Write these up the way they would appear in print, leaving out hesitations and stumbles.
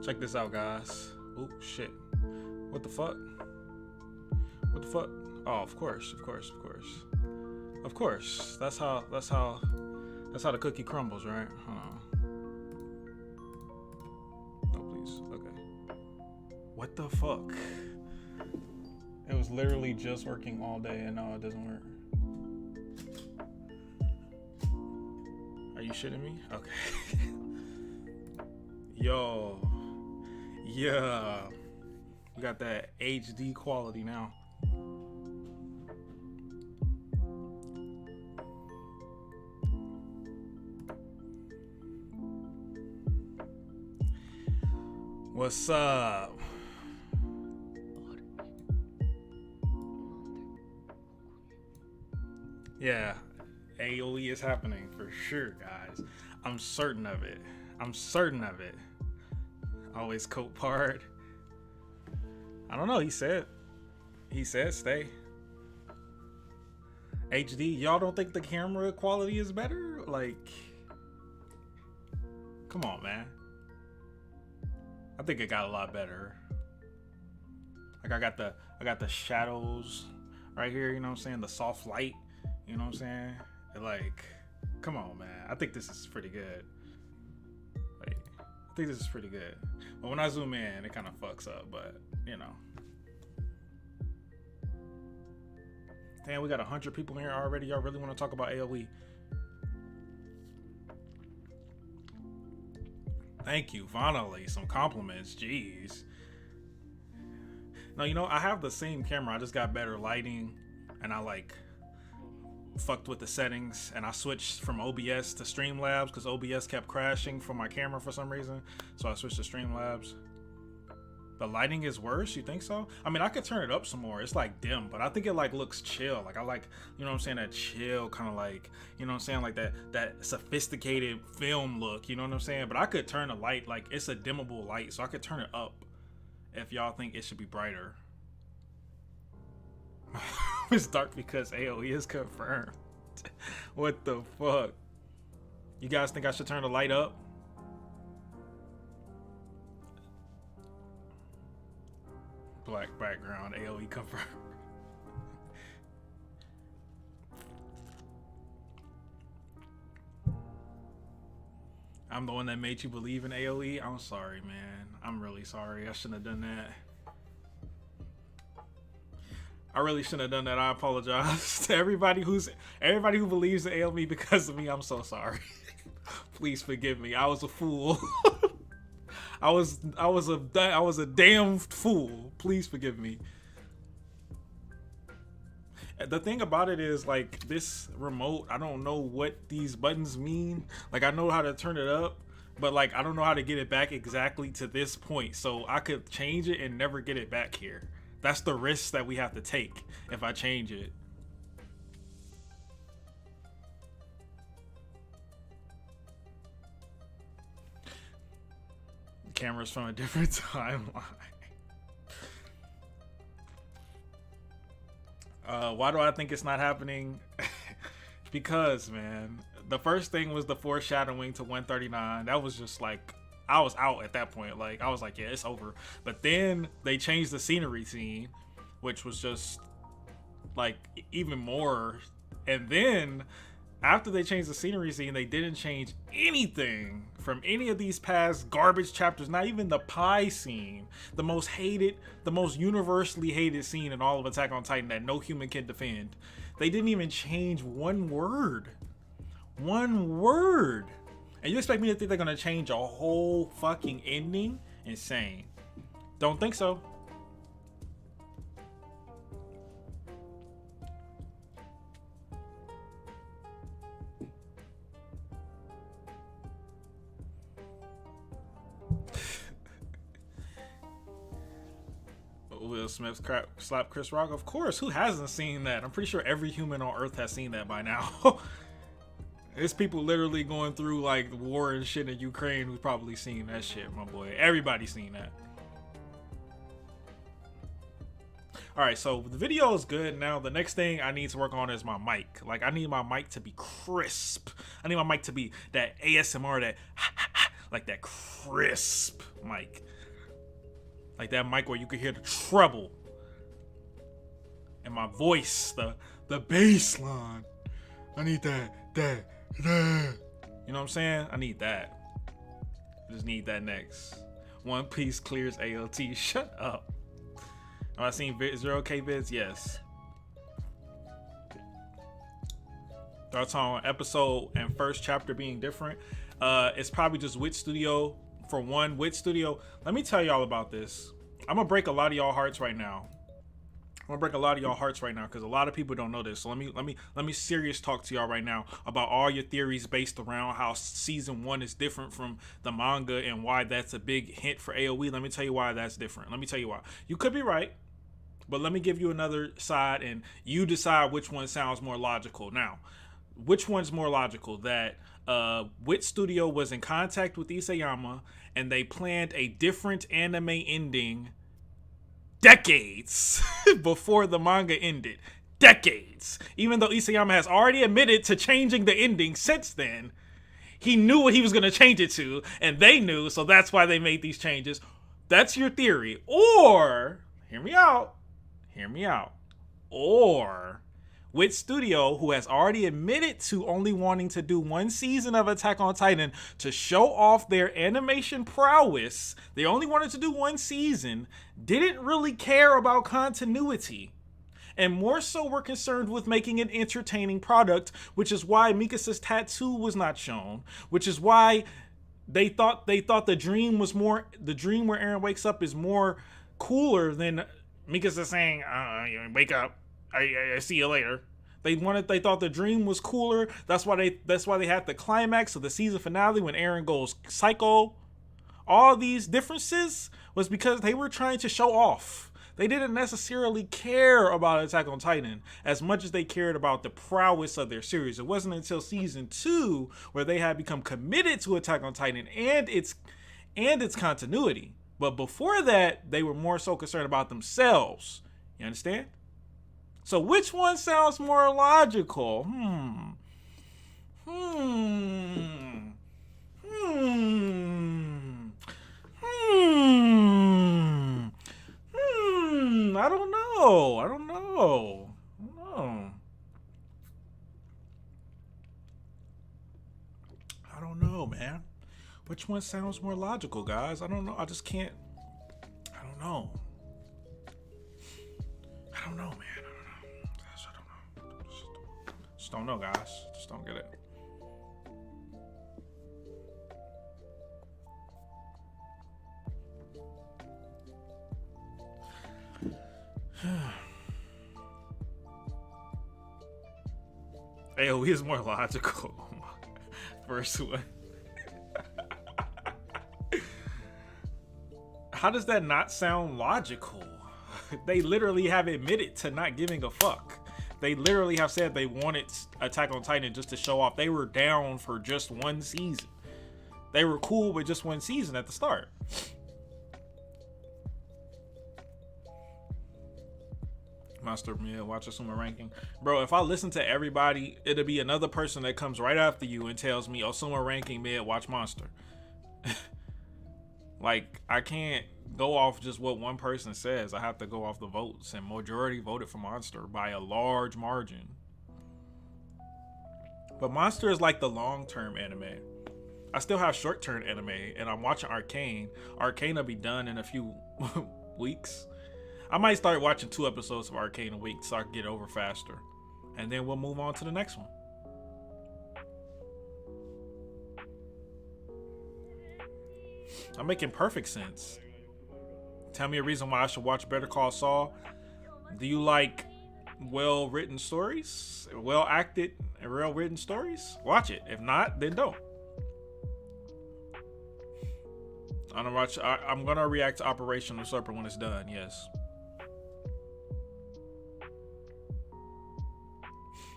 Check this out, guys. Oh shit. What the fuck? What the fuck? Oh, of course. Of course. That's how the cookie crumbles, right? Hold on. Oh, please. Okay. What the fuck? It was literally just working all day and now it doesn't work. Are you shitting me? Okay. Yo. Yeah. We got that HD quality now. What's up? Yeah, AOE is happening for sure, guys. I'm certain of it. Always coat part. I don't know. He said stay. HD. Y'all don't think the camera quality is better? Like, come on, man. I think it got a lot better. Like I got the shadows right here, you know what I'm saying? The soft light, you know what I'm saying? Like, come on, man. I think this is pretty good. Like, I think this is pretty good. But when I zoom in, it kind of fucks up, but you know. Damn, we got 100 people in here already. Y'all really want to talk about AOE? Thank you. Finally, some compliments. Jeez. No, you know, I have the same camera. I just got better lighting, and I like fucked with the settings, and I switched from OBS to Streamlabs because OBS kept crashing for my camera for some reason. So I switched to Streamlabs. The lighting is worse, you think so? I mean, I could turn it up some more. It's like dim, but I think it like looks chill. Like I like, you know what I'm saying, that chill kind of like, you know what I'm saying, like that sophisticated film look, you know what I'm saying? But I could turn the light, like it's a dimmable light, so I could turn it up if y'all think it should be brighter. It's dark because AOE is confirmed. What the fuck? You guys think I should turn the light up? Black background, AOE confirmed. I'm the one that made you believe in AOE. I'm sorry, man. I'm really sorry. I shouldn't have done that. I really shouldn't have done that. I apologize to everybody who believes in AOE because of me. I'm so sorry. Please forgive me. I was a fool. I was a damn fool. Please forgive me. The thing about it is, like, this remote, I don't know what these buttons mean. Like, I know how to turn it up, but like, I don't know how to get it back exactly to this point. So I could change it and never get it back here. That's the risk that we have to take if I change it. Cameras from a different timeline. Why do I think it's not happening? Because, man, the first thing was the foreshadowing to 139. That was just like, I was out at that point. Like, I was like, yeah, it's over. But then they changed the scenery scene, which was just like even more. And then after they changed the scenery scene, they didn't change anything from any of these past garbage chapters. Not even the pie scene, the most hated, the most universally hated scene in all of Attack on Titan that no human can defend. They didn't even change one word. One word. And you expect me to think they're gonna change a whole fucking ending? Insane. Don't think so. Will Smith slap Chris Rock? Of course. Who hasn't seen that? I'm pretty sure every human on Earth has seen that by now. There's people literally going through like war and shit in Ukraine who's probably seen that shit, my boy. Everybody's seen that. Alright, so the video is good. Now the next thing I need to work on is my mic. Like, I need my mic to be crisp. I need my mic to be that ASMR, that like that crisp mic. Like that mic where you can hear the treble and my voice, the bass line. I need that. You know what I'm saying? I need that. I just need that next. One Piece clears ALT. Shut up. Have I seen 0K vids? Yes. Thoughts on episode and first chapter being different? It's probably just Wit Studio. For one, Wit Studio. Let me tell y'all about this. I'm gonna break a lot of y'all hearts right now. Because a lot of people don't know this. So let me serious talk to y'all right now about all your theories based around how season 1 is different from the manga and why that's a big hint for AOE. Let me tell you why that's different. Let me tell you why. You could be right, but let me give you another side and you decide which one sounds more logical. Now, which one's more logical? That Wit Studio was in contact with Isayama and they planned a different anime ending decades before the manga ended. Decades. Even though Isayama has already admitted to changing the ending since then, he knew what he was going to change it to, and they knew, so that's why they made these changes. That's your theory. Or, hear me out. Or, Wit Studio, who has already admitted to only wanting to do one season of Attack on Titan to show off their animation prowess, they only wanted to do one season, didn't really care about continuity. And more so were concerned with making an entertaining product, which is why Mikasa's tattoo was not shown, which is why they thought the dream was more, the dream where Eren wakes up is more cooler than Mikasa saying, wake up. I see you later. They thought the dream was cooler. That's why they had the climax of the season finale when Eren goes psycho. All these differences was because they were trying to show off. They didn't necessarily care about Attack on Titan as much as they cared about the prowess of their series. It wasn't until season 2 where they had become committed to Attack on Titan and its continuity. But before that, they were more so concerned about themselves. You understand? So which one sounds more logical? know. I don't know. I don't know, man. Which one sounds more logical, guys? I don't know. I just can't. I don't know. I don't know, man. I don't know. Just don't know, guys. Just don't get it. AOE is more logical. First one. How does that not sound logical? They literally have admitted to not giving a fuck. They literally have said they wanted Attack on Titan just to show off. They were down for just one season. They were cool with just one season at the start. Monster Mid, watch Asuma ranking. Bro, if I listen to everybody, it'll be another person that comes right after you and tells me, Asuma ranking mid, watch Monster. Like, I can't go off just what one person says. I have to go off the votes, and majority voted for Monster by a large margin. But Monster is like the long-term anime. I still have short-term anime, and I'm watching Arcane. Arcane will be done in a few weeks. I might start watching 2 episodes of Arcane a week so I can get over faster. And then we'll move on to the next one. I'm making perfect sense. Tell me a reason why I should watch Better Call Saul. Do you like well-written stories? Well-acted and well-written stories? Watch it. If not, then don't. I'm gonna react to Operation Usurper when it's done, yes.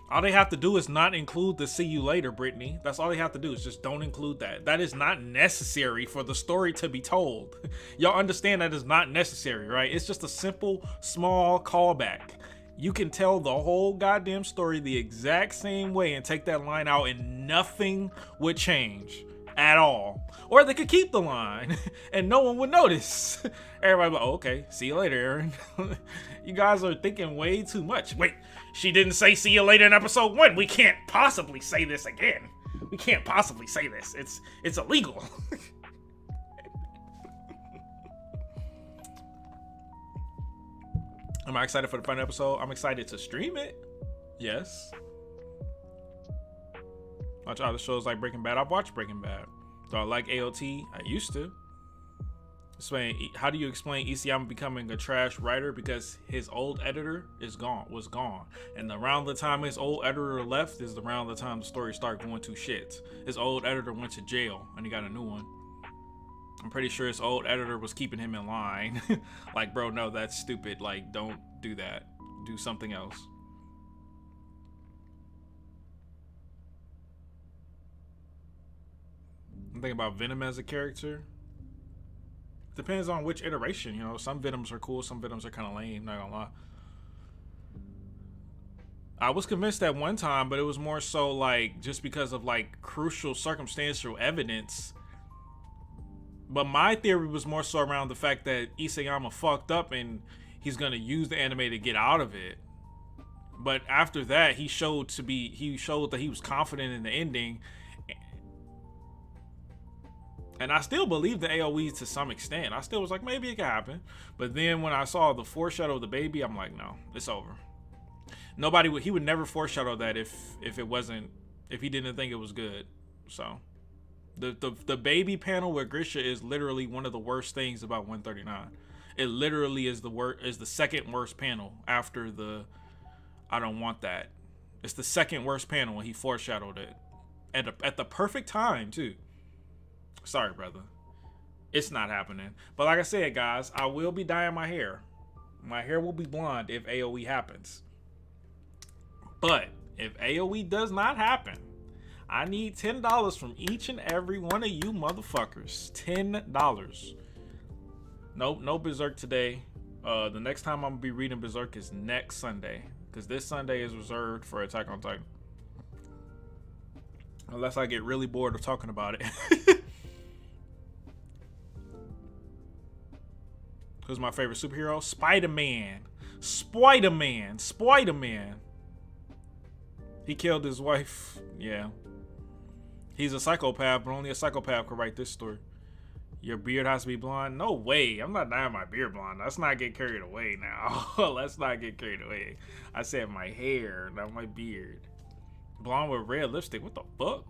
All they have to do is not include the see you later, Brittany. That's all they have to do is just don't include that. That is not necessary for the story to be told. Y'all understand that is not necessary, right? It's just a simple, small callback. You can tell the whole goddamn story the exact same way and take that line out and nothing would change at all. Or they could keep the line and no one would notice. Everybody like, oh, okay, see you later, Aaron. You guys are thinking way too much. Wait, she didn't say see you later in episode 1. We can't possibly say this again. We can't possibly say this. It's illegal. Am I excited for the final episode? I'm excited to stream it. Yes. Watch other shows like Breaking Bad. I've watched Breaking Bad. Do I like AOT? I used to. How do you explain Isayama becoming a trash writer? Because his old editor was gone. And around the time his old editor left is around the time the story started going to shit. His old editor went to jail and he got a new one. I'm pretty sure his old editor was keeping him in line. Like, bro, no, that's stupid. Like, don't do that. Do something else. I'm thinking about Venom as a character. Depends on which iteration, you know. Some Venoms are cool, some Venoms are kind of lame, not gonna lie. I was convinced at one time, but it was more so like just because of like crucial circumstantial evidence. But my theory was more so around the fact that Isayama fucked up and he's gonna use the anime to get out of it. But after that, he showed that he was confident in the ending. And I still believe the AoE to some extent. I still was like, maybe it could happen. But then when I saw the foreshadow of the baby, I'm like, no, it's over. He would never foreshadow that if he didn't think it was good. So the baby panel with Grisha is literally one of the worst things about 139. It literally is the second worst panel after the I don't want that. It's the second worst panel when he foreshadowed it. At the perfect time too. Sorry, brother. It's not happening. But like I said, guys, I will be dyeing my hair. My hair will be blonde if AoE happens. But if AoE does not happen, I need $10 from each and every one of you motherfuckers. $10. Nope, no Berserk today. The next time I'm gonna be reading Berserk is next Sunday. Because this Sunday is reserved for Attack on Titan. Unless I get really bored of talking about it. Who's my favorite superhero? Spider-Man. Spider-Man. Spider-Man. He killed his wife. Yeah. He's a psychopath, but only a psychopath could write this story. Your beard has to be blonde? No way. I'm not dyeing my beard blonde. Let's not get carried away now. Let's not get carried away. I said my hair, not my beard. Blonde with red lipstick. What the fuck?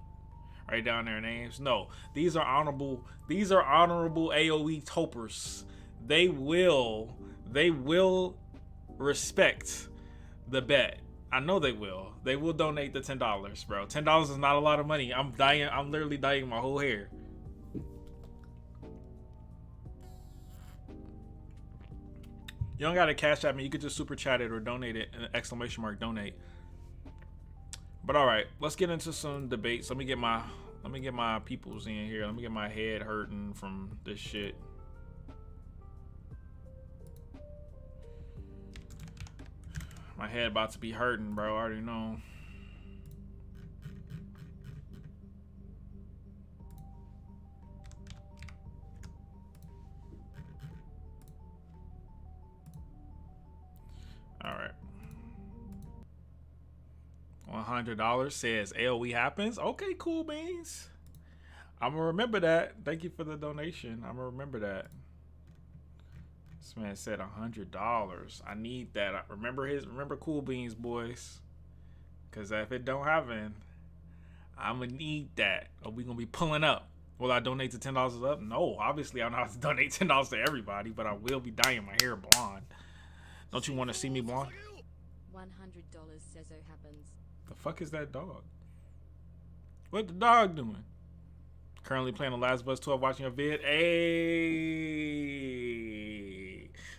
Write down their names. No, these are honorable. These are honorable AOE topers. They will respect the bet. I know they will. They will donate the $10, bro. $10 is not a lot of money. I'm literally dyeing my whole hair. You don't gotta cash at me. You could just super chat it or donate it. Exclamation mark donate. But all right, let's get into some debates. Let me get my peoples in here. Let me get my head hurting from this shit. My head about to be hurting, bro. I already know. All right. $100 says AOE happens. Okay, cool beans. I'm gonna remember that. Thank you for the donation. I'm gonna remember that. This man said $100. I need that. Remember Cool Beans, boys. Cause if it don't happen, I'm gonna need that. Are we gonna be pulling up? Will I donate to $10 up? No, obviously I don't have to donate $10 to everybody, but I will be dyeing my hair blonde. Don't you want to see me blonde? $100 says it happens. The fuck is that dog? What the dog doing? Currently playing The Last of Us 12, watching a vid. Hey,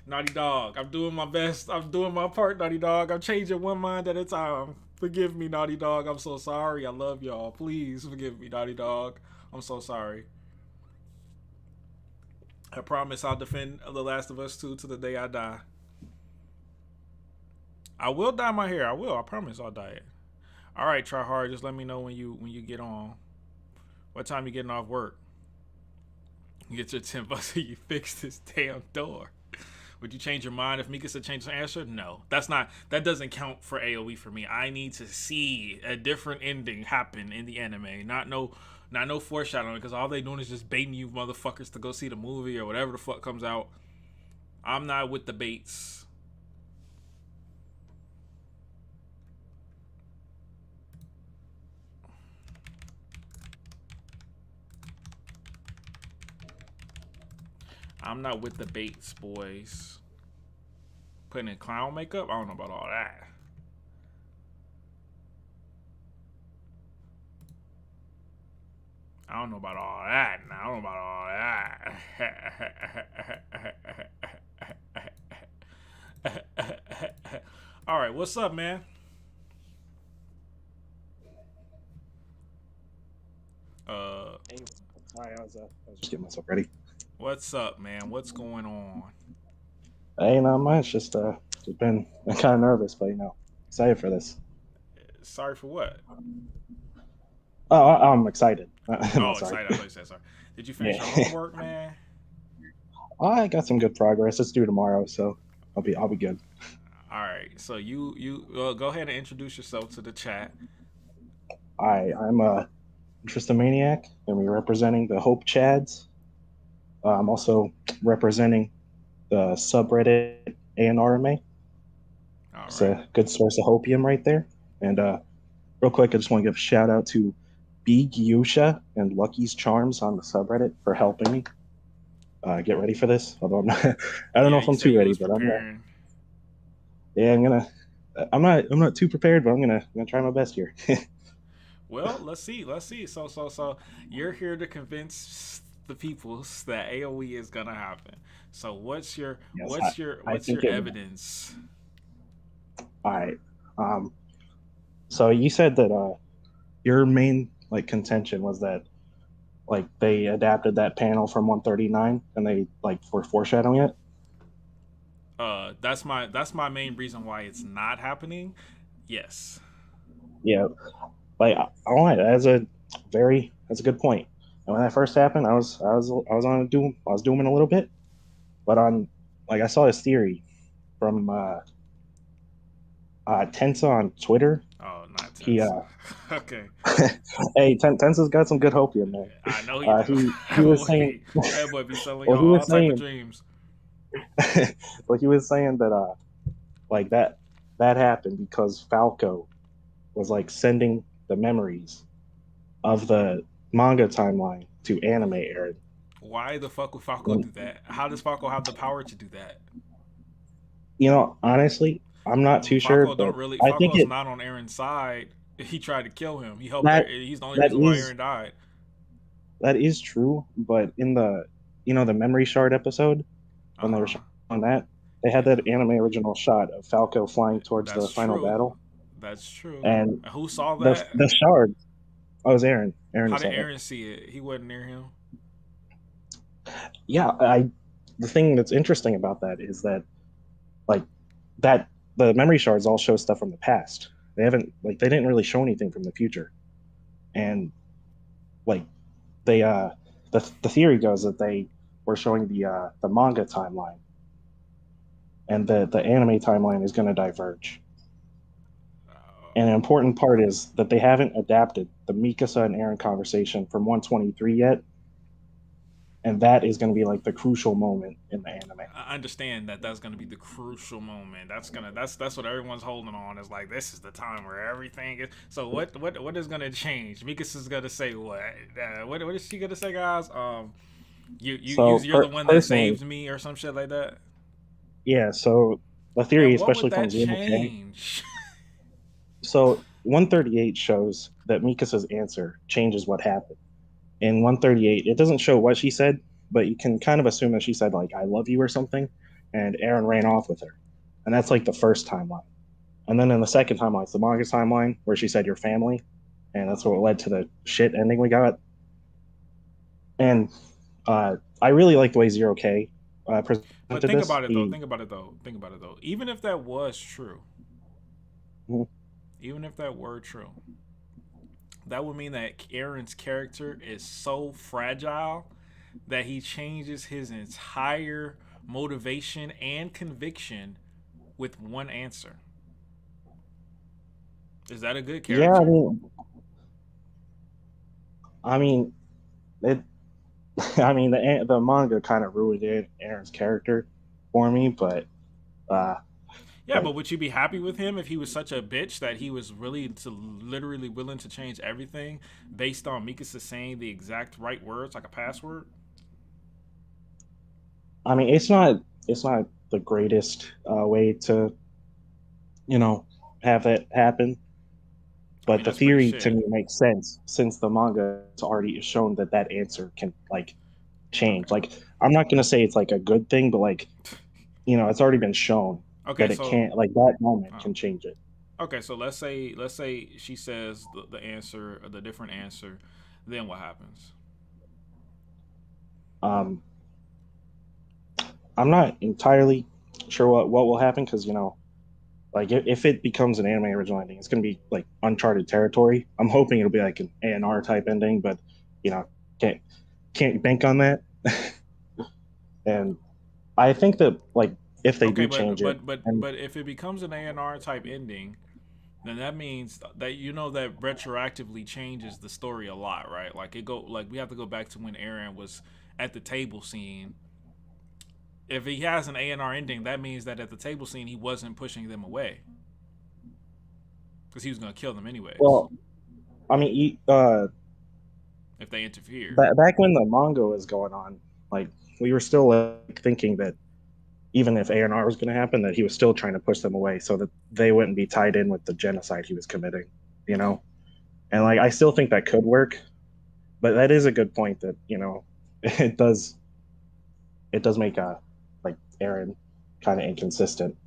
Naughty Dog. I'm doing my best. I'm doing my part, Naughty Dog. I'm changing one mind at a time. Forgive me, Naughty Dog. I'm so sorry. I love y'all. Please forgive me, Naughty Dog. I'm so sorry. I promise I'll defend The Last of Us 2 to the day I die. I will dye my hair. I will. I promise I'll dye it. All right, try hard. Just let me know when you get on. What time you getting off work? You get your $10 and you fix this damn door. Would you change your mind if Mika said change the answer? No, that doesn't count for AOE for me. I need to see a different ending happen in the anime. Not no foreshadowing, because all they doing is just baiting you motherfuckers to go see the movie or whatever the fuck comes out. I'm not with the baits. I'm not with the baits, boys. Putting in clown makeup? I don't know about all that. I don't know about all that. I don't know about all that. All right, what's up, man? Hey, sorry, I was just getting myself ready. What's up, man? What's going on? Hey, not much. Just been kind of nervous, but excited for this. Sorry for what? Oh, I'm excited. Oh, sorry. excited. I thought you said sorry. Did you finish your homework, man? I got some good progress. It's due tomorrow, so I'll be good. All right. So you go ahead and introduce yourself to the chat. I'm a Tristomaniac, and we're representing the Hope Chads. I'm also representing the subreddit ANRMA. It's a good source of hopium right there. And real quick, I just want to give a shout out to B. Gyusha and Lucky's Charms on the subreddit for helping me get ready for this. Although I don't know if I'm too ready, but I'm not too prepared, but I'm gonna try my best here. Well, let's see. So you're here to convince the people that AOE is gonna happen. So what's your evidence? All right. So you said that your main contention was that they adapted that panel from 139 and they were foreshadowing it. That's my main reason why it's not happening. Yes. Yeah. That's a good point. And when that first happened, I was doing it a little bit, but I saw this theory from Tensa on Twitter. Oh, not He Tensa. Okay, hey, Tensa's got some good hopium, man. I know he do. He was saying, That boy be selling well, y'all he all was type of saying, dreams. well, he was saying that like that happened because Falco was like sending the memories of the manga timeline to anime Aaron. Why the fuck would Falco And, do that? How does Falco have the power to do that? honestly, I'm not too sure, Falco don't but really. I think Falco is not on Aaron's side. He tried to kill him. He helped. that He's the only that reason why is Aaron died. that is true. But in the the memory shard episode Uh when they were huh. showing that, they had Yeah, that anime original shot of Falco flying towards the that's final true. battle, That's true. and And who saw that? the shard. Oh, it was Aaron. Aaron How did saw it. Aaron see it? He wasn't near him. Yeah, I. The thing that's interesting about that is that like that the memory shards all show stuff from the past. They haven't like they didn't really show anything from the future, and like they the theory goes that they were showing the manga timeline, and the anime timeline is going to diverge. And an important part is that they haven't adapted the Mikasa and Aaron conversation from 123 yet, and that is going to be like the crucial moment in the anime. I understand that that's gonna be the crucial moment. That's what everyone's holding on. Is like this is the time where everything is. So what is gonna change? Mikas is gonna say what? What is she gonna say, guys? So You're the one that personally, saved me or some shit like that. yeah. So the theory, And what would especially from that Zero K, change? so 138 shows that Mikasa's answer changes what happened. In 138, it doesn't show what she said, but you can kind of assume that she said like "I love you" or something, and Aaron ran off with her, and that's like the first timeline. And then in the second timeline, it's the manga timeline where she said "your family," and that's what led to the shit ending we got. And I really like the way Zero K But presented think this. about it though. He Think about it though. Think about it though. Even if that was true, even if that were true, that would mean that Aaron's character is so fragile that he changes his entire motivation and conviction with one answer. Is that a good yeah, character? I mean it. The manga kind of ruined Aaron's character for me, but uh, Yeah, like but would you be happy with him if he was such a bitch that he was really to literally willing to change everything based on Mikasa saying the exact right words like a password? it's not the greatest way to you know have that happen, I but mean, the that's pretty theory to shit. me makes sense since the manga has already shown that that answer can like change. Okay. Like I'm not gonna say it's like a good thing, but like it's already been shown Okay, that it so can't like that moment oh, can change it. okay, so let's say she says the answer, the different answer, then what happens? Um, I'm not entirely sure what will happen because like if it becomes an anime original ending, it's gonna be like uncharted territory. I'm hoping it'll be like an ANR type ending, but you know can't can't bank on that. And I think that like if they Okay, do but change it, but but and but if it becomes an A&R type ending, then that means that that retroactively changes the story a lot, right? Like we have to go back to when Aaron was at the table scene. If he has an A&R ending, that means that at the table scene he wasn't pushing them away because he was gonna kill them anyways well, I mean, if they interfered. back when the manga was going on, like we were still like thinking that even if ANR was going to happen, that he was still trying to push them away so that they wouldn't be tied in with the genocide he was committing, you know? And like, I still think that could work, but that is a good point that, it does, it does make like Aaron kind of inconsistent.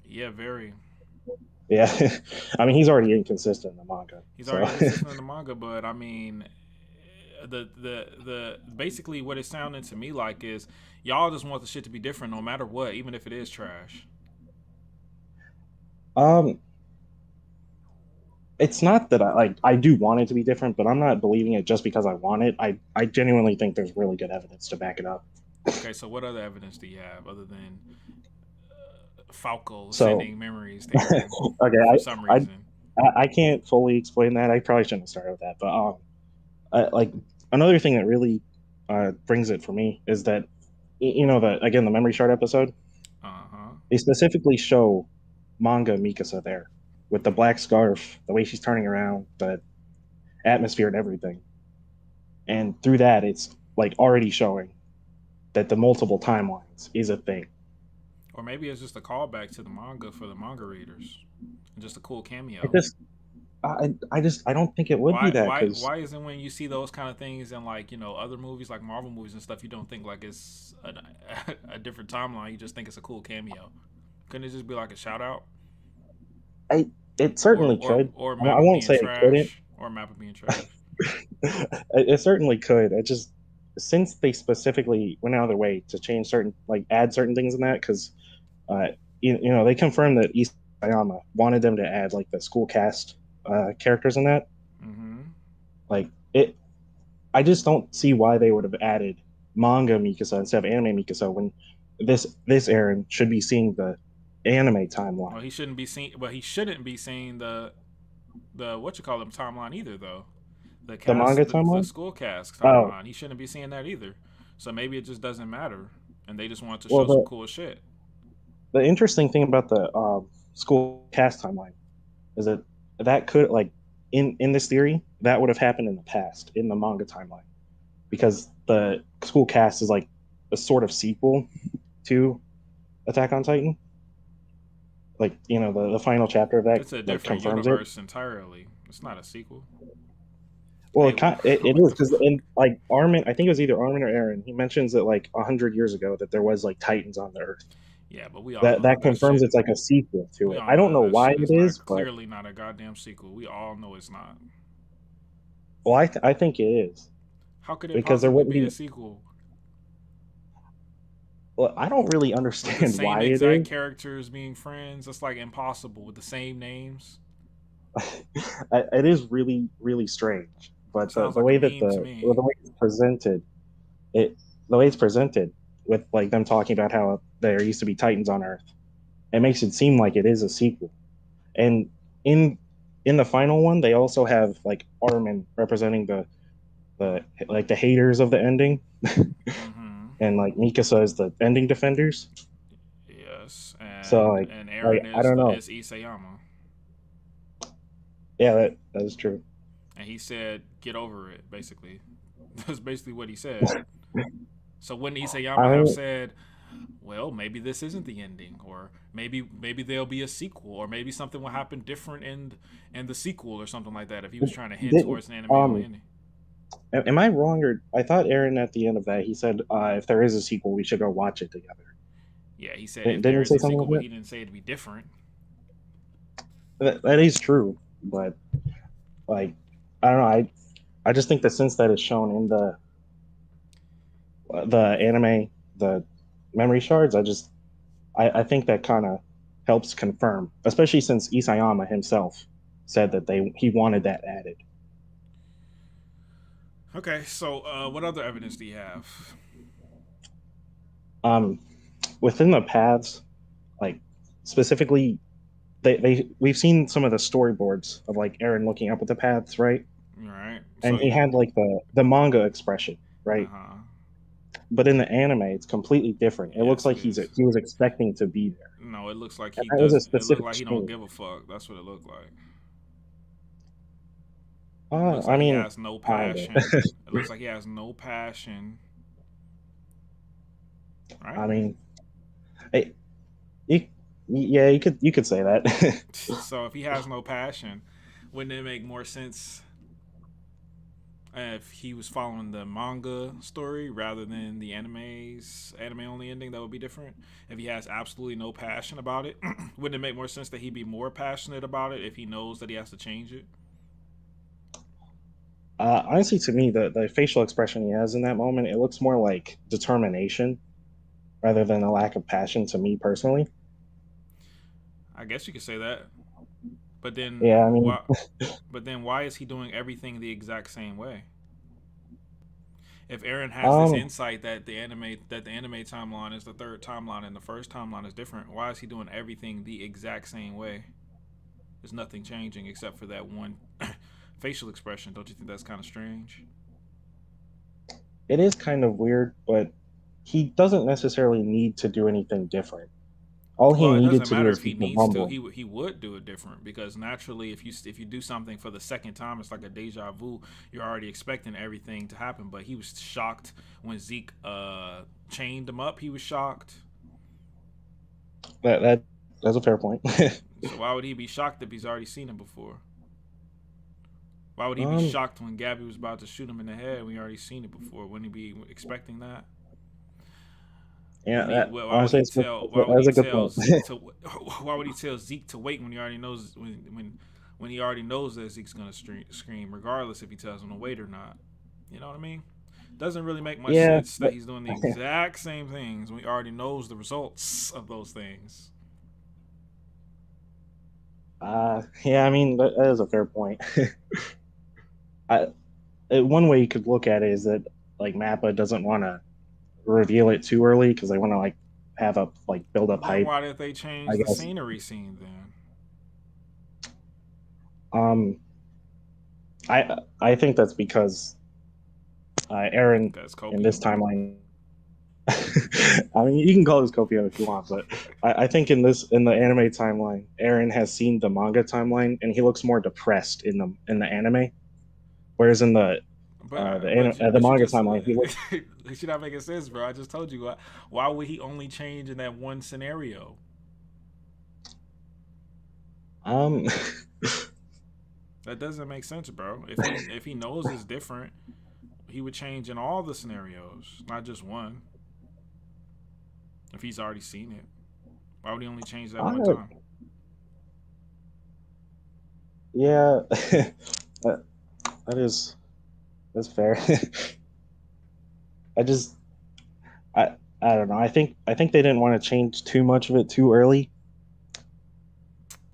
Yeah, very. Yeah. I mean, he's already inconsistent in the manga. He's So already inconsistent in the manga, but I mean, the basically what it's sounding to me like is y'all just want the shit to be different no matter what, even if it is trash. um, it's not that I do want it to be different, but I'm not believing it just because I want it. I genuinely think there's really good evidence to back it up. Okay, so what other evidence do you have other than Falco So sending memories to Aaron okay, for some I reason. I can't fully explain that. I probably shouldn't have started with that, but like another thing that really brings it for me is that you know the again the memory shard episode. Uh huh. They specifically show manga Mikasa there with the black scarf, the way she's turning around, the atmosphere and everything. And through that, it's like already showing that the multiple timelines is a thing. Or maybe it's just a callback to the manga for the manga readers, and just a cool I cameo. just, I don't think it would be Why that why because why isn't when you see those kind of things in like other movies like Marvel movies and stuff, you don't think like it's a different timeline? You just think it's a cool cameo. Couldn't it just be like a shout out I it certainly could. or I Mappa won't being say it couldn't. trash or Mappa being trash? It certainly could. It just since they specifically went out of their way to change certain like add certain things in that because uh, you know they confirmed that Isayama wanted them to add like the school cast characters in that. Mm-hmm. Like it, I just don't see why they would have added manga Mikasa instead of anime Mikasa when this Aaron should be seeing the anime timeline. Well, he shouldn't be seen. Well, he shouldn't be seeing the what you call them timeline either though. The manga The timeline. school cast Oh timeline. He shouldn't be seeing that either. So maybe it just doesn't matter, and they just wanted to well, show some cool shit. the interesting thing about the school cast timeline is that that could like in this theory that would have happened in the past in the manga timeline because the school cast is like a sort of sequel to Attack on Titan. Like you know the final chapter of that It's a like different confirms it. universe entirely. It's not a sequel. Well, Hey, it what is the because fuck? in like Armin, I think it was either Armin or Aaron. He mentions that like 100 years ago that there was like Titans on the Earth. Yeah, but we all That know that that that confirms shit. it's like a sequel to We it. all I know don't that know that why shit it is is, not but clearly not a goddamn sequel. We all know it's not. well, I think it is How could it because there possibly wouldn't be a be. sequel Well, I don't really with the understand same why it exact is. characters being friends? That's like impossible with the same names. It is really strange. But Sounds the like a way that meme to well, me. the way it's presented, it the way it's presented with like them talking about how there used to be Titans on Earth, it makes it seem like it is a sequel. And in in the final one, they also have like Armin representing the like the haters of the ending, Mm-hmm. and like Mikasa is the ending defenders. Yes, So and like Aaron I don't know. is Isayama, Yeah, that is true. and he said, "Get over it." Basically, that's basically what he said. So wouldn't I Isayama have mean, said, "Well, maybe this isn't the ending, or maybe there'll be a sequel, or maybe something will happen different in the sequel, or something like that"? If he was trying to hint did, towards an anime only ending. am I wrong or I thought Aaron at the end of that he said if there is a sequel we should go watch it together. Yeah, he said if Didn't there he is say a something sequel, like but that? he didn't say it'd be different. That is true, but like I don't know. I just think that since that is shown in the anime, the memory shards, I think that kind of helps confirm, especially since Isayama himself said that he wanted that added. Okay, so what other evidence do you have? Um, within the paths, like specifically, we've seen some of the storyboards of like Aaron looking up at the paths, right? All right, so And he you, had like the manga expression, uh right? huh. But in the anime, it's completely different. It looks Yes, like it is. he was expecting to be there, No, it looks like and he that was does. a It looked specific like he don't change. give a fuck. That's what it looked like. It looks I like he mean, has no kinda. passion. It looks like he has no passion. Right? I mean, it, you, yeah, you could say that. So if he has no passion, wouldn't it make more sense if he was following the manga story rather than the anime only ending? That would be different. If he has absolutely no passion about it, wouldn't it make more sense that he be more passionate about it if he knows that he has to change it? Honestly, to me, the facial expression he has in that moment, it looks more like determination rather than a lack of passion. To me personally, I guess you could say that. But then yeah, I mean, why? But then why is he doing everything the exact same way? If Aaron has this Um, insight that the anime timeline is the third timeline and the first timeline is different, why is he doing everything the exact same way? There's nothing changing except for that one facial expression. Don't you think that's kind of strange? it is kind of weird, but he doesn't necessarily need to do anything different. All he Well, it needed doesn't to do matter is if he keep the needs to. rumbling. He would do it different because naturally, if you do something for the second time, it's like a deja vu. You're already expecting everything to happen. But he was shocked when Zeke chained him up. He was shocked. That's a fair point. So why would he be shocked if he's already seen him before? Why would he be um, shocked when Gabby was about to shoot him in the head? We already seen it before. Wouldn't he be expecting that? yeah, Wouldn't he? that Why would honestly, he tell? Why would that's he a good tell point. Zeke to? Why would he tell Zeke to wait when he already knows when he already knows that Zeke's gonna scream, regardless if he tells him to wait or not. You know what I mean? Doesn't really make much Yeah, sense that he's doing the exact same things when he already knows the results of those things. yeah. I mean, that is a fair point. I, one way you could look at it is that like Mappa doesn't want to reveal it too early because they want to like have a like build up Then hype. why did they I change the guess. scenery scene then? Um, I think that's because Aaron Because in this copium. timeline. I mean, you can call this Copio if you want, but I think in the anime timeline, Aaron has seen the manga timeline, and he looks more depressed in the anime, whereas in the But you manga just timeline, he looks you're not making sense, bro. I just told you why would he only change in that one scenario? um That doesn't make sense, bro. If he knows it's different, he would change in all the scenarios, not just one. If he's already seen it, why would he only change that one I, time? yeah, that, that is that's fair. I just I I don't know. I think they didn't want to change too much of it too early.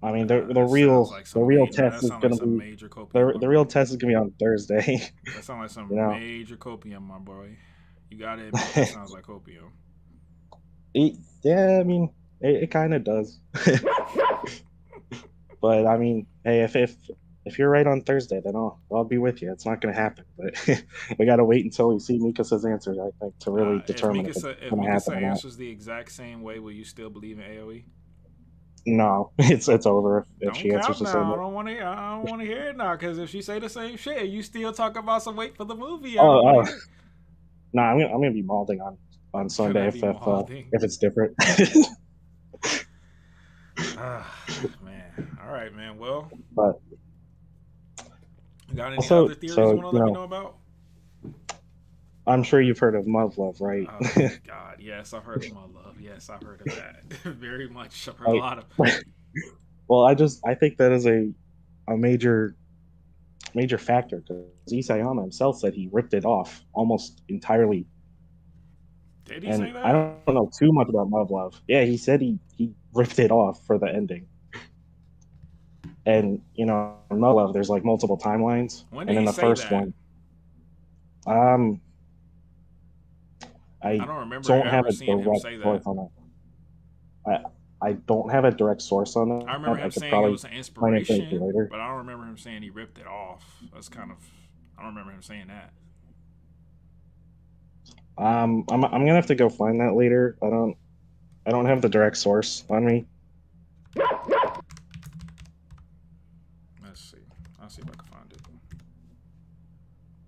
I mean, That sounds like the some real major. test That is sounds like gonna some be major copium, my the real bro. test is gonna be on Thursday. That sounds like you some know, major copium, my boy. You gotta admit that sounds like copium. yeah, I mean, it kind of does. But I mean, hey, if you're right on Thursday, then I'll be with you. It's not gonna happen, but we gotta wait until we see Mikasa's answers, I think, to really determine if it's If gonna happen Mikasa or not. answers the exact same way, will you still believe in AOE? No, it's over if Don't she answers cap the same now. way. I don't want to hear it now. Because if she say the same shit, you still talk about some wait for the movie. I don't want to Oh, hear. no, I'm gonna be malding on You're Sunday gonna be molding. if it's different. Man. All right, man. Well, But you got any also, other theories so you want to you let me know, know about? I'm sure you've heard of muv-luv, right? Oh God, yes, I've heard of muv-luv. Yes, I've heard of that. Very much. I've heard a I, lot of. well, I think that is a major factor because Isayama himself said he ripped it off almost entirely. Did he say And I that? don't know too much about muv-luv. Yeah, he said he ripped it off for the ending. And in muv-luv, there's like multiple timelines, When did and in he the say first that? one, um, I I don't remember don't have ever a seeing him direct say source that. on it. I don't have a direct source on I that. remember I him could saying it probably was an find it for you inspiration, later. but I don't remember him saying he ripped it off. That's kind of. I don't remember him saying that. I'm gonna have to go find that later. I don't have the direct source on me. Let's see. I'll see if I can find it.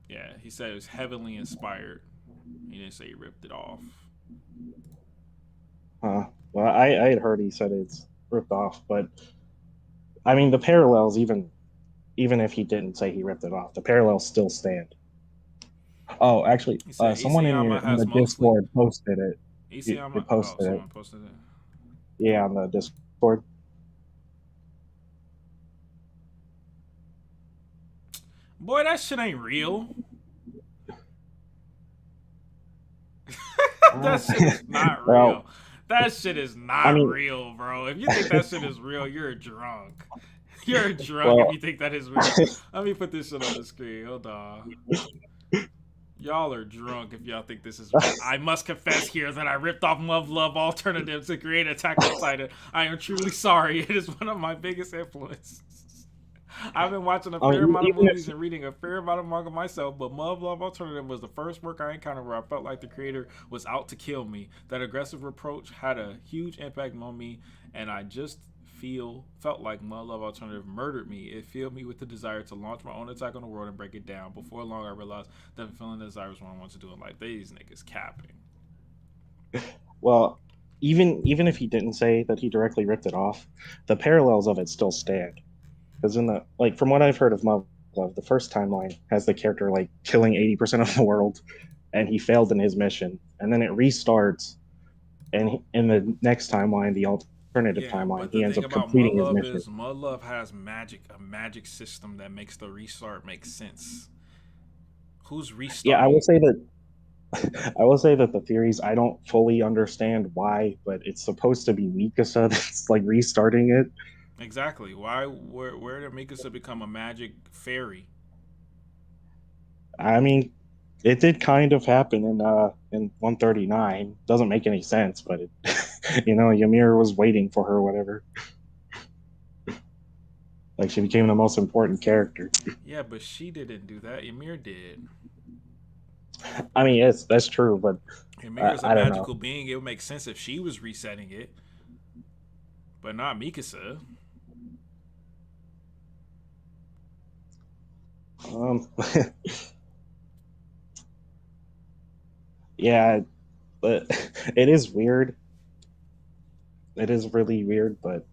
Yeah, he said it was heavily inspired. He didn't say he ripped it off. Well, I had heard he said it's ripped off, but I mean the parallels, even if he didn't say he ripped it off, the parallels still stand. Oh, actually, He said someone Isayama in has the mostly. Discord posted it. You Isayama. Oh, posted it. someone posted it. Yeah, on the Discord. Boy, that shit ain't real. Uh, That shit is not well, real. That shit is I not mean, real, bro. If you think that shit is real, you're drunk. You're drunk if well, you think that is real. Let me put this shit on the screen. Hold on. Y'all are drunk if y'all think this is. I must confess here that I ripped off muv-luv alternatives to create Attack on Titan. I am truly sorry. It is one of my biggest influences. I've been watching a I fair mean, amount of even movies if and reading a fair amount of manga myself, but muv-luv alternative was the first work I encountered where I felt like the creator was out to kill me. That aggressive approach had a huge impact on me, and I just felt like muv-luv alternative murdered me. It filled me with the desire to launch my own attack on the world and break it down. Before long, I realized that feeling desire was what I wanted to do in life. These niggas capping. well, even if he didn't say that he directly ripped it off, the parallels of it still stand. Because in the like from what I've heard of Love, the first timeline has the character like killing 80% of the world, and he failed in his mission, and then it restarts, and in the next timeline, the alternative Yeah, timeline, but he the ends thing up about completing his muv-luv mission. is muv-luv has magic, a magic system that makes the restart make sense. Who's Yeah, I will restarting? say that I will say that the theories I don't fully understand why, but it's supposed to be Mikasa that's like restarting it. Exactly. Why? Where did Mikasa become a magic fairy? I mean, it did kind of happen in 139. Doesn't make any sense, but it Ymir was waiting for her, or whatever. Like she became the most important character. Yeah, but she didn't do that. Ymir did. I mean, yes, that's true, but Ymir is a I don't know. magical being. It would make sense if she was resetting it, but not Mikasa. Um, yeah, but it is weird. It is really weird, but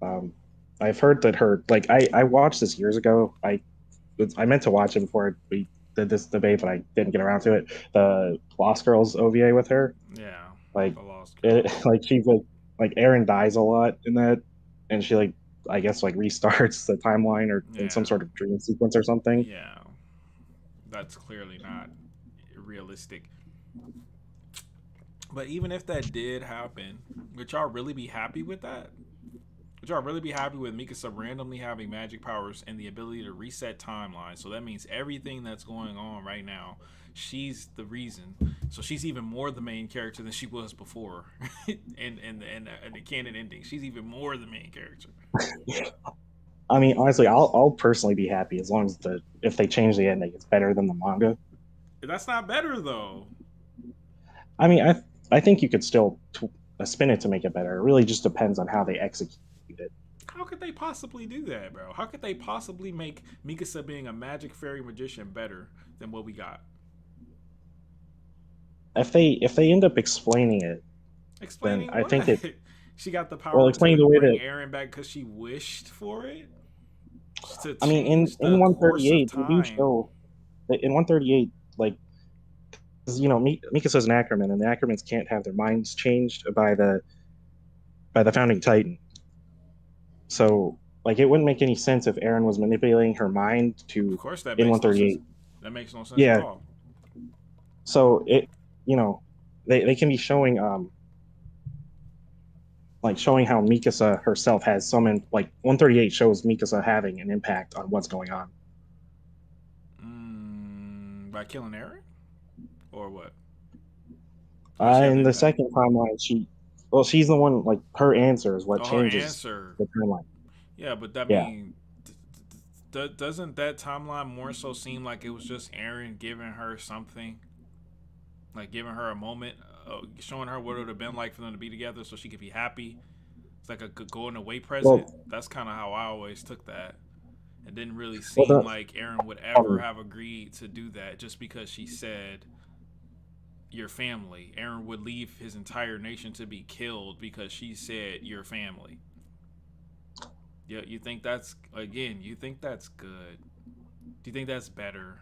um, I've heard that her like I watched this years ago. I meant to watch it before we did this debate, but I didn't get around to it. The Lost Girls OVA with her, Yeah, like the Lost it, Girls. like she's like Aaron dies a lot in that, and she like I guess like restarts the timeline or in some Yeah, sort of dream sequence or something. yeah. That's clearly not realistic. But even if that did happen, would y'all really be happy with that? Would y'all really be happy with Mikasa randomly having magic powers and the ability to reset timelines? So that means everything that's going on right now, she's the reason. So she's even more the main character than she was before, and the canon ending. She's even more the main character. I mean, honestly, I'll personally be happy as long as the if they change the ending, it's better than the manga. That's not better though. I mean, I think you could still spin it to make it better. It really just depends on how they execute it. How could they possibly do that, bro? How could they possibly make Mikasa being a magic fairy magician better than what we got? If they end up explaining it, then Explaining I what? think it She got the well power explaining to the way bring that Aaron back because she wished for it? To I mean change in the course of 138 they do time? show that in 138 like 'cause, Mikasa's an Ackerman and the Ackermans can't have their minds changed by the founding Titan. So like it wouldn't make any sense if Aaron was manipulating her mind Of to course, that in makes no sense. 138. That makes no sense at Yeah, all. so it you know they can be showing like showing how Mikasa herself has some like 138 shows Mikasa having an impact on what's going on. By killing Aaron? Or what? Or does she have In the impact? second timeline, she's the one like her answer is what Oh, her changes answer. the timeline. Yeah, but that Yeah. mean doesn't that timeline more so seem like it was just Aaron giving her something, like giving her a moment, showing her what it would have been like for them to be together, so she could be happy. It's like a going away present. Well, That's kind of how I always took that. It didn't really well, seem like Aaron would ever um, have agreed to do that just because she said your family. Aaron would leave his entire nation to be killed because she said your family. Yeah, you think that's again? You think that's good? Do you think that's better?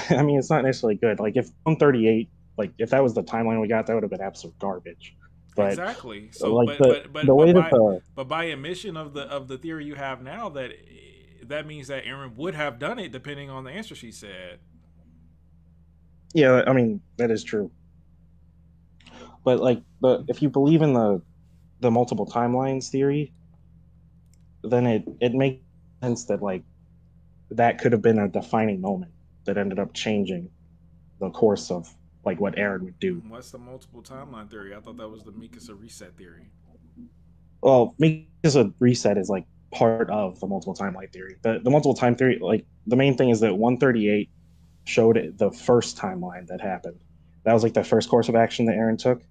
I mean, it's not necessarily good. Like if 138, like if that was the timeline we got, that would have been absolute garbage. But Exactly. So, like the way that the but by admission of the theory you have now, that means that Aaron would have done it depending on the answer she said. yeah, I mean that is true. But like the if you believe in the multiple timelines theory, then it makes sense that like that could have been a defining moment that ended up changing. the course of like what Aaron would do. What's the multiple timeline theory? I thought that was the Mikasa reset theory. Well, Mika's a reset is like part of the multiple timeline theory. The multiple time theory, like the main thing is that 138 showed it the first timeline that happened. That was like the first course of action that Aaron took,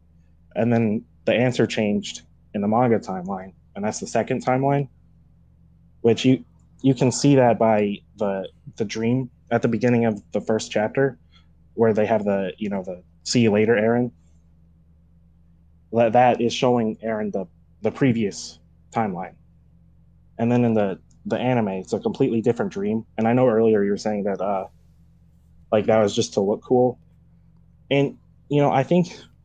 and then the answer changed in the manga timeline, and that's the second timeline, which you can see that by the dream at the beginning of the first chapter where they have the see you later Aaron. That is showing Aaron the previous timeline, and then in the anime it's a completely different dream. And I know earlier you were saying that like that was just to look cool, and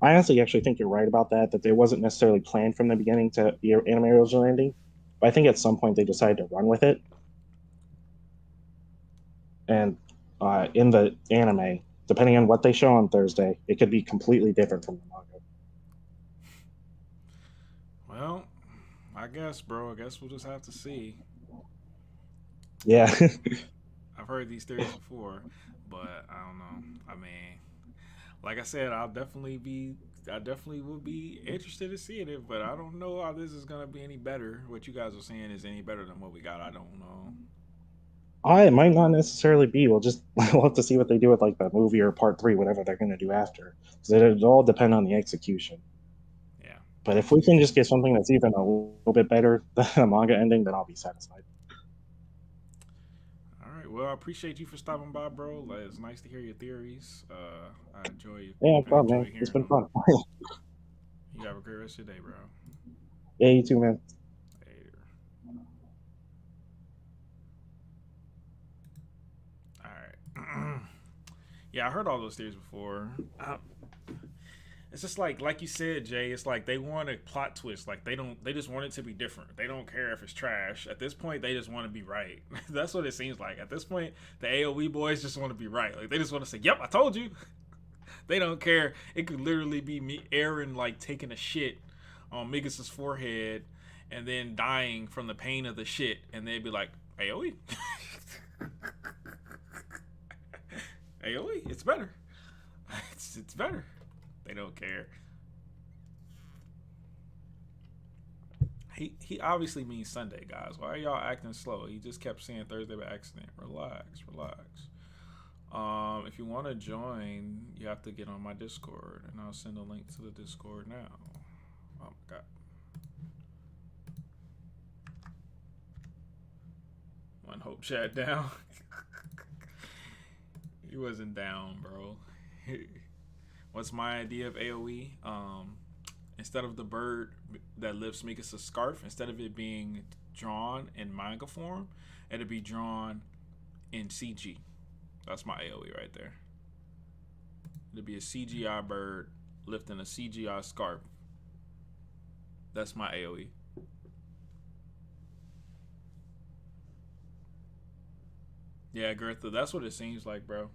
I honestly actually think you're right about that. That it wasn't necessarily planned from the beginning to be an anime original ending, but I think at some point they decided to run with it. And in the anime, depending on what they show on Thursday, it could be completely different from the manga. Well, I guess, bro. I guess we'll just have to see. Yeah. I've heard these theories before, but I don't know. I mean, like I said, I definitely would be interested in seeing it, but I don't know how this is gonna be any better. What you guys are saying is any better than what we got. I don't know. It might not necessarily be. We'll have to see what they do with like the movie or part three, whatever they're going to do after. Because it all depend on the execution. Yeah. But if we can just get something that's even a little bit better than the manga ending, then I'll be satisfied. All right. Well, I appreciate you for stopping by, bro. Like, it's nice to hear your theories. Yeah, no I problem, enjoy man. It's hearing been them. fun. You have a great rest of your day, bro. Yeah, you too, man. Later. All right. Yeah, I heard all those theories before. It's just like you said, Jay. It's like they want a plot twist. Like they don't. They just want it to be different. They don't care if it's trash. At this point, they just want to be right. That's what it seems like. At this point, the AOE boys just want to be right. Like they just want to say, "Yep, I told you." They don't care. It could literally be me, Aaron, like taking a shit on Migas's forehead and then dying from the pain of the shit, and they'd be like, "AOE, AOE, it's better. It's better." They don't care. He obviously means Sunday, guys. Why are y'all acting slow? He just kept saying Thursday by accident. Relax, relax. If you want to join, you have to get on my Discord, and I'll send a link to the Discord now. Oh my god. One hope chat down. He wasn't down, bro. What's my idea of AoE? Instead of the bird that lifts Mikasa's scarf, instead of it being drawn in manga form, it'd be drawn in CG. That's my AoE right there. It'd be a CGI bird lifting a CGI scarf. That's my AoE. Yeah, Gertha, that's what it seems like, bro.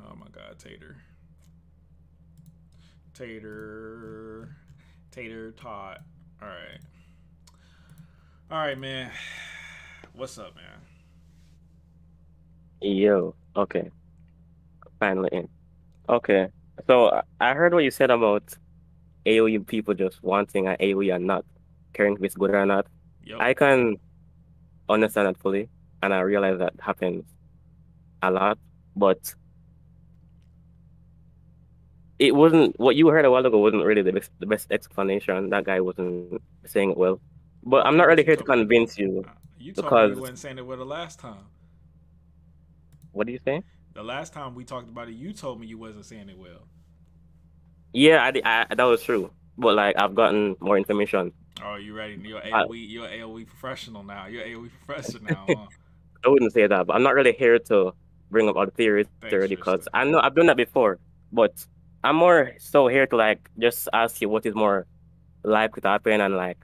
Oh my god, Tater. Tater. Tater tot. Alright. Alright, man. What's up, man? Yo, okay, finally in. Okay, so I heard what you said about AoE people just wanting an AoE and not caring if it's good or not. Yep. I can understand that fully, and I realize that happens a lot, but it wasn't what you heard a while ago wasn't really the best explanation. That guy wasn't saying it well. But I'm not What really you here to told me? convince you You told me you because wasn't saying it well the last time. what do you say? The last time we talked about it, you told me you wasn't saying it well. Yeah, that was true. But like I've gotten more information. Oh, you ready? I, You're AOE professional now. You're AOE professor now, huh? I wouldn't say that, but I'm not really here to bring up other theories Thanks, already Trista. because I know I've done that before. But I'm more so here to like just ask you what is more likely to happen and like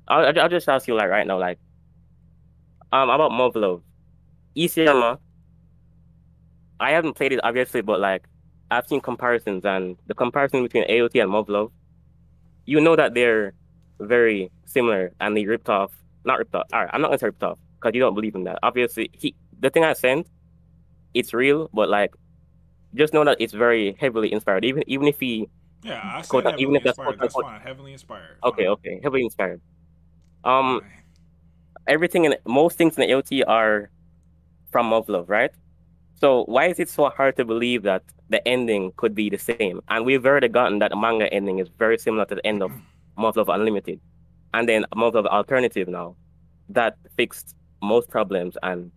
I'll just ask you like right now like about muv-luv. ECMA, I haven't played it obviously, but like I've seen comparisons and the comparison between AOT and muv-luv, you know that they're very similar and they ripped off not ripped off. All right, I'm not gonna say ripped off. because you don't believe in that. Obviously, the thing I sent, it's real, but like just know that it's very heavily inspired. Even if he Yeah, I quote, said even heavily if that's quote inspired. That's unquote, fine. Heavily inspired. okay, Fine. okay, heavily inspired. Um, Fine. everything in most things in the AOT are from muv-luv, right? So why is it so hard to believe that the ending could be the same? And we've already gotten that the manga ending is very similar to the end of muv-luv Unlimited, and then muv-luv Alternative now that fixed most problems. And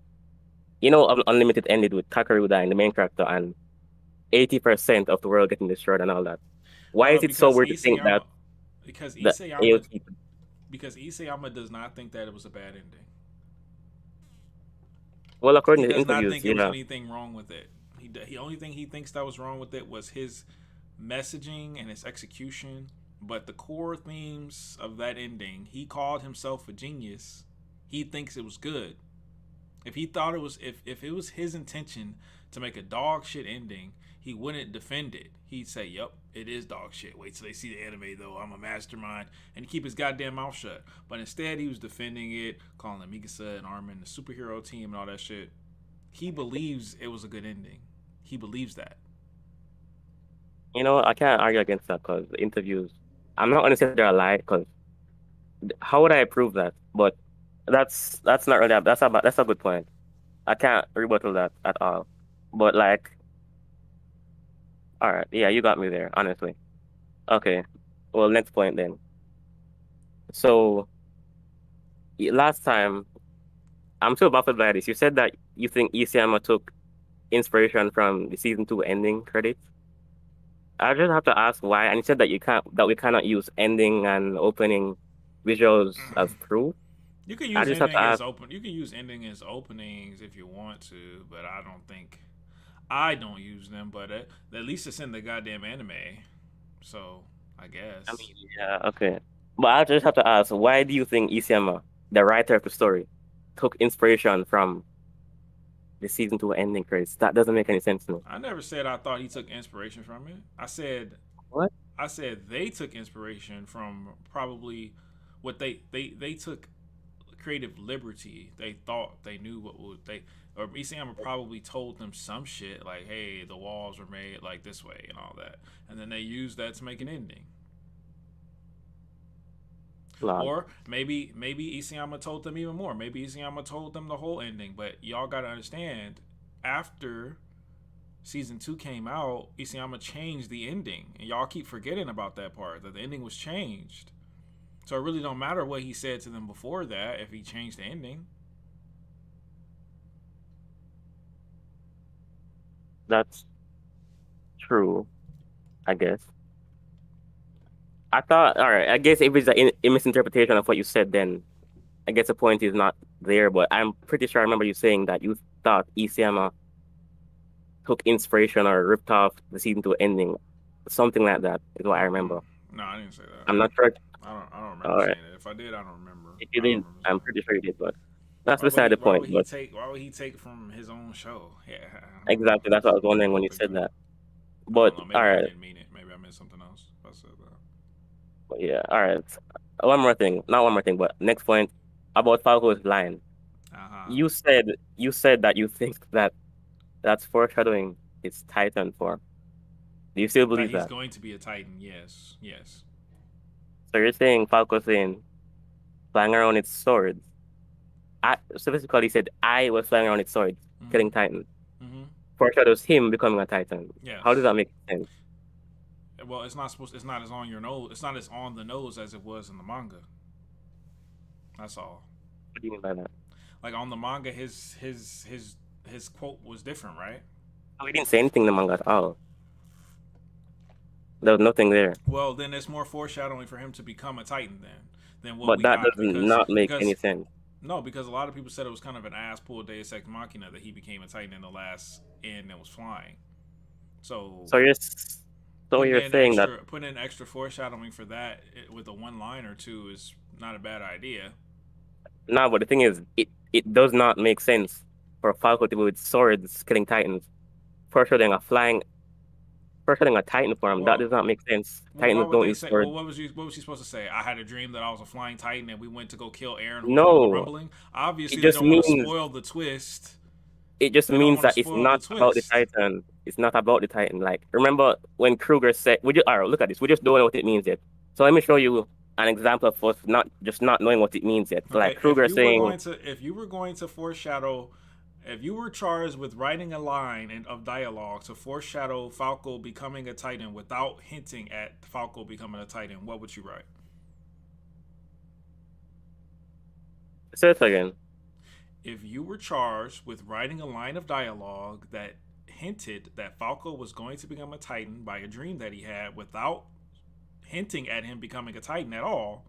Unlimited ended with Kakeru dying, the main character, and 80% of the world getting destroyed and all that. Why is it so Because weird to think that because the Isayama AOT? because Isayama does not think that it was a bad ending. Well, He according to does not interviews, think it was yeah, anything wrong with it. He only thing he thinks that was wrong with it was his messaging and his execution. But the core themes of that ending, he called himself a genius. He thinks it was good. If he thought it was, if it was his intention to make a dog shit ending, he wouldn't defend it. He'd say, "Yep, it is dog shit. Wait till they see the anime, though. I'm a mastermind," and keep his goddamn mouth shut. But instead, he was defending it, calling Mikasa and Armin the superhero team and all that shit. He believes it was a good ending. He believes that. I can't argue against that because the interviews. I'm not gonna say they're a lie because how would I prove that? But that's not really that's a good point. I can't rebuttal that at all. But like, all right, yeah, you got me there, honestly. Okay, well, next point then. So last time, I'm still baffled by this. You said that you think Isayama took inspiration from the season two ending credits. I just have to ask why. And you said that we cannot use ending and opening visuals as proof. You can I use just have to ending as ask. open. You can use ending as openings if you want to, but I don't use them. But at least it's in the goddamn anime, so I I guess. mean, yeah, okay. But I just have to ask, why do you think Isayama, the writer of the story, took inspiration from the season two ending credits? That doesn't make any sense to me. I never said I thought he took inspiration from it. What? I said they took inspiration from probably what they took creative liberty. They thought they knew what would they or Isayama probably told them some shit like, "Hey, the walls were made like this way" and all that, and then they used that to make an ending. Lol. Or maybe Isayama told them even more. Maybe Isayama told them the whole ending. But y'all gotta understand, after season two came out, Isayama changed the ending, and y'all keep forgetting about that part that the ending was changed. So it really don't matter what he said to them before that if he changed the ending. That's true, I guess. I thought, all right, I guess if it's a misinterpretation of what you said, then I guess the point is not there. But I'm pretty sure I remember you saying that you thought Isayama took inspiration or ripped off the season two ending. Something like that is what I remember. No, I didn't say that. I'm not sure. I don't remember All right. saying it. If I did, I don't remember. If you I don't did, remember saying I'm it. pretty sure you did, but that's beside the point. But Why would he take from his own show? Yeah, I don't know. exactly, that's what I was I wondering when don't you think said that. that. I don't But know. all Maybe I right, didn't mean it. Maybe I meant something else. If I said that. but yeah, all right. One more thing, not one more thing, but next point about Falco's line. Uh huh. You said that you think that that's foreshadowing his Titan form. Do you still That believe he's that? going to be a Titan. Yes. Yes. So you're saying Falco's saying flying around its swords. I specifically said I was flying around its swords, Mhm. killing Titan. Mhm. Foreshadows him becoming a Titan. How does Yes. that make sense? Well, it's not supposed. It's not as on your nose. It's not as on the nose as it was in the manga. That's all. What do you mean by that? Like on the manga, his quote was different, right? Oh, he didn't say anything in the manga at all. There was nothing there. Well, then it's more foreshadowing for him to become a Titan than what But we that does got not make any because sense. no, because a lot of people said it was kind of an ass pull Deus Ex Machina that he became a Titan in the last end and was flying. So So you're saying that putting in extra foreshadowing for that with a one line or two is not a bad idea. no, but the thing is, it does not make sense for Falco to be with swords killing Titans, foreshadowing a flying foreshadowing a Titan form. That Well, does not make sense. well, why Titans would don't they use say? Well, swords. what was he supposed to say? I had a dream that I was a flying titan, and we went to go kill Aaron, who was doing the No, rumbling. it Obviously, they just don't want to means spoil the twist. it just They don't means want to that it's spoil the not about the twist. Titan. It's not about the Titan. Like remember when Kruger said, "We just all right, look at this. We just don't know what it means yet." So let me show you an example of us not knowing what it means yet. So like Okay, Kruger saying, if you were going to foreshadow, if you were charged with writing a line of dialogue to foreshadow Falco becoming a Titan without hinting at Falco becoming a Titan, what would you write? "Say it again." If you were charged with writing a line of dialogue that hinted that Falco was going to become a Titan by a dream that he had without hinting at him becoming a Titan at all,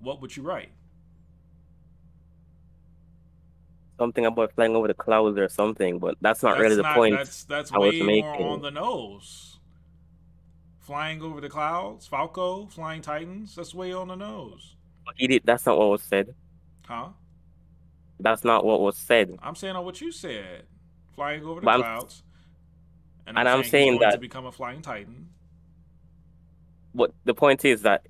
what would you write? Something about flying over the clouds or something, but that's not really That's the not point that's I was way more on making. the nose. Flying over the clouds, Falco, flying Titans, that's way on the nose. But he did. That's not what was said. Huh? That's not what was said. I'm saying on what you said. Flying over the But clouds. And I'm I'm saying he's saying going to that. become a flying Titan. But the point is that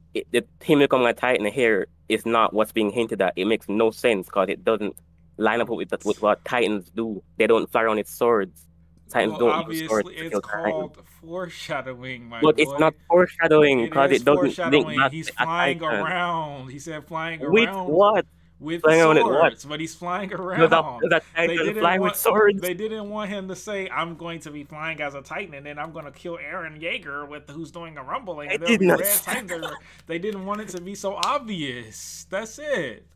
him becoming a Titan here is not what's being hinted at. It makes no sense because it doesn't line up with what Titans do. They don't fly around with swords. Titans Well, don't use swords obviously, to it's kill Titans. called foreshadowing, my But it's boy. not foreshadowing It because is it doesn't link foreshadowing. back He's to a flying Titan. around. He said flying With around what? with Flying around with what? swords, but he's flying Does around. that They Titan didn't fly with want swords? they didn't want him to say I'm going to be flying as a Titan and then I'm going to kill Aaron Yeager with who's doing a rumbling I and there'll did be not. red Titans everywhere. They didn't want it to be so obvious. That's it.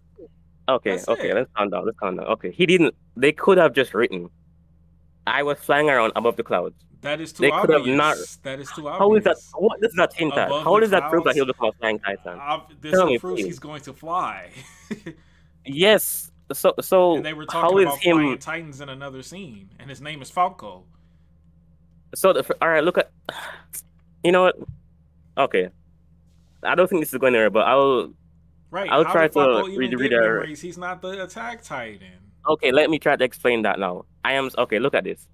Okay, That's okay, it. let's calm down. Let's calm down. Okay, he didn't. They could have just written, "I was flying around above the clouds." That is too They could have not. obvious. That is too How is that? obvious. What does that hint at? Above How the does that prove that clouds, he'll become a flying titan? this Tell me, proves please. he's going to fly. Yes. So And they were how talking is about him? flying Titans in another scene, and his name is Falco. All right, look at. You know what? Okay, I don't think this is going anywhere, but Right? I'll How try did to Falco even read get our. memories? He's not the attack Titan. Okay, let me try to explain that now. I am okay. Look at this.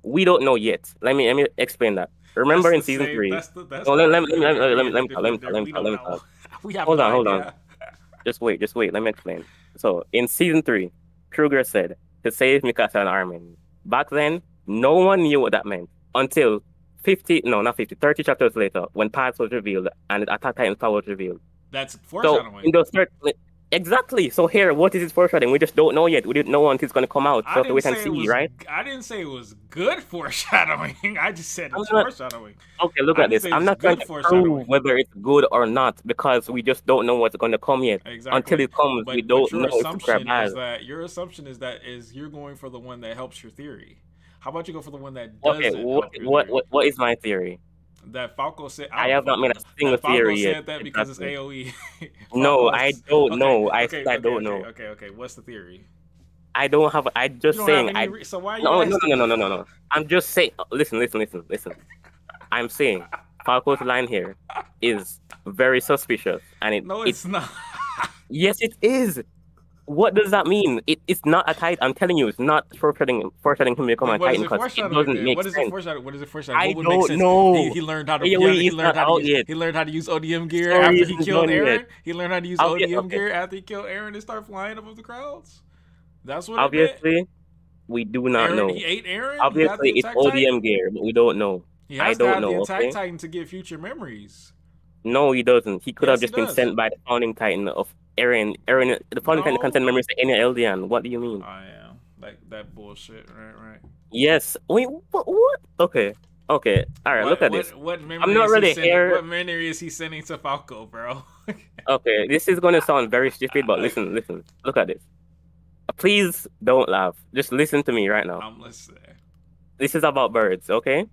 We don't know yet. Let me explain that. That's Remember in the season same. three? That's No, not let me talk. Let me talk. Let me we talk. Let don't me know. talk. We have Hold no on, hold on. idea. Just wait. Let me explain. So in season three, Kruger said to save Mikasa and Armin. Back then, no one knew what that meant until 50, no, not 50, 30 chapters later when Paths was revealed and Attack Titan's power was revealed. That's So foreshadowing. in those exactly. So here, what is it foreshadowing? We just don't know yet. We didn't know until it's going to come out. So we have to wait and see, right? I didn't say it was good foreshadowing. I just said I'm it's not. foreshadowing. Okay, look I at didn't this. say I'm it's not trying good to foreshadowing. prove whether it's good or not because we just don't know what's going to come yet. Until Exactly. it comes, we But don't your know if it's good or assumption bad. is that you're going for the one that helps your theory. How about you go for the one that Okay, doesn't help your theory? what is my theory? That Falco said, I I don't know, have not made Falco. a single That Falco theory yet. said that because it's Exactly. AOE. No, Falco. I don't Okay, know. I okay, said I okay, don't okay, know. okay, okay. What's the theory? I don't have. I You just don't have saying. any. So why are you No, no, asking no, no, me? no, no, no. I'm just saying. Listen. I'm saying Falco's line here is very suspicious, and No, it's not. yes, it is. What does that mean? It's not a Titan. I'm telling you, it's not foreshadowing him becoming Then a what is Titan it because it foreshadowing? doesn't Then make what is it sense. foreshadowing? What is it foreshadowing? I What would make don't sense? know. He learned how to AOE is not out yet. he learned how to use ODM gear Story after he isn't killed done yet. Aaron. He learned how to use ODM Okay. gear after he killed Aaron and start flying above the crowds. That's what it meant. Obviously, we do not Aaron, know. he ate Aaron. He got Obviously, the it's attack Titan. ODM gear, but we don't know. He I has to don't have the know. attack Okay. Titan to get future memories. No, he doesn't. He could have Yes, he just been does. sent by the founding titan of Eren. The founding titan can No. send memories to any Eldian. What do you mean? I am like that bullshit. Right. Yes. Wait. What? Okay. All right. Look at this. What memory I'm not is he really sending? here. What memory is he sending to Falco, bro? Okay. This is gonna sound very stupid, but listen. Look at this. Please don't laugh. Just listen to me right now. I'm listening. This is about birds. Okay.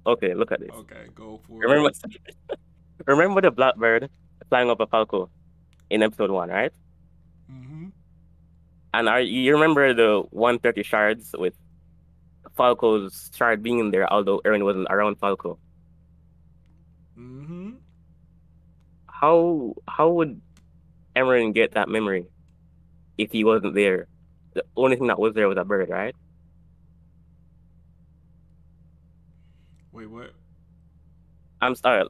Okay. Look at this. Okay, go for Remember, it. remember the blackbird flying up a falco in episode 1, right? Mm-hmm. And you remember the 130 shards with Falco's shard being in there, although Eren wasn't around Falco. Mm-hmm. How would Eren get that memory if he wasn't there? The only thing that was there was a bird, right? Wait, what? I'm sorry.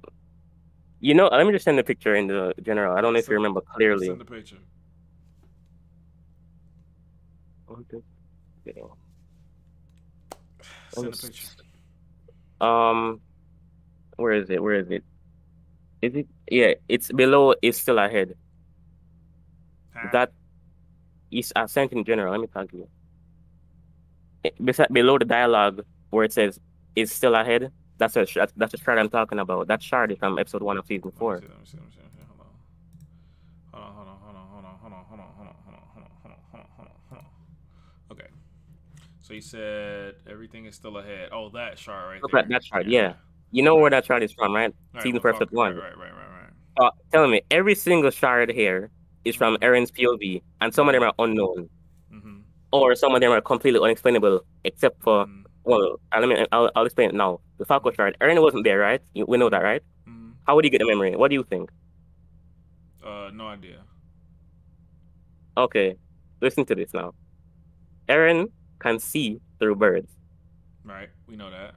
You know, let me just send the picture in the general. I don't know if you Send, remember clearly. send the picture. Okay. Let me Send the picture. um, where is it? Where is it? Is it? Yeah, it's below. It's still ahead. Huh? That is sent in general. Let me tell you. Beside below the dialogue where it says "is still ahead." That's the shard I'm talking about. That shard is from episode 1 of season Let me 4. see. Let me see. Let me see. Hold on. Hold on. Okay. So you said everything is still ahead. Oh, that shard right Look at there. that shard. Yeah. Yeah, you know All where right. that shard is from, right? All right. Season Well, 4, episode fuck. Right. 1. Right. Right. Right. Right. Tell me, every single shard here is from Mhm. Aaron's POV, and some of them Mhm. are unknown, Mhm. or some of them are completely unexplainable, except for, Mhm. well, I'll explain it now. The Falco Mhm. shard, Aaron wasn't there, right? We know that, Mhm. right? Mhm. How would he get the memory? What do you think? No idea. Okay, listen to this now. Aaron can see through birds. Right. We know that.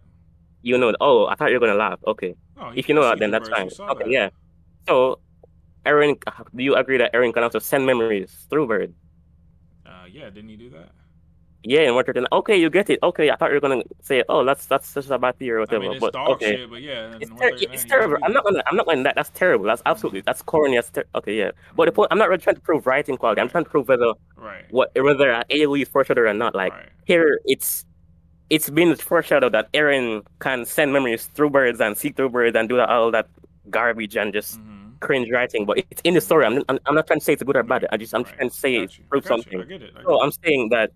You know, oh, I thought you were gonna laugh. Okay, No, he if you can know see that, then through that's birds. fine. We saw Okay, that. yeah. So, Aaron, do you agree that Aaron can also send memories through birds? Yeah. Didn't he do that? Yeah, and what you're gonna okay, you get it. Okay, I thought you were gonna say, oh, that's just a bad theory or I mean, whatever. it's But dog okay, shit, but yeah. And 139, it's he did terrible. do that. I'm not gonna that. That's terrible. That's absolutely Mhm. that's corny. Okay, yeah. But the Mhm. point, I'm not really trying to prove writing quality. I'm Right. trying to prove whether Right. whether AOE is foreshadowed or not. Like Right. here, it's been foreshadowed that Aaron can send memories through birds and see through birds and do all that garbage and just Mhm. cringe writing. But it's in the story. Mhm. I'm not trying to say it's good or bad. Right. I'm just Right. trying to I say got you. I prove got you. I something. get it. I So get I'm it. saying that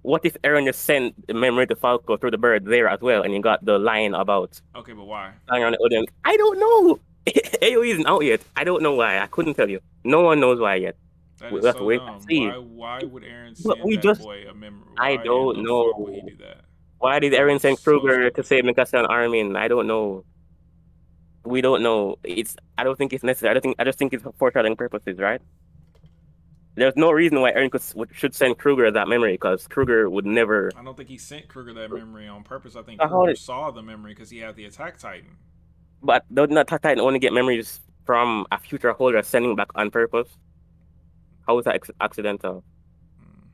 what if Aaron just sent the memory to Falco through the bird there as well, and you got the line about Okay, but why? flying around the audience? I don't know. AOE isn't out yet. I don't know why. I couldn't tell you. No one knows why yet. That We is have to so wait and dumb. see. Why would Aaron But send we that just, boy a memory? I Why in don't the fuck would he know. do that? Why did That Aaron is send so Kruger to stupid. save Mikasa and Armin? I don't know. We don't know. I don't think it's necessary. I just think it's for foreshadowing purposes, right? There's no reason why Aaron should send Kruger that memory because Kruger would never. I don't think he sent Kruger that memory on purpose. I think How Kruger did, saw the memory because he had the attack titan. but does not Titan only get memories from a future holder sending back on purpose? How is that accidental? Hmm,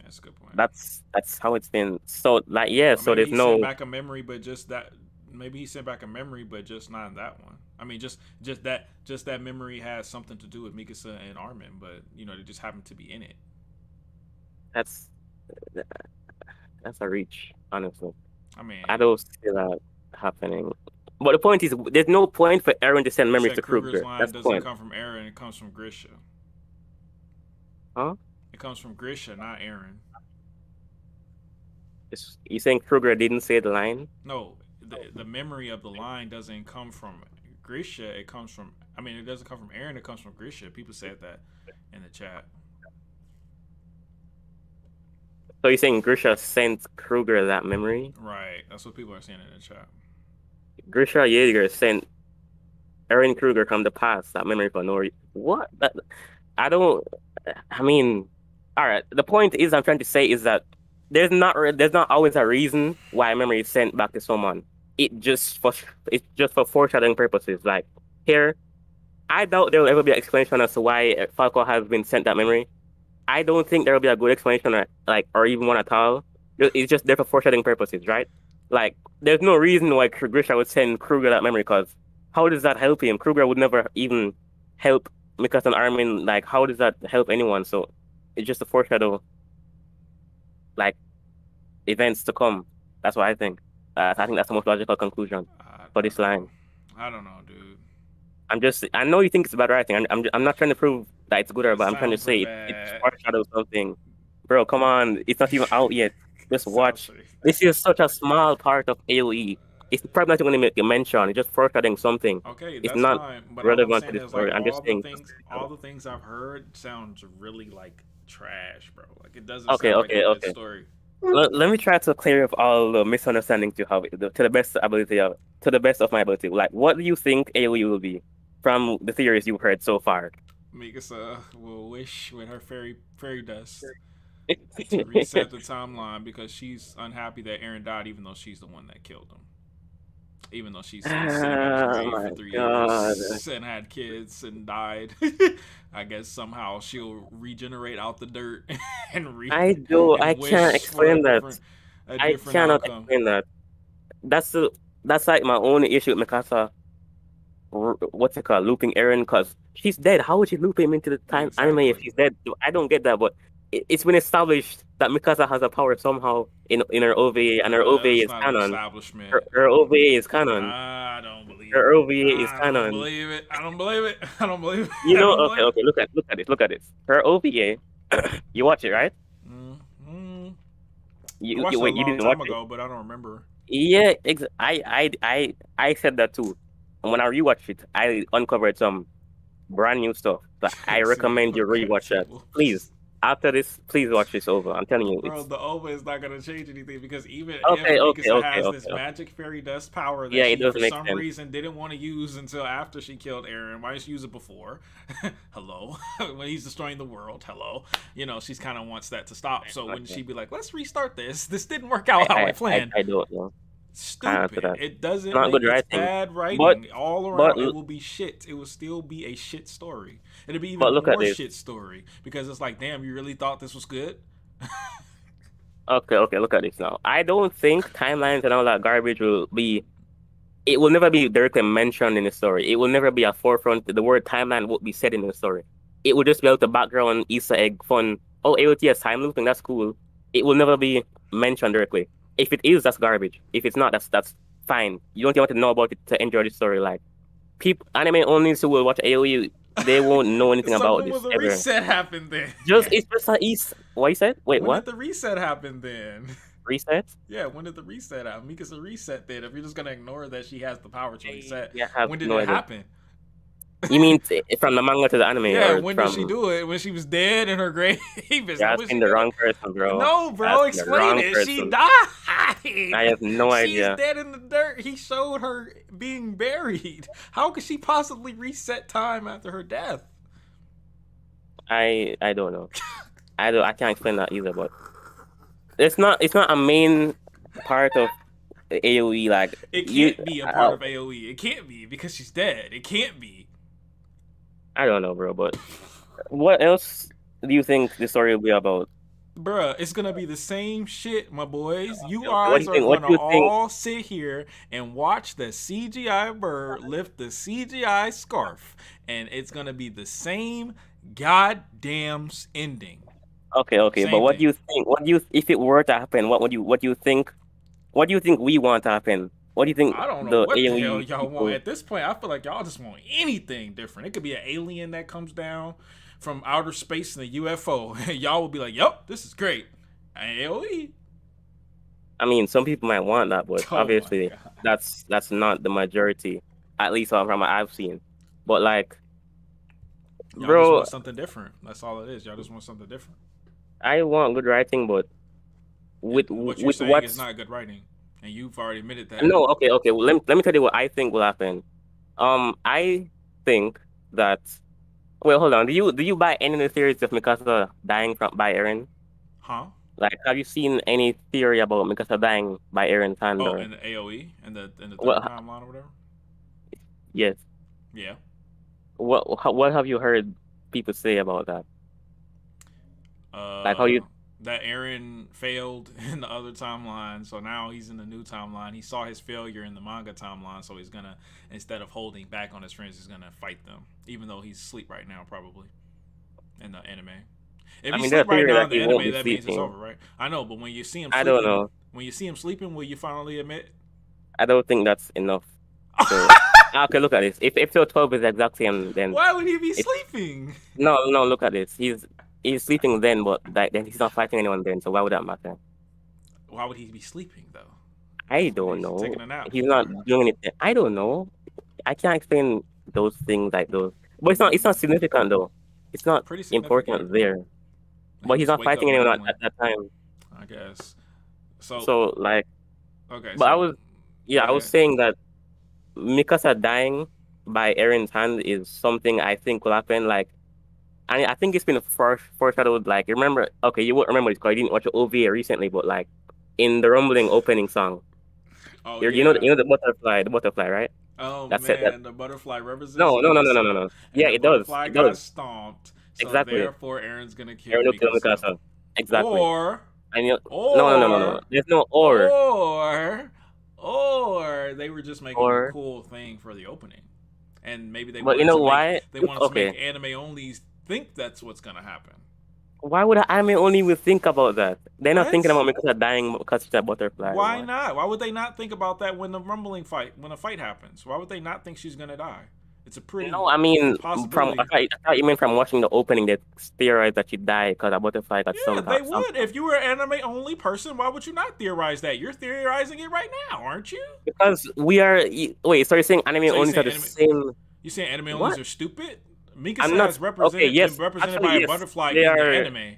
that's a good point. That's how it's been. So like yeah. Or So maybe there's he sent no back a memory, but just that. Maybe he sent back a memory, but just not that one. I mean, just that memory has something to do with Mikasa and Armin, but they just happen to be in it. that's that's a reach. Honestly, I I mean, don't see that happening. But the point is, there's no point for Aaron to send you memories said to Kruger's Kruger. line That's the doesn't point. come from Aaron; it comes from Grisha. Huh? It comes from Grisha, not Aaron. You saying Kruger didn't say the line? No, the memory of the line doesn't come from Grisha. It comes from. I mean, it doesn't come from Aaron. It comes from Grisha. People said that in the chat. So you're saying Grisha sent Kruger that memory? Right. That's what people are saying in the chat. Grisha Yeager sent Aaron Kruger from the past that memory for no reason. What? I don't. I mean, all right. The point is, I'm trying to say is that there's not always a reason why a memory is sent back to someone. It's just for foreshadowing purposes. Like here, I doubt there will ever be an explanation as to why Falco has been sent that memory. I don't think there will be a good explanation or even one at all. It's just there for foreshadowing purposes, right? Like there's no reason why Grisha would send Kruger that memory because how does that help him? Kruger would never even help Mikasa and Armin. Like how does that help anyone? So it's just a foreshadow like events to come. That's what I think. I think that's the most logical conclusion I, for I this don't line. know. I don't know, dude. I know you think it's bad writing. I'm not trying to prove that it's good or It bad. I'm trying to sounds pretty say it bad. foreshadows something. Bro, come on. It's not even out yet. Just It sounds watch. pretty This bad. is such a small part of AoE. It's probably not going to make a mention. It's just foreshadowing something. Okay, It's that's not fine. But all I'm relevant to saying the is like story. I'm just saying. all the things I've heard sounds really like trash, bro. Like it doesn't Okay, sound like a okay, good okay. story. Let me try to clear up all the misunderstandings you have to the best ability to the best of my ability. Like, what do you think AoE will be from the theories you've heard so far? Mikasa will wish with her fairy dust to reset the timeline because she's unhappy that Aaron died, even though she's the one that killed him. even though she's enslaved and Oh raped for my 3 years God. and had kids and died. I guess somehow she'll regenerate out the dirt and I and can't wish for explain that. a I different cannot outcome. explain that. That's the that's like my only issue with Mikasa. What's it called? Looping Eren, because she's dead. How would she loop him into the time anime if Exactly. she's dead? I don't get that, but it's been established that Mikasa has a power somehow in her OVA, and her OVA That's is not an canon. establishment. Her OVA is canon. I don't believe Her it. OVA is I don't canon. believe it. I don't believe it. I don't believe it. You I know, don't okay, believe it. okay, look at this. Her OVA, you watch it, right? Mm-hmm. I You watched it a wait, you long didn't watch time it? ago, but I don't remember. Yeah, I said that too. And when I rewatched it, I uncovered some brand new stuff. So I See, recommend you rewatch see, that. Please, after this, please watch this over. I'm telling you, bro, it's the OVA is not gonna change anything because even if okay, Mikasa okay, has okay, this okay. magic fairy dust power Yeah, that it she does for make some sense. reason didn't want to use until after she killed Eren, why didn't she use it before? Hello, when he's destroying the world. Hello, she's kind of wants that to stop. So when Okay. she be like, let's restart this. This didn't work out how I planned. I don't know. Can't answer Stupid. that. It doesn't Not make good it's writing, bad but writing all but around. It will be shit. It will still be a shit story. It'll be even look at more this. shit story because it's like, damn, you really thought this was good? Okay, okay, look at this now. I don't think timelines and all that garbage will be. It will never be directly mentioned in the story. It will never be a forefront. The word timeline won't be said in the story. It will just be like the background Easter egg fun. Oh, AOT has time looping. That's cool. It will never be mentioned directly. If it is, that's garbage. If it's not, that's fine. You don't even want to know about it to enjoy the story. Like people, anime only who will watch AOE, they won't know anything So about when will this the ever. reset happen then? It's just a East. What you said? Wait, When what? did the reset happen then? Reset? Yeah, when did the reset happen? Mika's a reset then. If you're just gonna ignore that she has the power to reset, I have when did no it idea. happen? You mean from the manga to the anime, Yeah, or when did she from? do it? When she was dead in her grave? Is You're that when asking she the did wrong it? person, bro. No, You're bro, asking the explain wrong it. She person. died. I have no She's idea. dead in the dirt. He showed her being buried. How could she possibly reset time after her death? I don't know. I can't explain that either. But it's not a main part of AOE. Like It you, can't be a part of AoE. It can't be because she's dead. It can't be. I don't know, bro. But what else do you think the story will be about? Bruh, it's gonna be the same shit, my boys. You Okay, what do guys you are think? What gonna do you think? all sit here and watch the CGI bird lift the CGI scarf, and it's gonna be the same goddamn ending. Okay, okay. But Same what do thing. you think? What do you if it were to happen? What do you think? What do you think we want to happen? What do you think I don't know the what the hell AOE y'all want. people? At this point, I feel like y'all just want anything different. It could be an alien that comes down from outer space in a UFO. Y'all will be like, "Yup, this is great." AoE. I mean, some people might want that, but Oh my obviously god. that's not the majority, at least from what I've seen. But like, Y'all just bro, want something different. That's all it is. Y'all just want something different. I want good writing, but What you're with saying is what's not good writing, and you've already admitted that. no, okay, okay. Well, let me tell you what I think will happen. I think that. Well, hold on. Do you buy any of the theories of Mikasa dying from by Eren? Huh? Like, have you seen any theory about Mikasa dying by Eren's hand Oh, or in the AOE, in the third what? timeline or whatever. Yes. Yeah. What have you heard people say about that? Like how Uh, you that Aaron failed in the other timeline, so now he's in the new timeline. He saw his failure in the manga timeline, so he's gonna, instead of holding back on his friends, he's gonna fight them, even though he's asleep right now, probably in the anime. If I he's mean, there's asleep a right theory now that in the he won't anime, be that means it's sleeping. over, right? I know, but I don't know. when you see him sleeping, will you finally admit? I don't think that's enough to. Okay, look at this. If episode 12 is the exact same, then Why would he be it sleeping? no. Look at this. He's sleeping then, but then he's not fighting anyone then. So why would that matter? Why would he be sleeping though? I don't He's know. taking a nap He's not sometime. doing anything. I don't know. I can't explain those things like those. But it's not significant though. It's not Pretty significant. important there. He But he's just not wake up fighting anyone randomly, at that time. I guess. So So like, okay, but so go I was ahead. saying that Mikasa dying by Eren's hand is something I think will happen. Like, and I think it's been foreshadowed. Like, remember? Okay, you won't remember this because you didn't watch the OVA recently, but like in the Rumbling opening song, Oh You know yeah. the butterfly, right? Oh That's it. That man, the butterfly represents no, no, no, no, no, no, Mikasa, no. and Yeah, the it does. butterfly It got does. stomped. So Exactly. therefore, Aaron's gonna kill Eren kill Mikasa. Mikasa. Exactly. Or, And you no, no, no, no, no. or, There's no or, or they were just making a or. cool thing for the opening, and maybe But you know why? they wanted to make Okay. anime onlys think that's what's gonna happen. Why would an anime only even think about that? They're not thinking What? about Mikasa dying because she's a butterfly. Why Why? not? Why would they not think about that when a fight happens? Why would they not think she's gonna die? It's a pretty No, I mean, possibility. I thought you meant from watching the opening that theorized that she died because a butterfly got Yeah, they some. would. If you were an anime only person, why would you not theorize that? You're theorizing it right now, aren't you? Because we are. Wait, so you're saying anime So only are the same? you saying anime onlys What? are stupid? I'm Mikasa not. has Okay, been yes. represented Actually, by a yes. butterfly They in the are anime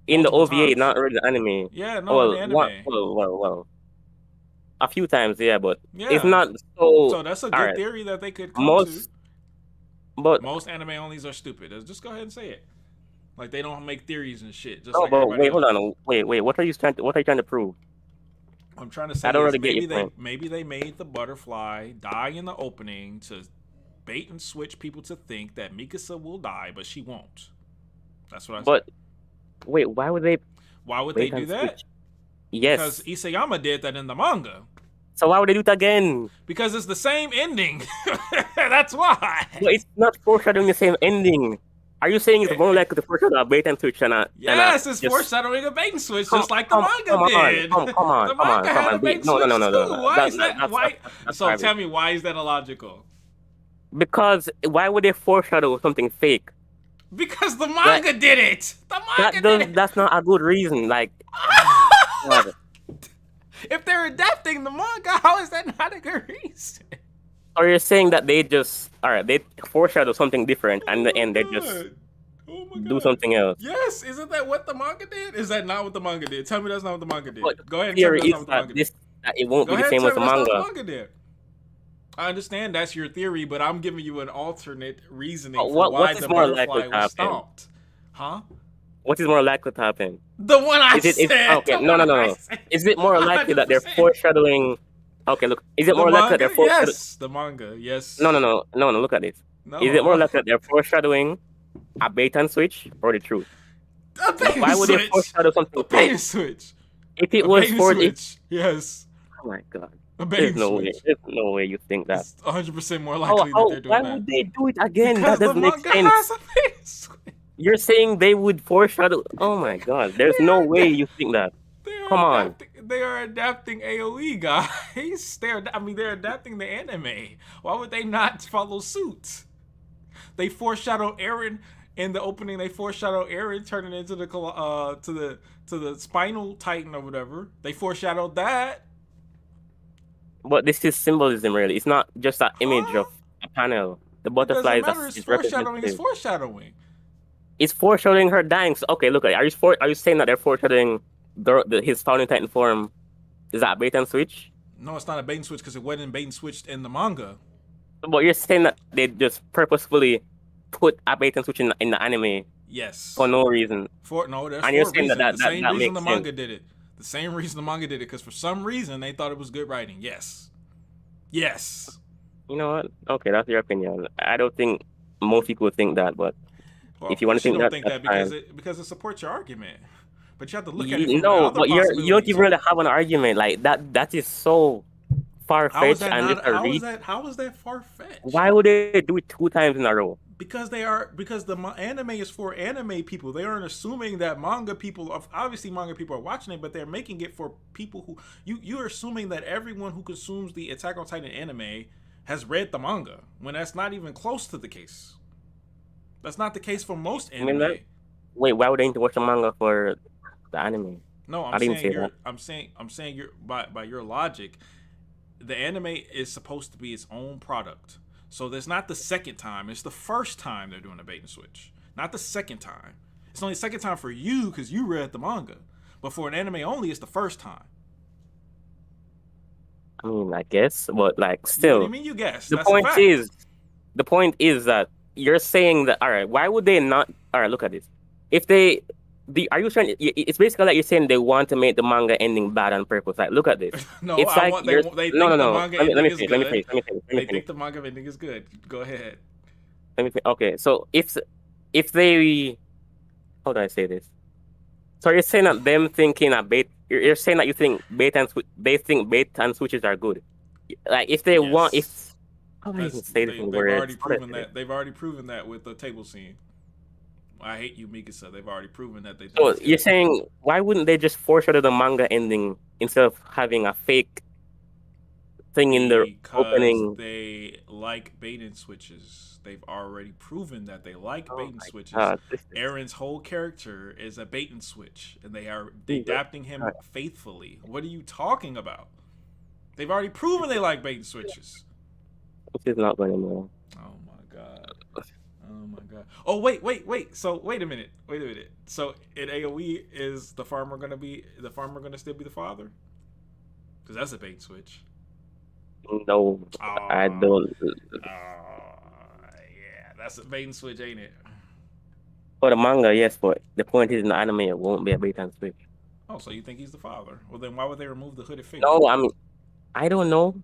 in the multiple OVA, times. not really the anime. Yeah, no, in the Well, what? anime. Well. A few times, yeah, but it's Yeah. not so. So that's a All good right, theory that they could come to. most, but Most anime onlys are stupid. Just go ahead and say it. Like they don't make theories and shit, just no, like but everybody wait, hold else. on, wait. What are you trying to prove? What I'm trying to I say don't is really get your point. maybe they made the butterfly die in the opening to bait and switch people to think that Mikasa will die, but she won't. That's what I said. But wait, why would they Why would they wait do and that? switch? Because Yes. Isayama did that in the manga. So why would they do it again? Because it's the same ending. That's why. But it's not foreshadowing the same ending. Are you saying it's more likely to foreshadow a bait and switch and Yes, it's just foreshadowing a bait and switch, just like the come manga on, did. The come on, manga had a bait and No, no, switch no, no, no, too. no. Why is that? Why? That's So garbage. tell me, why is that illogical? Because why would they foreshadow something fake? Because the That manga did it. The manga did it. that's not a good reason. Like, oh my God. If they're adapting the manga, how is that not a good reason? Or you're saying that they foreshadow something different and in the end they just God. Oh my do god. something else. Yes, isn't that what the manga did? Is that not what the manga did? Tell me that's not what the manga did. But Go ahead and tell me theory that's not is what the that manga did. that it won't Go be the ahead and same tell as me the that's not what the manga. manga did. I understand that's your theory, but I'm giving you an alternate reasoning for What why is the more likely butterfly to was happen? stomped. Huh? What is more likely to happen? The one I Is it said. okay? The No, no, one no, I no. said. Is it more likely that they're 100%. foreshadowing? Okay, look. Is it The more likely that manga? they're foreshadowing? Yes. The manga. Yes. No. Look at this. Is it more No. likely that they're foreshadowing a bait and switch or the truth? A bait Why and would they switch. foreshadow A something bait fake? and switch. If it A was bait and for if, switch. Yes. oh my God, A bait and there's no way. switch. There's no way you think that. It's 100% more likely that they're Why doing that. would they do it again? That Because the doesn't make manga has sense. a bait and switch. You're saying they would foreshadow? Oh my God, there's They no are, way you think that. Come on. they are adapting AOE, guys. They're adapting the anime. Why would they not follow suit? They foreshadow Eren in the opening. They foreshadow Eren turning into to the spinal titan or whatever. They foreshadowed that. But this is symbolism, really. It's not just an image Huh? of a panel. The It butterfly doesn't matter. It's is foreshadowing. It's representative. foreshadowing. It's foreshadowing her dying. So, okay, look at it. Are you saying that they're foreshadowing his founding titan form? Is that a bait and switch? No, it's not a bait and switch because it wasn't bait and switched in the manga. But you're saying that they just purposefully put a bait and switch in the anime Yes. for no reason. There's And you're four saying reasons. that The same reason makes the sense. manga did it. The same reason the manga did it because for some reason they thought it was good writing. Yes. Yes. You know what? Okay, that's your opinion. I don't think most people would think that, but Well, if of you want to course you think don't that, think that's that because it supports your argument. But you have to look at it from the no, other but you don't possibility even too. really have an argument like that. That is so far How is fetched that and not? just a reach. How is that far fetched? Why would they do it 2 times in a row? Because the anime is for anime people. They aren't assuming that manga people. Obviously, manga people are watching it, but they're making it for people who you're assuming that everyone who consumes the Attack on Titan anime has read the manga when that's not even close to the case. That's not the case for most I mean, anime. wait, why would they need to watch the manga for the anime? No, I didn't say that. I'm saying you're by your logic, the anime is supposed to be its own product. So there's not the second time. It's the first time they're doing a bait and switch. Not the second time. It's only the second time for you because you read the manga. But for an anime only, it's the first time. I mean, I guess, but like What do still, you mean you guess? the That's a point fact. is, that you're saying that. All right, why would they not? All right, look at this. If they Are you trying? It's basically like you're saying they want to make the manga ending bad on purpose. Like, look at this. No, It's I like want you're they no, no, think the no. manga Let ending me is finish. Let me good. finish. Let me finish. Let me They finish. think the manga ending is good. Go ahead. Let me finish. Okay, so if they how do I say this? So you're saying that them thinking that bait. You're saying that you think they think bait and switches are good. Like if they want if Yes. how do I even That's say this in they've already words? How do I proven say this? that. They've already proven that with the table scene. I hate you, Mikasa. They've already proven that they think So it's you're good. saying why wouldn't they just foreshadow the manga ending instead of having a fake thing in the Because opening? they like bait and switches. They've already proven that they like Oh bait and my switches. god, this is Aaron's whole character is a bait and switch, and they are Jesus adapting him Christ. faithfully. What are you talking about? They've already proven they like bait and switches. This is not going anywhere. Oh my god. Oh my god. Oh wait. So wait a minute. Wait a minute. So in AOE, is the farmer gonna still be the father? Because that's a bait and switch. No, I Oh, don't. yeah, that's a bait and switch, ain't it? For the manga, yes, but the point is in the anime, it won't be a bait and switch. Oh, so you think he's the father? Well, then why would they remove the hooded figure? No, I mean, I don't know.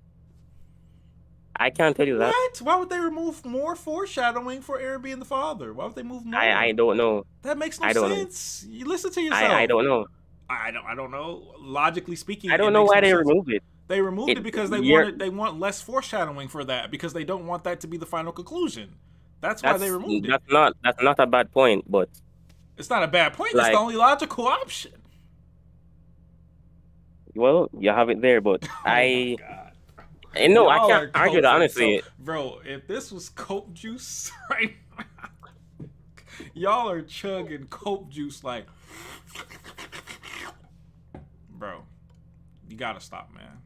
I can't tell you that. What? Why would they remove more foreshadowing for Aaron being the father? Why would they move I more? don't know. That makes no I don't know. sense. You listen to I yourself. don't know. I don't know. Logically speaking, I it don't know makes why no they sense. removed it. They removed it It because you're they want less foreshadowing for that because they don't want that to be the final conclusion. That's why they removed it. that's not a bad point, but It's not a bad point. It's the like, only logical option. well, you have it there, but Oh my god. no, I Y'all can't are argue that coping. So, honestly. bro, if this was coke juice right now, y'all are chugging coke juice like, bro, you gotta stop, man.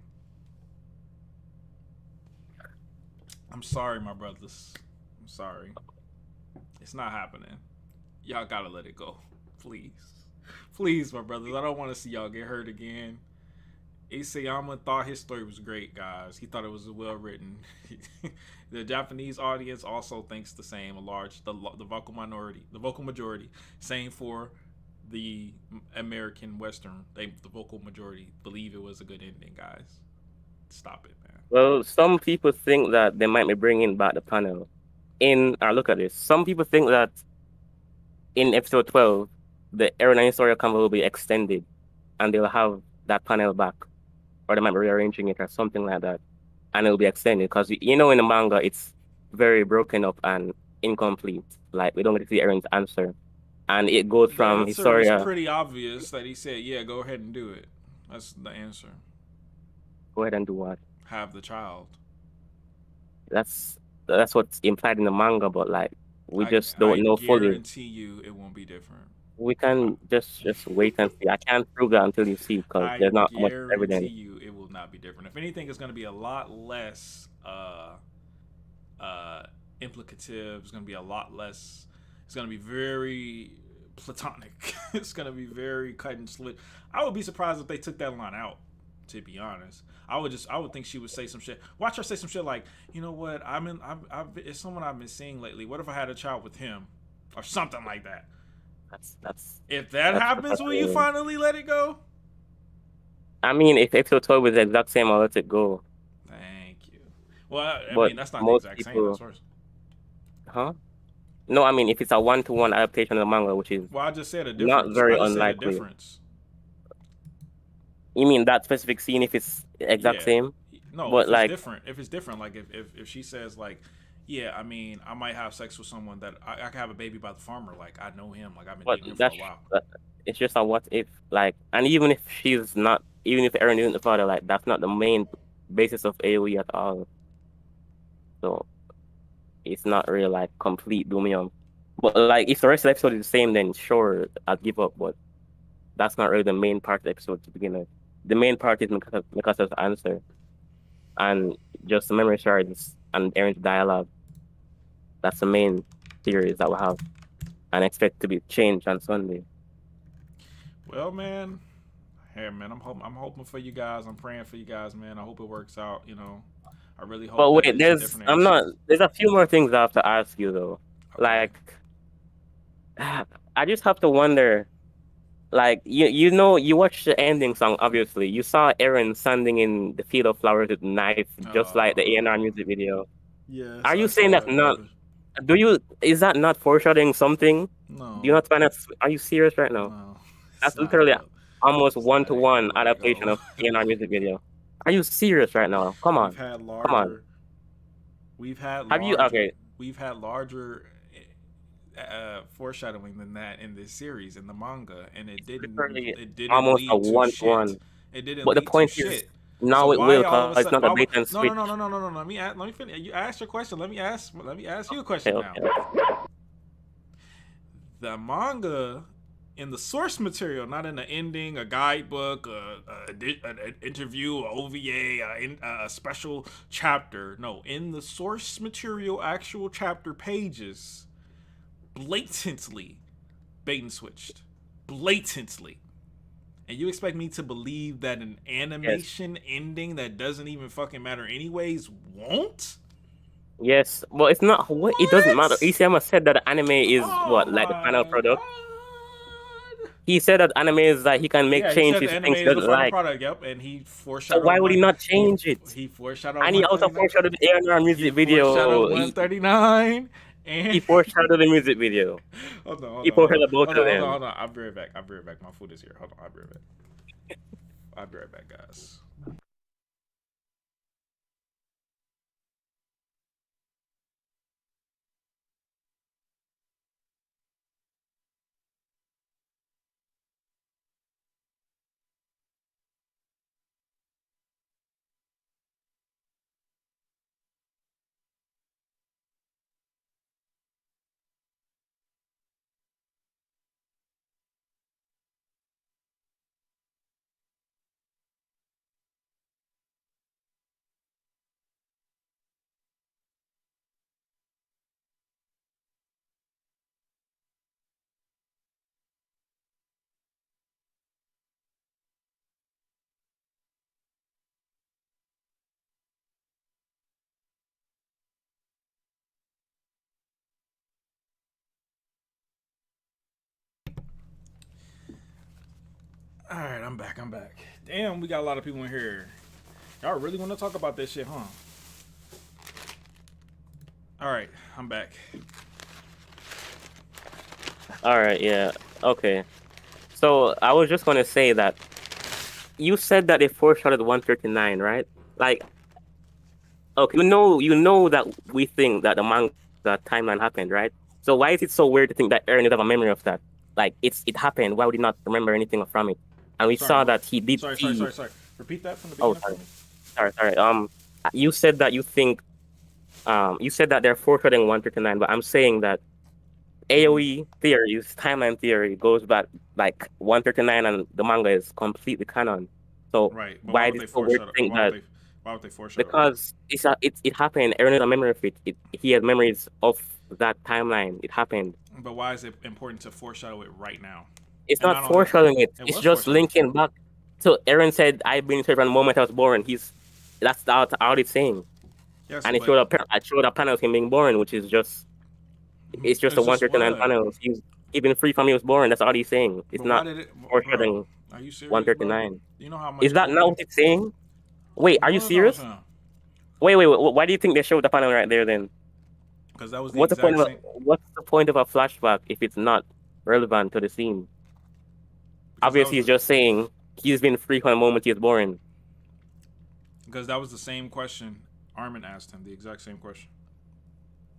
I'm sorry, my brothers. I'm sorry. It's not happening. Y'all gotta let it go. Please. Please, my brothers. I don't want to see y'all get hurt again. Isayama thought his story was great, guys. He thought it was well written. The Japanese audience also thinks the same. The vocal majority. Same for the American Western. The vocal majority believe it was a good ending, guys. Stop it, man. Well, some people think that they might be bringing back the panel or look at this. Some people think that in episode 12, the Eren and Historia convo will be extended, and they'll have that panel back, or they might be rearranging it or something like that, and it'll be extended because in the manga it's very broken up and incomplete. Like we don't get to see Eren's answer, and it goes The from answer was Historia. pretty obvious that he said, "Yeah, go ahead and do it." That's the answer. Go ahead and do what? Have the child. That's that's what's implied in the manga, but like we just I don't know fully. guarantee you, it won't be different. We can just wait and see. I can't prove that until you see because I there's not much guarantee evidence. you, it will not be different. If anything, it's going to be a lot less uh, implicative. It's going to be a lot less. It's going to be very platonic. It's going to be very cut and slit. I would be surprised if they took that line out. To be honest, I would think she would say some shit. Watch her say some shit like, you know what? It's someone I've been seeing lately. What if I had a child with him, or something like that? If that happens, will you finally let it go? I mean, if episode 12 is the exact same, I'll let it go. Thank you. Well, I But mean, that's not the most exact same. people, That's worse. huh? No, I mean, if it's a one-to-one adaptation of the manga, which is Well, I just said a not difference. very I just said a unlikely. difference. You mean that specific scene if it's exact Yeah. same? No, But if it's like, different. If it's different, like if she says like, yeah, I mean, I might have sex with someone that I could have a baby by the farmer. Like I know him. Like I've been but dating him for a while. it's just a what if. Like, and even if she's not, even if Eren isn't the father, like that's not the main basis of AOE at all. So it's not really like complete Doomium. But like, if the rest of the episode is the same, then sure, I'll give up. But that's not really the main part of the episode to begin with. The main part is Mikasa's answer and just the memory shards and Eren's dialogue. That's the main theories that we have and expect to be changed on Sunday. Well, man. Hey, man. I'm hoping for you guys. I'm praying for you guys, man. I hope it works out. You know, I really hope But that wait, it's a different I'm answer. not. There's a few more things I have to ask you though. Okay. Like, I just have to wonder. Like you watched the ending song. Obviously, you saw Aaron standing in the field of flowers with a knife, just like the A&R music video. Yes, Are I you saying saw that's that, not? brother. Do you? Is that not foreshadowing something? Do you No, not find that? Are you serious right now? no, it's That's not. literally almost It's one not. to Ain't gonna one let it adaptation go. of A&R music video. Are you serious right now? we've had Come on. larger. We've had Have you? larger. Okay, We've had larger foreshadowing than that in this series in the manga, and it didn't. literally It didn't almost a lead to one to shit. one. It didn't But the lead to point is, shit. So now it why will, all of a cause it's sudden? not a Why bait would and no no switch. no no no no no? Let me finish. You asked your question. Let me ask you a Okay, question now. okay. The manga in the source material, not in the ending, a guidebook, an interview, a OVA, a special chapter. No, in the source material, actual chapter pages, blatantly bait and switched. Blatantly. And you expect me to believe that an Yes. animation ending that doesn't even fucking matter anyways won't? Yes, well, it's not. It doesn't matter. What? Isayama said that anime is Oh what, like the final my product. god. He said that anime is that he can make Yeah, he said the changes to anime things he is the doesn't final like. product. Yep, and he So why foreshadowed would he one. not He change it? he foreshadowed And he one also thirty nine. foreshadowed the A&R He music foreshadowed video. one 39. He And foreshadowed the music video. hold on, hold He on, hold on, foreshadowed both hold of on, hold on, them. hold on. I'll be right back. I'll be right back. My food is here. Hold on, I'll be right back. I'll be right back, guys. All right, I'm back. I'm back. Damn, we got a lot of people in here. Y'all really want to talk about this shit, huh? All right, I'm back. All right, yeah, okay. So I was just gonna say that you said that they foreshadowed 139, right? Like, okay, you know that we think that the manga timeline happened, right? So why is it so weird to think that Eren doesn't have a memory of that? Like, it happened. Why would he not remember anything from it? And we Sorry, saw what? that he did see. Sorry. Repeat that from the Oh, beginning for me. sorry. You said that you think you said that they're foreshadowing 139, but I'm saying that AOE theories, timeline theory, goes back like 139, and the manga is completely canon. So Right, but why why would is it they so weird to foreshadow? think that? Why would they foreshadow it? Because it happened. Aaron has a memory of it. He has memories of that timeline. It happened. But why is it important to foreshadow it right now? It's And not not only that, foreshadowing it. it It's was just foreshadowing. linking back. So Aaron said, "I've been here from the moment I was born." That's all it's saying. Yes, And it but showed up. I showed a panel of him being born, which is just it's just a it's just 139 what? panels. He's been free from he was born. That's all he's saying. It's But why not did it, bro? foreshadowing Are you serious, bro? 139. You know how Is much that not copium? what it's saying? Wait, are you What is that serious? saying? Wait. Why do you think they showed the panel right there then? Because that was the exact same. What's the point of a flashback if it's not relevant to the scene? Because that Obviously, was he's the, just saying he's been free from the moment he was born. because that was the same question Armin asked him. The exact same question.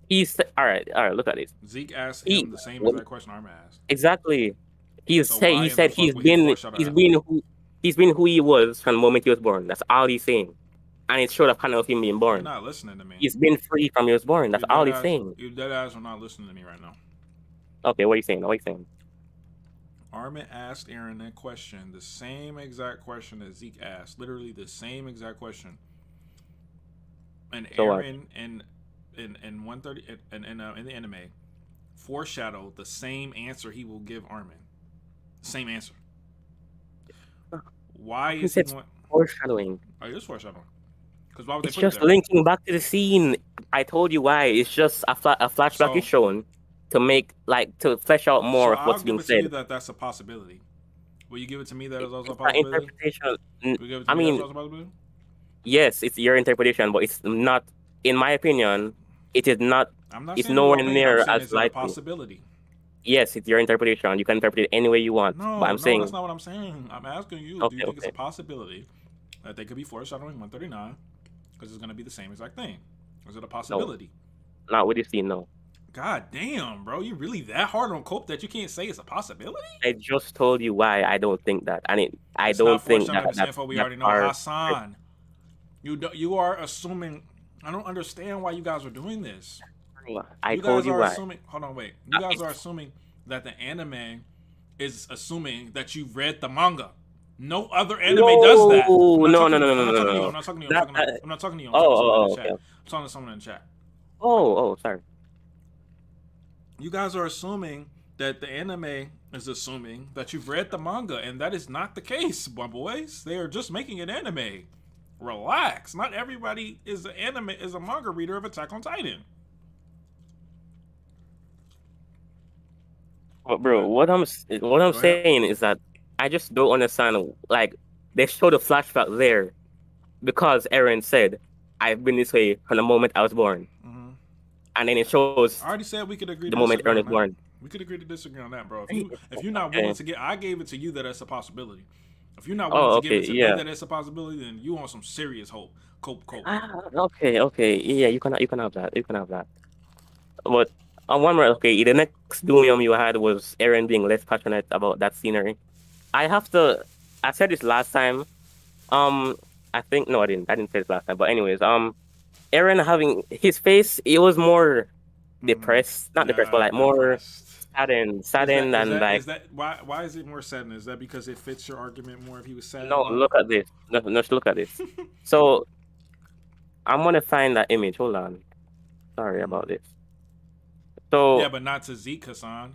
He's all right. All right, look at this. Zeke asked He him the same what- exact question Armin asked. exactly. So why He in the said fuck would he foreshadow that? he's been who he was from the moment he was born. That's all he's saying, and it showed a panel of him being You're born. not listening to me. He's been free from he was born. That's You all dead he's ass. saying. You dead ass are not listening to me right now. Okay, what are you saying? What are you saying? Armin asked Aaron that question, the same exact question that Zeke asked, literally the same exact question. And So what? Aaron in 130 in the anime foreshadowed the same answer he will give Armin. Same answer. Why He is he said going? foreshadowing. Oh, it is foreshadowing. Because why would they It's put it just there? linking back to the scene. I told you why. It's just a flashback is So shown to make like to flesh out so more of I'll what's give being it to you said. that that's a possibility. Will you give it to me that is also a It's an possibility? interpretation. Will you give it to I me that's mean, also a possibility? yes, it's your interpretation, but it's not, in my opinion, it is not. I'm not It's saying your nowhere opinion. I'm near saying as is it a likely. possibility? Yes, it's your interpretation. You can interpret it any way you want. But No, I'm no, that's saying, not what I'm saying. I'm asking you, do you okay, think it's okay, a possibility that they could be foreshadowing 139 because it's going to be the same exact thing? Is it a no, possibility? not with this scene, no. God damn, bro, you really that hard on Cope that you can't say it's a possibility? I just told you why I don't think that, and I It's not don't think foreshadowing the same info we that's already know. our. Hassan, you are assuming. I don't understand why you guys are doing this. I You told guys you are why. assuming. Hold on, wait. You guys are It's assuming that the anime is assuming that you've read the manga. No other anime does no, that. I'm not no, talking no, to no, you. no, I'm no, not no, talking to you. I'm no. not talking to you. I'm That, talking. that I'm not talking to you. I'm oh, talking to someone in oh, the oh, chat. okay, okay. I'm talking to someone in the chat. Oh, sorry. You guys are assuming that the anime is assuming that you've read the manga, and that is not the case, my boys. They are just making an anime. Relax. Not everybody is a manga reader of Attack on Titan. But bro, But what I'm go ahead. saying is that I just don't understand. Like they show the flashback there because Eren said, "I've been this way from the moment I was born," Mm-hmm. and then it shows I already said we could agree the to moment disagree Eren on is that. born. We could agree to disagree on that, bro. If you're not willing Okay. to get, I gave it to you that it's a possibility. If you're not willing Oh, to give okay. it to me Yeah. that it's a possibility, then you want some serious hope. Cope. Okay. Okay. Yeah. You can have that. You can have that. But on one more. Okay. The next Doomium you had was Eren being less passionate about that scenery. I have to. I said this last time. Um. I think no, I didn't. I didn't say this last time. But anyways. Eren having his face, it was more Mm-hmm. depressed, not depressed, but Yeah, like more depressed. Is that saddened, is and that like, is that why is it more saddened? Is that because it fits your argument more if he was sad no, about it? look at this. No, just look at this. So I'm gonna find that image. Hold on. Sorry Mm. about this. Yeah, So but not to Zeke Hassan.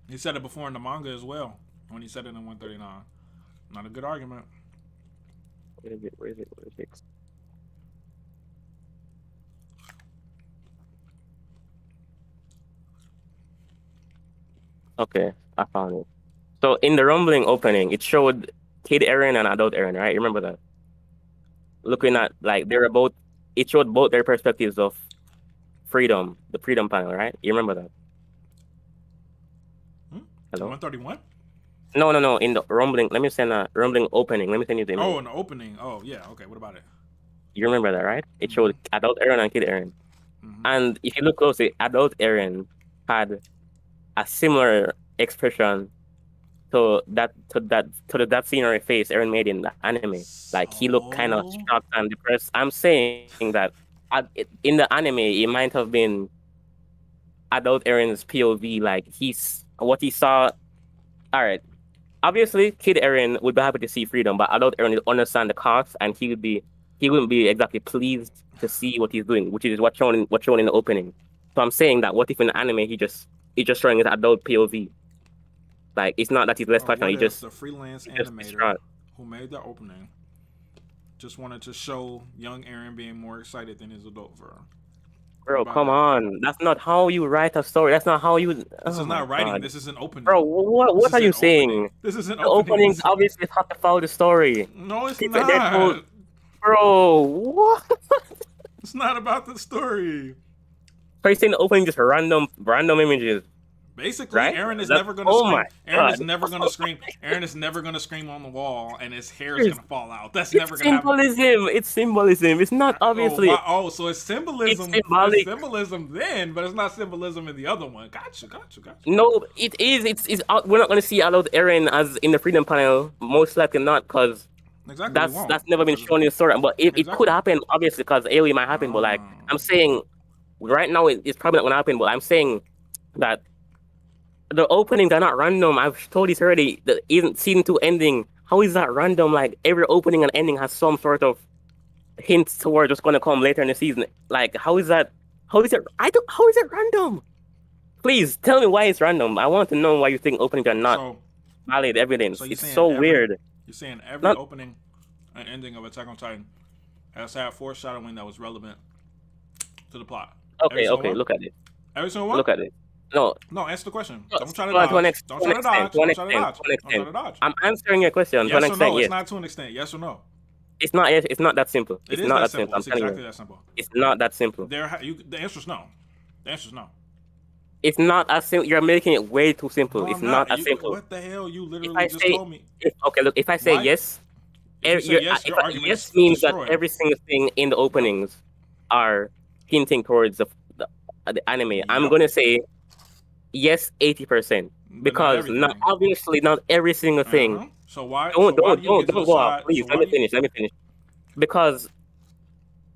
He said it before in the manga as well when he said it in 139. Not a good argument. where is it? Where is it? Where is it? Okay, I found it. So in the rumbling opening, it showed kid Eren and adult Eren, right? You remember that? Looking Mm-hmm. at like they were both. It showed both their perspectives of freedom, the freedom panel, right? You remember that? Hmm? Hello? 131? No, no, no. In the rumbling, let me send a rumbling opening. Let me send you the Oh, image. in the opening. Oh, yeah. Okay, what about it? You remember that, right? It Mm-hmm. showed adult Eren and kid Eren. Mm-hmm. And if you look closely, adult Eren had a similar expression to that scenery face Eren made in the anime. Like he looked kind of So shocked and depressed. I'm saying that in the anime, it might have been adult Eren's POV. Like what he saw. All right, obviously, Kid Eren would be happy to see freedom, but adult Eren would understand the cost, and he wouldn't be exactly pleased to see what he's doing, which is what's shown in the opening. So I'm saying that what if in the anime he's just showing his adult POV, like it's not that he's less passionate, what he if just the freelance he just animator distraught. who made the opening just wanted to show young Aaron being more excited than his adult version? What Bro, about come that? on, that's not how you write a story. That's not how you. This Oh is my not writing. god, This is an opening. bro, what This what are is you an saying? opening. This is an The opening. openings obviously have to follow the story. No, it's They're told, not. bro. What? It's not about the story. So you're saying the opening just random images, Basically, right? Aaron is That, never gonna oh my scream. Aaron is god. never gonna scream. Aaron is never gonna scream on the wall, and his hair is It's, gonna fall out. That's never it's gonna happen. symbolism. It's symbolism. It's not Oh, obviously. wow. Oh, so it's It's symbolism. It's symbolic. symbolism then, but it's not symbolism in the other one. Gotcha. No, it is. We're not going to see allowed Eren as in the Freedom Panel. Most likely not, because Exactly, we that's won't that's never been because shown in the story. But it could exactly. happen, obviously, because AoE might happen. But like Oh, I'm saying, right now it's probably not going to happen. But I'm saying that the openings are not random. I've told this already. The isn't season 2 ending. How is that random? Like every opening and ending has some sort of hints towards what's going to come later in the season. Like how is that? How is it? I don't. How is it random? Please tell me why it's random. I want to know why you think openings are not so valid so evidence. you're It's saying so every weird. you're saying every Not opening and ending of Attack on Titan has had foreshadowing that was relevant to the plot. Every okay. single Okay, one. look at it. Every single one. Look at it. No, No, answer the question. to, Don't try to to an dodge. ex, Don't to an try to extent, dodge. to an Don't try to extent, dodge. to an Don't try extent. to dodge. I'm answering your question to an Yes or extent. no? It's Yes, not to an extent. Yes or no? it's not. It's not that simple. It It's is not that that simple. simple. I'm It's telling exactly you, that simple. it's not that simple. The answer's no. The answer's no. It's not as simple. You're making it way too simple. No, It's I'm not not. as simple. What the hell? You If literally I just say, told me. okay, look, if I say Why? yes, If you say yes, if your argument yes is means that destroyed. every single thing in the Yep. openings are hinting towards the anime. I'm Yep. gonna say yes, 80%, But not because not everything. obviously not every single Uh thing. huh. So why do you get to Don't go off, decide? please. So Let why me do you? finish. Let me finish. Because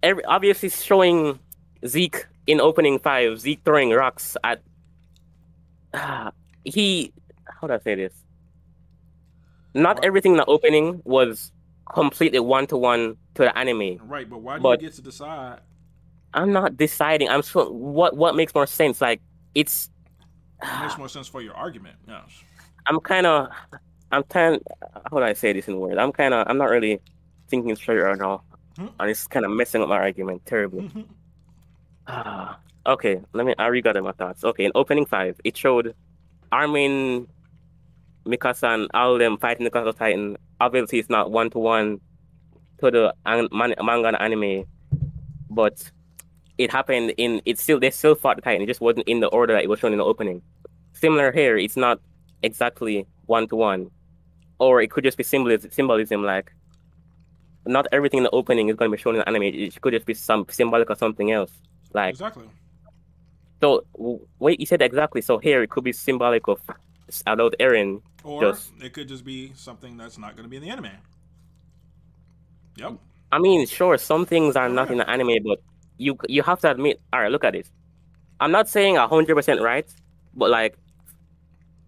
every obviously showing Zeke in opening 5, Zeke throwing rocks at he. How do I say this? Not What? everything in the opening was completely one-to-one to the anime, Right, but why do you but get to decide? I'm not deciding. I'm so what makes more sense. Like it's, What makes more sense for your argument? Yes. I'm kind of, I'm kind. How do I say this in words? I'm not really thinking straight right now, and it's kind of messing up my argument terribly. Okay, I regather my thoughts. Okay, in opening 5, it showed Armin, Mikasa, and all of them fighting the Castle Titan. Obviously, it's not one-to-one to the manga and anime, but it happened in it's still they still fought the Titan. It just wasn't in the order that it was shown in the opening. Similar here, it's not exactly one-to-one, or it could just be symbolism. Like not everything in the opening is going to be shown in the anime. It could just be some symbolic or something else. Like Exactly. so, wait, you said exactly. So here it could be symbolic of adult Eren. Or Just it could just be something that's not going to be in the anime. Yep. I mean, sure, some things are Oh not yeah. in the anime, but you have to admit. All right, look at this. I'm not saying 100% right, but like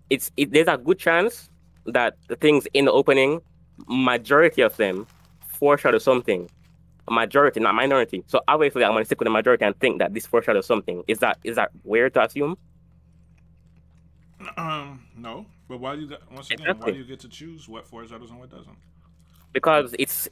there's a good chance that the things in the opening, majority of them, foreshadow something. Majority, not minority. So obviously, I'm gonna stick with the majority and think that this foreshadows something. Is that weird to assume? No. But why do you once again? Why Exactly. do you get to choose what foreshadows and what doesn't? Because it's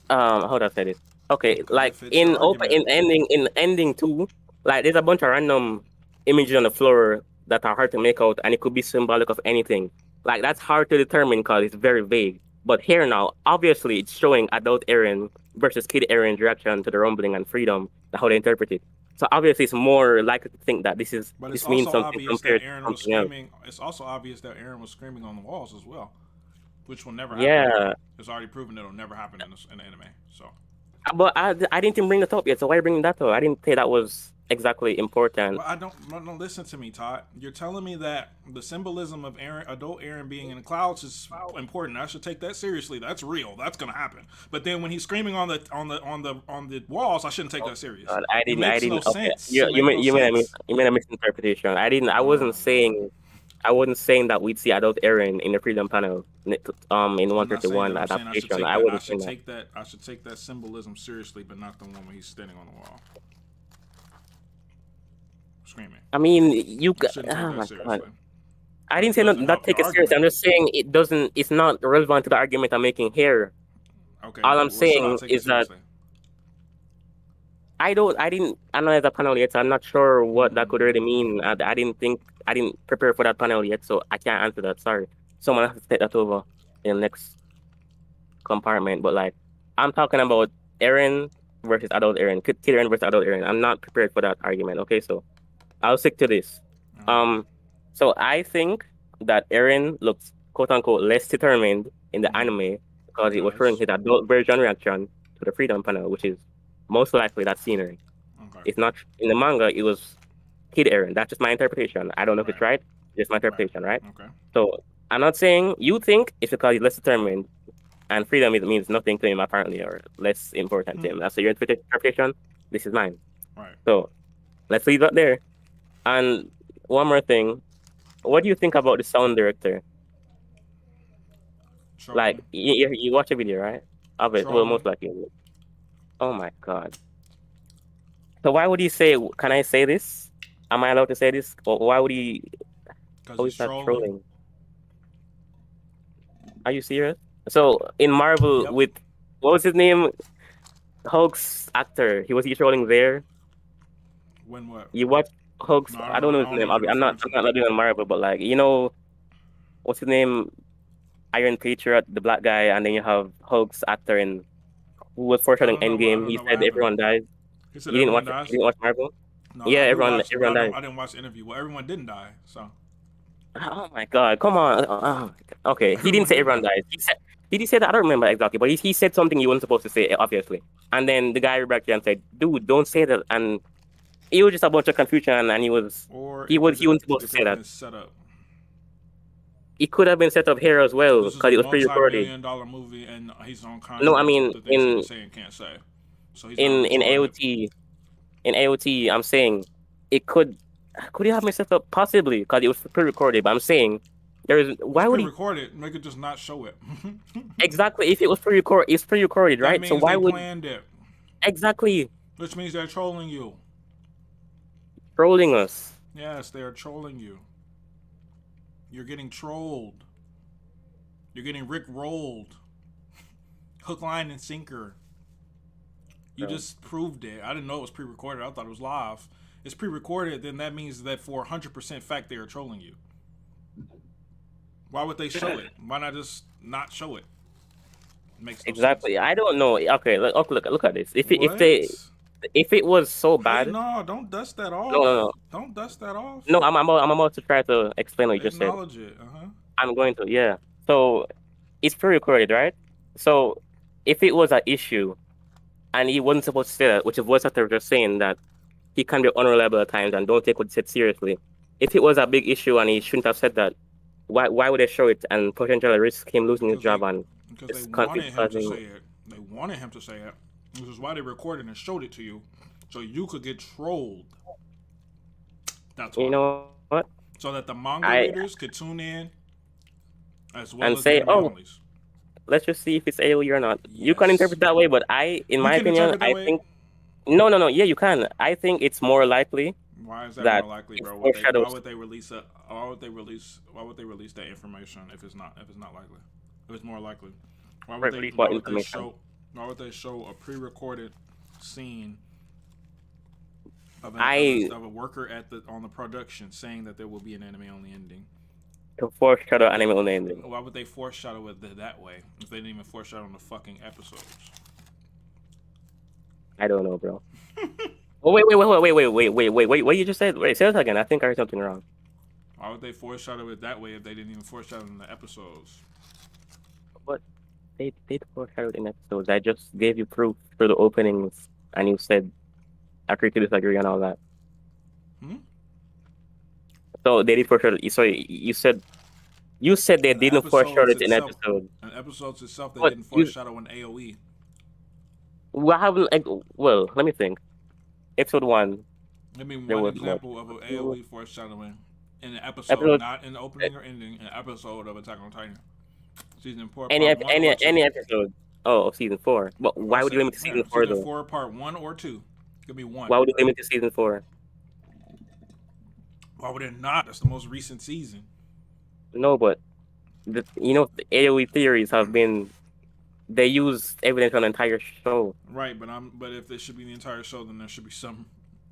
how do I say this? Okay, Because it like fits your argument. in ending 2, like there's a bunch of random images on the floor that are hard to make out, and it could be symbolic of anything. Like that's hard to determine because it's very vague. But here now, obviously, it's showing adult Eren versus kid Eren's reaction to the rumbling and freedom, how they interpret it. So obviously, it's more likely to think that But it's this means also something obvious that compared to Aaron was something else. screaming. It's also obvious that Aaron was screaming on the walls as well, which will never happen again. Yeah, It's already proven it'll never happen in the anime. So. but I didn't even bring that up yet. So why are you bringing that up? I didn't say that was exactly important. But I don't no, listen to me, Todd. You're telling me that the symbolism of adult Aaron being in the clouds is important. I should take that seriously. That's real. That's gonna happen. But then when he's screaming on the walls, I shouldn't take that serious. God, It makes no Okay, sense. It makes no sense. you made a misinterpretation. I wasn't saying, that we'd see adult Aaron in the Freedom panel, in I'm not saying 131 that. I'm saying I should adaptation. take I that. wasn't saying that. I should take that symbolism seriously, but not the one when he's standing on the wall screaming. I mean, I shouldn't take oh that my seriously. God. I didn't It say doesn't not help take your it seriously. I'm argument. just saying it's not relevant to the argument I'm making here. Okay. All I'm Well, should I saying take it is that seriously? I didn't analyze the panel yet, so I'm not sure what that could really mean. I didn't prepare for that panel yet, so I can't answer that. Sorry. Someone has to take that over in the next compartment. But like, I'm talking about Aaron versus adult Aaron, kid Aaron versus adult Aaron. I'm not prepared for that argument. Okay, so I'll stick to this. Uh-huh. So I think that Aaron looks quote unquote less determined in the Mhm. anime because it was showing Because his adult version reaction to the freedom panel, which is most likely that scenery. okay, It's not in the manga. It was kid Aaron. That's just my interpretation. I don't know if it's right, right. Just my right, interpretation, right? okay, So I'm not saying you think it's because he's less determined and freedom means nothing to him apparently, or less important to him. That's your interpretation. This is mine. right. So let's leave that there. And one more thing, what do you think about the sound director? Like Trolling, you watch a video, right? Of it, well, trolling, most likely. Oh my God. So why would he say? Can I say this? Am I allowed to say this? Or why would he? because How he's is that trolling. trolling? Are you serious? So in Marvel, Yep. with what was his name? Hulk's actor. He trolling there. When what? You watch Hugs. No, I don't know I his don't know name. what you're I'm not. referring I'm to. not doing Marvel, but like what's his name? Iron Patriot, the black guy, and then you have Hugs actor in who was I foreshadowing don't know what I Endgame. don't He know what said happened. everyone dies. He said everyone dies. You didn't watch Marvel? No, Yeah, I do watch, but everyone dies. I didn't watch the interview. Well, everyone didn't die, so Oh my God, come on. Okay, he didn't everyone say didn't everyone die. dies. Did he say that? I don't remember exactly, but he said something he wasn't supposed to say, obviously. And then the guy reacted and said, "Dude, don't say that." And it was just a bunch of confusion, and Or he wasn't supposed to it could say have that. been set up. It could have been set up here as well This is a because it was pre-recorded. multi-million-dollar movie, and he's on No, I contract mean with the things he can say and can't say, so he's not in really in trolling it. AOT in AOT, I'm saying it could you have been set up possibly because it was pre-recorded. But I'm saying It's why would he pre-recorded. They could just not show it. exactly if it was pre-recorded? It's pre-recorded, That right? So means why they would planned it, exactly which means they're trolling you. trolling us? Yes, they are trolling you. You're getting trolled. You're getting Rick rolled. Hook, line, and sinker. You Bro. just proved it. I didn't know it was pre-recorded. I thought it was live. It's pre-recorded, then that means that for 100% fact they are trolling you. Why would they show it? Why not just not show it? Makes no sense. Exactly. I don't know. Okay, look at this. What? If it was so Wait, bad, no, don't dust that no, no, off. no, Don't dust that off. no. I'm about to try to explain what you just said. Acknowledge it. Uh-huh. I'm going to, yeah. So it's pre-recorded, right? So if it was an issue and he wasn't supposed to say that, which is voice actor just saying that he can be unreliable at times and don't take what he said seriously. If it was a big issue and he shouldn't have said that, why would they show it and potentially risk him losing his Because job they and because they it's wanted conflict him to causing? say it. They wanted him to say it. Which is why they recorded and showed it to you. So you could get trolled. That's You why. know what? So that the manga I readers could tune in as well and as the say, anime oh, onlys. let's just see if it's AOE or not. You can Yes. interpret that way, but in You my can opinion, interpret that I way. think no, no, no. Yeah, you can. I think it's more likely Why is that more that likely, it bro? Why foreshadows. would they release a why would they release that information if it's not likely? If it's more likely. Release what Why would they information? show a pre-recorded scene of I a worker on the production saying that there will be an anime only ending? to foreshadow anime only ending. Why would they foreshadow it that way if they didn't even foreshadow in the fucking episodes? I don't know, bro. Oh wait! What you just said? Wait, say that again. I think I heard something wrong. Why would they foreshadow it that way if they didn't even foreshadow in the episodes? But they foreshadowed in episodes. I just gave you proof for the openings, and you said agree to disagree and all that. Hmm? So they did foreshadow. So you said they In the didn't foreshadow episodes it in itself, episodes. they But didn't you foreshadow in AOE. well, haven't like well. Let me think. Episode 1, Give me there one was what? example of an AOE foreshadowing in an episode, Episode not in the opening or ending, an episode of Attack on Titan. Season 4, any part 1 or 2. any episode. Oh, of season 4. But If I why would you said, limit to yeah, season 4 season though? 4, part 1 or 2. Give me one. Why would you limit to season 4? Why would it not? That's the most recent season. No, but the AOE theories have been they use evidence on the entire show. Right, but if it should be the entire show, then there should be some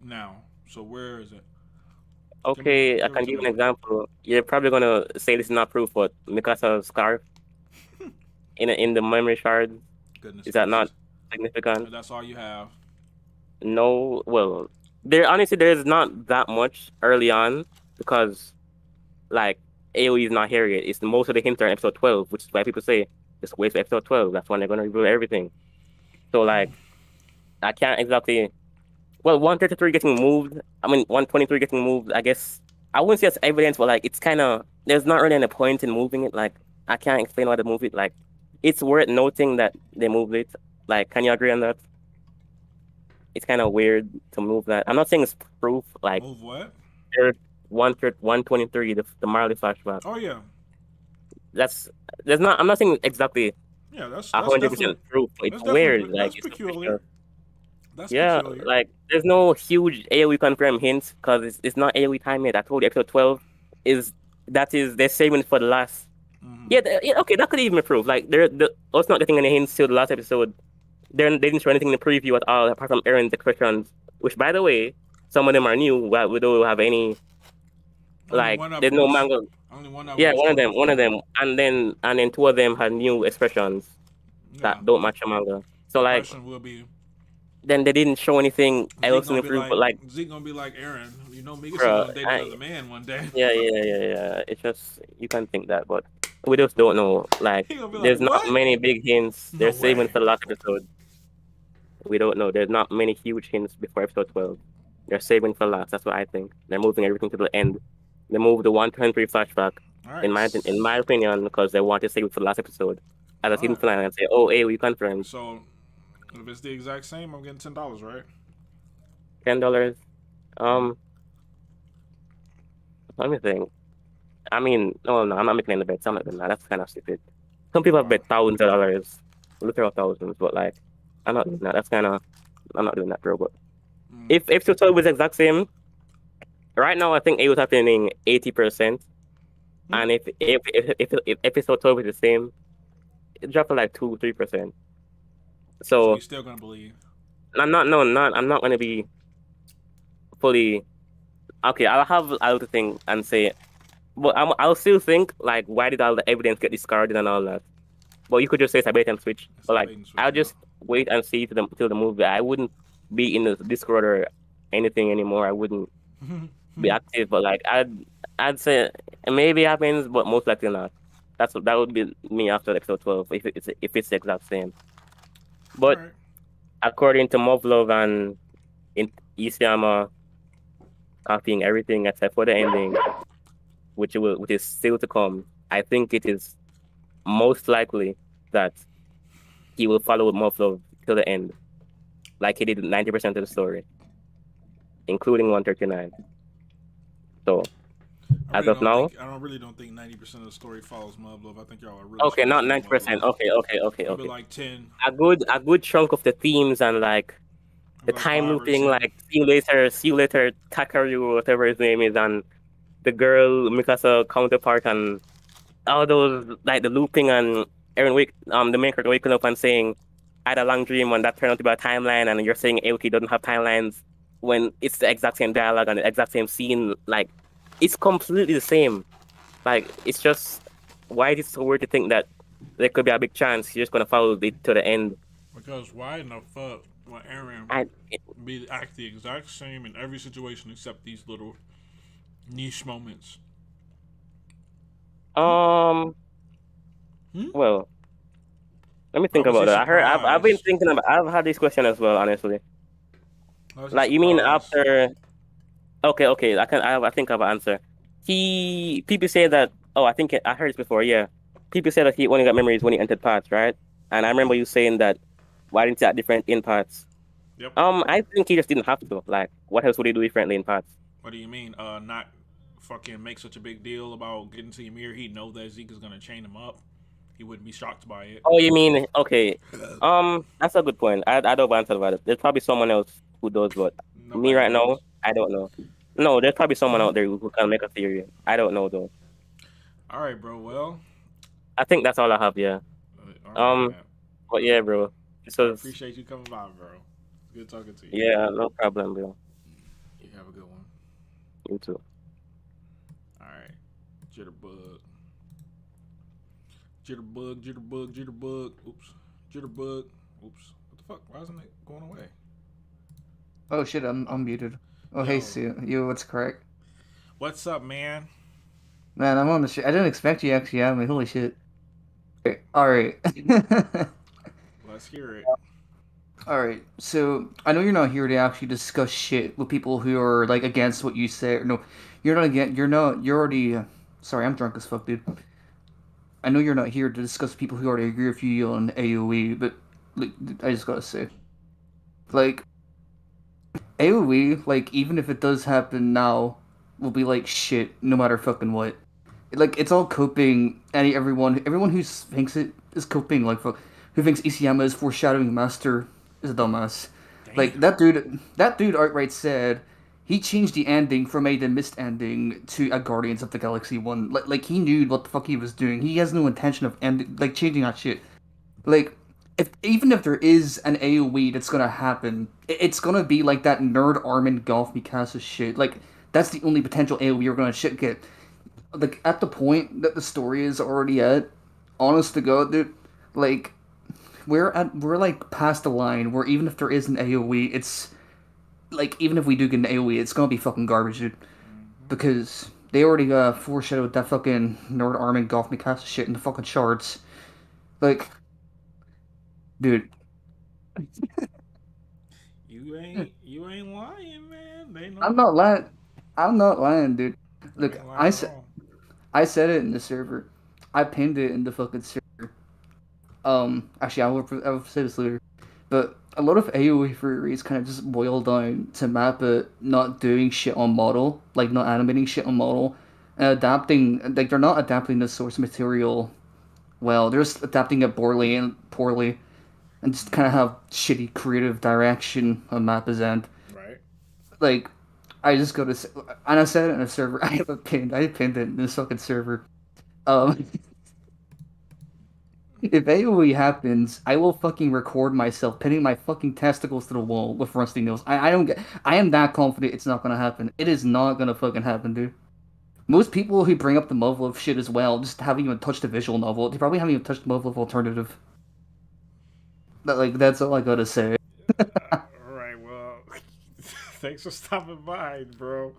now. So where is it? Okay, I Give it can to give me. you an example. You're probably gonna say this is not proof, but Mikasa's scarf in the memory shard, Goodness is that not gracious. significant? And that's all you have. No, well, there's not that much early on because like AOE is not here yet. It's most of the hints are in episode 12, which is why people say just wait for episode 12. That's when they're gonna reveal everything. So like I can't exactly. Well, 133 getting moved. I mean 123 getting moved. I guess I wouldn't say it's evidence, but like it's kind of there's not really any point in moving it. Like I can't explain why they move it. Like it's worth noting that they moved it. Like, can you agree on that? It's kind of weird to move that. I'm not saying it's proof. Like Move what? there's 123, the Marley flashback. Oh yeah, That's there's not. I'm not saying exactly yeah. That's 100% definitely proof. But it's weird. Like that's it's peculiar. official. That's Yeah, peculiar. like there's no huge AOE confirmed hints because it's not AOE time yet. I told you episode 12 is they're saving it for the last. Mm-hmm. Yeah, okay, that could even prove like they're us not getting any hints till the last episode. They didn't show anything in the preview at all apart from Aaron's expressions. Which, by the way, Some of them are new. But we don't have any Only like. one of There's them no was. manga. Only one of them Yeah, was shown one of before. them, and then two of them had new expressions Yeah. that don't match the manga. So The like, question will be then they didn't show anything Zeke else in gonna the be proof, like but like, Zeke gonna be like Aaron. You know, Mikasa bro, gonna date another man one day. yeah. It's just you can think that, but we just don't know. Like, He gonna be like, there's not what? many big hints. No They're saving way. for the last episode. We don't know. There's not many huge hints before episode 12. They're saving for last. That's what I think. They're moving everything to the end. They moved the 123 flashback, All right. in my opinion, because they want to save it for the last episode as a All season right. finale and say, "Oh, hey, we confirmed So if it's the exact same, I'm getting $10, right? $10." Um, let me think. I mean, no, I'm not making any bets. I'm not doing that. That's kind of stupid. Some people have Why? bet thousands of dollars, literal thousands, but like, I'm not doing that. That's kind of, I'm not doing that, bro. But Mm, if episode 12 was the exact same, right now I think it was happening 80%, hmm? and if episode 12 is the same, it dropped to like 2-3%. So you So still gonna believe? I'm not gonna be fully okay. I'll to think and say, but I'll still think like, why did all the evidence get discarded and all that? But you could just say it's a bait and switch. It's But a like, bait and switch, I'll yeah. just wait and see till the movie. I wouldn't be in the Discord or anything anymore. I wouldn't be active. But like, I'd say maybe it happens, but most likely not. That would be me after episode 12 if it's the exact same. All But right. according to muv-luv and in Isayama copying everything except for the ending, which is still to come, I think it is most likely that he will follow muv-luv till the end, like he did 90% of the story, including 139. So as of now, I don't really don't think 90% of the story follows Mud Love. I think y'all are really okay, not stretching for Mud 90%. Love. Maybe Okay. like 10, A good chunk of the themes and like the maybe like time 5 or looping, 10. like see you later, Takaru, whatever his name is, and the girl Mikasa counterpart, and all those like the looping and the main character waking up and saying, "I had a long dream," and that turned out to be a timeline, and you're saying Aoki doesn't have timelines when it's the exact same dialogue and the exact same scene. Like, it's completely the same. Like, it's just why is it so weird to think that there could be a big chance you're just gonna follow it to the end? Because why in the fuck would Aaron I act the exact same in every situation except these little niche moments? um Hmm? well, let me Why think was he about it. I've been surprised? thinking about I've had this question as well, honestly. Why was he Like, you mean surprised? after? Okay. I think I have an answer. People say that. Oh, I heard this before. Yeah, people say that he only got memories when he entered parts, right? And I remember you saying that. Why didn't he act different in parts? Yep. I think he just didn't have to. Like, what else would he do differently in parts? What do you mean? Not fucking make such a big deal about getting to Ymir. He know that Zeke is gonna chain him up. He wouldn't be shocked by it. Oh, you mean okay? That's a good point. I don't answer about it. There's probably someone else who does, but me Nobody right now, does. I don't know. No, there's probably someone out there who can make a theory. I don't know though. All right, bro. Well, I think that's all I have. Yeah. all right, Um, man. but yeah, bro. This I was appreciate you coming by, bro. Good talking to you. yeah, no problem, bro. You have a good one. You too. All right. Jitterbug. Jitterbug. Oops. Jitterbug. Oops. What the fuck? Why isn't it going away? Oh shit, I'm muted. Oh hey Yo. Sue, you what's correct? What's up, man? Man, I'm on the shit. I didn't expect you actually have me. Holy shit. Okay, all right. Let's hear it. All right. So I know you're not here to actually discuss shit with people who are like against what you say. Or no, you're not against. You're not. You're already. Sorry, I'm drunk as fuck, dude. I know you're not here to discuss people who already agree with you on AOE, but like, I just gotta say, like AOE, like even if it does happen now, will be like shit no matter fucking what. Like it's all coping. Everyone who thinks it is coping. Like fuck, who thinks Isayama is foreshadowing master is a dumbass. Like Damn. that dude outright said he changed the ending from a the mist ending to a Guardians of the Galaxy one. Like he knew what the fuck he was doing. He has no intention of changing that shit. Like even if there is an AoE that's gonna happen, it's gonna be like that nerd arm engulf me cast shit. Like that's the only potential AoE you're gonna shit get. Like at the point that the story is already at, honest to God, dude, like we're like past the line where even if there is an AoE, it's like even if we do get an AoE, it's gonna be fucking garbage, dude. Because they already foreshadowed that fucking nerd arm engulf me cast shit in the fucking charts. Like, dude. You ain't lying, man. They I'm know. not lying. I'm not lying, dude. You Look, ain't lying at all. I said it in the server. I pinned it in the fucking server. Actually, I will say this later. But a lot of AoE theories kind of just boil down to Mappa not doing shit on model, like not animating shit on model, and adapting. Like they're not adapting the source material well. They're just adapting it poorly, and just kind of have shitty creative direction on Mappa's end. Right. Like I just go to and I said it in a server. I have a pinned. I pinned it in this fucking server. Um, if AoE happens, I will fucking record myself pinning my fucking testicles to the wall with rusty nails. I don't get. I am that confident it's not gonna happen. It is not gonna fucking happen, dude. Most people who bring up the muv-luv shit as well just haven't even touched the visual novel. They probably haven't even touched the muv-luv alternative. Like that's all I gotta say, All right. Well, thanks for stopping by, bro.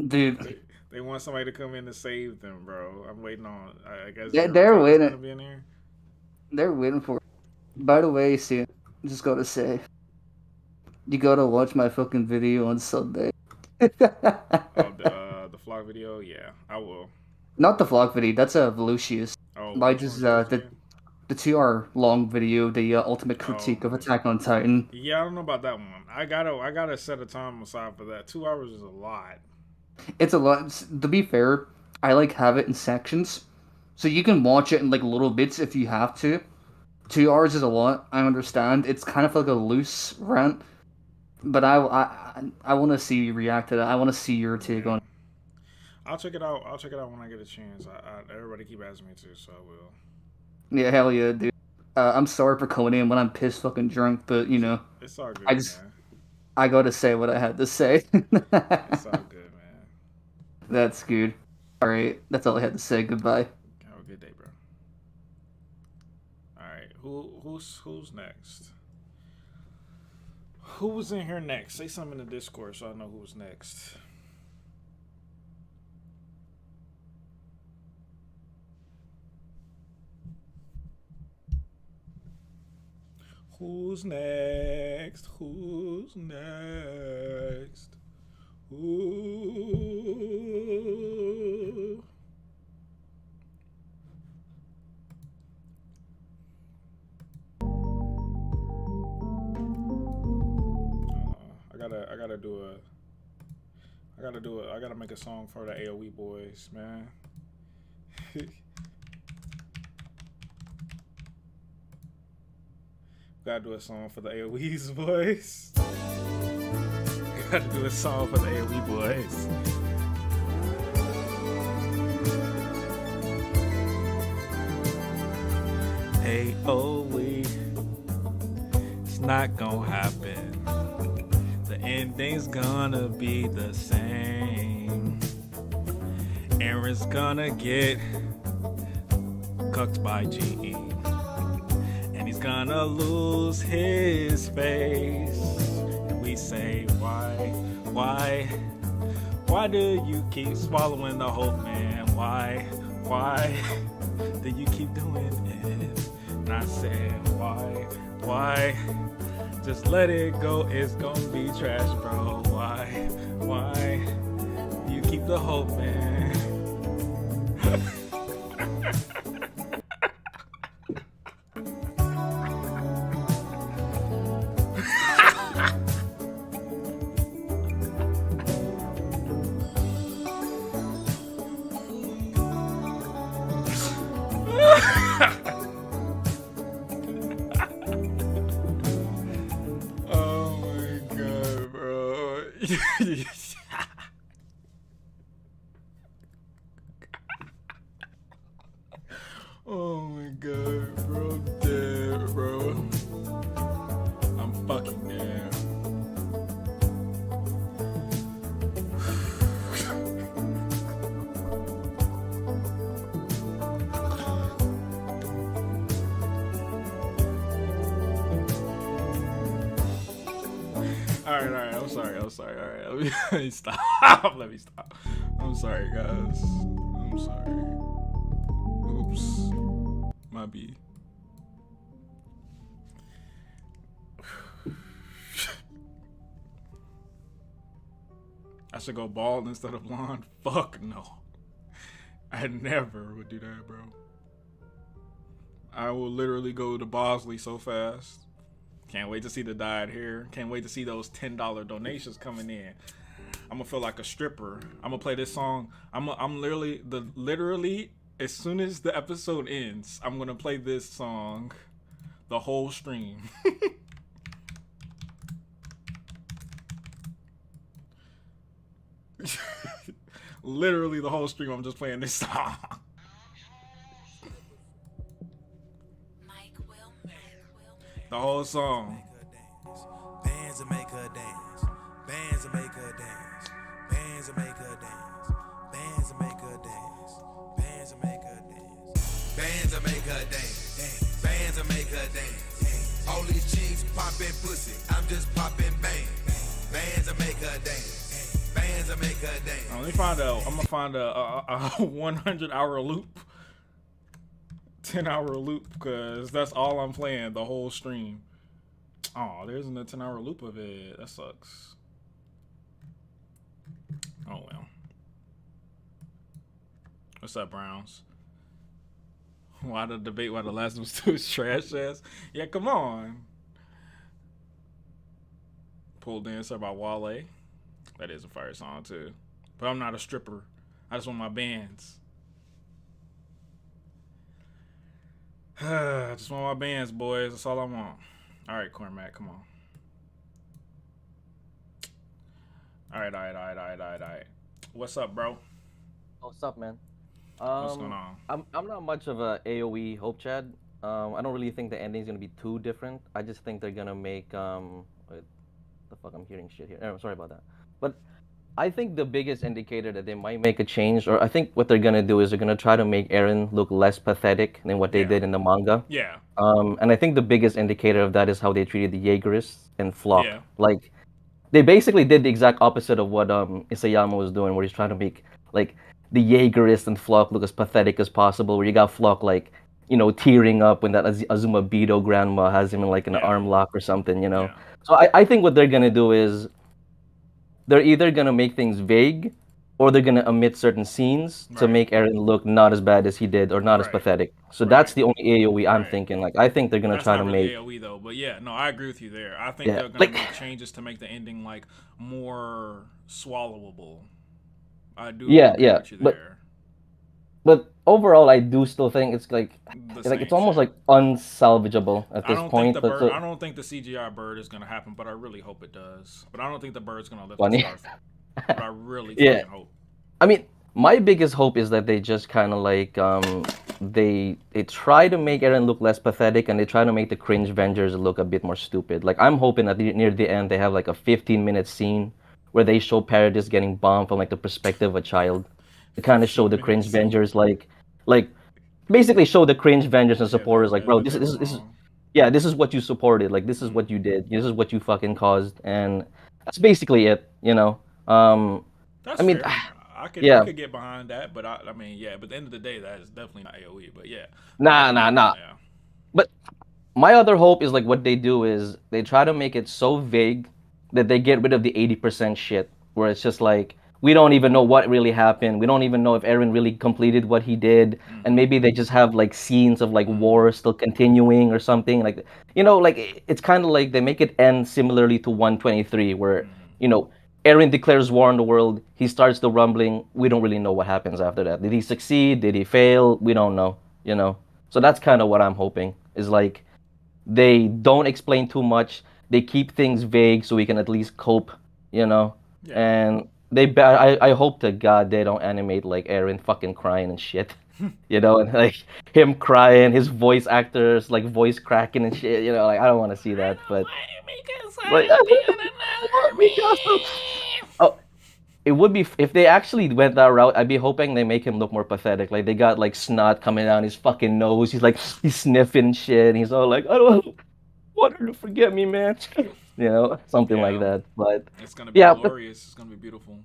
dude. They want somebody to come in to save them, bro. I'm waiting on. I guess They're Europe's gonna waiting. be in here. They're waiting for. By the way, see, just gotta say, you gotta watch my fucking video on Sunday. Oh, the vlog video. Yeah, I will. Not the vlog video. That's a Volusius. Oh, Mine which is one's yours the again? the 2 hour long video, the ultimate Oh, critique of Attack on Titan. yeah. I don't know about that one. I gotta set a time aside for that. 2 hours is a lot. It's a lot. To be fair, I like have it in sections, so you can watch it in like little bits if you have to. 2 hours is a lot. I understand. It's kind of like a loose rant, but I want to see you react to that. I want to see your take Yeah. on it. I'll check it out. I'll check it out when I get a chance. Everybody keep asking me to, so I will. Yeah, hell yeah, dude. I'm sorry for coming in when I'm pissed fucking drunk, but you know, It's all I good, just man. I gotta say what I had to say. It's all good, man. That's good. All right, that's all I had to say. Goodbye. Have a good day, bro. All right, who's next? Who was in here next? Say something in the Discord so I know who's next. Who's next? Who's next? Ooh. I gotta make a song for the AOE boys, man. Gotta do a song for the AOE's boys. Gotta do a song for the AOE boys. AOE, it's not gonna happen. The ending's gonna be the same. Aaron's gonna get cucked by GE. And he's gonna lose his face. And we say, why do you keep swallowing the hope, man? Why do you keep doing it? And I said, why? Just let it go, it's gonna be trash, bro. Why you keep the hope, man? Oh my god, bro. Oh my god, bro, I'm dead. All right. I'm sorry. All right, let me stop. Let me stop. I'm sorry, guys. I'm sorry. Oops. My B. I should go bald instead of blonde. Fuck no. I never would do that, bro. I will literally go to Bosley so fast. Can't wait to see the dyed hair. Can't wait to see those $10 donations coming in. I'm gonna feel like a stripper. I'm gonna play this song. I'm literally as soon as the episode ends, I'm gonna play this song the whole stream. Literally the whole stream, I'm just playing this song. The whole song. Bands will make her dance. Bands will make her dance. Bands will make her dance. Bands will make her dance. Bands will make her dance. Bands will make her dance. Bands will make her dance. All these chicks popping pussy. I'm just popping bang. Bands will make her dance. Bands will make her dance. Let me find out. I'm gonna find a 100-hour loop. 10-hour loop, because that's all I'm playing the whole stream. Oh, there isn't a 10-hour loop of it. That sucks. Oh well. What's up, Browns? Why the debate why the last one's too trash ass? Yeah, come on. Pole Dancer by Wale. That is a fire song too. But I'm not a stripper. I just want my bands. I just want my bands, boys. That's all I want. All right, Cormac, come on. All right. What's up, bro? What's up, man? What's going on? I'm not much of a AOE hope Chad. I don't really think the ending's gonna be too different. I just think they're gonna make wait, the fuck, I'm hearing shit here. Sorry about that. But I think the biggest indicator that they might make a change, or I think what they're gonna do is they're gonna try to make Eren look less pathetic than what they did in the manga. Yeah. And I think the biggest indicator of that is how they treated the Jaegerists and Flock. Yeah. Like, they basically did the exact opposite of what Isayama was doing, where he's trying to make like the Jaegerist and Flock look as pathetic as possible. Where you got Flock like, tearing up when that Azuma Beto grandma has him in like an arm lock or something. Yeah. So I think what they're gonna do is they're either gonna make things vague, or they're gonna omit certain scenes to make Eren look not as bad as he did, or not as pathetic. So that's the only AOE I'm thinking. Like, I think they're gonna That's try not to really make AOE though, but yeah, no, I agree with you there. I think they're gonna make changes to make the ending like more swallowable. I do agree with you there. But overall, I do still think it's like it's almost like unsalvageable at this point. I don't think the CGI bird is gonna happen, but I really hope it does. But I don't think the bird's gonna lift the scarf. But I really fucking hope. I mean, my biggest hope is that they just kind of like they try to make Eren look less pathetic, and they try to make the cringe Vengers look a bit more stupid. Like, I'm hoping that near the end they have like a 15-minute scene where they show Paradis getting bombed from like the perspective of a child. To kind of show the cringe Vengers like basically show the cringe Vengers and supporters like, bro, this is what you supported, like this is what you did, this is what you fucking caused, and that's basically it. That's I mean, fair. I could get behind that, but but at the end of the day, that is definitely not AOE. But yeah, nah. Yeah. But my other hope is like what they do is they try to make it so vague that they get rid of the 80% shit, where it's just like, we don't even know what really happened. We don't even know if Eren really completed what he did. And maybe they just have like scenes of like war still continuing or something. Like, like it's kind of like they make it end similarly to 123, where, Eren declares war on the world. He starts the rumbling. We don't really know what happens after that. Did he succeed? Did he fail? We don't know, So that's kind of what I'm hoping, is like they don't explain too much. They keep things vague so we can at least cope, and I hope to God they don't animate like Eren fucking crying and shit, and like him crying, his voice actors like voice cracking and shit, like I don't want to see that, but it would be if they actually went that route. I'd be hoping they make him look more pathetic. Like they got like snot coming down his fucking nose. He's sniffing shit. And he's all like, I don't want her to forget me, man. something like Yeah, that. But it's gonna be yeah, but glorious. It's gonna be beautiful.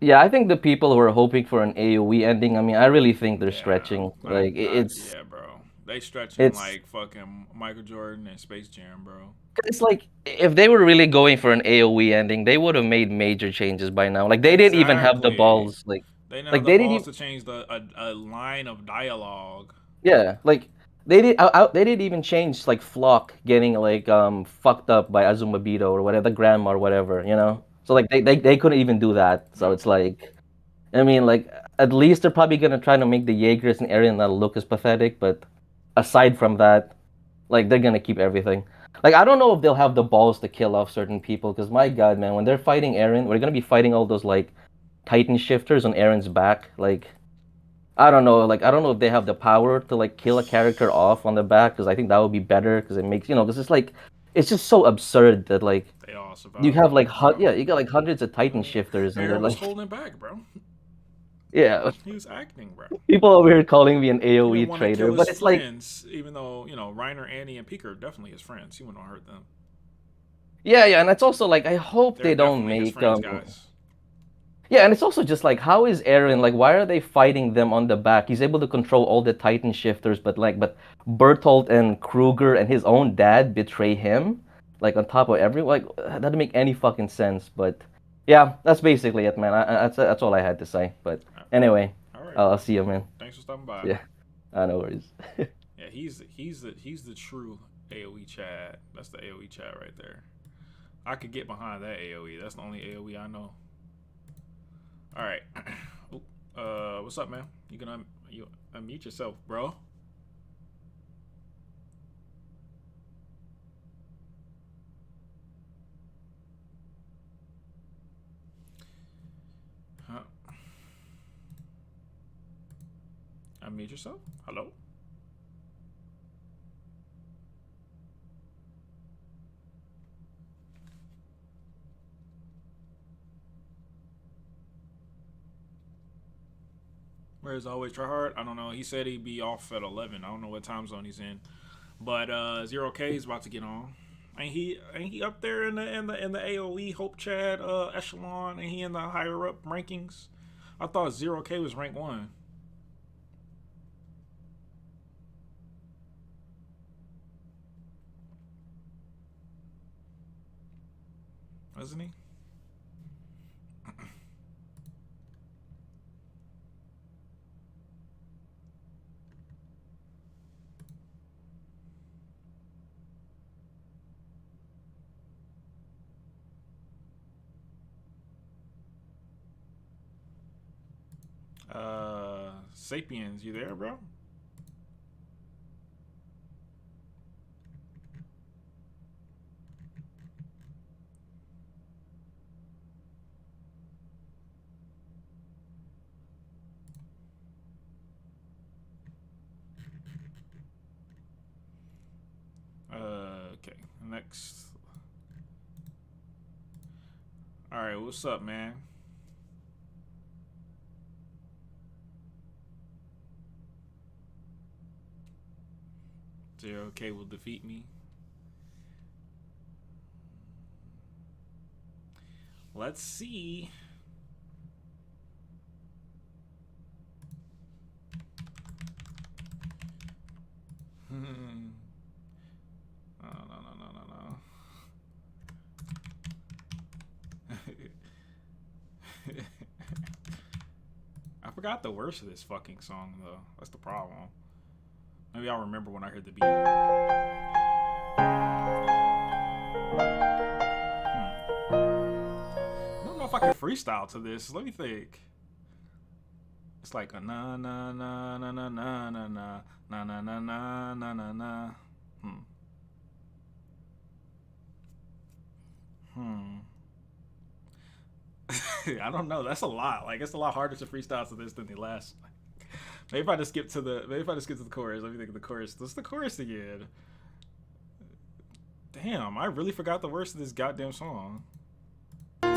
yeah, I think the people who are hoping for an AOE ending, I mean, I really think they're Yeah, stretching. Like yeah, bro. They stretching it's like fucking Michael Jordan and Space Jam, bro. it's like if they were really going for an AOE ending, they would have made major changes by now. Like they didn't even have the Exactly. balls. Like They didn't have like the they didn't balls even to change a line of dialogue. yeah, like they didn't even change like Flock getting like fucked up by Azumabito or whatever the grandma or whatever. So like they couldn't even do that. So Nope. it's like I mean like at least they're probably gonna try to make the Jaegers and Eren not look as pathetic, but aside from that, like they're gonna keep everything. Like I don't know if they'll have the balls to kill off certain people, because my God, man, when they're fighting Eren, we're gonna be fighting all those like Titan shifters on Eren's back. Like I don't know, like I don't know if they have the power to like kill a character off on the back, because I think that would be better, because it makes because it's like it's just so absurd that like They all you survived have like already, bro. yeah, you got like hundreds of Titan shifters, and they're Aaron was like holding back, bro. yeah, He was acting, bro. people over here calling me an He didn't AOE want to traitor, kill but his it's like friends, even though Reiner, Annie, and Peeker are definitely his friends. He wouldn't want to hurt them. yeah, and it's also like I hope They're they don't definitely his make friends, guys. yeah, and it's also just like, how is Eren like? Why are they fighting them on the back? He's able to control all the Titan shifters, but Bertolt and Kruger and his own dad betray him, like on top of everyone. Like that doesn't make any fucking sense. But yeah, that's basically it, man. That's all I had to say. But anyway, All right, I'll bro. see you, man. Thanks for stopping by. Yeah, I know worries. Yeah, he's the true AOE Chad. That's the AOE Chad right there. I could get behind that AOE. That's the only AOE I know. All right. What's up, man? You unmute yourself, bro? Huh? Unmute yourself. Hello. Whereas always try hard. I don't know. He said he'd be off at 11. I don't know what time zone he's in. But Zero K is about to get on. Ain't he up there in the AOE Hope Chad echelon? Ain't he in the higher up rankings? I thought Zero K was rank 1. Wasn't he? Sapiens, you there, bro? Okay. Next. All right, what's up, man? Zero K will defeat me. Let's see. No, no, no, no, no, no. I forgot the words of this fucking song, though. That's the problem. Maybe I'll remember when I hear the beat. I don't know if I can freestyle to this. Let me think. It's like a na na na na na na na na na na na na na na na. I don't know. That's a lot. Like it's a lot harder to freestyle to this than the last. Maybe if I just skip to the chorus. Let me think of the chorus. What's the chorus again? Damn, I really forgot the words of this goddamn song. Let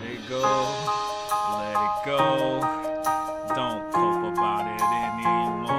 it go. Let it go. Don't cope about it anymore.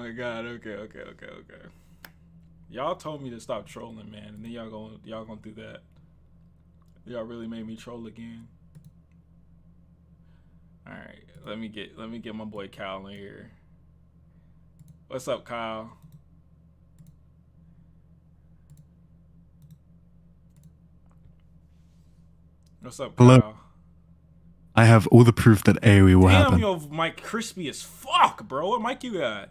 my god. Okay. Y'all told me to stop trolling, man, and then y'all gonna do that. Y'all really made me troll again. All right, let me get my boy Kyle in here. What's up, Kyle? What's up, Kyle? Hello. I have all the proof that AoE will happen. Damn, your mic crispy as fuck, bro. What mic you got?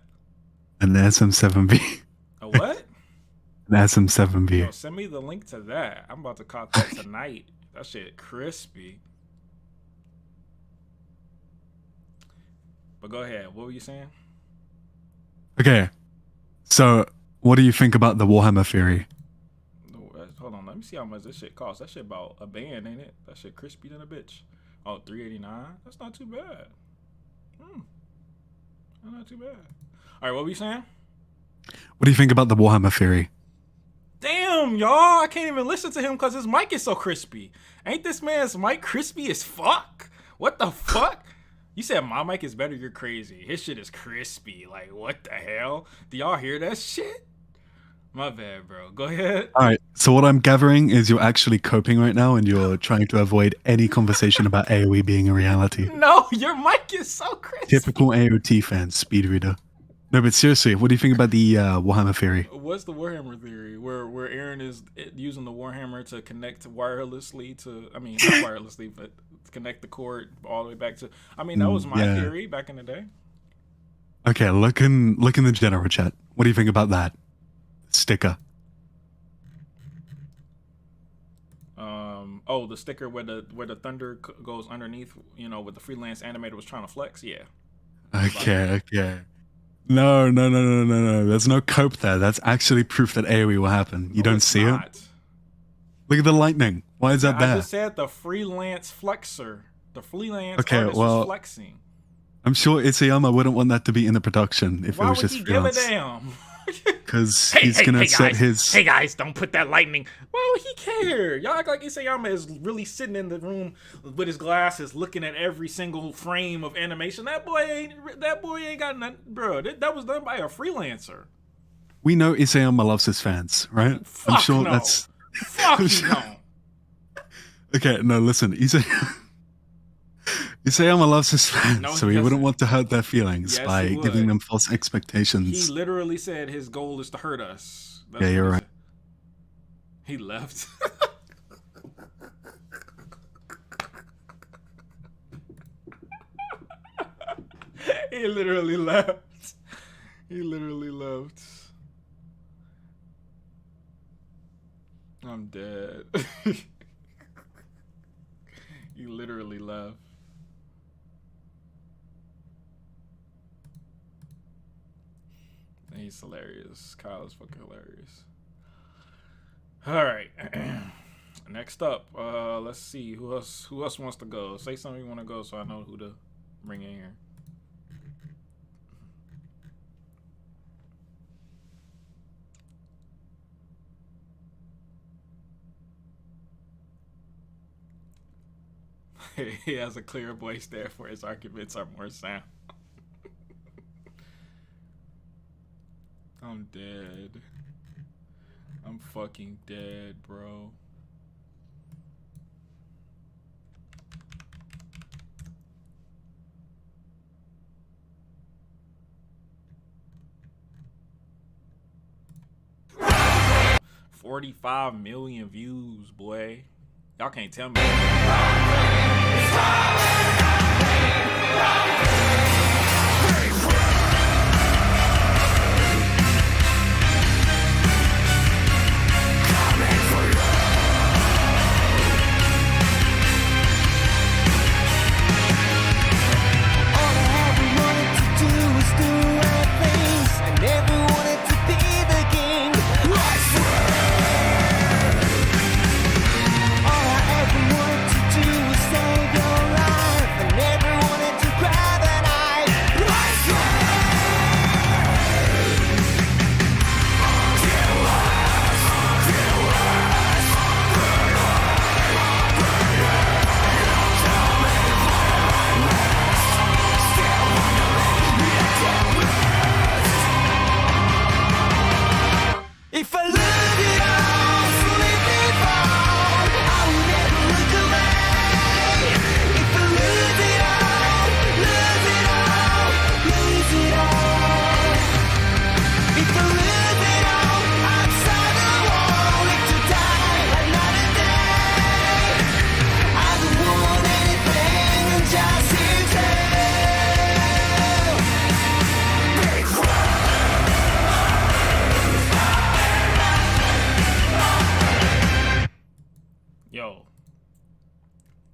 An SM7B. A what? An SM7B. Yo, send me the link to that. I'm about to cop that tonight. That shit crispy. But go ahead. What were you saying? Okay. So, what do you think about the Warhammer theory? Hold on. Let me see how much this shit costs. That shit about a band, ain't it? That shit crispy than a bitch. Oh, $389? That's not too bad. Not too bad. All right, what were you saying? What do you think about the Warhammer theory? Damn, y'all. I can't even listen to him because his mic is so crispy. Ain't this man's mic crispy as fuck? What the fuck? You said my mic is better, you're crazy. His shit is crispy. Like, what the hell? Do y'all hear that shit? My bad, bro. Go ahead. All right. So what I'm gathering is you're actually coping right now and you're trying to avoid any conversation about AoE being a reality. No, your mic is so crispy. Typical AOT fan, speed reader. No, but seriously, what do you think about the Warhammer theory? What's the Warhammer theory? Where Aaron is using the Warhammer to connect wirelessly to, I mean, not wirelessly, but connect the cord all the way back to, I mean, that was my theory back in the day. Okay, look in the general chat. What do you think about that sticker? Oh, the sticker where the thunder goes underneath, you know, with the freelance animator was trying to flex. Yeah. Okay. No. There's no cope there. That's actually proof that AoE will happen. You don't see it? Look at the lightning. Why is that there? I just said the freelance flexor. The freelance artist was flexing. I'm sure Isayama wouldn't want that to be in the production if it was just freelance. Why would he give a damn? Because he's gonna set his. Hey guys, don't put that lightning. Why would he care? Y'all act like Isayama is really sitting in the room with his glasses, looking at every single frame of animation. That boy ain't got nothing, bro. That was done by a freelancer. We know Isayama loves his fans, right? Fuck I'm sure no. that's. Fuck you don't. Okay, no, listen, Isayama loves his fans, so he wouldn't want to hurt their feelings by giving them false expectations. He literally said his goal is to hurt us. Yeah, you're right. He left. He literally left. I'm dead. He literally left. He's hilarious. Kyle is fucking hilarious. All right. Next up, let's see who else wants to go. Say something you want to go, so I know who to bring in here. He has a clear voice, therefore his arguments are more sound. I'm dead. I'm fucking dead, bro. $45 million views, boy. Y'all can't tell me.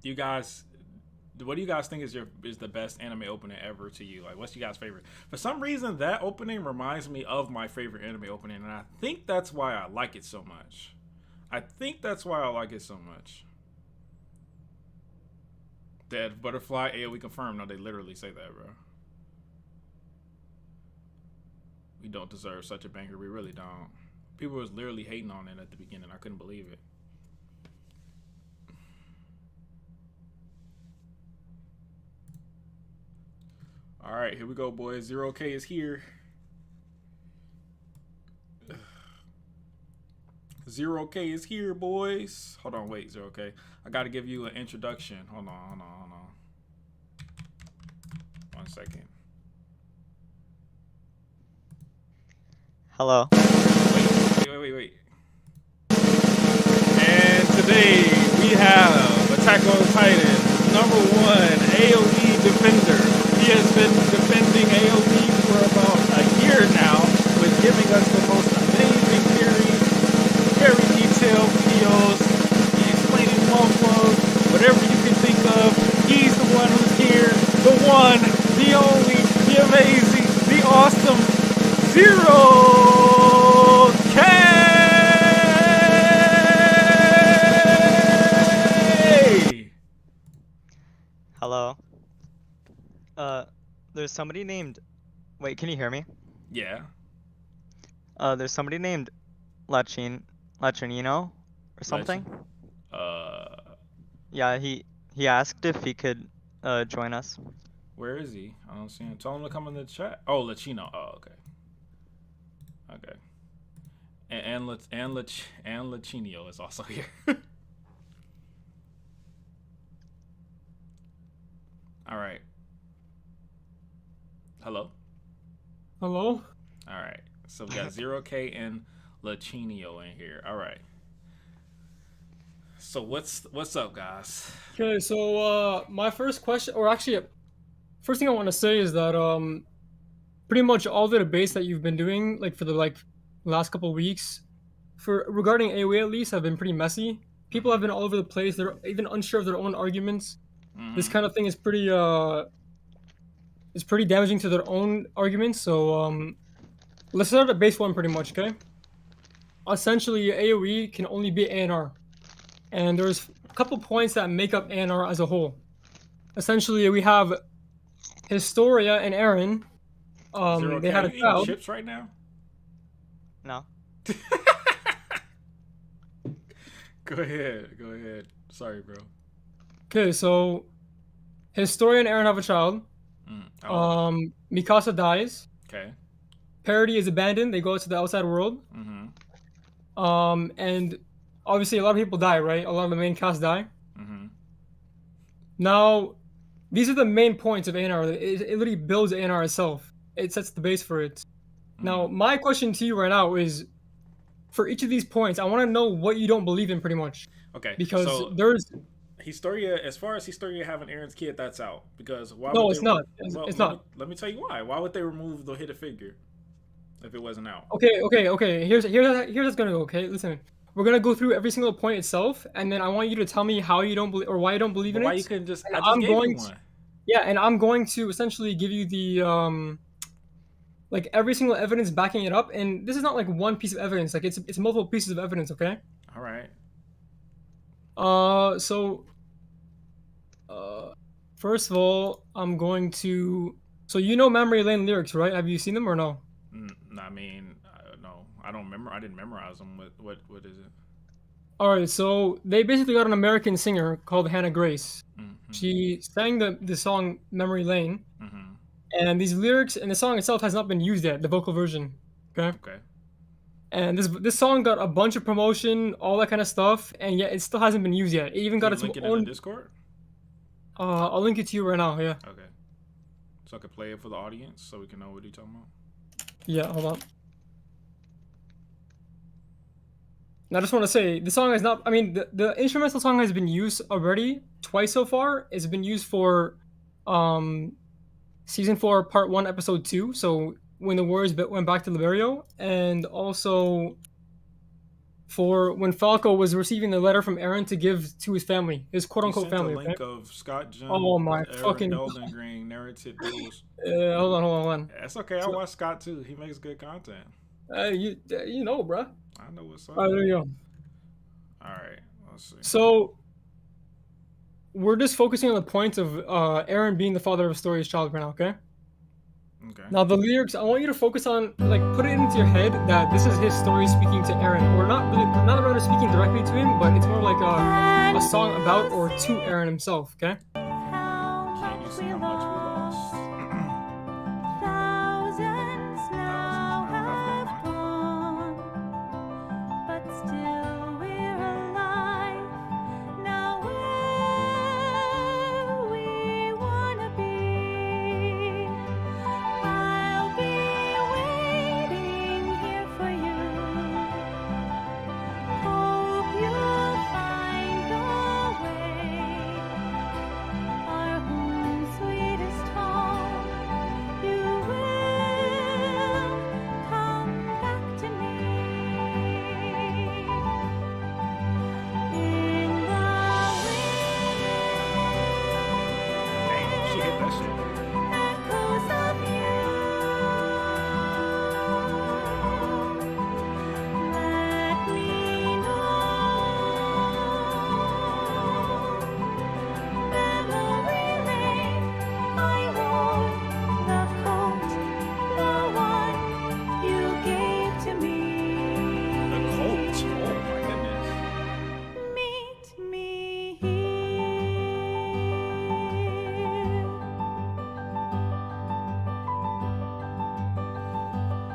you guys, what do you guys think is the best anime opening ever to you? Like, what's you guys' favorite? For some reason, that opening reminds me of my favorite anime opening, and I think that's why I like it so much. Dead butterfly AoE confirmed. No, they literally say that, bro. We don't deserve such a banger. We really don't. People was literally hating on it at the beginning. I couldn't believe it. All right, here we go, boys. 0K is here. 0K is here, boys. Hold on, wait, 0K. I gotta give you an introduction. Hold on. 1 second. Hello. Wait. And today we have Attack on Titan #1 AoE defender. He has been defending AoE for about a year now, with giving us the most amazing theories, very detailed videos, explaining muv-luv, whatever you can think of. He's the one who's here, the one, the only, the amazing, the awesome 0K! Hello. There's somebody named. Wait, can you hear me? Yeah. There's somebody named Lachinino or something. Yeah, he asked if he could join us. Where is he? I don't see him. Tell him to come in the chat. Oh, Lachino. Oh, okay. And Lachinio is also here. All right. Hello. Hello. All right. So we got 0K and Lachinio in here. All right. So what's up, guys? Okay, so my first question, or actually, first thing I want to say is that pretty much all the debates that you've been doing, like for the last couple of weeks, regarding AoE at least, have been pretty messy. People have been all over the place. They're even unsure of their own arguments. This kind of thing is pretty damaging to their own arguments. So let's start at base one pretty much, okay? Essentially, AoE can only be ANR. And there's a couple points that make up ANR as a whole. Essentially, we have Historia and Aaron. They had a child. Chips right now? No. Go ahead. Sorry, bro. Okay, so Historia and Aaron have a child. Mikasa dies. Okay. Parody is abandoned. They go to the outside world. And obviously a lot of people die, right? A lot of the main cast die. Now, these are the main points of ANR. It literally builds ANR itself. It sets the base for it. Now, my question to you right now is, for each of these points, I want to know what you don't believe in, pretty much. Okay. Because so there's Historia, as far as Historia having Aaron's kid, that's out. Because why? No, would it's they, not. Well, it's not. Let me tell you why. Why would they remove the hidden figure if it wasn't out? Okay. Here's what's gonna go. Okay, listen. We're gonna go through every single point itself, and then I want you to tell me how you don't believe or why you don't believe in it. Why you couldn't just? And I just gave you one. Yeah, and I'm going to essentially give you the like every single evidence backing it up, and this is not like one piece of evidence. Like it's multiple pieces of evidence. Okay. All right. First of all, I'm going to. So you know Memory Lane lyrics, right? Have you seen them or no? I mean, no, I don't remember. I didn't memorize them. What is it? All right, so they basically got an American singer called Hannah Grace. She sang the song Memory Lane, and these lyrics and the song itself has not been used yet, the vocal version. Okay. And this song got a bunch of promotion, all that kind of stuff, and yet it still hasn't been used yet. It even got its link it own. in the Discord. I'll link it to you right now. Yeah. Okay. So I can play it for the audience, so we can know what you're talking about. Yeah. Hold on. And I just want to say, the song has not. I mean, the instrumental song has been used already twice so far. It's been used for, season 4, part 1, episode 2. So when the warriors went back to Liberio, and also for when Falco was receiving the letter from Aaron to give to his family, his quote-unquote Sent a family. link Okay? of Scott Jim, Oh my fucking. Elden Green narrated those. Hold on. That's okay. I watch Scott too. He makes good content. You know, bruh. I know what's up. All right, there you go. All right, let's see. So we're just focusing on the point of Aaron being the father of Astoria's child right now, okay? Okay. Now the lyrics, I want you to focus on, like, put it into your head that this is his story speaking to Aaron, or not rather speaking directly to him, but it's more like a song about or to Aaron himself, okay? Can you see how much we lost? Thousands now have gone, but still we're alive. Now where we wanna be, I'll be waiting here for you. Hope you'll find the way. Our home, sweetest home, you will come back to me. In the Damn, she hit that shit. echoes of you, let me know. Memory lane, I wore the coat, the one you gave to me. The Colt. Oh my goodness. Meet me here.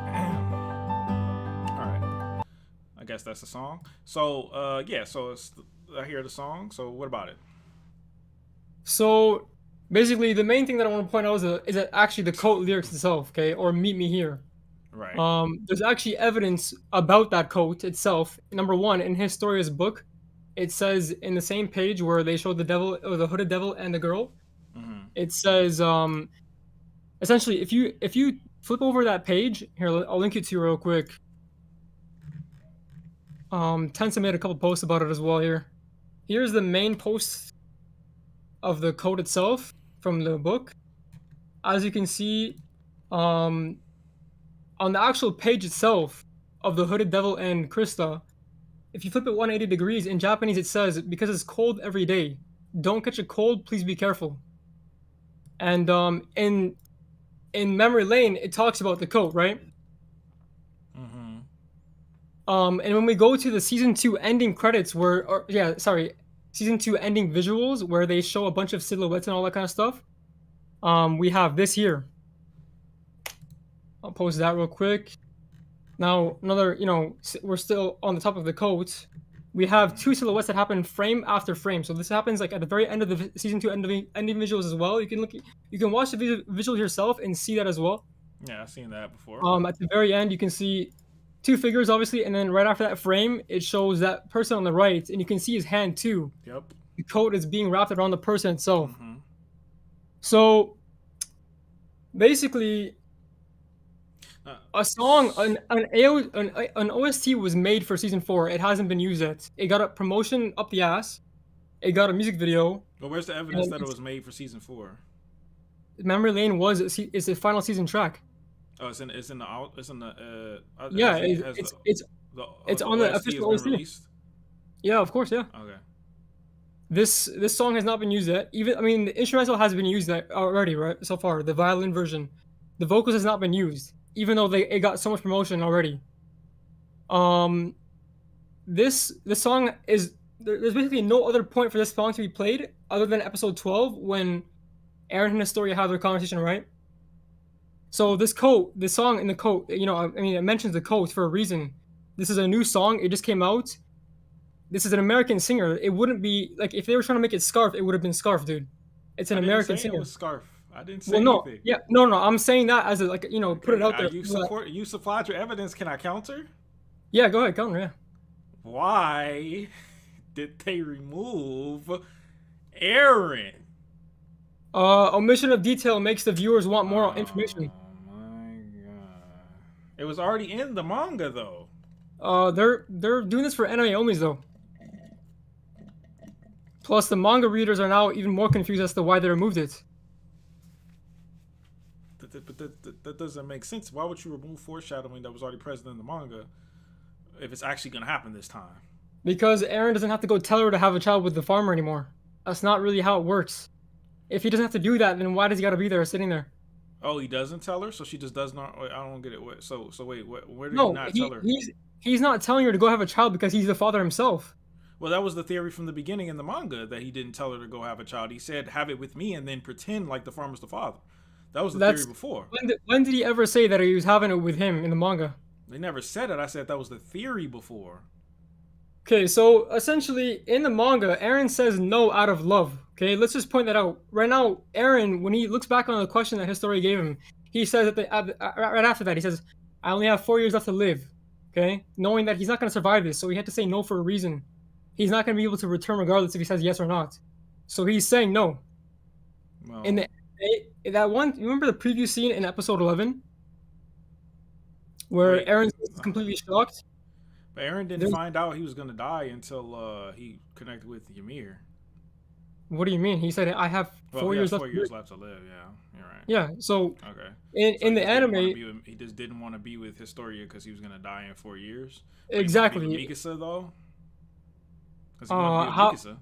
Damn. All right. I guess that's the song. So, yeah. So I hear the song. So what about it? So basically, the main thing that I want to point out is that actually the quote lyrics itself, okay, or "Meet me here." Right. There's actually evidence about that quote itself. Number one, in Historia's book, it says in the same page where they show the devil or the hooded devil and the girl, it says essentially if you flip over that page here, I'll link it to you real quick. Tensa made a couple posts about it as well here. Here's the main post of the code itself from the book. As you can see, on the actual page itself of the hooded devil and Krista, if you flip it 180 degrees, in Japanese it says, because it's cold every day, don't catch a cold, please be careful. And in Memory Lane, it talks about the coat, right? And when we go to the season 2 ending credits season 2 ending visuals where they show a bunch of silhouettes and all that kind of stuff, we have this here. I'll post that real quick. Now, another, we're still on the top of the coat. We have 2 silhouettes that happen frame after frame. So this happens like at the very end of the season 2 ending visuals as well. You can watch the visual yourself and see that as well. Yeah, I've seen that before. At the very end, you can see 2 figures, obviously, and then right after that frame, it shows that person on the right, and you can see his hand too. Yep. The coat is being wrapped around the person itself. So, basically, a song, an OST was made for season 4. It hasn't been used yet. It got a promotion up the ass. It got a music video. But where's the evidence that it was made for season 4? Memory Lane is the final season track. Oh, it's on the official OST. Yeah, of course, yeah. Okay. This song has not been used yet. The instrumental has been used already, right? So far, the violin version, the vocals has not been used, even though it got so much promotion already. This song is there's basically no other point for this song to be played other than episode 12 when Aaron and Historia have their conversation, right? So this song in the quote, it mentions the quote for a reason. This is a new song. It just came out. This is an American singer. It wouldn't be like if they were trying to make it Scarf, it would have been Scarf, dude. It's an American singer. It was Scarf. I didn't say anything. No. I'm saying that as put it out there. You supplied your evidence. Can I counter? Yeah, go ahead, counter. Yeah. Why did they remove Aaron? Omission of detail makes the viewers want more information. Oh my god! It was already in the manga, though. They're doing this for anime only though. Plus, the manga readers are now even more confused as to why they removed it. But that doesn't make sense. Why would you remove foreshadowing that was already present in the manga if it's actually going to happen this time? Because Eren doesn't have to go tell her to have a child with the farmer anymore. That's not really how it works. If he doesn't have to do that, then why does he got to be there sitting there? Oh, he doesn't tell her, so she just does not. Wait, I don't get it. So wait, where did No, he not tell her? he's not telling her to go have a child because he's the father himself. Well, that was the theory from the beginning in the manga, that he didn't tell her to go have a child. He said, have it with me and then pretend like the farmer's the father. That was the theory before. When did he ever say that he was having it with him in the manga? They never said it. I said that was the theory before. Okay, so essentially in the manga, Eren says no out of love. Okay, let's just point that out. Right now, Eren, when he looks back on the question that Historia gave him, he says that right after that, he says, I only have 4 years left to live. Okay, knowing that he's not going to survive this, so he had to say no for a reason. He's not going to be able to return regardless if he says yes or not. So he's saying no. Well, In that one, you remember the preview scene in episode 11? Where Eren's completely shocked? But Eren didn't find out he was going to die until he connected with Ymir. What do you mean? He said, I have 4 years left. 4 years left to live, yeah. You're right. Yeah, so okay. In the anime, he just didn't want to be with Historia because he was going to die in 4 years. Exactly. Mikasa though.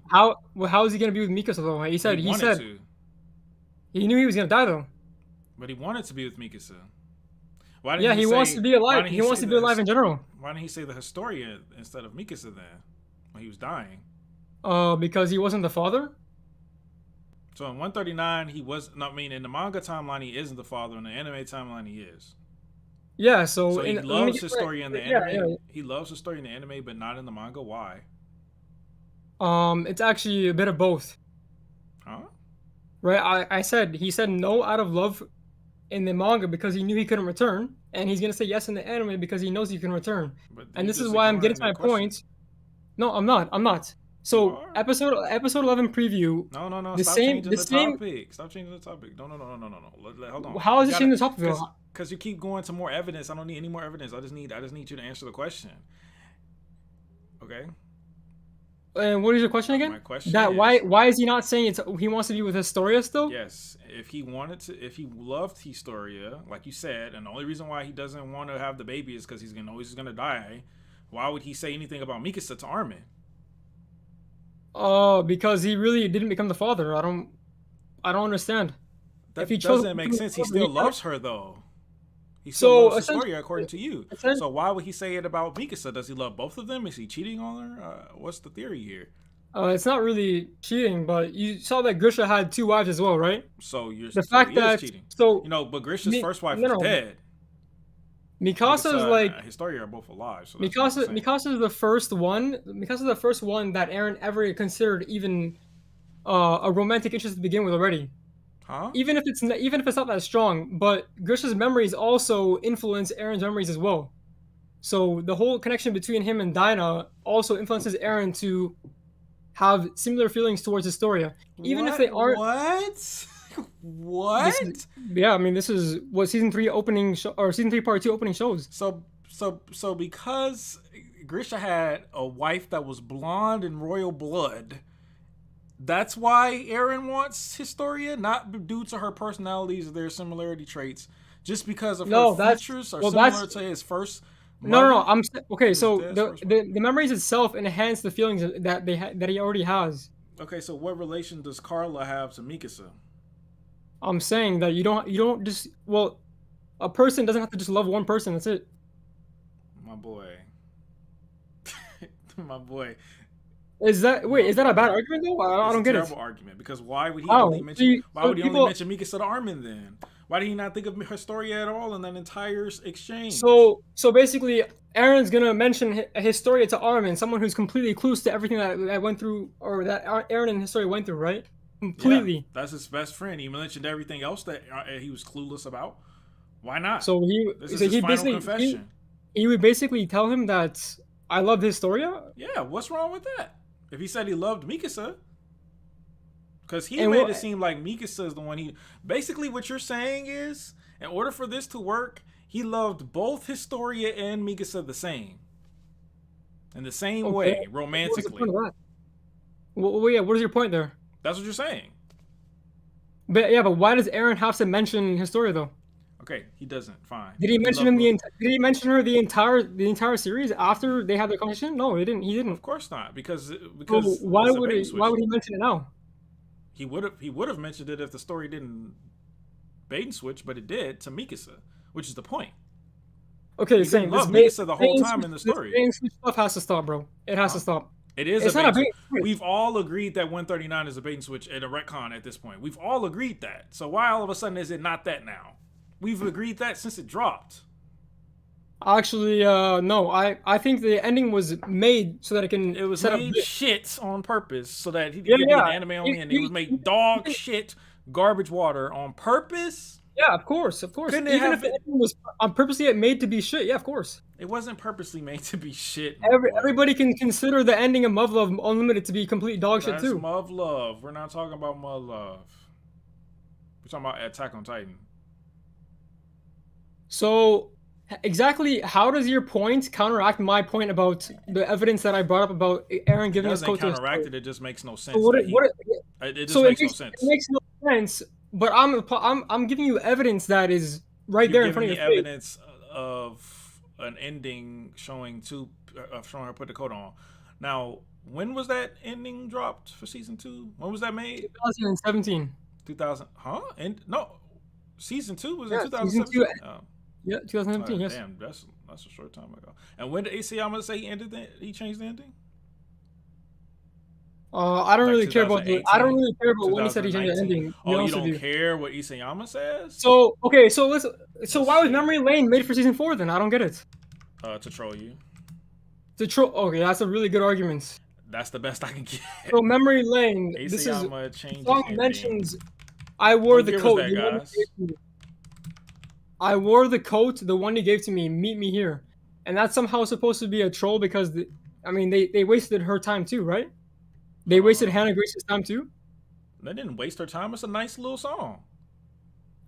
How is he going to be with Mikasa though? He said he knew he was going to die though. But he wanted to be with Mikasa. He wants to be alive. He wants to be alive in general. Why didn't he say the Historia instead of Mikasa then, when he was dying? Because he wasn't the father. So in 139, he was not. I mean, in the manga timeline, he isn't the father. In the anime timeline, he is. Yeah. So he loves Historia in the anime. Yeah. He loves Historia in the anime, but not in the manga. Why? It's actually a bit of both. Huh? Right. He said no out of love in the manga because he knew he couldn't return, and he's gonna say yes in the anime because he knows he can return. And this is why I'm getting to my point. No, I'm not. So episode 11 preview. No. The Stop same. changing the topic. Stop changing the topic. No. Hold on. How is it changing the topic though? Because you keep going to more evidence. I don't need any more evidence. I just need you to answer the question. Okay. And what is your question again? My question is why is he not saying he wants to be with Historia still? Yes, if he loved Historia, like you said, and the only reason why he doesn't want to have the baby is because he's gonna die. Why would he say anything about Mikasa to Armin? Because he really didn't become the father. I don't understand. That doesn't make sense. He still loves her though. He still loves Historia according to you. So why would he say it about Mikasa? Does he love both of them? Is he cheating on her? What's the theory here? It's not really cheating, but you saw that Grisha had 2 wives as well, right? So you're cheating. So but Grisha's first wife is dead. Mikasa is like Historia are both alive. So Mikasa is the first one. Mikasa is the first one that Eren ever considered even a romantic interest to begin with already. Huh? Even if it's not that strong, but Grisha's memories also influence Eren's memories as well. So the whole connection between him and Dinah also influences Eren to have similar feelings towards Historia, even if they aren't. What? This is what season 3 season 3 part 2 opening shows. So because Grisha had a wife that was blonde and royal blood, that's why Eren wants Historia, not due to her personalities or their similarity traits, just because of her features are similar to his first. No. Okay. So the memories itself enhance the feelings that that he already has. Okay, so what relation does Carla have to Mikasa? I'm saying that you don't just a person doesn't have to just love one person. That's it. My boy. My boy. Is that a bad argument though? I don't get it. It's a terrible argument because why would he only mention Mikasa to Armin then? Why did he not think of Historia at all in that entire exchange? So basically, Eren's gonna mention Historia to Armin, someone who's completely clueless to everything that went through, or that Eren and Historia went through, right? Completely. Yeah, that's his best friend. He mentioned everything else that he was clueless about. Why not? So this is his final confession. He would basically tell him that I love Historia. Yeah, what's wrong with that? If he said he loved Mikasa, because he made it seem like Mikasa is the one he. Basically, what you're saying is, in order for this to work, he loved both Historia and Mikasa the same. In the same Okay. way, What is the romantically. point of that? Well, yeah, what is your point there? That's what you're saying. But yeah, but why does Aaron have to mention Historia though? Okay, he doesn't. Fine. Did he We mention love him Will. did he mention her the entire series after they had their conversation? No, he didn't. He didn't. Of course not, because So why why would he mention it now? He would have mentioned it if the story didn't bait and switch, but it did to Mikasa, which is the point. Okay, He same. didn't love Mikasa the whole time in the story. This bait and switch stuff has to stop, bro. It has to stop. It is It's a not bait a and bait switch. and switch. We've all agreed that 139 is a bait and switch and a retcon at this point. We've all agreed that. So why all of a sudden is it not that now? We've agreed that since it dropped. Actually, no. I think the ending was made so that it can. It was set made up shit on purpose so that he could Yeah, be yeah. an anime only, and it was made dog shit, garbage water on purpose. Yeah, of course, of course. Couldn't it Even have if the been- ending was on purposely made to be shit, yeah, of course. It wasn't purposely made to be shit. Everybody can consider the ending of muv-luv Unlimited to be complete dog shit That's too. muv-luv. We're not talking about muv-luv. We're talking about Attack on Titan. So, exactly how does your point counteract my point about the evidence that I brought up about Aaron It giving his doesn't coat to his counteract story? it. It just makes no sense. So what? that he- What? it just So makes no sense. It makes no sense. But I'm giving you evidence that is right there You're in front of giving your me face. evidence of an ending showing showing her put the coat on. Now, when was that ending dropped for season 2? When was that made? 2017. 2000? Huh? And no, season 2 was Yeah, in season 2017. two- Yeah, 2017. Yes. Damn, that's a short time ago. And when did Isayama say he ended? He changed the ending. I don't Like really care about I don't really care about when he said he changed the 2019? ending. to be Oh, you honest with don't care what Isayama says? So okay, so listen. So why was Memory Lane made for season 4 then? I don't get it. To troll you. To troll. Okay, that's a really good argument. That's the best I can get. So Memory Lane. This is Isayama the changed song his ending. mentions. I wore What the year was coat. that, the one you guys? gave me. I wore the coat, the one you gave to me. Meet me here, and that's somehow supposed to be a troll because I mean they wasted her time too, right? They wasted Hannah Grace's time too. They didn't waste her time. It's a nice little song.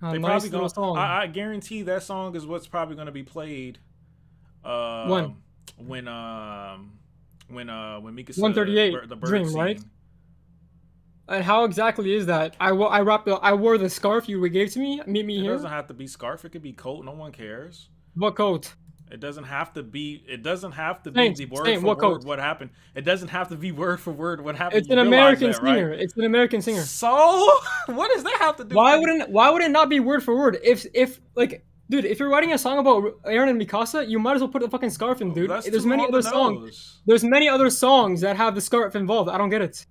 A They nice probably little gonna. song. I guarantee that song is what's probably going to be played. When? When Mikasa 138 the bird Dream, scene. right? And how exactly is that? I wore the scarf you gave to me. Meet me It here. doesn't have to be scarf. It could be coat. No one cares. What coat? It doesn't have to be. It doesn't have to Saint, be the word Saint, for what word coat? what happened. It doesn't have to be word for word what happened. It's You an realize American that, right? singer. It's an American singer. So what does that have to do? Why with wouldn't it not be word for word? If like, dude, if you're writing a song about Aaron and Mikasa, you might as well put the fucking scarf in, dude. That's There's too many on other the songs. nose. There's many other songs that have the scarf involved. I don't get it.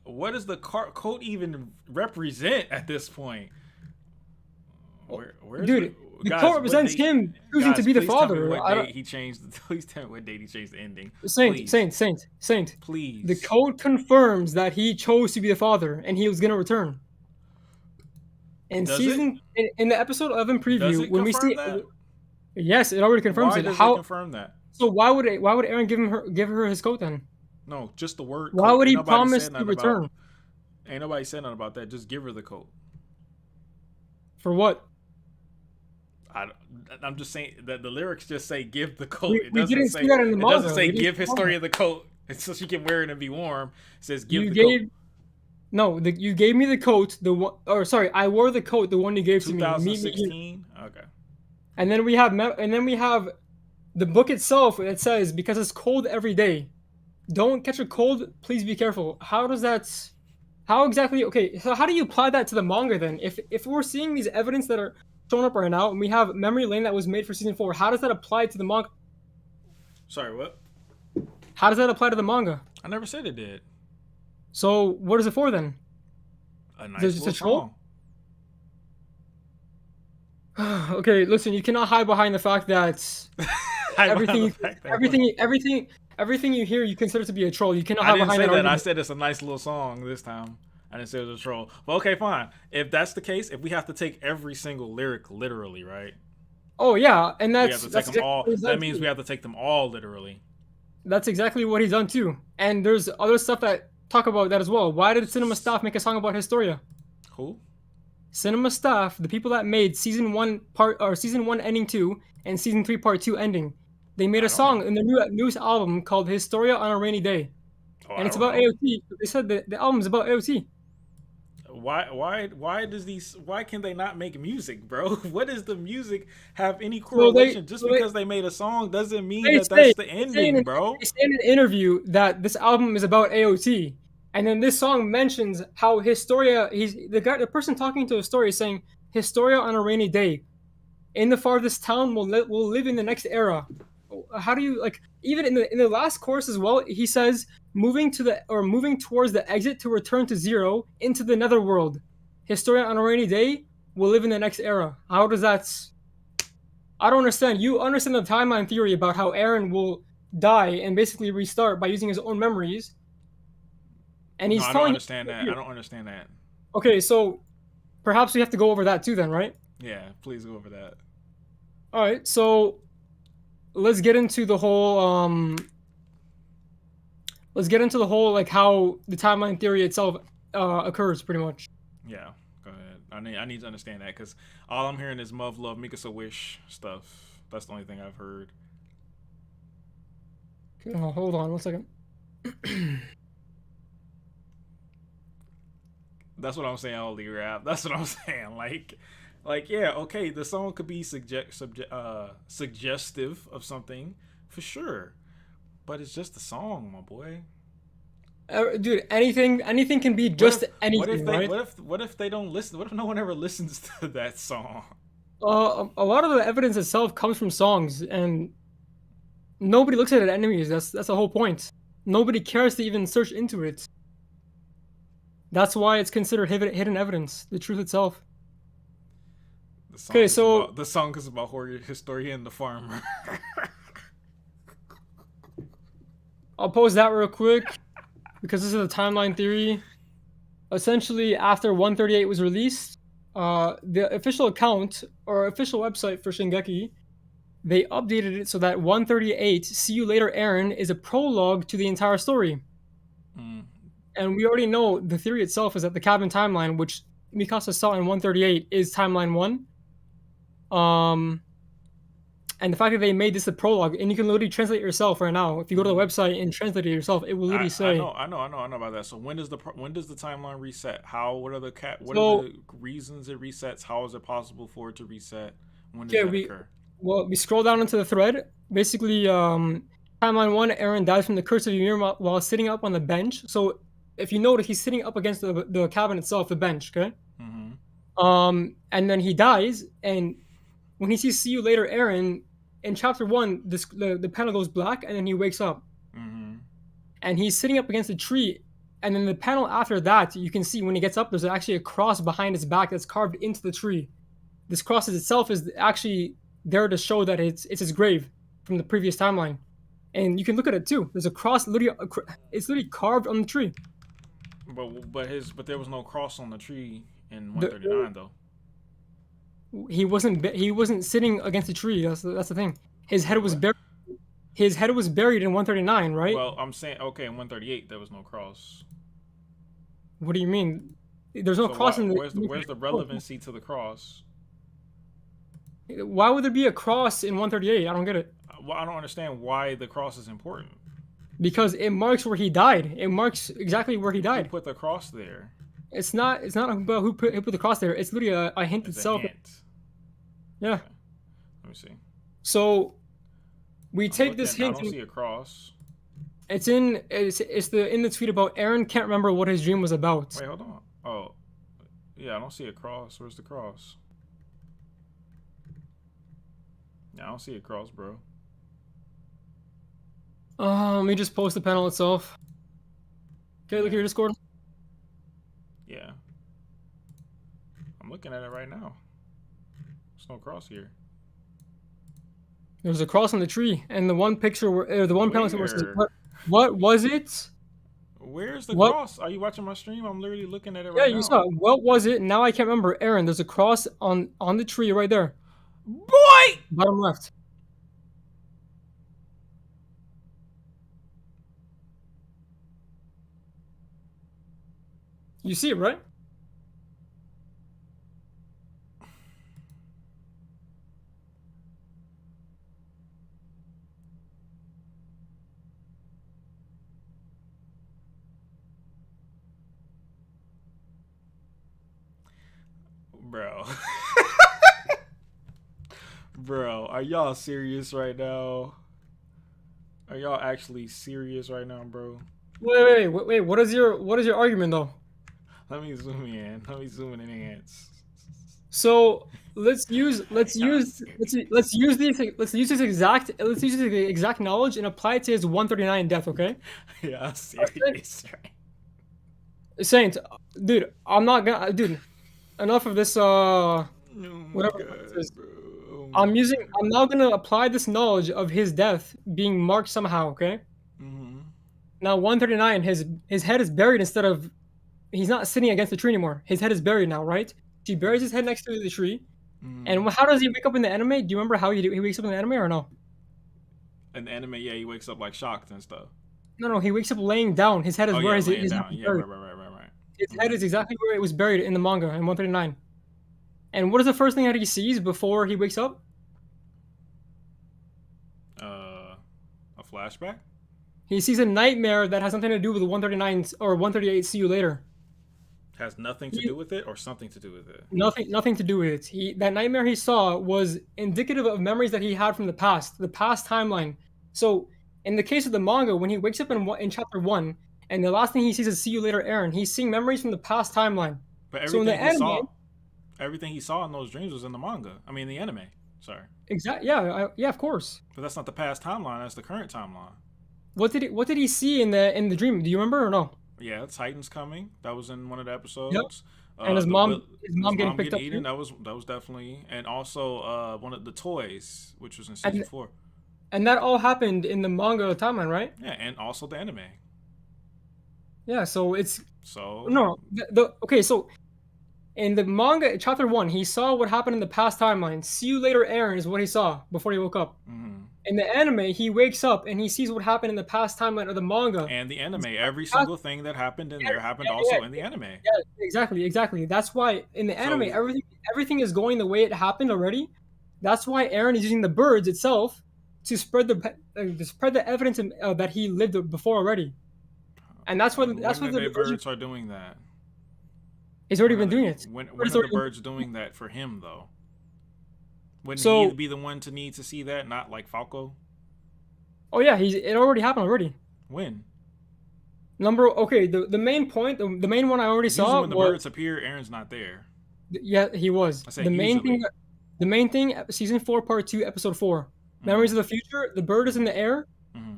What does the coat even represent at this point? Where's Dude, the guys, coat what represents date- him choosing guys, to be the please tell me father. what I don't- date he changed. Please tell me what date he changed the ending. Saint. Please. The code confirms that he chose to be the father and he was gonna return. And Does in the episode 11 Does preview, it when we confirm see, that? yes, it already confirms Why it. does How? it confirm that? So why would Aaron give her his coat then? No, just the word. Why coat. would he Ain't nobody promise said to nothing return? About, ain't nobody said nothing about that. Just give her the coat. For what? I'm just saying that the lyrics just say give the coat. We didn't say, see that in the It manga. doesn't say We didn't give see Historia the coat so she can wear it and be warm. It says give You the gave coat. no. You gave me the coat. The one, or sorry, I wore the coat. The one you gave to me. Meet me here. 2016. Okay. And then we have the book itself. It says because it's cold every day, don't catch a cold. Please be careful. How does that? How exactly? Okay, so how do you apply that to the manga then? If we're seeing these evidence that are showing up right now, and we have Memory Lane that was made for season 4, how does that apply to the manga? Sorry, what? How does that apply to the manga? I never said it did. So what is it for then? A nice Just a little troll? song. Okay, listen, you cannot hide behind the fact that everything you hear you consider to be a troll. You cannot I hide didn't behind say that that. I argument. said it's a nice little song this time. I didn't say it was a troll. But okay, fine. If that's the case, if we have to take every single lyric literally, right? Oh yeah, and We have that's to take that's them exactly all. what he's That done means too. we have to take them all literally. That's exactly what he's done too. And there's other stuff that talk about that as well. Why did Cinema Staff make a song about Historia? Who? Cinema Staff, the people that made season 1 ending 2 and season 3 part 2 ending. They made I a don't song know. in the newest album called Historia on a Rainy Day. Oh, And I it's don't about know. AOT. They said that the album's about AOT. Why can they not make music, bro? What does the music have any So they, correlation? Just so they, because they made a song doesn't mean they that say, that's the ending, bro. they say in an interview that this album is about AOT. And then this song mentions how Historia, the person talking to Historia is saying, Historia on a rainy day. In the farthest town will live in the next era. How do you like even in the last chorus as well, he says moving towards the exit to return to zero into the netherworld. Historia on a rainy day will live in the next era. How does that I don't understand. You understand the timeline theory about how Aaron will die and basically restart by using his own memories. And No, he's I don't telling understand that. I don't understand that. Okay, so perhaps we have to go over that too then, right? Yeah, please go over that. All right, so let's get into the whole like how the timeline theory itself occurs pretty much. Yeah, go ahead. I need to understand that because all I'm hearing is muv-luv, make us a wish stuff. That's the only thing I've heard. Okay, hold on 1 second. That's what I'm saying, holy rap. That's what I'm saying. Like yeah, okay, the song could be suggestive of something for sure, but it's just a song, my boy. Dude, anything can be just anything, right? What if they don't listen? What if no one ever listens to that song? A lot of the evidence itself comes from songs, and nobody looks at it enemies. That's the whole point. Nobody cares to even search into it. That's why it's considered hidden evidence, the truth itself. Okay, so the song is about Historia and the farmer. I'll pose that real quick because this is a timeline theory. Essentially, after 138 was released, the official account or official website for Shingeki, they updated it so that 138, See You Later Aaron, is a prologue to the entire story. And we already know the theory itself is that the cabin timeline, which Mikasa saw in 138, is timeline 1. And the fact that they made this a prologue, and you can literally translate it yourself right now. If you go to the website and translate it yourself, it will literally say. I know about that. So when does the timeline reset? What are the reasons it resets? How is it possible for it to reset? When does that occur? Well, we scroll down into the thread. Basically, timeline 1, Aaron dies from the curse of Ymir while sitting up on the bench. So if you notice, he's sitting up against the cabin itself, the bench. Okay. And then he dies, and when he sees "See You Later, Aaron," in chapter 1, the panel goes black, and then he wakes up. And he's sitting up against a tree, and then the panel after that, you can see when he gets up, there's actually a cross behind his back that's carved into the tree. This cross itself is actually there to show that it's his grave from the previous timeline. And you can look at it too. There's a cross, it's literally carved on the tree. But there was no cross on the tree in 139 though. He wasn't sitting against a tree. That's the thing. His head was buried. His head was buried in 139, right? Well, I'm saying in 138 there was no cross. What do you mean? There's no cross in the. Where's the relevancy to the cross? Why would there be a cross in 138? I don't get it. Well, I don't understand why the cross is important. Because it marks where he died. It marks exactly where he died. Who put the cross there? It's not about who put the cross there. It's literally a hint itself. A hint. Yeah. Okay. Let me see. So we take this hint. I don't see a cross. It's in the tweet about Aaron can't remember what his dream was about. Wait, hold on. Oh, yeah, I don't see a cross. Where's the cross? Yeah, I don't see a cross, bro. Let me just post the panel itself. Okay, look at your Discord. Yeah. I'm looking at it right now. There's no cross here. There's a cross on the tree, and the one picture where the one panel where what was it? Where's the cross? Are you watching my stream? I'm literally looking at it right now. Yeah, you saw it. What was it? Now I can't remember. Aaron, there's a cross on the tree right there. Boy! Bottom left. You see it, right? Bro. Bro, are y'all serious right now? Are y'all actually serious right now, bro? Wait. What is your argument though? Let me zoom in. Let me zoom in and enhance. So let's use this exact knowledge and apply it to his 139 death. Okay. Yeah, I'm serious. Right? Saint, dude, I'm not gonna, dude. Enough of this. Whatever God, this is. bro. Oh I'm now gonna apply this knowledge of his death being marked somehow. Okay. Mm-hmm. Now 139, his head is buried instead of, he's not sitting against the tree anymore. His head is buried now, right? He buries his head next to the tree. And how does he wake up in the anime? Do you remember how he wakes up in the anime or no? In the anime, yeah, he wakes up like shocked and stuff. No, he wakes up laying down. His head is where his laying head down. is Yeah, buried. right. His head is exactly where it was buried in the manga in 139. And what is the first thing that he sees before he wakes up? A flashback? He sees a nightmare that has something to do with 139 or 138. See you later. Has nothing to do with it, or something to do with it? Nothing to do with it. That nightmare he saw was indicative of memories that he had from the past timeline. So, in the case of the manga, when he wakes up in chapter 1, and the last thing he sees is "See you later, Aaron," he's seeing memories from the past timeline. But so in the anime, everything he saw in those dreams was in the manga. I mean, the anime. Sorry. Exactly. Yeah, of course. But that's not the past timeline. That's the current timeline. What did he see in the dream? Do you remember or no? Yeah, Titan's coming. That was in one of the episodes. Yep. And his mom getting picked up. Eaten. That was definitely, and also one of the toys, which was in season 4. And that all happened in the manga timeline, right? Yeah, and also the anime. Yeah, so it's so no okay. So in the manga chapter 1, he saw what happened in the past timeline. See you later, Aaron is what he saw before he woke up. Mm-hmm. In the anime, he wakes up and he sees what happened in the past timeline of the manga. And the anime, every single thing that happened in there happened also in the anime. Yeah, exactly. That's why in the anime, everything is going the way it happened already. That's why Aaron is using the birds itself to spread the evidence that he lived before already. And that's what the birds are doing that. He's already been doing it. When are the birds doing that for him though? Wouldn't he be the one to need to see that, not like Falco? Oh yeah, it already happened already. When? The main point, the main one I already saw when the birds appear, Aaron's not there. Yeah, he was. The main thing, season 4, part 2, episode 4. Memories of the Future. The bird is in the air.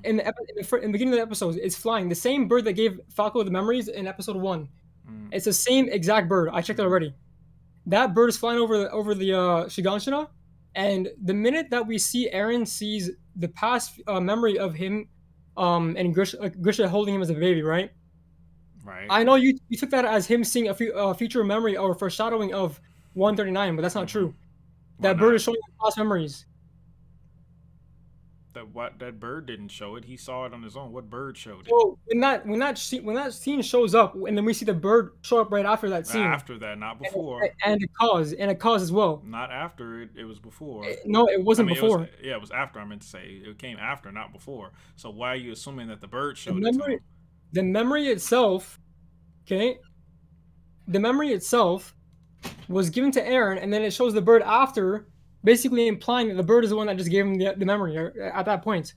In the beginning of the episode, it's flying. The same bird that gave Falco the memories in episode 1. It's the same exact bird. I checked it already. That bird is flying over the Shiganshina, and the minute that we see Aaron sees the past memory of him, and Grisha holding him as a baby, right? Right. I know you took that as him seeing a future memory or foreshadowing of 139, but that's not true. That bird is showing past memories. That bird didn't show it. He saw it on his own. What bird showed it? Well, when that scene shows up, and then we see the bird show up right after that scene. After that, not before. And a cause as well. Not after it. It was before. No, it wasn't before. It was after. I meant to say it came after, not before. So why are you assuming that the bird showed it to him? The memory itself, okay. The memory itself was given to Aaron, and then it shows the bird after. Basically implying that the bird is the one that just gave him the memory at that point.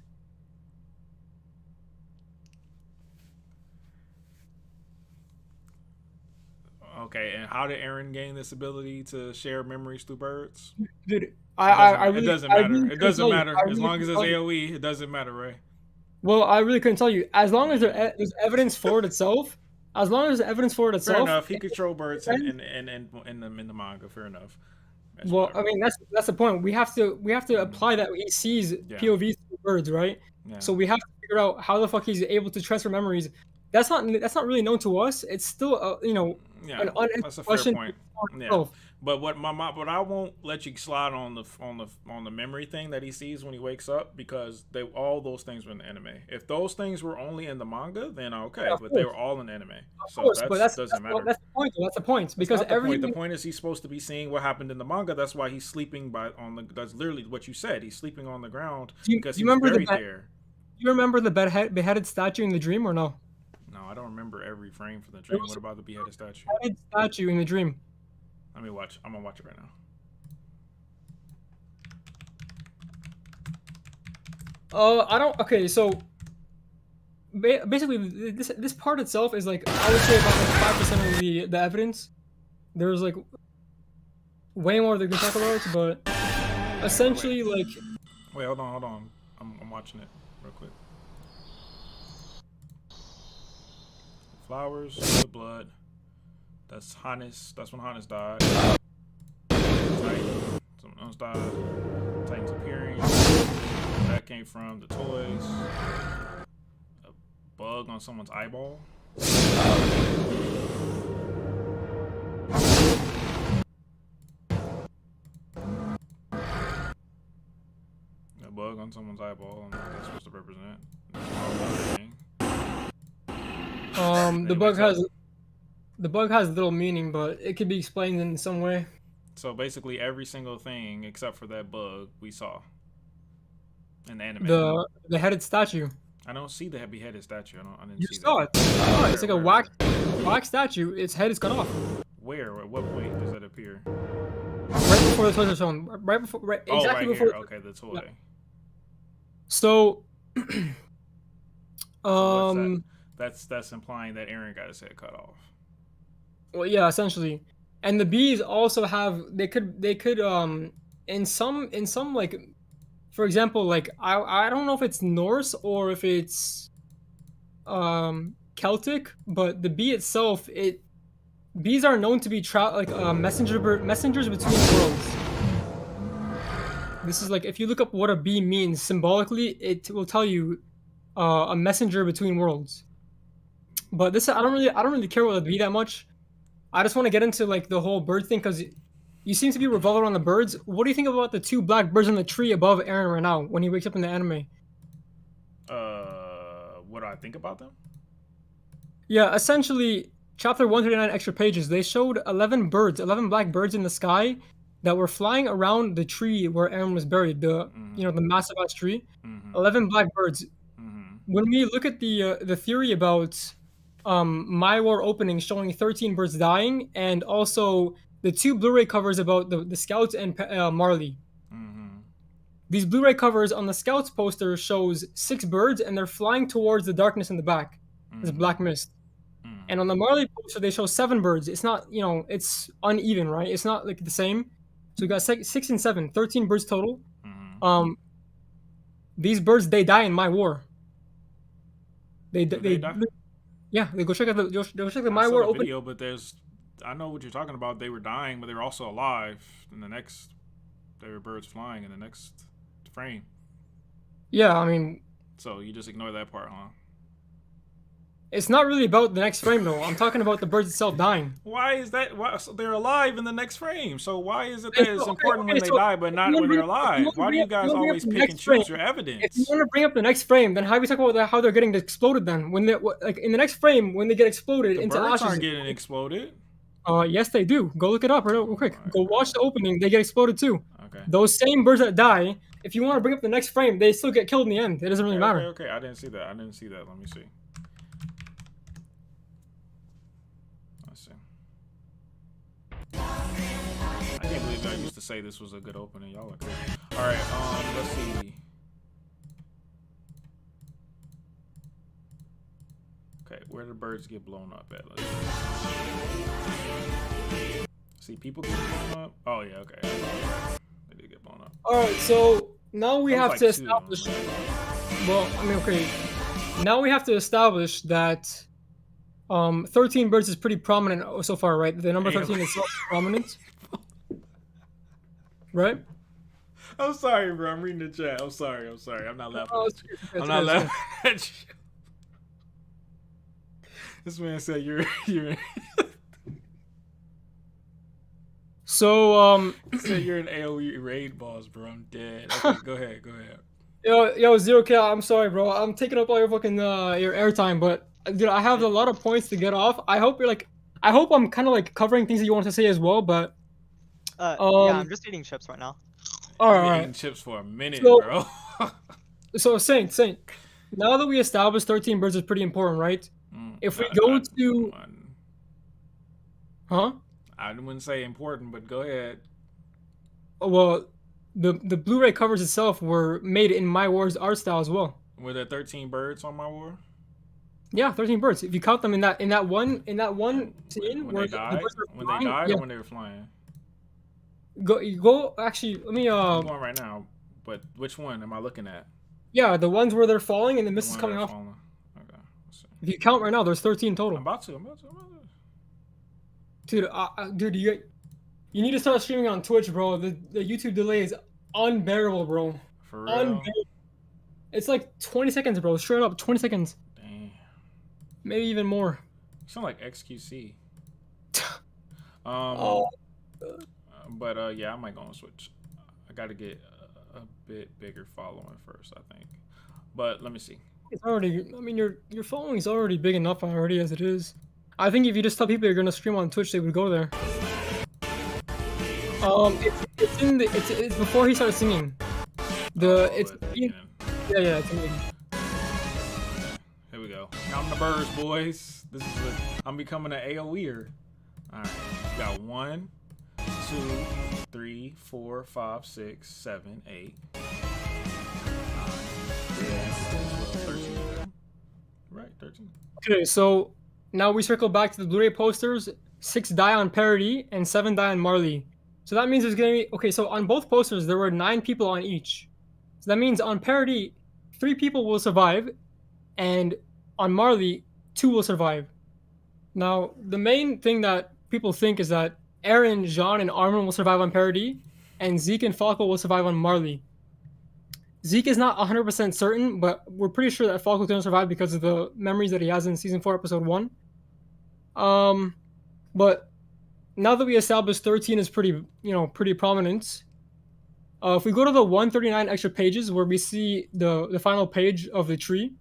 Okay, and how did Aaron gain this ability to share memories through birds? Dude, it doesn't matter. It doesn't matter. As long as it's AoE, it doesn't matter, Ray. Well, I really couldn't tell you. As long as there's evidence for it itself. Fair enough. He control birds in the manga. Fair enough. Well, I mean that's the point. We have to apply that he sees POVs through birds, right? Yeah. So we have to figure out how the fuck he's able to transfer memories. That's not really known to us. It's still an unanswered question. Fair point. Yeah. But what I won't let you slide on the memory thing that he sees when he wakes up, because all those things were in the anime. If those things were only in the manga, then okay, but they were all in the anime. So that doesn't matter. That's the point. That's the point. Because the point is he's supposed to be seeing what happened in the manga. That's why he's sleeping that's literally what you said. He's sleeping on the ground because he was buried there. Do you remember the beheaded statue in the dream or no? No, I don't remember every frame from the dream. What about the beheaded statue? Beheaded statue in the dream. Let me watch. I'm gonna watch it right now. I don't. Okay, so basically, this part itself is like I would say about like 5% of the evidence. There's like way more that we can talk about, but essentially, like. Wait, hold on. I'm watching it real quick. Flowers, the blood. That's Hannes. That's when Hannes died. Titan. Someone else died. Titan's appearing. That came from the toys. A bug on someone's eyeball. A bug on someone's eyeball, and what that's supposed to represent. The bug has little meaning, but it could be explained in some way. So basically, every single thing except for that bug we saw in the anime. The headed statue. I don't see the beheaded statue. I didn't You see saw that. it. Oh, it's like a wax statue. Its head is cut off. Where? At what point does that appear? Right before the toys are shown. Exactly right before. here. Okay, the toy. Yeah. So, that's implying that Aaron got his head cut off. Well, yeah, essentially, and the bees also have they could in some like, for example, like I don't know if it's Norse or if it's Celtic, but the bee itself, bees are known to be messengers between worlds. This is like, if you look up what a bee means symbolically, it will tell you a messenger between worlds. But this, I don't really care about the bee that much. I just want to get into like the whole bird thing because you seem to be revolving on the birds. What do you think about the 2 black birds on the tree above Eren right now when he wakes up in the anime? What do I think about them? Yeah, essentially, chapter 139 extra pages. They showed 11 black birds in the sky that were flying around the tree where Eren was buried. The the massive ass tree. 11 black birds. When we look at the theory about My War opening showing 13 birds dying, and also the 2 Blu-ray covers about the Scouts and Marley. These Blu-ray covers on the Scouts poster shows 6 birds, and they're flying towards the darkness in the back. This black mist. And on the Marley poster, they show 7 birds. It's not, it's uneven, right? It's not like the same. So we got 6 and 7, 13 birds total. These birds, they die in My War. They die? Yeah, they go check out the My War open video, but I know what you're talking about. They were dying, but they were also alive in the next. They were birds flying in the next frame. Yeah, I mean. So you just ignore that part, huh? It's not really about the next frame though. I'm talking about the birds itself dying. Why is that? Why, so they're alive in the next frame. So why is it that it's important when they die, but not when they're alive? Why do you guys always pick and choose your evidence? If you want to bring up the next frame, then how do we talk about how they're getting exploded? Then when they like in the next frame when they get exploded the into birds ashes. Aren't getting exploded. Yes they do. Go look it up real quick. Go watch the opening. They get exploded too. Okay. Those same birds that die. If you want to bring up the next frame, they still get killed in the end. It doesn't really matter. Okay. I didn't see that. Let me see. I can't believe I used to say this was a good opening. Y'all are crazy. All right, let's see. Okay, where do birds get blown up at? Let's see, people get blown up. Oh yeah, okay. They did get blown up. All right, so now we have to establish. Well, I mean, okay. Now we have to establish that 13 birds is pretty prominent so far, right? The number 13 is so prominent. Right? I'm sorry, bro. I'm reading the chat. I'm sorry. I'm not laughing at you. I'm not laughing at you. This man said you're So he said you're an AoE raid boss, bro. I'm dead. Okay, go ahead. Yo, 0K, I'm sorry, bro. I'm taking up all your fucking your airtime, but dude, I have a lot of points to get off. I hope I'm kind of like covering things that you want to say as well, but yeah, I'm just eating chips right now. All I've been right. eating chips for a minute, bro. So Saint, now that we established 13 birds is pretty important, right? If we go to, huh? I wouldn't say important, but go ahead. Well, the Blu-ray covers itself were made in My War's art style as well. Were there 13 birds on My War? Yeah, 13 birds. If you count them in that one scene When where they died, birds were when flying, they died, yeah. or when they were flying. Go. Actually, let me. I'm going right now, but which one am I looking at? Yeah, the ones where they're falling and the mist is one coming that off. falling. Okay. Let's see. If you count right now, there's 13 total. I'm about to. Dude, you need to start streaming on Twitch, bro. The YouTube delay is unbearable, bro. For real? It's like 20 seconds, bro. Straight up, 20 seconds. Damn. Maybe even more. You sound like XQC. Oh. But yeah, I might go on Switch. I got to get a bit bigger following first, I think. But let me see. It's already. I mean, your following is already big enough already as it is. I think if you just tell people you're gonna stream on Twitch, they would go there. It's before he started singing. It's in the beginning. Here we go. Counting the birds, boys. This is what I'm becoming an AOE'er. All right, we got 1, 2, 3, 4, 5, 6, 7, 8, 9, 10, 12, 13. Right, 13. Okay, so now we circle back to the Blu-ray posters. 6 die on Parody and 7 die on Marley. So that means there's gonna be okay. So on both posters there were 9 people on each. So that means on Parody, 3 people will survive, and on Marley, 2 will survive. Now the main thing that people think is that Aaron, Jean, and Armin will survive on Parody, and Zeke and Falco will survive on Marley. Zeke is not 100% certain, but we're pretty sure that Falco's gonna survive because of the memories that he has in season 4, episode 1. But now that we established 13 is pretty prominent. If we go to the 139 extra pages where we see the final page of the tree,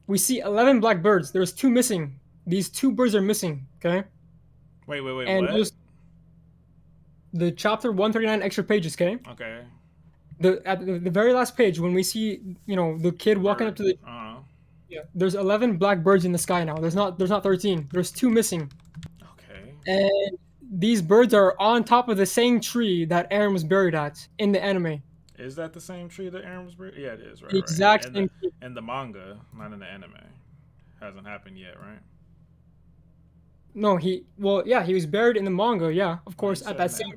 we see 11 black birds. There's 2 missing. These 2 birds are missing. Okay. Wait, And what? The chapter 139 extra pages. Okay. Okay. At the very last page when we see the kid walking up to the yeah, there's 11 black birds in the sky now. There's not 13. There's 2 missing. Okay. And these birds are on top of the same tree that Aaron was buried at in the anime. Is that the same tree that Aaron was buried? Yeah, it is, right? The exact same tree. In the manga, not in the anime. Hasn't happened yet, right? No, he was buried in the manga, yeah, of course, at that same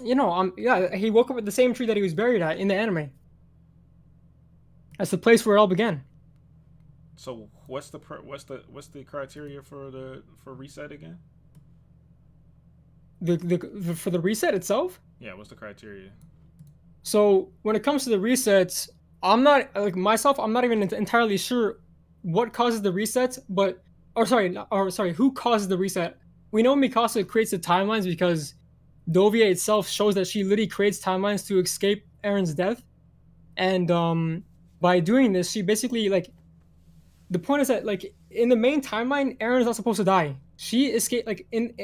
anime. He woke up at the same tree that he was buried at in the anime. That's the place where it all began. So what's the criteria for reset again? For the reset itself? Yeah, what's the criteria? So when it comes to the resets, I'm not even entirely sure what causes the resets, who causes the reset. We know Mikasa creates the timelines because Dovia itself shows that she literally creates timelines to escape Aaron's death, and by doing this, she basically the point is that in the main timeline, Aaron is not supposed to die. She escaped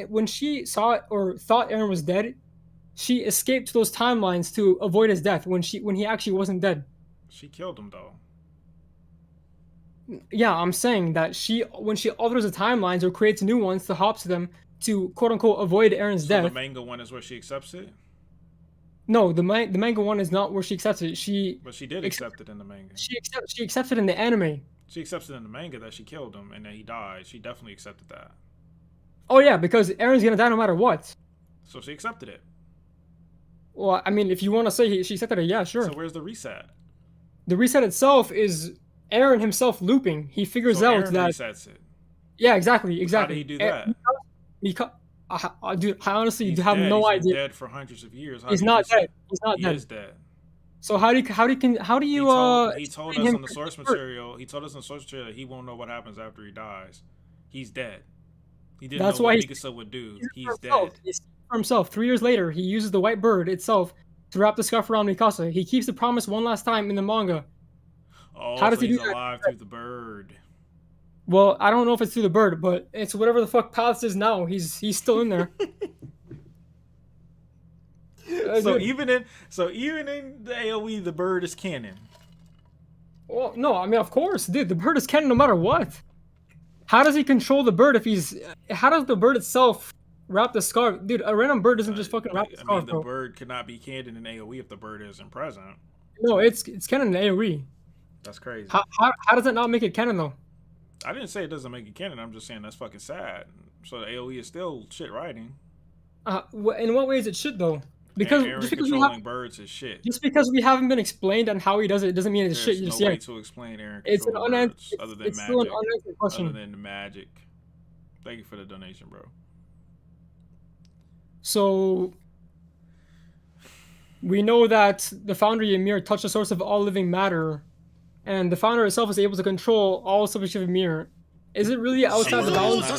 when she saw it or thought Aaron was dead, she escaped to those timelines to avoid his death when he actually wasn't dead. She killed him though. Yeah, I'm saying that when she alters the timelines or creates new ones to hop to them to quote unquote avoid Aaron's death. The manga one is where she accepts it? No, the manga one is not where she accepts it. But she did accept it in the manga. She accepts it in the anime. She accepts it in the manga that she killed him and that he died. She definitely accepted that. Oh yeah, because Aaron's gonna die no matter what. So she accepted it. Well, I mean, if you want to say she accepted it, yeah, sure. So where's the reset? The reset itself is Aaron himself looping. He figures out Aaron that resets it. Yeah, exactly. How did he do that? Because dude, I honestly have dead. no He's been idea. dead for hundreds of years. He's not dead. He's not he dead. Is dead. So how do you He told us in the source material. He told us in the source material that he won't know what happens after he dies. He's dead. He didn't know what Mikasa would do. He's dead. He's for himself. 3 years later, he uses the white bird itself to wrap the scarf around Mikasa. He keeps the promise one last time in the manga. Oh, how does so he do he's alive through the bird. Well, I don't know if it's through the bird, but it's whatever the fuck Palace is now. He's still in there. So even in the AOE, the bird is canon. Well, no, I mean, of course, dude, the bird is canon no matter what. How does he control the bird if he's? How does the bird itself wrap the scarf, dude? A random bird doesn't just fucking wrap the I scarf, mean, the bro. bird could not be canon in AOE if the bird isn't present. No, it's canon in AOE. That's crazy. How does that not make it canon though? I didn't say it doesn't make it canon. I'm just saying that's fucking sad. So the AOE is still shit writing. In what ways it should though? Because Aaron just because controlling birds is shit. just because we haven't been explained on how he does it doesn't mean it's There's shit just no way yet. to explain Aaron It's an controlling birds other than it's magic. still an unanswered question. Other than the magic. Thank you for the donation, bro. So we know that the Foundry Ymir touched the source of all living matter, and the Founder itself is able to control all subjects of Ymir. Is it really outside the bounds? Oh,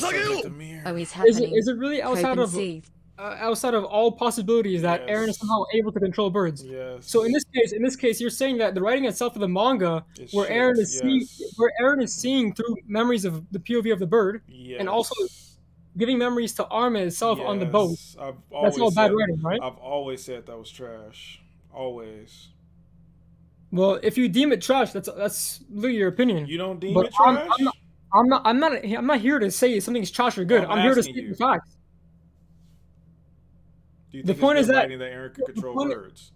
it's happening. Is it really outside of all possibilities that Aaron is Yes. somehow able to control birds? Yes. So in this case, you're saying that the writing itself of the manga, It's where shit, Aaron is yes. seeing through memories of the POV of the bird, and also giving memories to Arma itself on the boat. Yes. I've That's all always bad said- writing, right? I've always said that was trash. Always. Well, if you deem it trash, that's literally your opinion. You don't deem But it trash? I'm not here to say something's trash or good. Well, I'm I'm here to asking state you. the facts. Do you The think point it's is good that- writing that Aaron can control point- birds?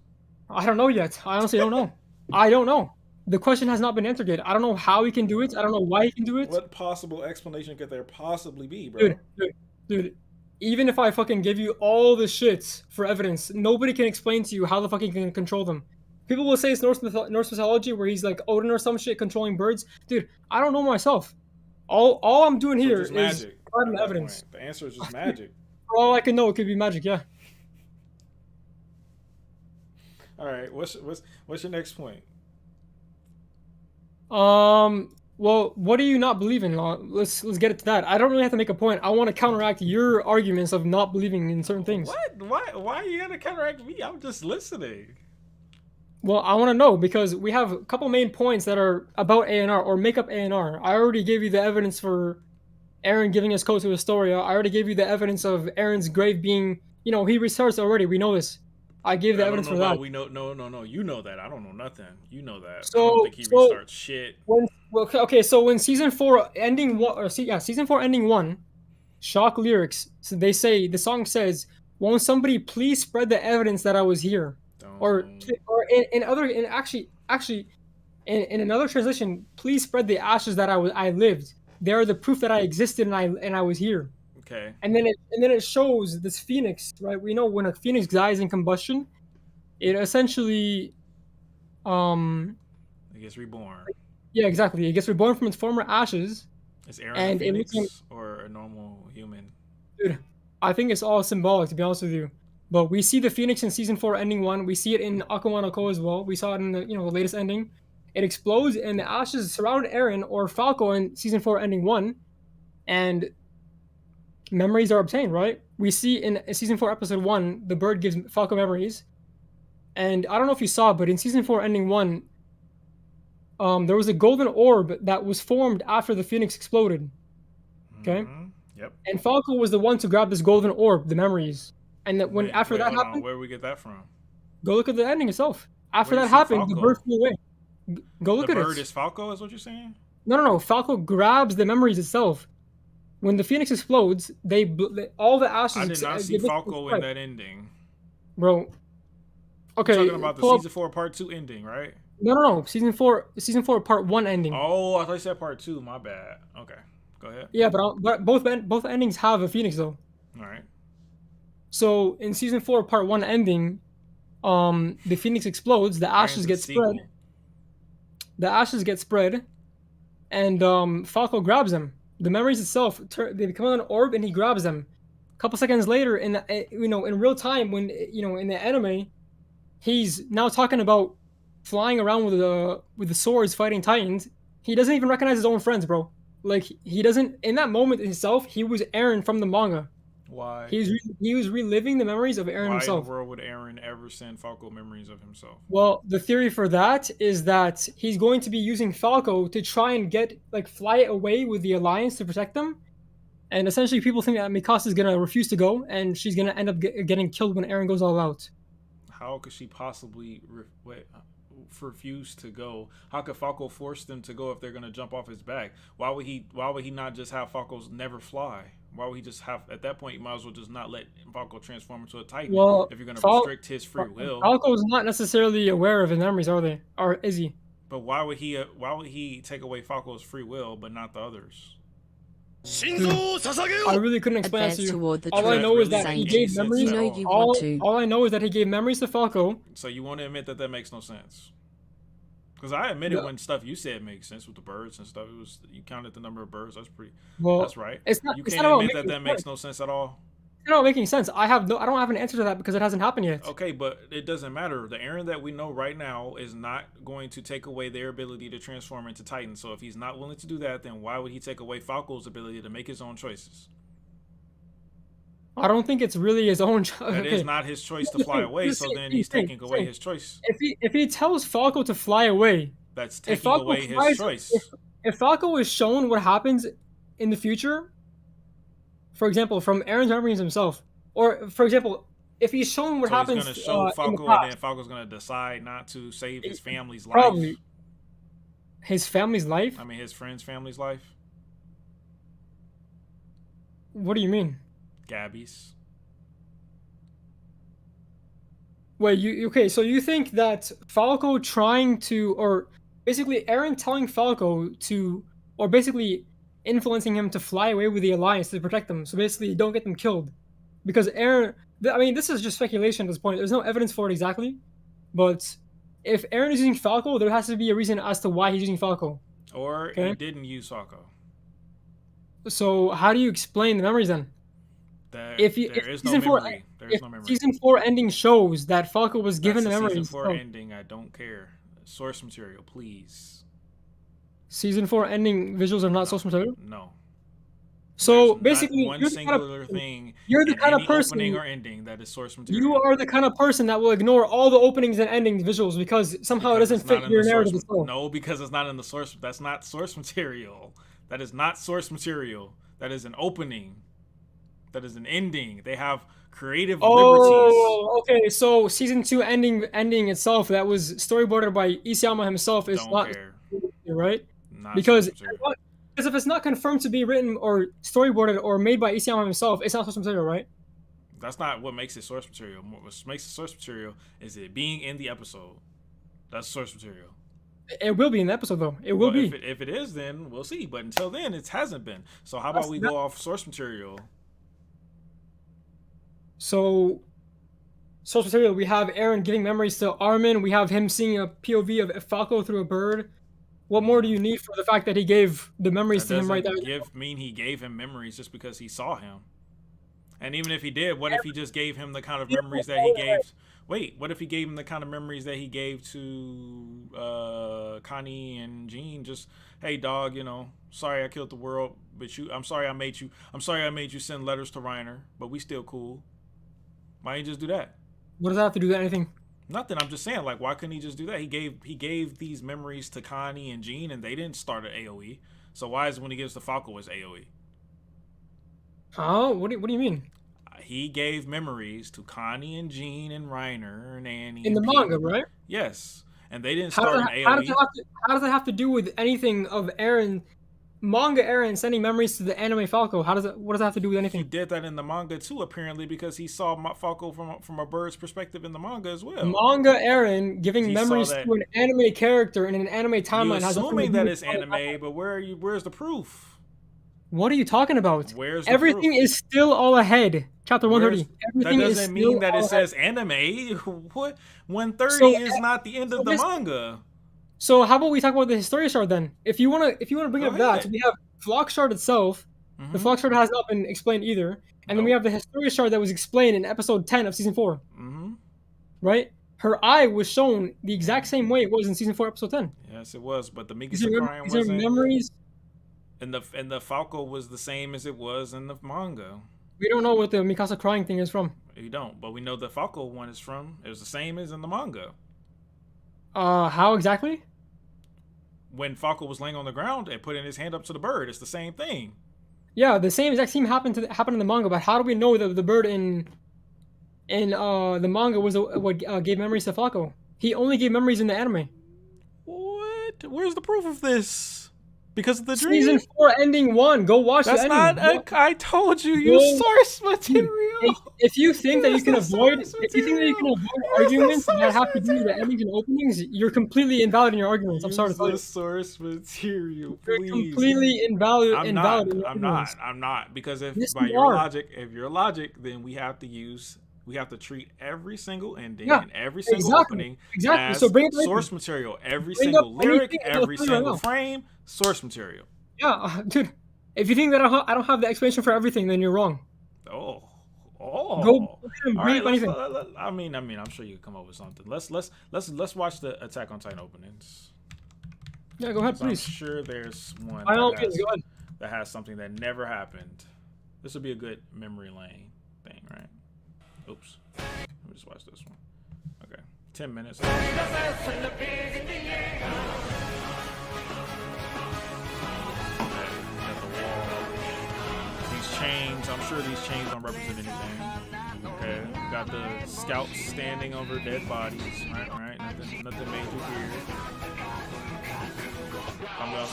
I don't know yet. I honestly don't know. I don't know. The question has not been answered yet. I don't know how he can do it. I don't know why he can do it. What possible explanation could there possibly be, bro? Dude, even if I fucking give you all the shit for evidence, nobody can explain to you how the fuck he can control them. People will say it's Norse mythology where he's like Odin or some shit controlling birds. Dude, I don't know myself. All I'm doing So here just is magic. providing at that evidence. point. The answer is just magic. For all I can know, it could be magic, yeah. All right. What's your next point? Well, what do you not believe in? Let's get it to that. I don't really have to make a point. I want to counteract your arguments of not believing in certain things. What? Why are you gonna counteract me? I'm just listening. Well, I want to know because we have a couple main points that are about ANR or make up ANR. I already gave you the evidence for Aaron giving his code to Astoria. I already gave you the evidence of Aaron's grave being, he restarts already. We know this. I gave the evidence for that. We know. No. You know that. I don't know nothing. You know that. So- I don't think he so- restarts shit. So when season 4 ending season 4 ending 1, shock lyrics. So they say the song says, "Won't somebody please spread the evidence that I was here?" Or in another translation, "Please spread the ashes that I lived. They are the proof that I existed and I was here." Okay. And then it shows this phoenix, right? We know when a phoenix dies in combustion, it essentially It gets reborn. yeah, exactly. It gets reborn from its former ashes. Is Aaron and a it phoenix looks or a normal human? Dude, I think it's all symbolic, to be honest with you. But we see the phoenix in season 4 ending 1. We see it in Akuma Ko as well. We saw it in the the latest ending. It explodes and the ashes surround Eren or Falco in season 4 ending 1, and memories are obtained, right? We see in season 4 episode 1, the bird gives Falco memories. And I don't know if you saw, but in season 4 ending 1, there was a golden orb that was formed after the phoenix exploded. Okay? Mhm. Yep. And Falco was the one to grab this golden orb, the memories. And that when after that hold on. happened, Where we get that from? go look at the ending itself. After Where that you see happened, the Falco? bird flew away. Go look The at bird it. is Falco, is what you're saying? No. Falco grabs the memories itself. When the phoenix explodes, all the ashes. I did not see Falco in that ending. Bro. Okay. You're talking about the pull up- season 4 part 2 ending, right? No. Season 4 part 1 ending. Oh, I thought you said part 2. My bad. Okay, go ahead. Yeah, but both endings have a phoenix though. All right. So in season 4 part 1 ending, the phoenix explodes, the ashes get spread. The ashes get spread, and Falco grabs them. The memories itself, they become an orb, and he grabs them. A couple seconds later, in real time, when in the anime, he's now talking about flying around with the swords fighting titans. He doesn't even recognize his own friends, bro. Like he doesn't. In that moment himself, he was Eren from the manga. Why? He was reliving the memories of Eren Why himself. in the world would Aaron ever send Falco memories of himself? Well, the theory for that is that he's going to be using Falco to try and fly it away with the Alliance to protect them. And essentially, people think that Mikasa is gonna refuse to go, and she's gonna end up getting killed when Eren goes all out. How could she possibly? Wait, refuse to go? How could Falco force them to go if they're gonna jump off his back? Why would he not just have Falcos never fly? Why would he just have, at that point, you might as well just not let Falco transform into a Titan Well, if you're going to restrict his free will. Falco's not necessarily aware of his memories, are they? Or is he? But why would he take away Falco's free will but not the others? I really couldn't explain that to Advance you. toward the All I know is truth. that he gave memories. You know you want to. All I know is that he gave memories to Falco. So you want to admit that makes no sense? Because I admitted when stuff you said makes sense with the birds and stuff. It was, you counted the number of birds. That's pretty. Well, that's right. It's not. You It's can't not about admit that making makes no sense at all. It's not making sense. I don't have an answer to that because it hasn't happened yet. Okay, but it doesn't matter. The Aaron that we know right now is not going to take away their ability to transform into Titan. So if he's not willing to do that, then why would he take away Falco's ability to make his own choices? I don't think it's really his own choice. It is not his choice to fly away, so then he's taking away his choice. If he tells Falco to fly away, that's taking away his choice. If Falco is shown what happens in the future, for example, from Aaron's memories himself, or for example, if he's shown what happens, he's going to show Falco, and then Falco's going to decide not to save his family's life. Probably. His family's life? I mean, his friend's family's life. What do you mean? Gabby's. Wait, okay? So you think that Falco trying to, or basically Aaron telling Falco to, or basically influencing him to fly away with the Alliance to protect them, so basically don't get them killed, because Aaron. I mean, this is just speculation at this point. There's no evidence for it exactly, but if Aaron is using Falco, there has to be a reason as to why he's using Falco. Or he didn't use Falco. So how do you explain the memories then? There is no memory. Season 4 ending shows that Falco was given the memories. Season 4 ending, I don't care. Source material, please. Season 4 ending visuals are not source material? No. So There's basically, not one singular thing. You're the kind of any person. Opening or ending that is source material. You are the kind of person that will ignore all the openings and endings visuals because somehow it doesn't fit your narrative. No, because it's not in the source. That's not source material. That is not source material. That is an opening. That is an ending. They have creative liberties. Oh, okay. So season 2 ending itself, that was storyboarded by Isayama himself, is not right? Because if it's not confirmed to be written or storyboarded or made by Isayama himself, it's not source material, right? That's not what makes it source material. What makes it source material is it being in the episode. That's source material. It will be in the episode, though. It will be. If it is, then we'll see. But until then, it hasn't been. So how about we go off source material? So, source material, we have Aaron giving memories to Armin. We have him seeing a POV of Falco through a bird. What more do you need for the fact that he gave the memories to him right there? Mean he gave him memories just because he saw him. And even if he did, what if he just gave him the kind of memories that he gave? Wait, what if he gave him the kind of memories that he gave to Connie and Jean? Just, hey dog, sorry I killed the world, but I'm sorry I made you send letters to Reiner, but we still cool. Why didn't you just do that? What does that have to do with anything? Nothing. I'm just saying, like, why couldn't he just do that? He gave these memories to Connie and Jean, and they didn't start at AOE. So why is it when he gives to Falco as AOE? Oh, what do you mean? He gave memories to Connie and Jean and Reiner and Annie. In the manga, right? Yes, and they didn't start in AOE. How does that have to do with anything of Aaron? Manga Aaron sending memories to the anime Falco. What does that have to do with anything? He did that in the manga too, apparently, because he saw Falco from a bird's perspective in the manga as well. Manga Aaron giving memories to an anime character in an anime timeline. Assuming that it's anime, but where's the proof? What are you talking about? Where's everything proof? Is still all ahead. Chapter 130. Everything that doesn't mean that it says anime. What? 130 is not the end of the manga. So how about we talk about the Historia shard then? If you wanna bring up that, we have Flock shard itself. Mm-hmm. The Flock shard has not been explained either, and then we have the Historia shard that was explained in episode 10 of season 4. Mm-hmm. Right? Her eye was shown the exact same way it was in season 4, episode 10. Yes, it was, but the Mikasa crying wasn't. Memories. And the Falco was the same as it was in the manga. We don't know what the Mikasa crying thing is from. We don't, but we know the Falco one is from. It was the same as in the manga. How exactly? When Falco was laying on the ground and putting his hand up to the bird, it's the same thing. Yeah, the same exact thing happened in the manga, but how do we know that the bird in the manga was what gave memories to Falco? He only gave memories in the anime. What? Where's the proof of this? Because of the dream? Season 4 ending 1. Go watch That's the ending. not. I told you. Use source material. If you think that you can avoid, source if you think that you can avoid Use the arguments that source have to do with the endings and openings, you're completely invalid in your arguments. I'm sorry to tell you. Use the source material, You're please. completely invalid. I'm in not. your I'm arguments. not. I'm not. Because if Yes, by you your are. logic, then we have to treat every single ending Yeah, and every single exactly. opening Exactly. as So bring it source material. Every Bring single up lyric, anything and every you'll figure it single out. frame, source material. Yeah, dude. If you think that I don't have the explanation for everything, then you're wrong. Oh. Go and All bring right. up anything. I mean, I'm sure you can come up with something. Let's watch the Attack on Titan openings. Yeah, go ahead, 'Cause I'm please. sure there's one By all means, go ahead. that has something that never happened. This would be a good memory lane thing, right? Oops. Let me just watch this one. Okay. 10 minutes. These chains, I'm sure these chains don't represent anything. Okay. Got the scouts standing over dead bodies. Right. Nothing major here.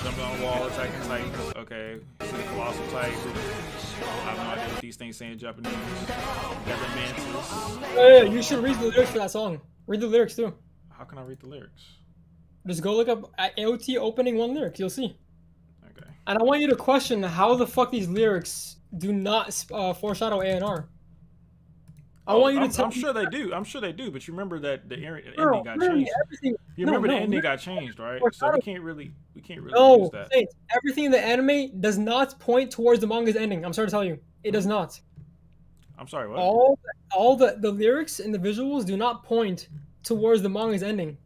Jumping on the wall, attacking Titans. Okay. See the Colossal Titan. I have no idea what these things say in Japanese. Got the Mantis. Hey, you should read the lyrics for that song. Read the lyrics too. How can I read the lyrics? Just go look up AOT opening 1 lyrics. You'll see. Okay. And I want you to question how the fuck these lyrics do not foreshadow A&R. I want you to tell I'm sure they do. I'm sure they do. But you remember that the ending got literally changed. everything. You remember the ending literally got changed, right? So foreshadow. we can't really No, use that. Saints, everything in the anime does not point towards the manga's ending. I'm sorry to tell you, it does not. I'm sorry, what? All the lyrics and the visuals do not point towards the manga's ending.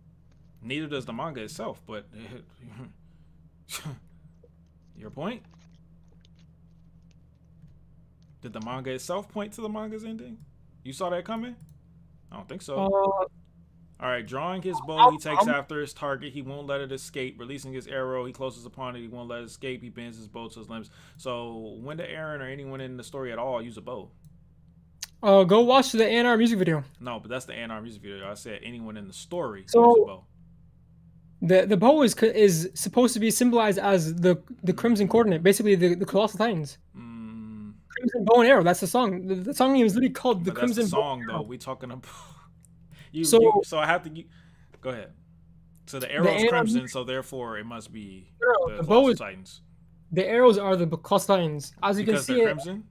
Neither does the manga itself, but your point? Did the manga itself point to the manga's ending? You saw that coming? I don't think so. All right, drawing his bow, he takes after his target. He won't let it escape. Releasing his arrow, he closes upon it. He won't let it escape. He bends his bow to his limbs. So when did Aaron or anyone in the story at all use a bow? Go watch the A&R music video. No, but that's the A&R music video. I said anyone in the story use So- a bow. The bow is supposed to be symbolized as the crimson coordinate, basically the colossal titans. Crimson bow and arrow. That's the song. The song name is literally called the But Crimson that's the Bow song, and though. Arrow. We talking about so I have to go ahead. So the arrow's A&R crimson, so therefore it must be No, the the bow Colossal is Titans. the arrows are the colossal titans. As you Because can they're see, crimson.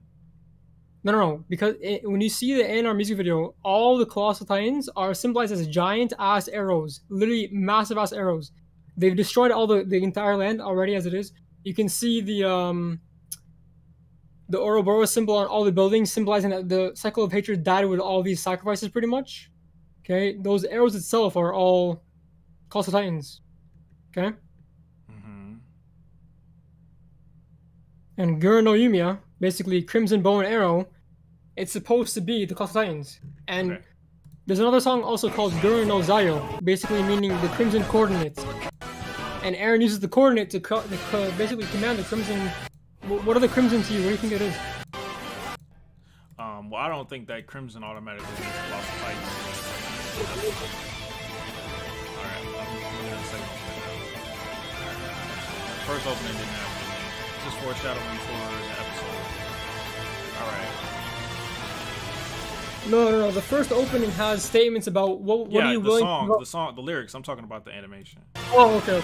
No. Because when you see the A&R music video, all the colossal titans are symbolized as giant ass arrows, literally massive ass arrows. They've destroyed all the entire land already as it is. You can see the Ouroboros symbol on all the buildings, symbolizing that the cycle of hatred died with all these sacrifices, pretty much. Okay, those arrows itself are all colossal titans. Okay. And Gurren no Yumiya, basically Crimson Bow and Arrow, it's supposed to be the colossal titans. And there's another song also called Gurren no Zayo, basically meaning the crimson coordinate. And Aaron uses the coordinate to basically command the crimson. What are the crimson to you? What do you think it is? Well, I don't think that crimson automatically means Colossal Titans. All right, I'm looking at the second opening now. First opening didn't have anything. It's just foreshadowing for the episode. All right. No. The first opening has statements about what are you willing to... the song, the lyrics. I'm talking about the animation. Oh, okay.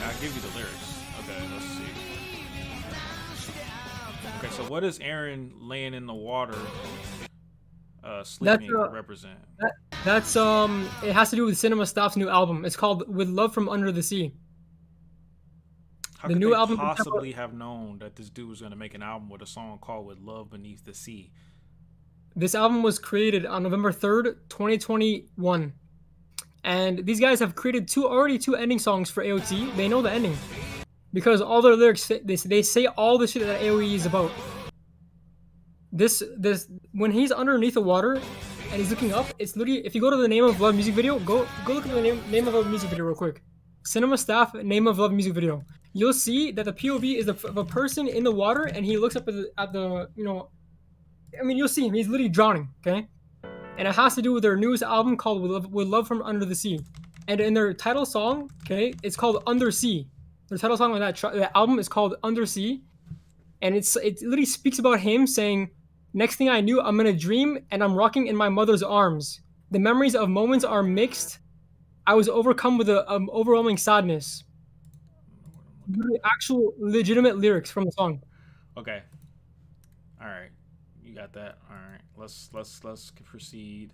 I give you the lyrics. Okay, let's see. Okay, so what does Aaron laying in the water, sleeping represent? That's it has to do with Cinema Staff's new album. It's called With Love from Under the Sea. How could they possibly have known that this dude was going to make an album with a song called With Love Beneath the Sea? This album was created on November 3rd, 2021. And these guys have created already two ending songs for AOT. They know the ending. Because all their lyrics, they say all the shit that AOE is about. This when he's underneath the water and he's looking up, it's literally, if you go to the Name of Love music video, go look at the Name of Love music video real quick. Cinema Staff Name of Love music video. You'll see that the POV is of a person in the water and he looks up at the I mean, you'll see him. He's literally drowning, okay? and it has to do with their newest album called With Love from Under the Sea. And in their title song, okay, it's called Undersea. Their title song on that album is called Undersea, and it literally speaks about him saying, "Next thing I knew, I'm in a dream and I'm rocking in my mother's arms. The memories of moments are mixed. I was overcome with an overwhelming sadness." Literally actual legitimate lyrics from the song. Okay. All right. You got that. All right. Let's proceed.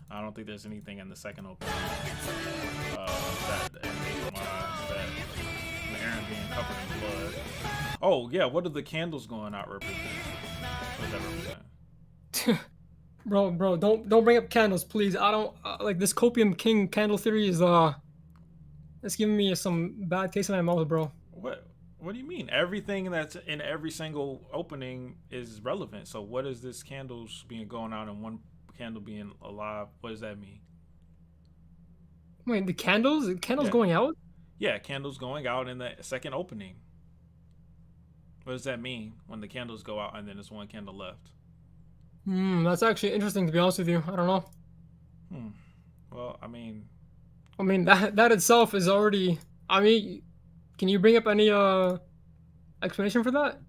I don't think there's anything in the second opening that Aaron being covered in blood. Oh yeah, what do the candles going out represent? What does that represent? Bro, don't bring up candles, please. I don't like this copium king candle theory is it's giving me some bad taste in my mouth, bro. What do you mean? Everything that's in every single opening is relevant. So what is this candles being going out and one candle being alive? What does that mean? Wait, the candles? Going out? Yeah, candles going out in the second opening. What does that mean when the candles go out and then there's one candle left? That's actually interesting, to be honest with you. I don't know. Well, I mean that itself is already. I mean, can you bring up any explanation for that?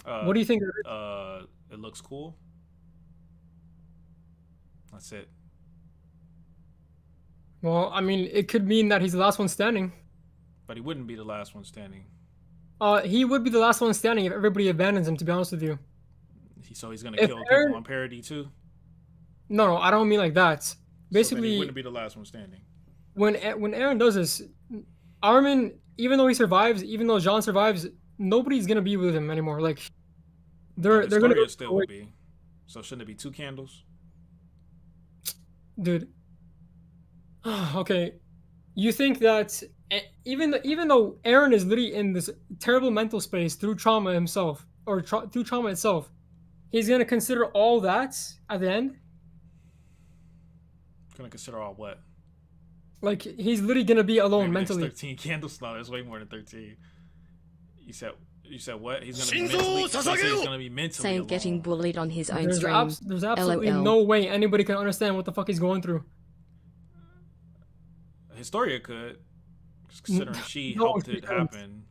What do you think? It looks cool. That's it. Well, I mean, it could mean that he's the last one standing. But he wouldn't be the last one standing. He would be the last one standing if everybody abandons him, to be honest with you. So he's gonna kill people on parody too? No, I don't mean like that. Basically, so he wouldn't be the last one standing. When Aaron does this, Armin, even though he survives, even though Jean survives, nobody's gonna be with him anymore. Like they're gonna still would be. So shouldn't it be two candles? Dude. Okay. You think that even though Aaron is literally in this terrible mental space through trauma himself, or through trauma itself, he's gonna consider all that at the end? Gonna consider all what? Like he's literally gonna be alone Maybe mentally. 13 candles. No, there's way more than 13. You said what? He's gonna be mentally Saying alone. getting bullied on his own stream. There's absolutely LOL. no way anybody can understand what the fuck he's going through. Historia could, considering she helped it happen.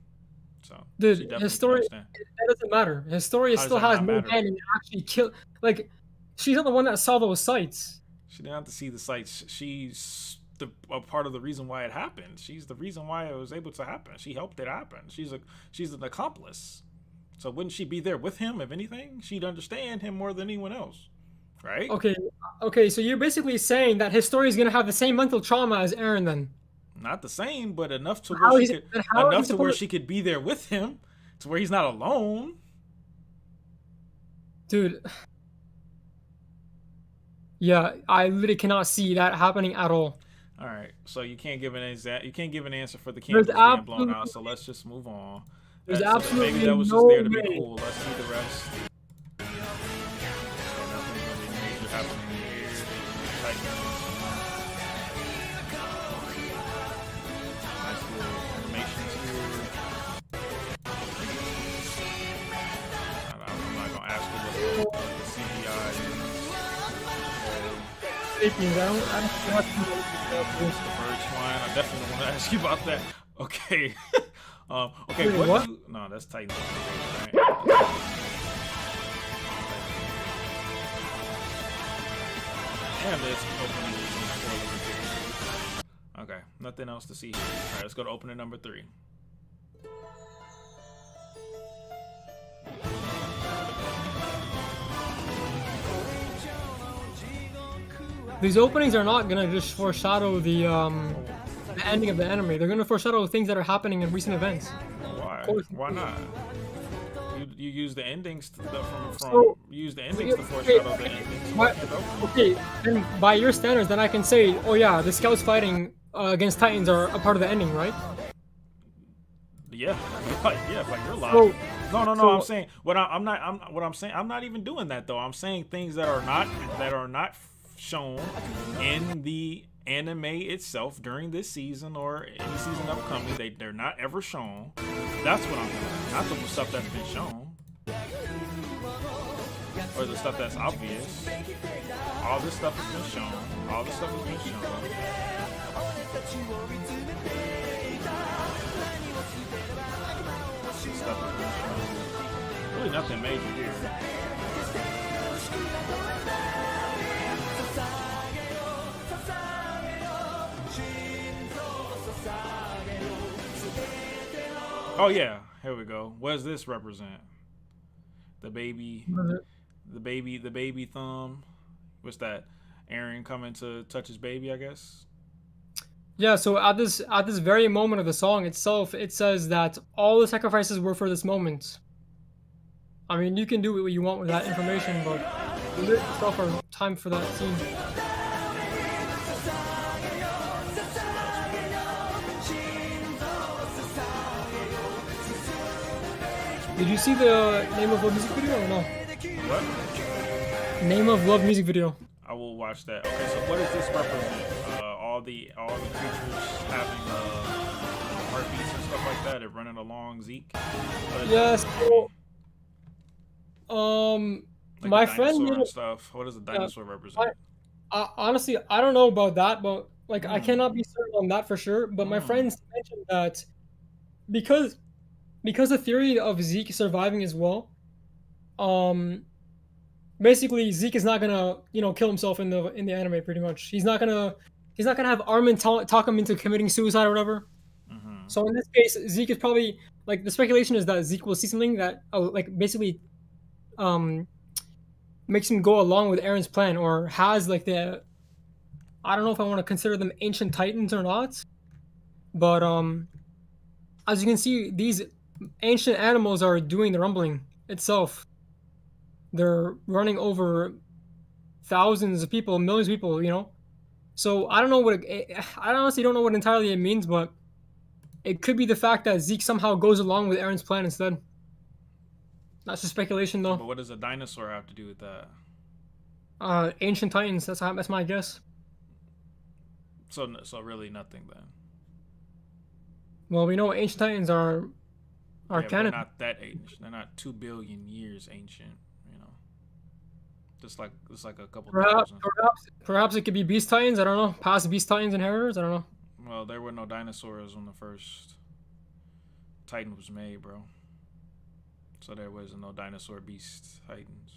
So, dude, Historia, that doesn't matter. Historia still has no hand in actually kill. Like, she's not the one that saw those sites. She didn't have to see the sites. She's a part of the reason why it happened. She's the reason why it was able to happen. She helped it happen. She's an accomplice. So wouldn't she be there with him? If anything, she'd understand him more than anyone else, right? Okay. So you're basically saying that Historia is gonna have the same mental trauma as Aaron, then? Not the same, but enough to where she could be there with him, to where he's not alone. Dude. Yeah, I literally cannot see that happening at all. All right, so you can't give an answer for the candles being blown out. So let's just move on. There's absolutely maybe that was just there to be cool. Let's see the rest. Nothing really major happening here. Nice little animations here. I'm not gonna ask you what the CGI is. I don't want to the bird swine. I definitely want to ask you about that. Okay. Okay. Wait, what? No, that's Titan. Right? And this opening is okay. Nothing else to see here. All right, let's go to opening number 3. These openings are not gonna just foreshadow the ending of the anime. They're gonna foreshadow things that are happening in recent events. Why? Why not? You use the endings to foreshadow the endings. Okay, then by your standards, then I can say, oh yeah, the scouts fighting against Titans are a part of the ending, right? Yeah, yeah, by your logic. No. I'm saying I'm not even doing that though. I'm saying things that are not shown in the anime itself during this season or any season upcoming. They're not ever shown. That's what I'm doing. Not the stuff that's been shown. or the stuff that's obvious. All this stuff has been shown. All this stuff has been shown. Stuff has been shown. Really nothing major here. Oh yeah, here we go. What does this represent? The baby thumb. What's that? Aaron coming to touch his baby, I guess. Yeah, so at this very moment of the song itself, it says that all the sacrifices were for this moment. I mean, you can do what you want with that information, but the lyrics itself are time for that scene. Did you see the Name of Love music video or no? What? Name of Love music video. I will watch that. Okay, so what does this represent? All the creatures having heartbeats and stuff like that, and running along Zeke. Yes. Like my the friend dinosaur made and a- stuff. What does the dinosaur represent? honestly, I don't know about that, but like I cannot be certain on that for sure. But my friends mentioned that because the theory of Zeke surviving as well, basically Zeke is not gonna kill himself in the anime. Pretty much, he's not gonna have Armin talk him into committing suicide or whatever. So in this case, Zeke is probably like the speculation is that Zeke will see something that like basically makes him go along with Aaron's plan, or has like the, I don't know if I want to consider them ancient titans or not, but as you can see, these ancient animals are doing the rumbling itself. They're running over thousands of people, millions of people. So I don't know I honestly don't know what entirely it means, but it could be the fact that Zeke somehow goes along with Aaron's plan instead. That's just speculation, though. But what does a dinosaur have to do with that? Ancient titans. That's my guess. So really nothing then. Well, we know ancient titans are Yeah, canon. they're not that ancient. They're not 2 billion years ancient. Just like a couple thousand. Perhaps it could be beast titans. I don't know. Past beast titans and inheritors. I don't know. Well, there were no dinosaurs when the first Titan was made, bro. So there was no dinosaur beast titans.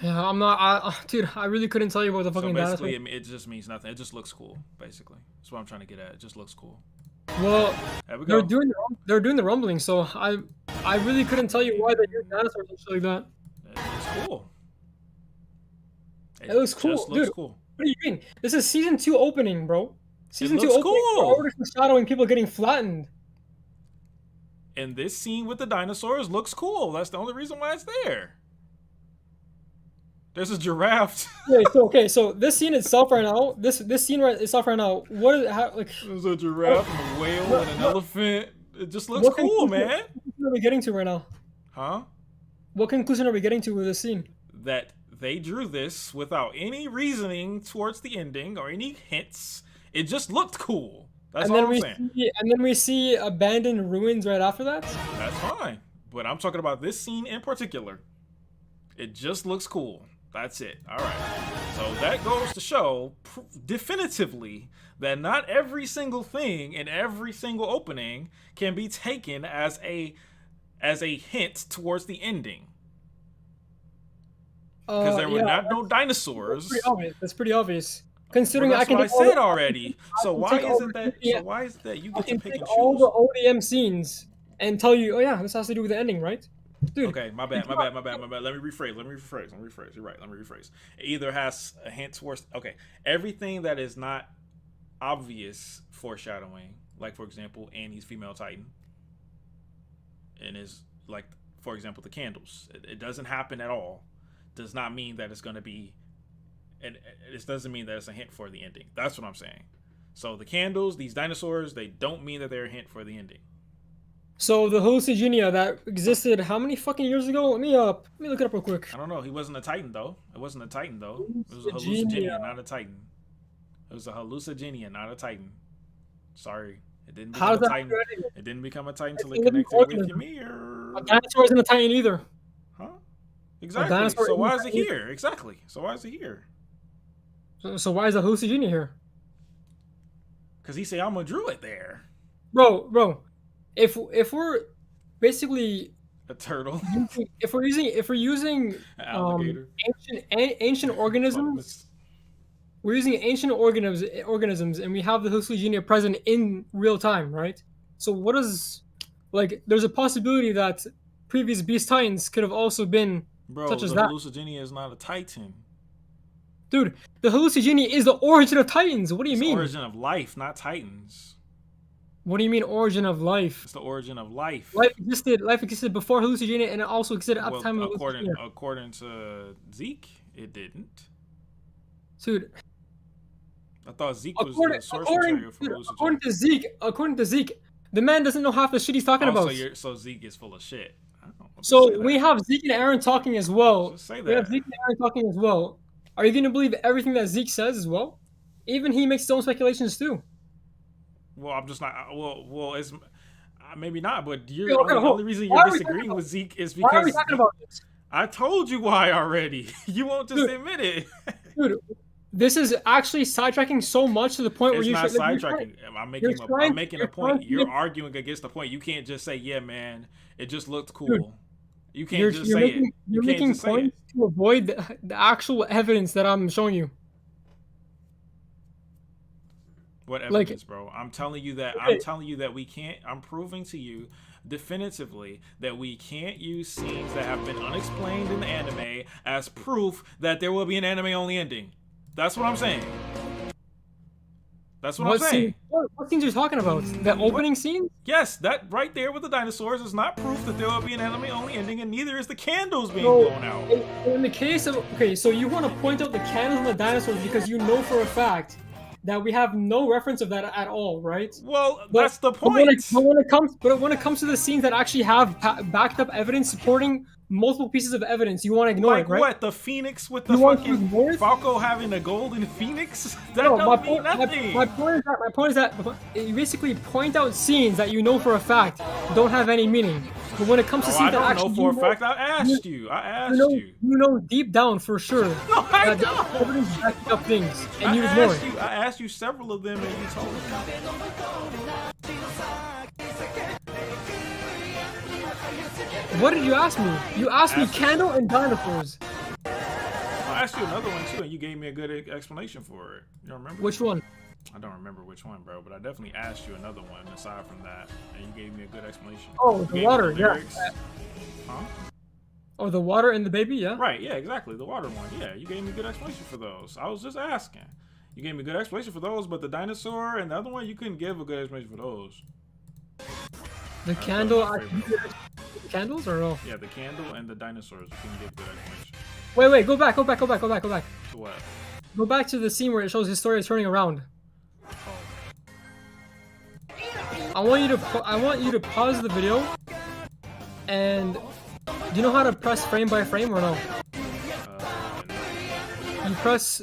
Yeah, I'm not. Dude, I really couldn't tell you about the fucking So basically, dinosaur. it just means nothing. It just looks cool, basically. That's what I'm trying to get at. It just looks cool. Well, There we they're go. doing the rumbling, so I really couldn't tell you why they do dinosaurs and shit like that. It's cool. It looks cool, just looks dude. cool. What do you mean? This is season 2 opening, bro. Season 2 looks opening. cool. We're already foreshadowing people getting flattened. And this scene with the dinosaurs looks cool. That's the only reason why it's there. There's a giraffe. So this scene itself right now, this scene itself right now, what is like? There's a giraffe and a whale and an elephant. It just looks What cool, conclusion- man. What conclusion are we getting to right now? Huh? What conclusion are we getting to with this scene? That they drew this without any reasoning towards the ending or any hints. It just looked cool. That's all I'm saying. And then we see abandoned ruins right after that. That's fine. But I'm talking about this scene in particular. It just looks cool. That's it. All right. So that goes to show definitively that not every single thing in every single opening can be taken as a hint towards the ending. Because there were no dinosaurs. That's pretty obvious. Considering Well, I that's can what I take all said the- already. So can why take all is it the that? ODM So why is it that you I get to can pick take and all choose? the ODM scenes and tell you, oh yeah, this has to do with the ending, right? Dude. Okay, my bad. Let me rephrase. You're right. Let me rephrase. It either has a hint towards. Okay, everything that is not obvious foreshadowing, like for example, Annie's female Titan, and is like, for example, the candles. It doesn't happen at all. Does not mean that it's going to be, and it doesn't mean that it's a hint for the ending. That's what I'm saying. So the candles, these dinosaurs, they don't mean that they're a hint for the ending. So the hallucigenia that existed how many fucking years ago? Let me look it up real quick. I don't know. He wasn't a Titan though. It wasn't a Titan though. It was a Hallucigenia. hallucigenia, not a Titan. It was a hallucigenia, not a Titan. Sorry, it didn't How become does a that Titan. do anything? It didn't become a Titan It's until a it living connected with organism. Ymir. A dinosaur isn't a Titan either. Huh? Exactly. dinosaur So isn't why a is it Titan. here? Exactly. So why is it here? So why is the hallucinogenia here? Because he said I'm a druid there. Bro, if we're basically A turtle. if we're using An alligator. ancient organisms, we're using ancient organisms, and we have the hallucinogenia present in real time, right? So what is like? There's a possibility that previous beast titans could have also been Bro, such as the that. hallucinogenia is not a titan. Dude, the hallucinogenia is the origin of titans. What do you It's the mean? origin of life, not titans. What do you mean origin of life? It's the origin of life. Life existed before hallucinogenia, and it also existed at the time of hallucinogenia. According to Zeke, it didn't. Dude, I thought Zeke was the source material for hallucinogenia. According to Zeke, the man doesn't know half the shit he's talking about. So Zeke is full of shit. I don't know what to So say we that. have Zeke and Aaron talking as well. Just say We have that. Zeke and Aaron talking as well. Are you going to believe everything that Zeke says as well? Even he makes his own speculations too. Well, I'm just not. Well, it's maybe not. But the only reason Why you're are we disagreeing with Zeke is Why are we because talking about this? I told you why already. You won't just admit it. Dude, this is actually sidetracking so much to the point where It's you not should. sidetracking. I'm making a point. You're arguing against the point. You can't just say, "Yeah, man, it just looked cool." Dude, you can't just say it. You're can't making just say it. points to avoid the actual evidence that I'm showing you. What evidence, bro? I'm telling you that. I'm telling you that we can't. I'm proving to you definitively that we can't use scenes that have been unexplained in the anime as proof that there will be an anime-only ending. That's what I'm saying. That's what I'm saying. What scenes are you talking about? The opening scene? Yes, that right there with the dinosaurs is not proof that there will be an anime-only ending, and neither is the candles being blown out. In the case of so you want to point out the candles and the dinosaurs because you know for a fact that we have no reference of that at all, right? Well, that's the point. But when it comes to the scenes that actually have backed up evidence supporting multiple pieces of evidence, you want to ignore it, right? Like what? The phoenix with the fucking Falco having a golden phoenix? That don't mean nothing. My point is that you basically point out scenes that you know for a fact don't have any meaning. But when it comes to scenes that actually know for a fact, I asked you. You know deep down for sure that evidence backing up things, and you ignore it. I asked you several of them, and you told me. What did you ask me? You asked me candle and dinosaurs. I asked you another one too, and you gave me a good explanation for it. You don't remember? Which one? I don't remember which one, bro, but I definitely asked you another one aside from that, and you gave me a good explanation. Oh, the water, yeah. Huh? Oh, the water and the baby, yeah? Right, yeah, exactly. The water one. Yeah, you gave me a good explanation for those. I was just asking. You gave me a good explanation for those, but the dinosaur and the other one, you couldn't give a good explanation for those. The candle, candles or no? Yeah, the candle and the dinosaurs, you couldn't give a good explanation. Wait, go back. To what? Go back to the scene where it shows Historia turning around. I want you to pause the video, and do you know how to press frame by frame or no? You press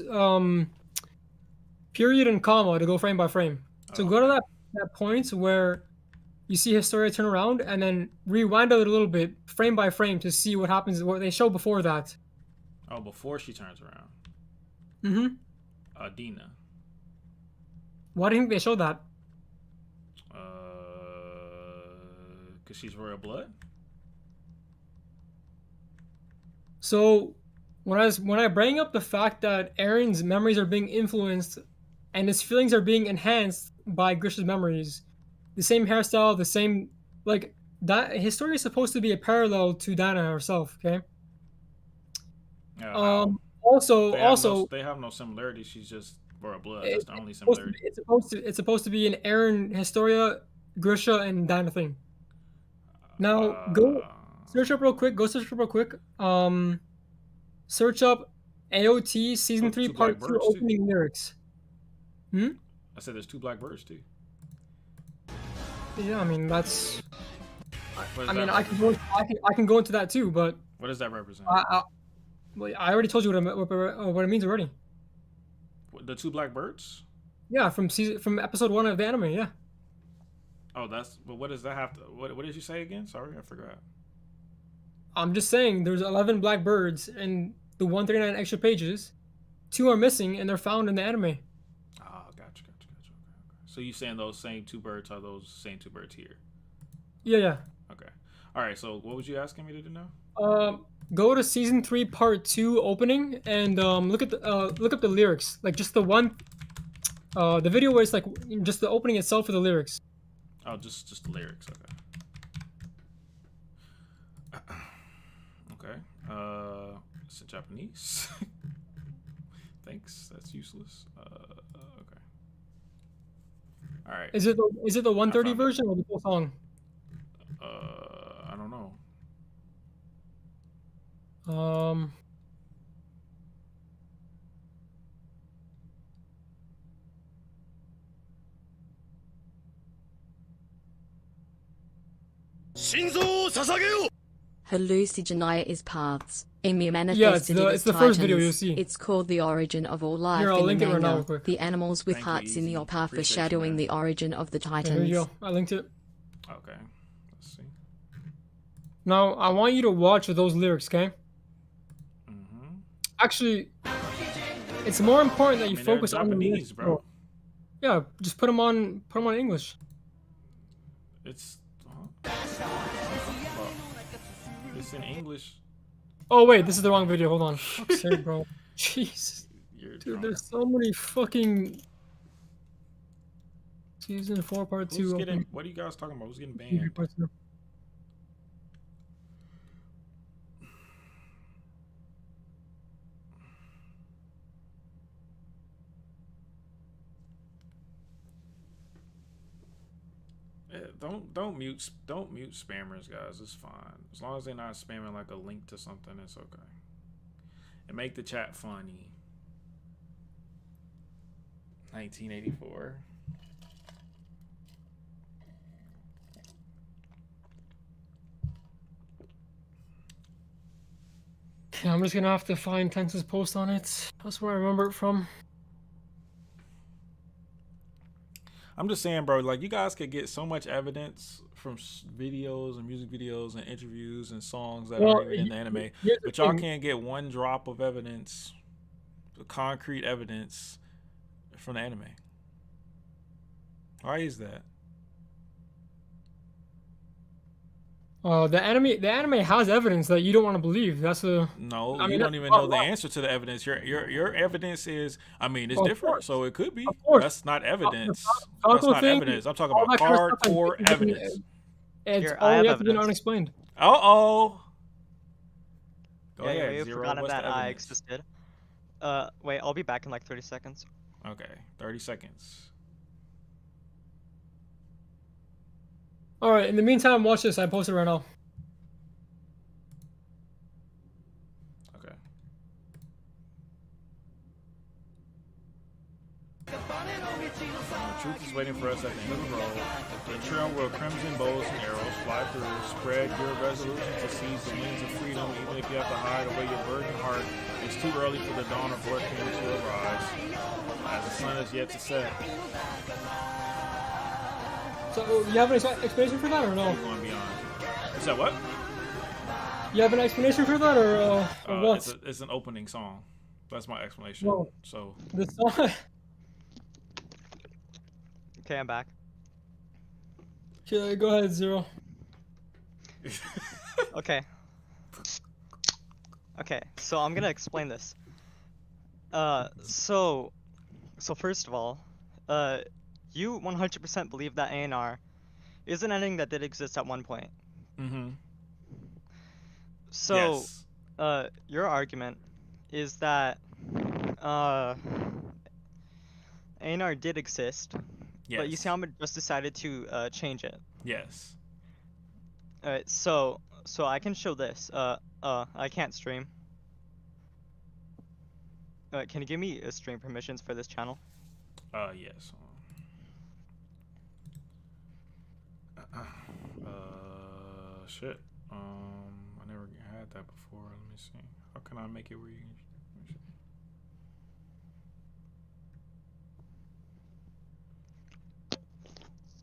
period and comma to go frame by frame. So go to that point where you see Historia turn around, and then rewind it a little bit, frame by frame, to see what happens. What they show before that. Oh, before she turns around. Mm-hmm. Dina. Why do you think they showed that? Because she's royal blood. So, when I bring up the fact that Aaron's memories are being influenced, and his feelings are being enhanced by Grisha's memories, the same hairstyle, the same that Historia is supposed to be a parallel to Dana herself. Okay. Also, they have no similarity. She's just royal blood. That's the only similarity. It's supposed to be an Aaron, Historia, Grisha, and Dana thing. Now go search up real quick. Search up AOT season 3 part 2 opening lyrics. I said there's 2 black birds too. Yeah, I mean that's. I can go into that too, but. What does that represent? I already told you what it means already. The 2 black birds? Yeah, from episode 1 of the anime. Yeah. Oh, but what does that have to? What did you say again? Sorry, I forgot. I'm just saying there's 11 black birds and the 139 extra pages. 2 are missing and they're found in the anime. Ah, gotcha. Okay. So you saying those same 2 birds are those same 2 birds here? Yeah. Okay. All right. So what was you asking me to do now? Go to season 3, part 2 opening and look up the lyrics. Like just the one, the video where it's like just the opening itself for the lyrics. Oh, just the lyrics. Okay. Okay. It's in Japanese. Thanks. That's useless. Okay. All right. Is it the 130 version or the full song? I don't know. Um. Hallucinaya is paths. Emu Yeah, manifested in it's the first video you'll titans. see. It's called the origin of all life Here, I'll in the link it right now real manga. quick. The animals with Thank you, hearts in the Easy. path Appreciate you, foreshadowing man. the origin of the There you titans. go. I linked it. Okay. Let's see. Now I want you to watch those lyrics, okay? Mm-hmm. Actually, it's more important that you they're focus on the Japanese, lyrics, bro. Yeah, just put them on English. It's it's in English. Oh wait, this is the wrong video. Hold on. Fuck's sake, bro. Jeez. You're Dude, drunk. there's so many fucking season 4 part 2. Who's opening. getting? What are you guys talking about? Who's getting banned? Part 2. Don't mute spammers, guys. It's fine as long as they're not spamming like a link to something. It's okay. And make the chat funny. 1984. Yeah, I'm just gonna have to find Tense's post on it. That's where I remember it from. I'm just saying, bro, like you guys could get so much evidence from videos and music videos and interviews and songs that aren't even in the anime, but y'all can't get one drop of evidence, concrete evidence from the anime. Why is that? The anime has evidence that you don't want to believe. That's a No, I mean, you don't even know the answer to the evidence. Your evidence is, I mean, it's different, so it could be. That's not evidence. That's not evidence. I'm talking about hardcore evidence. It's Here, all I have yet to be evidence. unexplained. Go Yeah, ahead, you've Zero. forgotten What's that the I evidence? existed. Wait, I'll be back in like 30 seconds. Okay, 30 seconds. All right. In the meantime, watch this. I posted right now. Okay. The truth is waiting for us at the end of the road. The trail where crimson bows and arrows fly through. Spread your resolution to seize the wings of freedom, even if you have to hide away your burdened heart. It's too early for the dawn of working to arise, as the sun is yet to set. So you have an explanation for that or no? Going beyond. Is that what? You have an explanation for that or what? It's an opening song. That's my explanation. No. So The song. Okay, I'm back. Okay, go ahead, Zero. Okay. Okay, so I'm gonna explain this. So first of all, you 100% believe that A&R is an ending that did exist at one point. Mm-hmm. So, yes. Your argument is that A&R did exist, Yes. but Isayama just decided to change it. Yes. Alright, so I can show this. I can't stream. Can you give me stream permissions for this channel? Yes. Shit. I never had that before. Let me see. How can I make it where you can? Let me see.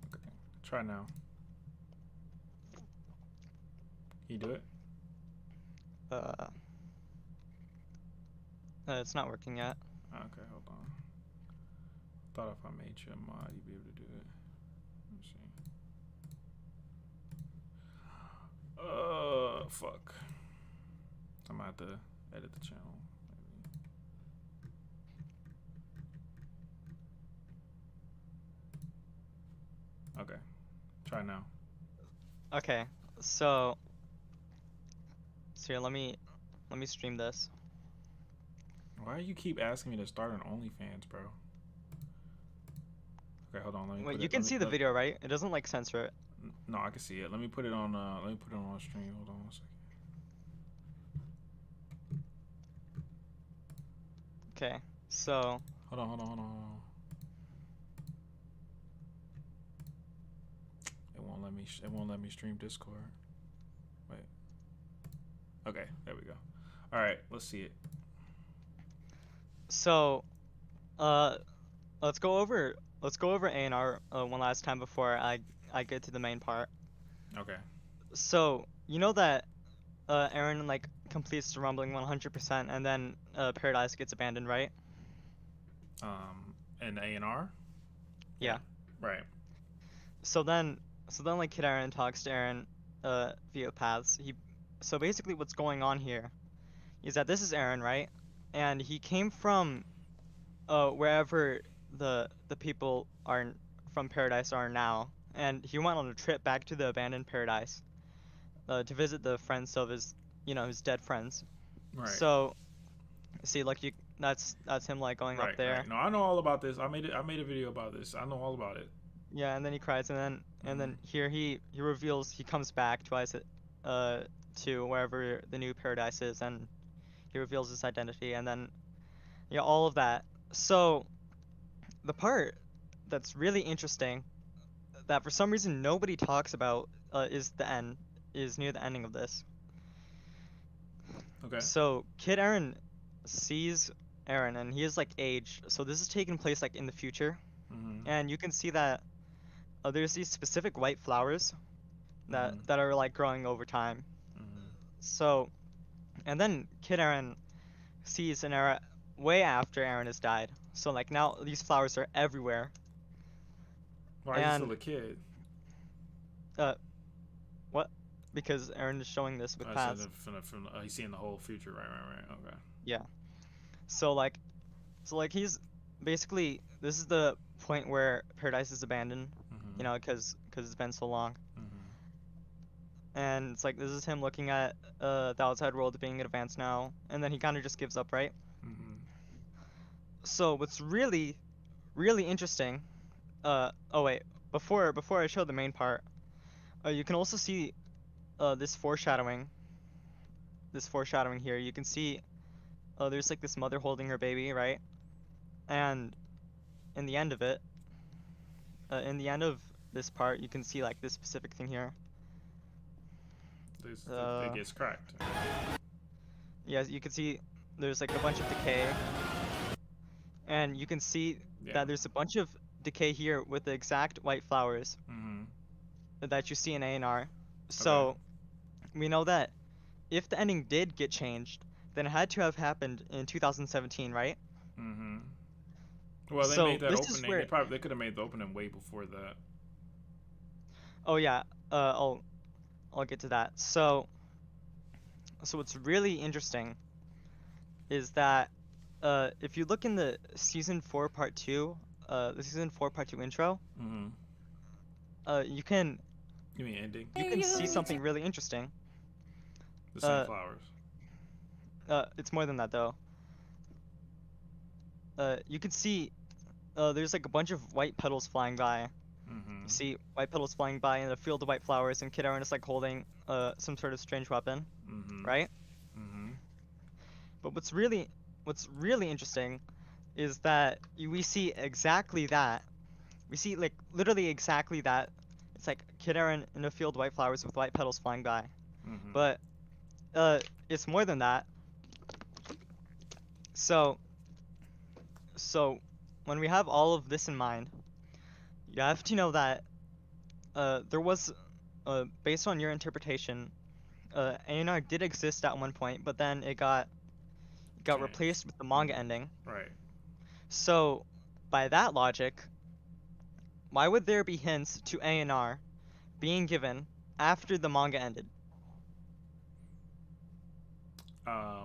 Okay. Try now. Can you do it? Uh, it's not working yet. Okay, hold on. Thought if I made you a mod, you'd be able to do it. Let's see. Fuck. I'm gonna have to edit the channel. Maybe. Okay. Try now. Okay, so here, let me stream this. Why do you keep asking me to start an OnlyFans, bro? Okay, hold on. Let me. Wait, put you it, can let see me, the let, video, right? It doesn't like censor it. No, I can see it. Let me put it on. Let me put it on stream. Hold on one second. Okay, so Hold on. It won't let me. It won't let me stream Discord. Wait. Okay, there we go. All right, let's see it. so let's go over A&R one last time before I get to the main part. Okay. So you know that Aaron like completes the rumbling 100% and then Paradise gets abandoned, right? And A&R. Yeah. Right. So then like Kid Aaron talks to Aaron via paths. So basically what's going on here is that this is Aaron, right? And he came from wherever the people are from Paradise are now, and he went on a trip back to the abandoned Paradise to visit the friends of his his dead friends. Right. So see, like that's him like going up there. Right. No, I know all about this. I made a video about this. I know all about it. Yeah, and then he cries, and then here he reveals he comes back twice to wherever the new Paradise is, and he reveals his identity, and then yeah, all of that. So the part that's really interesting that for some reason nobody talks about is near the ending of this. Okay. So Kid Aaron sees Aaron, and he is like age. So this is taking place like in the future, and you can see that there's these specific white flowers that are like growing over time. So, and then Kid Aaron sees an era way after Aaron has died. So like now these flowers are everywhere. Why is he still a kid? What? Because Aaron is showing this with paths. He's seeing the whole future. Right. Okay. Yeah. So like he's basically, this is the point where Paradise is abandoned, you know, because it's been so long. And it's like this is him looking at the outside world being advanced now, and then he kind of just gives up, right? So what's really interesting, oh wait, before I show the main part, you can also see this foreshadowing here. You can see there's like this mother holding her baby, right? And in the end of it, in the end of this part, you can see like this specific thing here. It gets cracked. Yeah, you can see there's like a bunch of decay, and you can see that there's a bunch of decay here with the exact white flowers that you see in A&R. So we know that if the ending did get changed, then it had to have happened in 2017, right? Well, they So made that this is opening. where- They could have made the opening way before that. Oh yeah, I'll get to that. So what's really interesting is that if you look in the season 4 part 2, the season 4 part 2 intro, you can You mean ending? see something really interesting. The sunflowers. It's more than that though. You can see there's like a bunch of white petals flying by. You see white petals flying by in a field of white flowers, and Kid Aaron is like holding some sort of strange weapon, right? But what's really interesting is that we see exactly that. We see like literally exactly that. It's like Kid Aaron in a field of white flowers with white petals flying by. But it's more than that. So when we have all of this in mind, you have to know that there was, based on your interpretation, A&R did exist at one point, but then it got Changed. replaced with the manga ending. Right. So, by that logic, why would there be hints to A&R being given after the manga ended?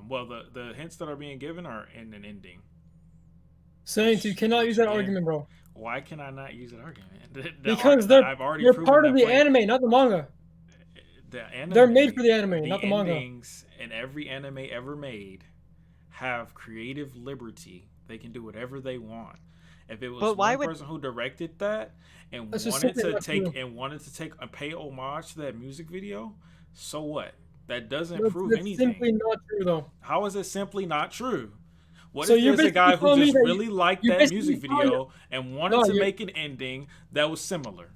Well, the hints that are being given are in an ending. Saints, you cannot use that argument, bro. Why can I not use an argument? Because I've already they're proven part of that the point. anime, not the manga. They're made for the anime, not the manga. The endings in every anime ever made have creative liberty. They can do whatever they want. If it was one person who directed that and wanted to take and pay homage to that music video, so what? That doesn't prove anything. Simply not true, though. How is it simply not true? What So if there's a guy who just really liked that basically music video and wanted to make an ending that was similar?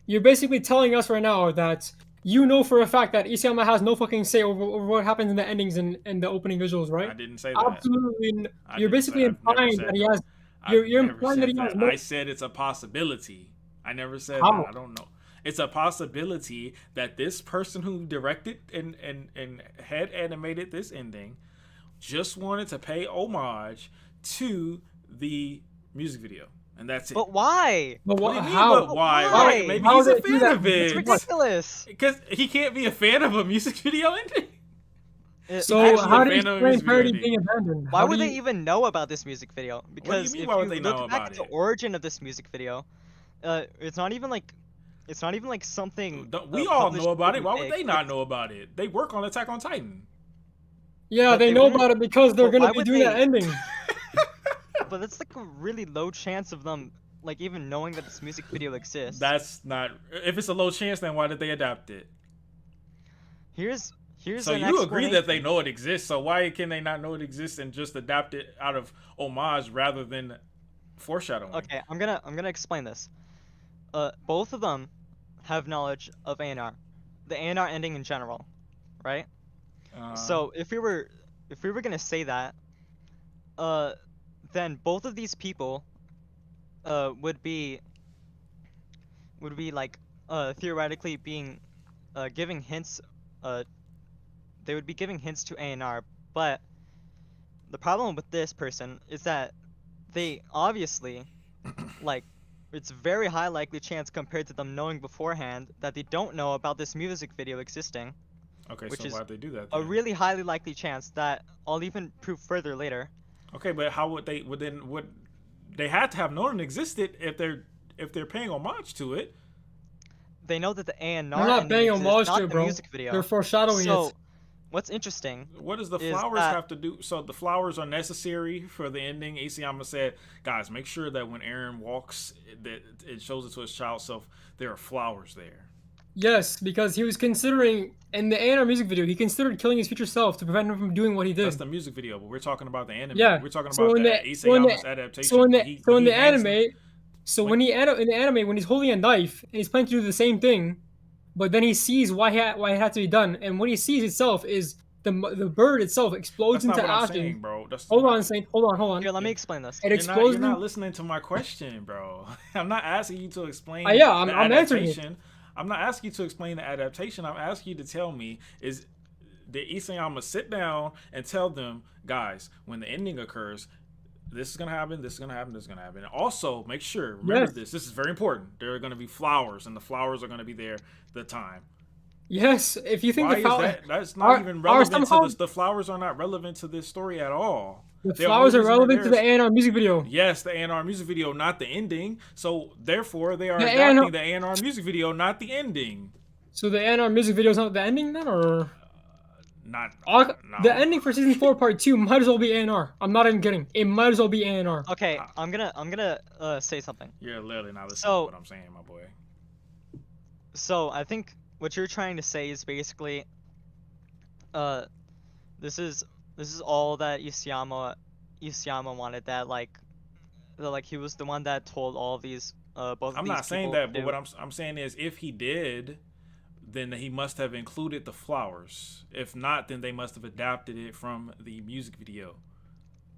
You're basically telling us right now that you know for a fact that Isayama has no fucking say over what happens in the endings and the opening visuals, right? I didn't say that. Absolutely. You're basically implying that he has. You're implying that he has. I said it's a possibility. I never said How? that. I don't know. It's a possibility that this person who directed and had animated this ending just wanted to pay homage to the music video. And that's it. But why? But what do you mean, how? but why? Why? Maybe How he's a they do fan that? of it. It's ridiculous. Because he can't be a fan of a music video ending. So how do you explain parody being abandoned? Why would they even know about this music video? Because What do you mean, if why would you they know look back about at the it? origin of this music video, it's not even like something. We all published know about it. Why big. would they not know about it? They work on Attack on Titan. Yeah, But they they know wouldn't- about it because they're but gonna why be would doing they- that ending. But it's like a really low chance of them like even knowing that this music video exists. That's not. If it's a low chance, then why did they adapt it? Here's So an you agree that explanation. they know it exists. So why can they not know it exists and just adapt it out of homage rather than foreshadowing? Okay, I'm gonna explain this. Both of them have knowledge of A&R, the A&R ending in general, right? So if we were gonna say that, then both of these people, would be like theoretically being giving hints. They would be giving hints to A&R, but the problem with this person is that they obviously like. It's very high likely chance compared to them knowing beforehand that they don't know about this music video existing. Okay, which so is why'd they do that? a then? really highly likely chance that I'll even prove further later. Okay, but how would they? Would they had to have known it existed if they're paying homage to it? They know that the A&R They're not ending paying exists, homage not to it, the bro. music video. They're foreshadowing so, it. what's interesting? What does the is flowers that- have to do? So the flowers are necessary for the ending. Isayama said, "Guys, make sure that when Eren walks, that it shows it to his child self. There are flowers there." Yes, because he was considering in the A&R music video, he considered killing his future self to prevent him from doing what he did. That's the music video, but we're talking about the anime. Yeah. We're talking So about in the Isayama's so adaptation. So in the He anime, hands them- in the anime when he's holding a knife and he's planning to do the same thing, but then he sees why it had to be done, and what he sees itself is the bird itself explodes That's not into what I'm ashes. saying, bro. Hold on, Saint. Hold on. Here, let me explain this. It You're explodes. not, you're not listening to my question, bro. I'm not asking you to explain. Yeah, I'm the answering it. adaptation. I'm not asking you to explain the adaptation. I'm asking you to tell me did Isayama sit down and tell them, guys, when the ending occurs, this is gonna happen, this is gonna happen, this is gonna happen. And also make sure, remember Yes. this is very important. There are gonna be flowers, and the flowers are gonna be there the time. Yes, if you think Why the is flower, that? That's not even relevant somehow- to this. The flowers are not relevant to this story at all. the The flowers only are reason relevant to they're the A&R music video. Yes, the A&R music video, not the ending. So therefore, they are The adapting the A&R music video, not the ending. So the A&R music video is not the ending then, or Not the no. ending for season 4 part 2 might as well be A&R. I'm not even kidding. It might as well be A&R. Okay, I'm gonna say something. You're literally not listening So- to what I'm saying, my boy. So I think what you're trying to say is basically, this is all that Isayama wanted. That like he was the one that told all of these both. Of I'm these not saying people that, to but do. what I'm saying is, if he did, then he must have included the flowers. If not, then they must have adapted it from the music video.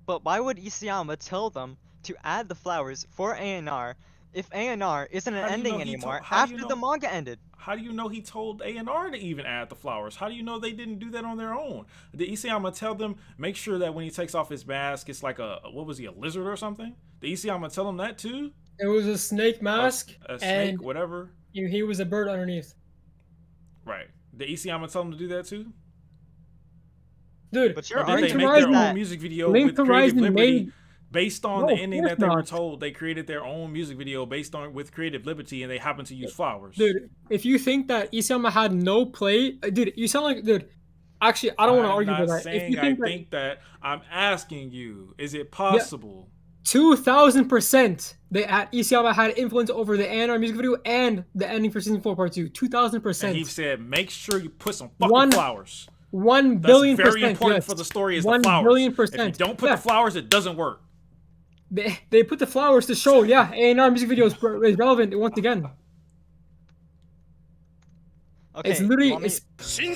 But why would Isayama tell them to add the flowers for A&R if A&R isn't an How do you know ending he anymore told- how do after you the know- manga ended? How do you know he told A&R to even add the flowers? How do you know they didn't do that on their own? Did Isayama tell them, make sure that when he takes off his mask, it's like what was he, a lizard or something? Did Isayama tell him that too? It was a snake mask, A snake, and whatever. he was a bird underneath. Right. Did Isayama tell him to do that too? Dude, But Or you're did they arguing make their that own music video Link with Creative Horizon Liberty made- based on No, the of ending course that they were not. told? They created their own music video based on with Creative Liberty, and they happened to use flowers. Dude, if you think that Isayama had no play, dude, you sound like, dude. Actually, I don't want to argue I'm with not that. saying If you I think that. I'm asking you, is it possible? 2000%, Isayama had influence over the A&R music video and the ending for season 4 part 2. And he 2000%. said, make sure you put some fucking One- flowers. 1 That's billion very percent. important Yes. for the story is 1 the flowers. billion If you percent. don't put Yeah. the flowers, it doesn't work. They put the flowers to show, yeah, A&R music video is relevant once again. Okay, It's you literally want me-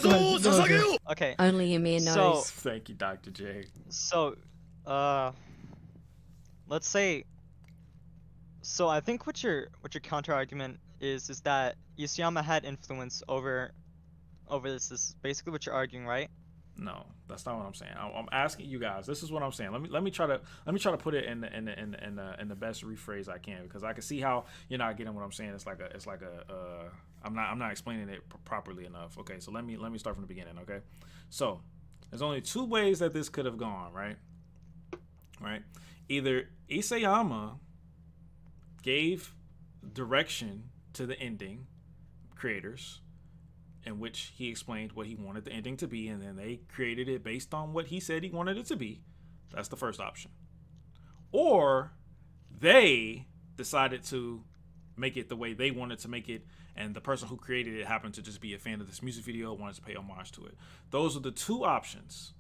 Go ahead. Okay. Only Ymir So- knows. Thank you, Dr. J. So, let's say. So I think what your counter argument is that Isayama had influence over this. This is basically what you're arguing, right? No, that's not what I'm saying. I'm asking you guys. This is what I'm saying. Let me try to put it in the best rephrase I can, because I can see how you're not getting what I'm saying. It's like a I'm not explaining it properly enough. Okay, so let me start from the beginning. Okay, so there's only two ways that this could have gone, right? Right, either Isayama gave direction to the ending creators, in which he explained what he wanted the ending to be, and then they created it based on what he said he wanted it to be. That's the first option. Or they decided to make it the way they wanted to make it, and the person who created it happened to just be a fan of this music video, wanted to pay homage to it. Those are the two options.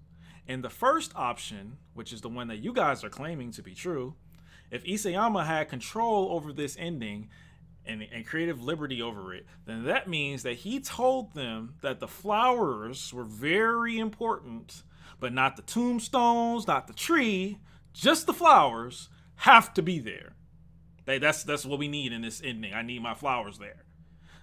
And the first option, which is the one that you guys are claiming to be true, if Isayama had control over this ending and creative liberty over it, then that means that he told them that the flowers were very important, but not the tombstones, not the tree, just the flowers have to be there. That's what we need in this ending. I need my flowers there.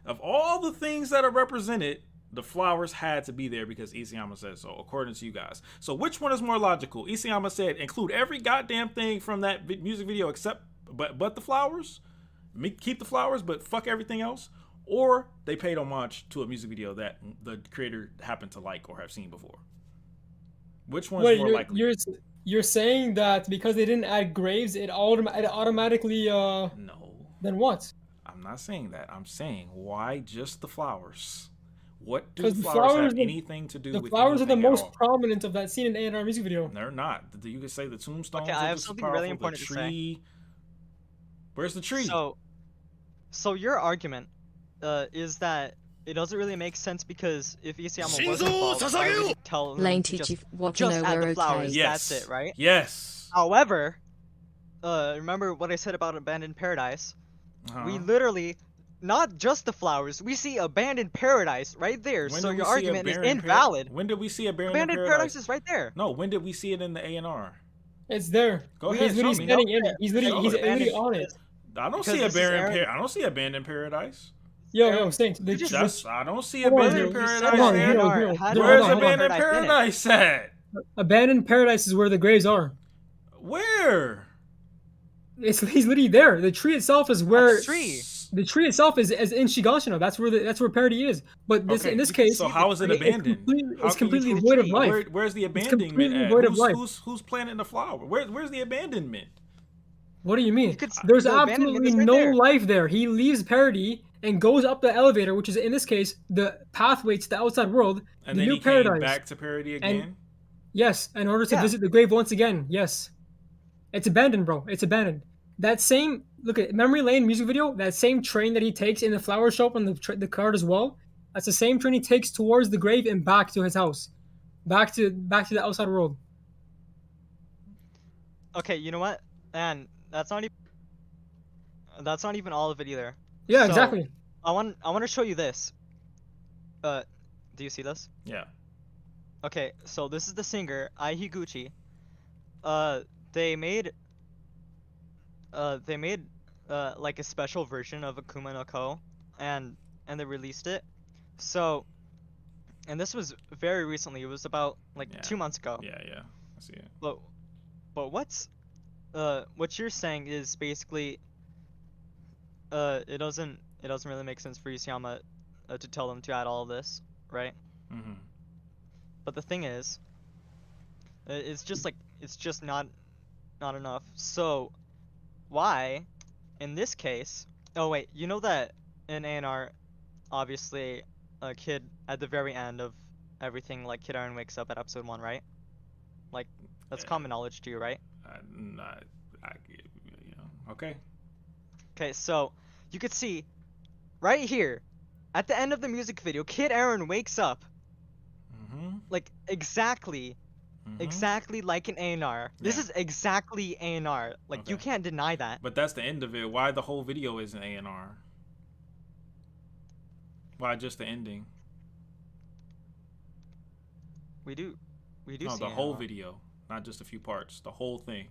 Of all the things that are represented, the flowers had to be there because Isayama said so, according to you guys. So which one is more logical? Isayama said include every goddamn thing from that music video except but the flowers? Keep the flowers, but fuck everything else? Or they paid homage to a music video that the creator happened to like or have seen before? Which one's Wait, more likely? you're saying that because they didn't add graves, it automatically No, Then what? I'm not saying that. I'm saying why just the flowers? What do 'Cause the the flowers flowers have are- anything to do The with flowers are the anything at most all? prominent of that scene in the A&R music video. They're not. You could say the tombstones. Okay, are I have just as something really powerful, important the to say. tree. Where's the tree? So your argument is that it doesn't really make sense because if Isayama was involved, why would he tell them Lane to teach you just, what to just know add we're the flowers? okay. Yes. That's it, right? Yes. However, remember what I said about Abandoned Paradise? We Uh-huh. literally, not just the flowers, we see Abandoned Paradise right there. When So did your we see argument is Abandoned invalid. When did we see Abandoned Abandoned Paradise? Paradise is right there. No, when did we see it in the A&R? It's there. Go He's ahead, literally show me. standing in it. He's literally, Show it. on it. I don't Because see this is Abandoned Aaron- I don't see Abandoned Paradise. Yo, Saint. I don't see Hold on, Abandoned you Paradise said that there. A&R had Where's Abandoned Abandoned Paradise in it. Paradise at? Abandoned Paradise is where the graves are. Where? He's literally there. The tree itself is where. That's tree. The tree itself is in Shigashino. That's where Parody is. But this Okay, in this case, so how is it abandoned? It's How can you completely prove void of tree? life. Where's the It's abandonment completely at? void of life. Who's planting the flower? Where's the abandonment? What do you mean? could- There's the abandonment absolutely is right no there. life there. He leaves Parody and goes up the elevator, which is in this case the pathway to the outside world, And the then new he came paradise. back to Parody again. Yes, in order to Yeah. visit the grave once again. Yes, it's abandoned, bro. It's abandoned. That same look at Memory Lane music video. That same train that he takes in the flower shop on the card as well. That's the same train he takes towards the grave and back to his house, back to the outside world. Okay, you know what? And that's not even all of it either. Yeah, So, exactly. I want to show you this. Do you see this? Yeah. Okay, so this is the singer Ai Higuchi. They made like a special version of Akuma no Ko, and they released it. So, and this was very recently. It was about like Yeah. 2 months ago. Yeah, I see it. But what you're saying is basically it doesn't really make sense for Isayama to tell them to add all of this, right? Mm-hmm. But the thing is, it's just not enough. So why, in this case? Oh wait, you know that in A&R, obviously, a kid at the very end of everything, like Kid Aaron wakes up at episode 1, right? Like that's common knowledge to you, right? Okay. Okay, so you could see right here at the end of the music video, Kid Aaron wakes up. Mm-hmm. Like exactly like an A&R. This Yeah. is exactly A&R. Like you Okay. can't deny that. But that's the end of it. Why the whole video isn't A&R? Why just the ending? We do No, see the whole A&R video, not just a few parts. The whole thing.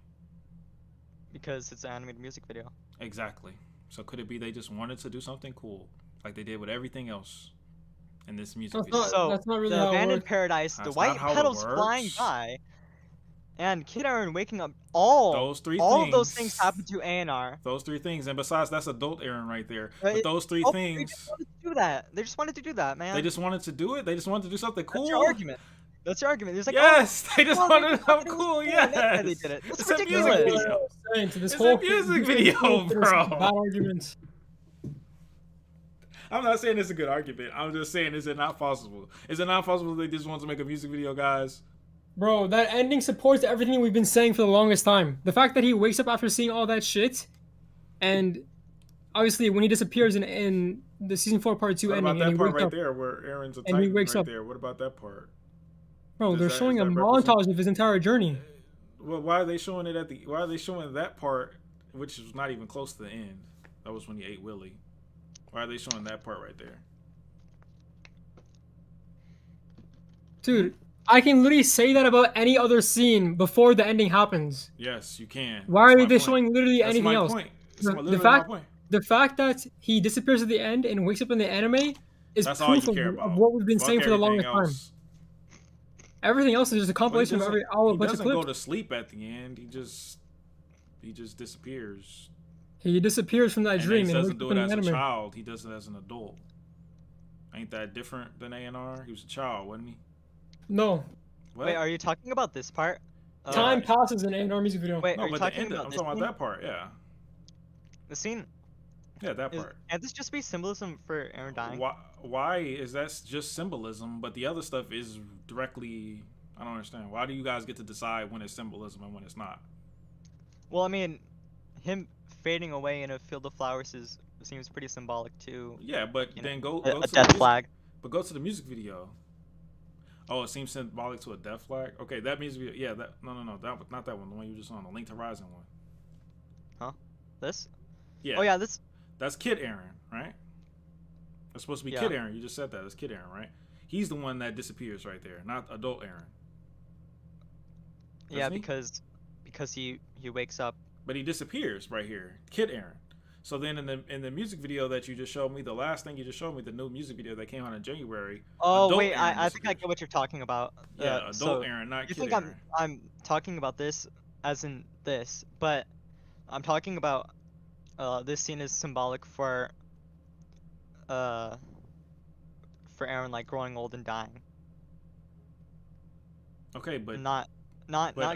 because it's an animated music video. Exactly. So could it be they just wanted to do something cool, like they did with everything else in this music video? So that's not really the how it abandoned works. paradise, the That's white not how it petals flying works. by, and Kid Aaron waking up. All Those three of those things. things happen to A&R. Those three things, and besides, that's adult Aaron right there. Right? But those three They things, just wanted to do that. They just wanted to do that, man. they just wanted to do it. They just wanted to do something cool. That's your argument. That's your argument. There's like, Yes, they just well, wanted they something thought it was cool. cool, and that's why Yes, they did it. That's it's a music ridiculous. video. Saying to this It's whole a music this video, whole thing is bro. Bad arguments. I'm not saying it's a good argument. I'm just saying, is it not possible? Is it not possible they just want to make a music video, guys? Bro, that ending supports everything we've been saying for the longest time. The fact that he wakes up after seeing all that shit, and obviously when he disappears in the season 4 part 2 What ending, about and that he part wakes right up, there where Aaron's a and he titan wakes right up. there? What about that part? Bro, they're Does that- showing is a that represent- montage of his entire journey. Well, why are they showing it at the? Why are they showing that part, which was not even close to the end? That was when he ate Willie. Why are they showing that part right there? Dude, I can literally say that about any other scene before the ending happens. Yes, you can. Why That's are my they point. showing literally That's anything my else? point. That's The, literally the fact, my point. the fact that he disappears at the end and wakes up in the anime is That's all you proof care of about. what we've been Fuck saying for the everything longest time. else. Everything else is just a Well, compilation of every hour he bunch of doesn't go clips. to sleep at the end. He just disappears. He disappears from that And dream he and doesn't wakes up do in it the as a anime. child. He does it as an adult. Ain't that different than A&R? He was a child, wasn't he? No. What? Wait, are you talking about this part? Time passes in A&R music video. Wait, No, are you but the talking end. about I'm this talking scene? about that part. Yeah. The scene? Yeah, that part. Can't this just be symbolism for Aaron dying? Why is that just symbolism, but the other stuff is directly? I don't understand. Why do you guys get to decide when it's symbolism and when it's not? Well, I mean, him fading away in a field of flowers seems pretty symbolic too. Yeah, but You then know, go a to the death music- flag. But go to the music video. Oh, it seems symbolic to a death flag. Okay, that music video. Yeah, that no, that not that one. The one you just on the Linked Horizon one. Huh? This? Yeah. Oh yeah, this. That's Kid Aaron, right? That's supposed to be Yeah. Kid Aaron. You just said that. It's Kid Aaron, right? He's the one that disappears right there, not adult Aaron. Yeah, Doesn't he? because he wakes up. But he disappears right here, Kid Aaron. So then in the music video that you just showed me, the last thing you just showed me, the new music video that came out in January. Oh adult wait, Aaron I think I disappears. get what you're talking about. Yeah, adult so Aaron, not you Kid think Aaron. I'm talking about this as in this, but I'm talking about this scene is symbolic for Aaron like growing old and dying. Okay, but not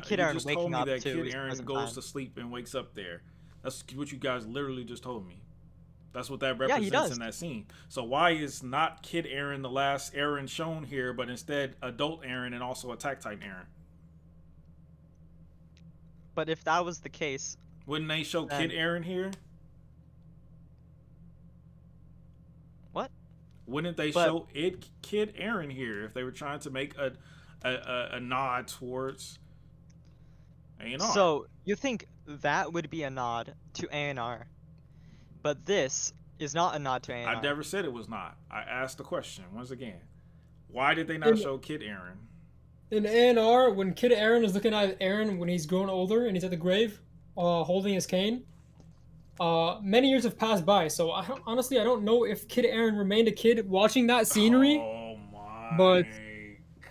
Kid you Aaron just told waking me up that to Kid his Aaron present goes time. to sleep and wakes up there. That's what you guys literally just told me. That's what that Yeah, he represents does. in that scene. So why is not Kid Aaron the last Aaron shown here, but instead adult Aaron and also Attack Titan Aaron? But if that was the case, Wouldn't they show Then- Kid Aaron here? what? Wouldn't they But- show Kid Aaron here if they were trying to make a nod towards A&R? So you think that would be a nod to A&R, but this is not a nod to A&R. I never said it was not. I asked the question once again. Why did they not show Kid Aaron? In A&R, when Kid Aaron is looking at Aaron when he's grown older and he's at the grave, holding his cane, many years have passed by, so honestly I don't know if Kid Aaron remained a kid watching that scenery. Oh my But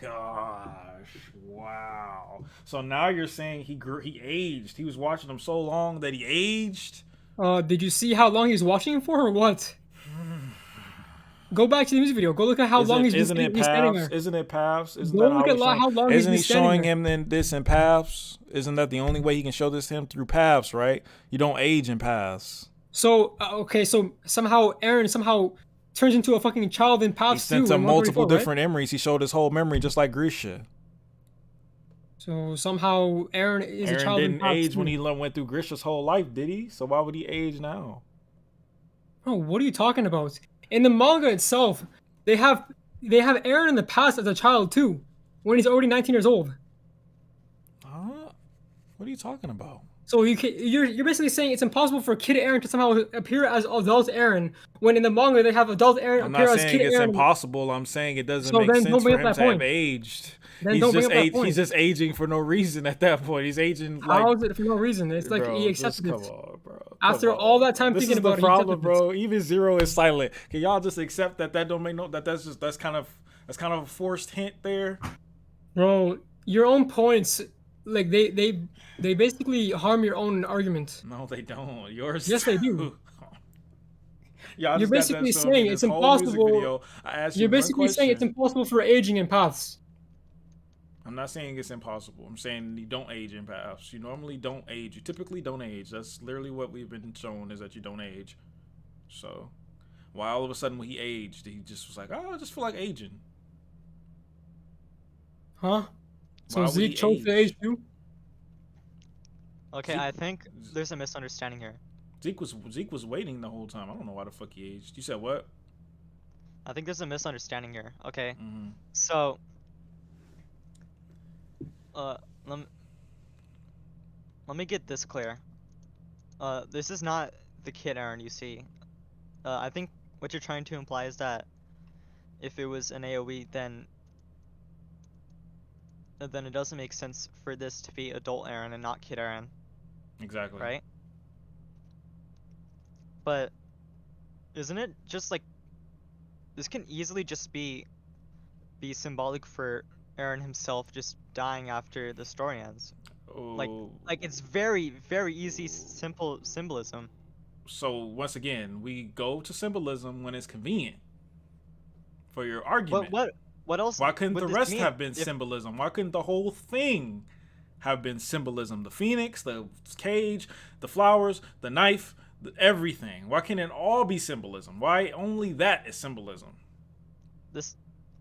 gosh! Wow. So now you're saying he aged. He was watching them so long that he aged. did you see how long he's watching him for, or what? Go back to the music video. Go look at how long he's standing there. Isn't it paths? Isn't Go that look at how long he's Isn't been he standing showing there. him then this in paths? Isn't that the only way he can show this to him through paths, right? You don't age in paths. So okay, so somehow Aaron turns into a fucking child in He Paths sent 2 him in multiple 124, right? different memories. He showed his whole memory just like Grisha. So somehow Aaron is a Aaron child in didn't Paths age 2. when he went through Grisha's whole life, did he? So why would he age now? Oh, what are you talking about? In the manga itself, they have Aaron in the past as a child too, when he's already 19 years old. Huh? What are you talking about? So you're basically saying it's impossible for Kid Aaron to somehow appear as adult Aaron, when in the manga they have adult Aaron I'm appear not as saying Kid it's Aaron. impossible. I'm saying it doesn't So make then sense don't for bring him up to that have point. aged. Then don't bring up that point. He's just aging for no reason at that point. He's aging How like. is it for no reason? It's like Bro, he just accepted come it. on, bro. After Come all on, that time bro. thinking This is about the it, he problem, accepted it. bro. Even Zero is silent. Can y'all just accept that don't make no that's kind of a forced hint there? Bro, your own points, like they basically harm your own argument. No, they don't. Yours. Yes, they do. do. Y'all You're just got that basically show me saying this it's whole music impossible. video. I asked you You're one basically saying it's question. impossible for aging in Paths. I'm not saying it's impossible. I'm saying you don't age in paths. You normally don't age. You typically don't age. That's literally what we've been shown, is that you don't age. So, why all of a sudden when he aged, he just was like, oh, I just feel like aging. Huh? So Why would he Zeke chose to age too? Okay, I think there's a misunderstanding here. Zeke was waiting the whole time. I don't know why the fuck he aged. You said what? I think there's a misunderstanding here. Okay, Mm-hmm. so let me get this clear. This is not the Kid Aaron you see. I think what you're trying to imply is that if it was an AoE, then it doesn't make sense for this to be adult Aaron and not Kid Aaron, Exactly. right? But isn't it just like this can easily just be symbolic for Aaron himself just dying after the story ends? Like it's very, very easy, simple symbolism. So once again, we go to symbolism when it's convenient for your argument. What else? Why couldn't would the this rest mean have been if- symbolism? Why couldn't the whole thing have been symbolism? The phoenix, the cage, the flowers, the knife, everything. Why can't it all be symbolism? Why only that is symbolism?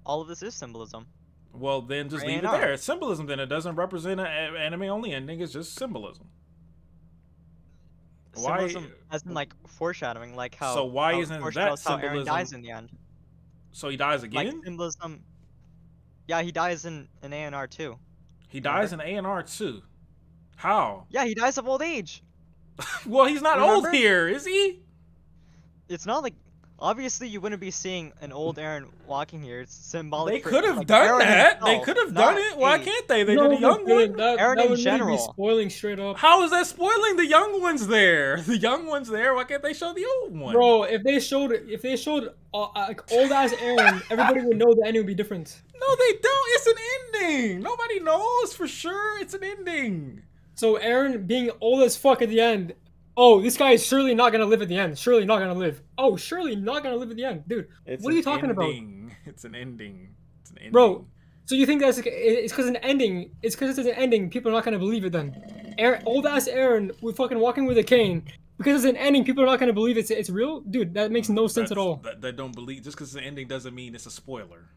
All of this is symbolism. Well, then just leave it A&R. there. It's symbolism. Then it doesn't represent an anime only ending. It's just symbolism. Symbolism as in like foreshadowing, like how. So why how it isn't that foreshadows how Aaron symbolism? dies in the end? So he dies again? Like symbolism. Yeah, he dies in an ANR too. He dies in A&R too. How? Yeah, he dies of old age. Well, he's not Remember? old here, is he? It's not like. Obviously, you wouldn't be seeing an old Aaron walking here. It's symbolic. They for, could have like, done Aaron that. They himself, could have done not it. Why age. can't they? They No, did a young they one. couldn't. That Aaron would in really be general. spoiling straight up. How is that spoiling the young ones there? The young ones there. Why can't they show the old one? Bro, if they showed like old ass Aaron, everybody would know the ending would be different. No, they don't. It's an ending. Nobody knows for sure. It's an ending. So Aaron being old as fuck at the end. Oh, this guy is surely not gonna live at the end. Surely not gonna live. Oh, surely not gonna live at the end, dude. It's What are you an talking ending. It's an ending. It's an ending. Bro, so you think that's it's because an ending? It's because it's an ending. People are not gonna believe it then. Old ass Aaron with fucking walking with a cane. Because it's an ending, people are not gonna believe it's real, dude. That makes no sense at all. That don't believe just because it's an ending doesn't mean it's a spoiler.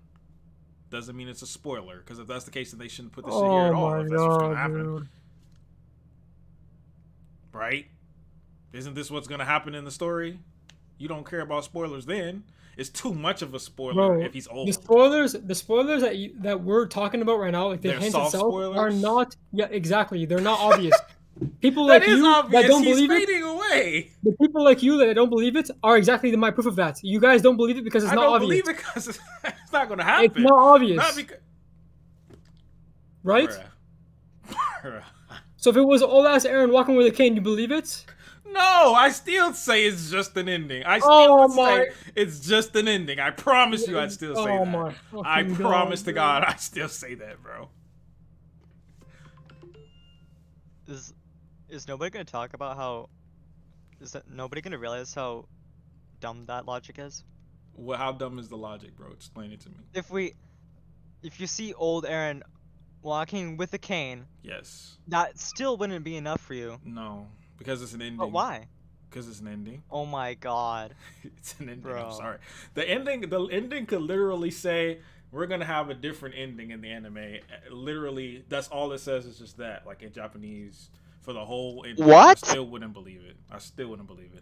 Doesn't mean it's a spoiler. Because if that's the case, then they shouldn't put this shit here at all. If that's what's gonna happen, dude. right? Isn't this what's gonna happen in the story? You don't care about spoilers then. It's too much of a spoiler Bro, if he's old. the spoilers that we're talking about right now, like the They're hints soft itself, spoilers? are not. Yeah, exactly. They're not obvious. People That like is you obvious. that don't He's believe it. fading away. The people like you that don't believe it are exactly my proof of that. You guys don't believe it because it's I not don't obvious. believe it because it's not gonna happen. It's not obvious, Not because. right? Bruh. So if it was old ass Aaron walking with a cane, you believe it? No, I still say it's just an ending. I still Oh would my- say it's just an ending. I promise you I'd still say Oh that. my I fucking promise God, to bro. God I still say that, bro. Is nobody gonna talk about how? Is that nobody gonna realize how dumb that logic is? Well, how dumb is the logic, bro? Explain it to me. If you see old Aaron walking with a cane, Yes. that still wouldn't be enough for you. No, because it's an ending. But why? Because it's an ending. Oh my God. It's an ending. Bro. I'm sorry. The ending could literally say we're gonna have a different ending in the anime. Literally, that's all it says is just that. Like in Japanese, for the whole ending. What? I still wouldn't believe it.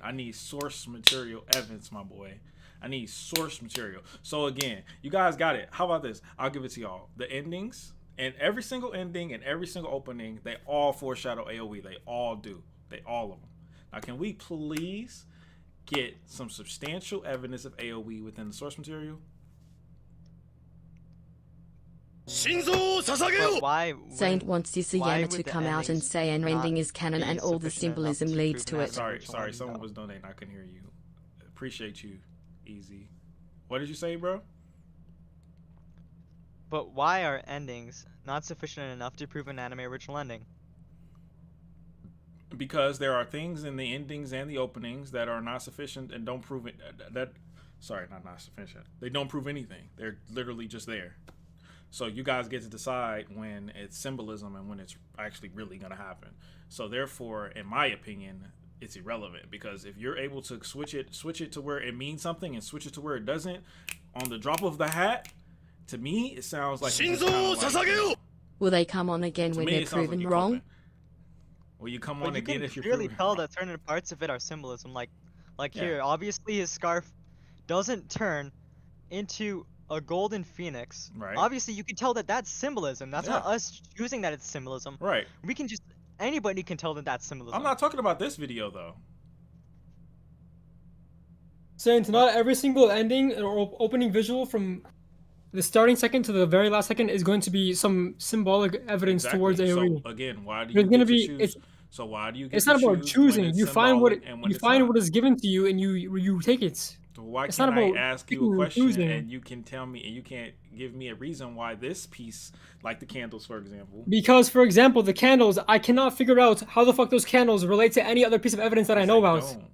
I need source material evidence, my boy. I need source material. So again, you guys got it. How about this? I'll give it to y'all. The endings and every single ending and every single opening, they all foreshadow AoE. They all do. All of them. Now, can we please get some substantial evidence of AoE within the source material? But why? Saint wants Sisayama why to would the come out and endings say an not ending is canon be and all the sufficient enough symbolism to leads prove to an it. anime Sorry. ending, Someone though? was donating. I couldn't hear you. Appreciate you, Easy. What did you say, bro? But why are endings not sufficient enough to prove an anime original ending? Because there are things in the endings and the openings that are not sufficient and don't prove it. Sorry, not sufficient. They don't prove anything. They're literally just there. So you guys get to decide when it's symbolism and when it's actually really going to happen. So therefore, in my opinion, it's irrelevant, because if you're able to switch it to where it means something and switch it to where it doesn't on the drop of the hat, to me it sounds like Will they come on again to when me, they're it sounds like proven you're wrong? coping. Will you come But on you again can if you're clearly proven tell wrong? that certain parts of it are symbolism. Like Yeah. here, obviously his scarf doesn't turn into a golden phoenix. Right. Obviously, you can tell that that's symbolism. That's not Yeah. us choosing that it's symbolism. Right. We can just anybody can tell that that's symbolism. I'm not talking about this video though. Saint, not every single ending or opening visual from the starting second to the very last second is going to be some symbolic evidence towards AoE. So again, why do you There's get gonna to be choose? So why do you get it's to not about choose when choosing. it's You find what symbolic and when you it's find not? what is given to you and you take it. So why It's can't not I about ask you picking a and question choosing. and you can tell me, and you can't give me a reason why this piece, like the candles, for example? Because, for example, the candles, I cannot figure out how the fuck those candles relate to any other piece of evidence that I know about. Don't.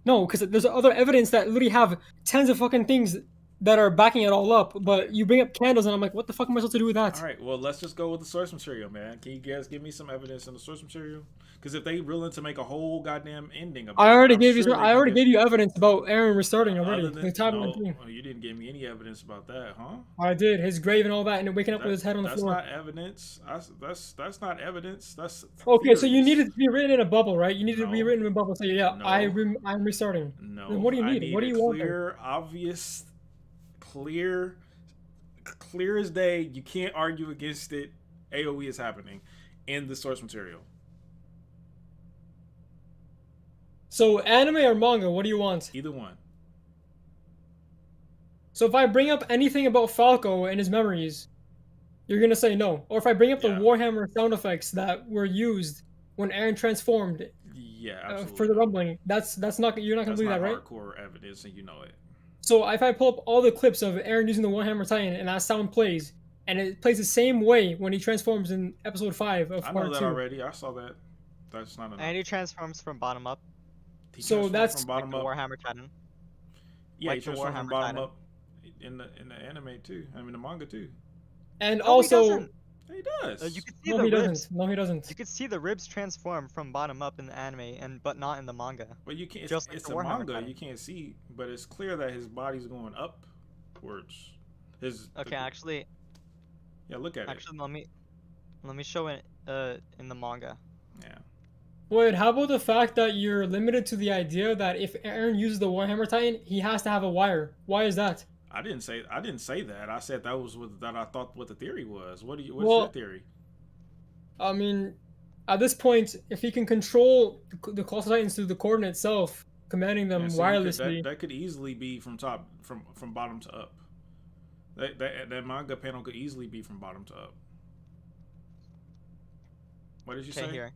No, because there's other evidence that literally have tens of fucking things that are backing it all up. But you bring up candles, and I'm like, what the fuck am I supposed to do with that? All right, well, let's just go with the source material, man. Can you guys give me some evidence in the source material? Because if they willing to make a whole goddamn ending about I already it, I'm gave you. sure they I can already get- gave you evidence about Aaron restarting already. Other The than timeline no, thing. you didn't give me any evidence about that, huh? I did his grave and all that, and waking up with his head on the That's floor. not evidence. That's not evidence. That's Okay, so you theories. need it to be written in a bubble, right? You need it to be No. written in a bubble. So yeah, No. I'm restarting. No. Then what do you I need? need What do a you want? Then? clear, obvious, clear as day. You can't argue against it. AoE is happening in the source material. So anime or manga? What do you want? Either one. So if I bring up anything about Falco and his memories, you're gonna say no. Or if I bring up the Warhammer sound effects that were used when Aaron transformed Yeah, absolutely. for the rumbling, that's not you're not gonna That's believe not that, right? hardcore evidence, and you know it. So if I pull up all the clips of Aaron using the Warhammer Titan and that sound plays, and it plays the same way when he transforms in episode 5 of I know part that 2. already. I saw that. That's not enough. And he transforms from bottom up. He So transformed that's from bottom like the up. Warhammer Titan. Yeah, like he the transformed from Warhammer bottom Titan. up in the anime too. I mean the manga too. And No, also he doesn't. He does. You could see no, the he ribs. doesn't. No, he doesn't. You could see the ribs transform from bottom up in the anime, but not in the manga. But you can't. Just like It's the a Warhammer manga. Titan. You can't see, but it's clear that his body's going upwards. Okay, actually, Yeah, look at actually, let me show it in the manga. it. Yeah. Wait, how about the fact that you're limited to the idea that if Aaron uses the Warhammer Titan, he has to have a wire? Why is that? I didn't say that. I said that was that I thought what the theory was. What's your Well, theory? I mean, at this point, if he can control the Colossal Titans through the coordinate itself, commanding them Yeah, so you could- wirelessly. that could easily be from bottom to up. That manga panel could easily be from bottom to up. What did you say? Here.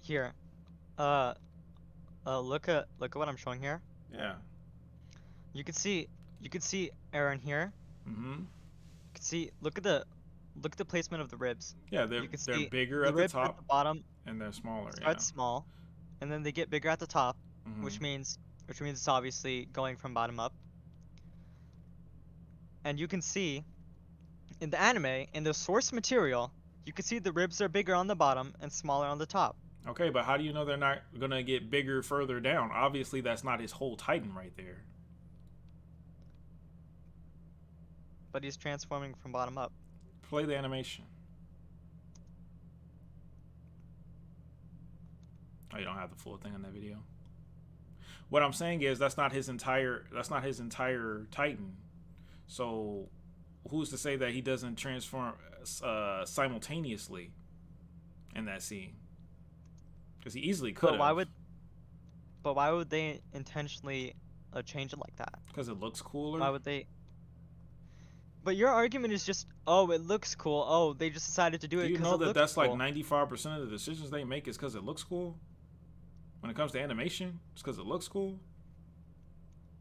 Here. Look at what I'm showing here. Yeah. You could see Aaron here. Mm-hmm. You could see look at the placement of the ribs. Yeah, You can they're see bigger at the ribs top at the bottom and they're smaller. start Yeah. small, and then they get bigger at the top, Mhm. which means it's obviously going from bottom up. And you can see in the anime, in the source material, you can see the ribs are bigger on the bottom and smaller on the top. Okay, but how do you know they're not gonna get bigger further down? Obviously, that's not his whole Titan right there. But he's transforming from bottom up. Play the animation. Oh, you don't have the full thing on that video. What I'm saying is that's not his entire Titan. So who's to say that he doesn't transform simultaneously in that scene? Because he easily could. But why would they intentionally change it like that? Because it looks cooler. Why would they? But your argument is just, oh, it looks cool. Oh, they just decided to do it. Do you because know it that looks that's cool. like 95% of the decisions they make is because it looks cool? When it comes to animation, it's because it looks cool.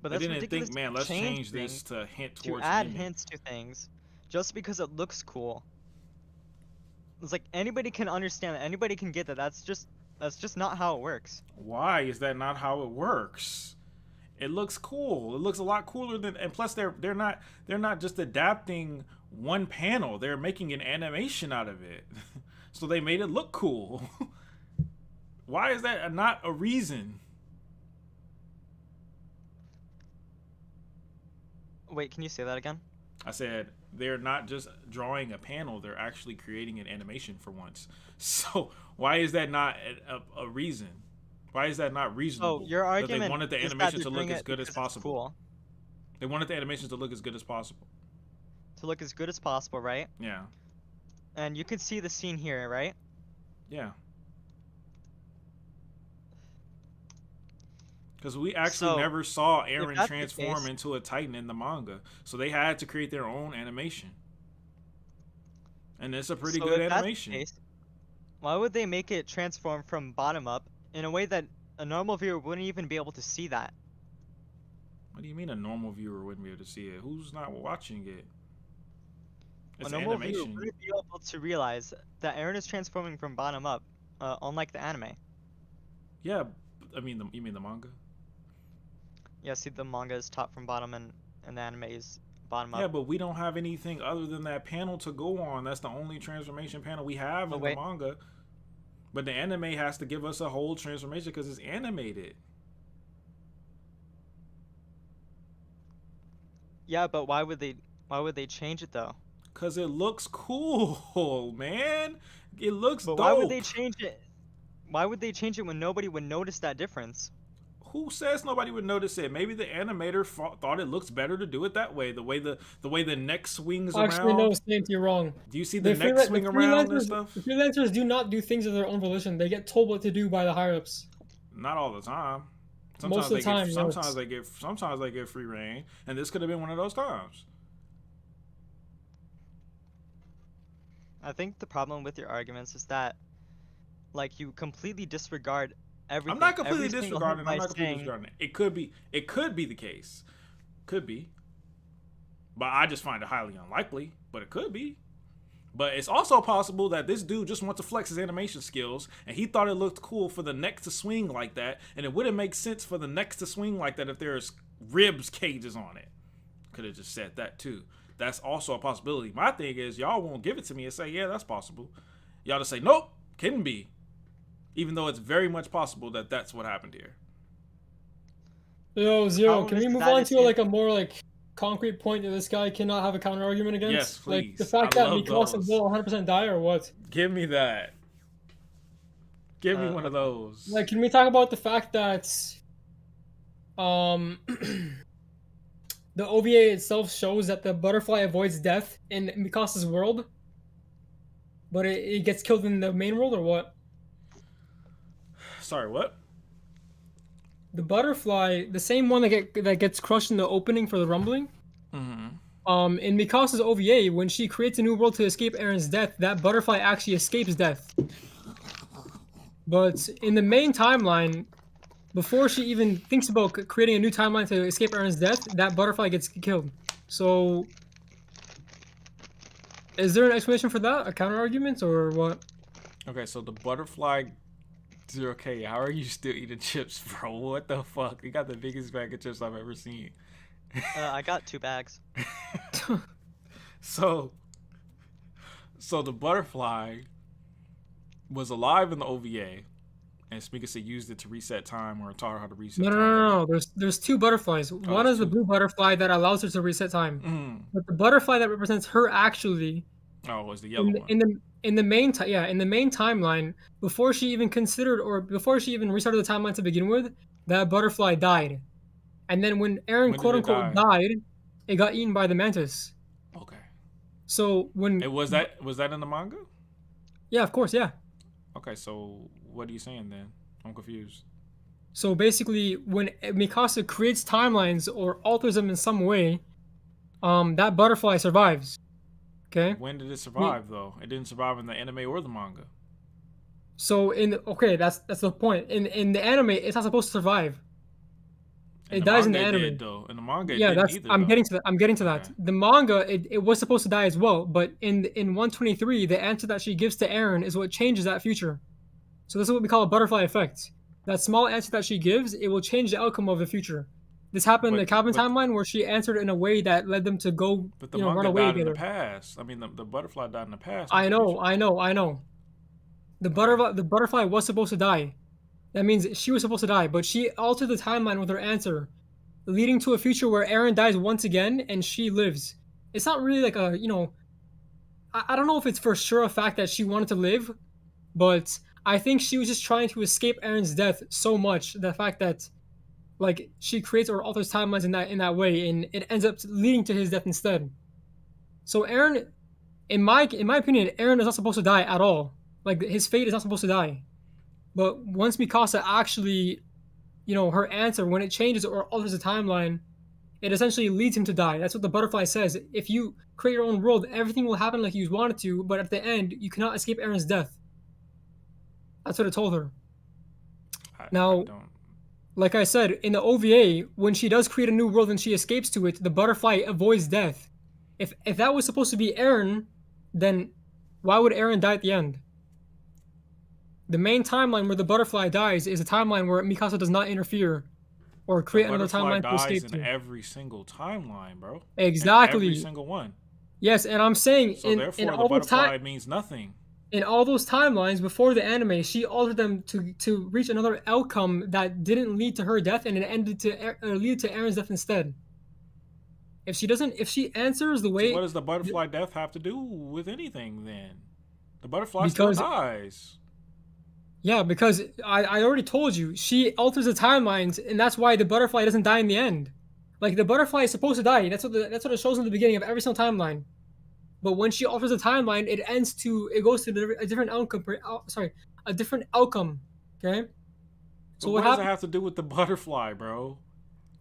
But they that's didn't ridiculous think, man, to let's change things, this to hint to towards add ending. hints to things, just because it looks cool. It's like anybody can understand that. Anybody can get that. That's just not how it works. Why is that not how it works? It looks cool. It looks a lot cooler than, and plus they're not just adapting one panel. They're making an animation out of it. So they made it look cool. Why is that not a reason? Wait, can you say that again? I said they're not just drawing a panel, they're actually creating an animation for once. So why is that not a reason? Why is that not reasonable? Oh, your argument that they wanted the is that animation they're to look doing as it good as because it's possible. cool. They wanted the animations to look as good as possible. To look as good as possible, right? Yeah. And you can see the scene here, right? Yeah. Because we actually never saw Eren transform into a Titan in the manga. So they had to create their own animation. And it's a pretty good animation. Case, why would they make it transform from bottom up in a way that a normal viewer wouldn't even be able to see that? What do you mean a normal viewer wouldn't be able to see it? Who's not watching it? It's a normal animation. viewer wouldn't be able to realize that Eren is transforming from bottom up, unlike the anime. Yeah, I mean, you mean the manga? Yeah, see, the manga is top from bottom and the anime is bottom up. Yeah, but we don't have anything other than that panel to go on. That's the only transformation panel we have in the manga. But the anime has to give us a whole transformation because it's animated. Yeah, but why would they change it though? Cause it looks cool, man. It looks dope. Why would they change it? Why would they change it when nobody would notice that difference? Who says nobody would notice it? Maybe the animator thought it looks better to do it that way. The way the neck swings around. Actually, no, Saint, you're wrong. Do you see the neck swing around and stuff? The freelancers do not do things of their own volition. They get told what to do by the higher ups. Not all the time. Most of the time, sometimes they get free reign, and this could have been one of those times. I think the problem with your arguments is that, like, you completely disregard everything. I'm not completely disregarding. It could be the case. Could be. But I just find it highly unlikely. But it could be. But it's also possible that this dude just wants to flex his animation skills, and he thought it looked cool for the neck to swing like that, and it wouldn't make sense for the neck to swing like that if there's ribs cages on it. Could have just said that too. That's also a possibility. My thing is, y'all won't give it to me and say, yeah, that's possible. Y'all just say, nope, couldn't be. Even though it's very much possible that that's what happened here. Yo, Zero, can we move on to like a more like concrete point that this guy cannot have a counter argument against? Yes, please. Like the fact that Mikasa will 100% die or what? Give me that. Give me one of those. Like, can we talk about the fact that the OVA itself shows that the butterfly avoids death in Mikasa's world, but it gets killed in the main world, or what? Sorry, what? The butterfly, the same one that gets crushed in the opening for the rumbling. Mm-hmm. In Mikasa's OVA, when she creates a new world to escape Eren's death, that butterfly actually escapes death. But in the main timeline, before she even thinks about creating a new timeline to escape Aaron's death, that butterfly gets killed. So, is there an explanation for that? A counter argument or what? Okay, so the butterfly 0K, how are you still eating chips, bro? What the fuck? You got the biggest bag of chips I've ever seen. I got 2 bags. So the butterfly was alive in the OVA, and Smikasa used it to reset time or taught her how to reset time. No. There's 2 butterflies. One is the blue butterfly that allows her to reset time. But the butterfly that represents her actually. Oh, was the yellow one. In the main timeline, before she even considered or before she even restarted the timeline to begin with, that butterfly died. And then when Aaron quote unquote died, it got eaten by the mantis. Okay. So when was that in the manga? Yeah, of course, yeah. Okay, so what are you saying then? I'm confused. So basically, when Mikasa creates timelines or alters them in some way, that butterfly survives. Okay. When did it survive though? It didn't survive in the anime or the manga. So that's the point. In the anime, it's not supposed to survive. It dies in the anime. Did, though. In the manga, yeah, it didn't either, I'm getting to that. I'm getting to that. The manga, it was supposed to die as well, but in 123, the answer that she gives to Eren is what changes that future. So this is what we call a butterfly effect. That small answer that she gives, it will change the outcome of the future. This happened in the Calvin timeline where she answered in a way that led them to go, but the manga run away died together. In the past. I mean, the butterfly died in the past. I know. The butterfly was supposed to die. That means she was supposed to die, but she altered the timeline with her answer, leading to a future where Eren dies once again and she lives. It's not really like a, I don't know if it's for sure a fact that she wanted to live, but I think she was just trying to escape Eren's death so much, the fact that like she creates or alters timelines in that way, and it ends up leading to his death instead. So Eren, in my opinion, Eren is not supposed to die at all. Like his fate is not supposed to die. But once Mikasa actually, her answer, when it changes or alters the timeline, it essentially leads him to die. That's what the butterfly says. If you create your own world, everything will happen like you wanted to, but at the end, you cannot escape Eren's death. That's what it told her. Like I said, in the OVA, when she does create a new world and she escapes to it, the butterfly avoids death. If that was supposed to be Eren, then why would Eren die at the end? The main timeline where the butterfly dies is a timeline where Mikasa does not interfere or create another timeline to escape to. Every single timeline, bro. Exactly. Every single one. Yes, and I'm saying so therefore the butterfly means nothing. In all those timelines before the anime, she altered them to reach another outcome that didn't lead to her death, and it ended to lead to Eren's death instead. If she answers the way, so what does the butterfly death have to do with anything then? The butterfly still dies. Yeah, because I already told you, she alters the timelines, and that's why the butterfly doesn't die in the end. Like the butterfly is supposed to die. That's what it shows in the beginning of every single timeline. But when she alters the timeline, it goes to a different outcome. A different outcome. Okay. So what does it have to do with the butterfly, bro?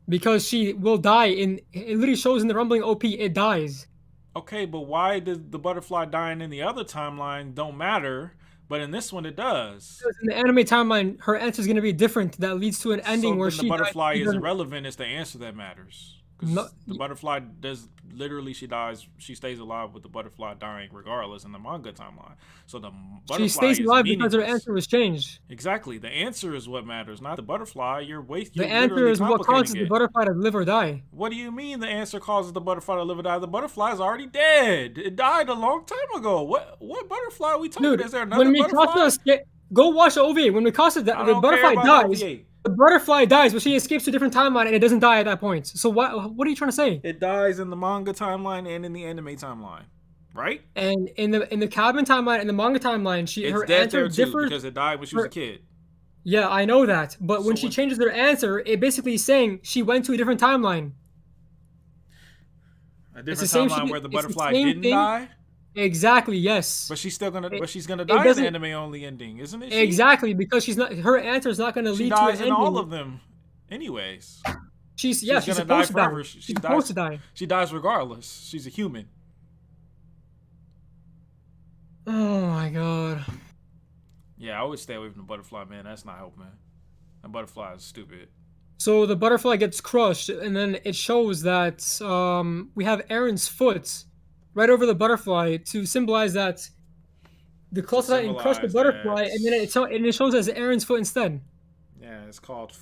Because she will die it literally shows in the rumbling OP. It dies. Okay, but why did the butterfly dying in the other timeline don't matter? But in this one, it does. Because in the anime timeline, her answer is going to be different. That leads to an ending where the butterfly is irrelevant. It's the answer that matters. Because the butterfly does literally, she dies. She stays alive with the butterfly dying regardless in the manga timeline. So the butterfly she stays alive because her answer was changed. Exactly. The answer is what matters, not the butterfly. The answer is what causes the butterfly to live or die. What do you mean the answer causes the butterfly to live or die? The butterfly is already dead. It died a long time ago. What butterfly are we talking about? Is there another butterfly? Go watch the OVA. When Mikasa, the butterfly dies. The butterfly dies, but she escapes to a different timeline, and it doesn't die at that point. So what are you trying to say? It dies in the manga timeline and in the anime timeline, right? And in the cabin timeline and the manga timeline, her answer differs because it died when she was a kid. Yeah, I know that. But when she changes her answer, it basically is saying she went to a different timeline. A different timeline where the butterfly didn't die? Exactly, yes. But she's still gonna die in the anime only ending, isn't it? Exactly, because her answer is not gonna lead to an ending. She dies in all of them, anyways. She's gonna die forever. She's supposed to die. She dies regardless. She's a human. Oh my god. Yeah, I would stay away from the butterfly, man. That's not helping. The butterfly is stupid. So the butterfly gets crushed, and then it shows that we have Aaron's foot right over the butterfly to symbolize that the Claw Titan crushed the butterfly, and then it shows as Aaron's foot instead. Yeah, it's called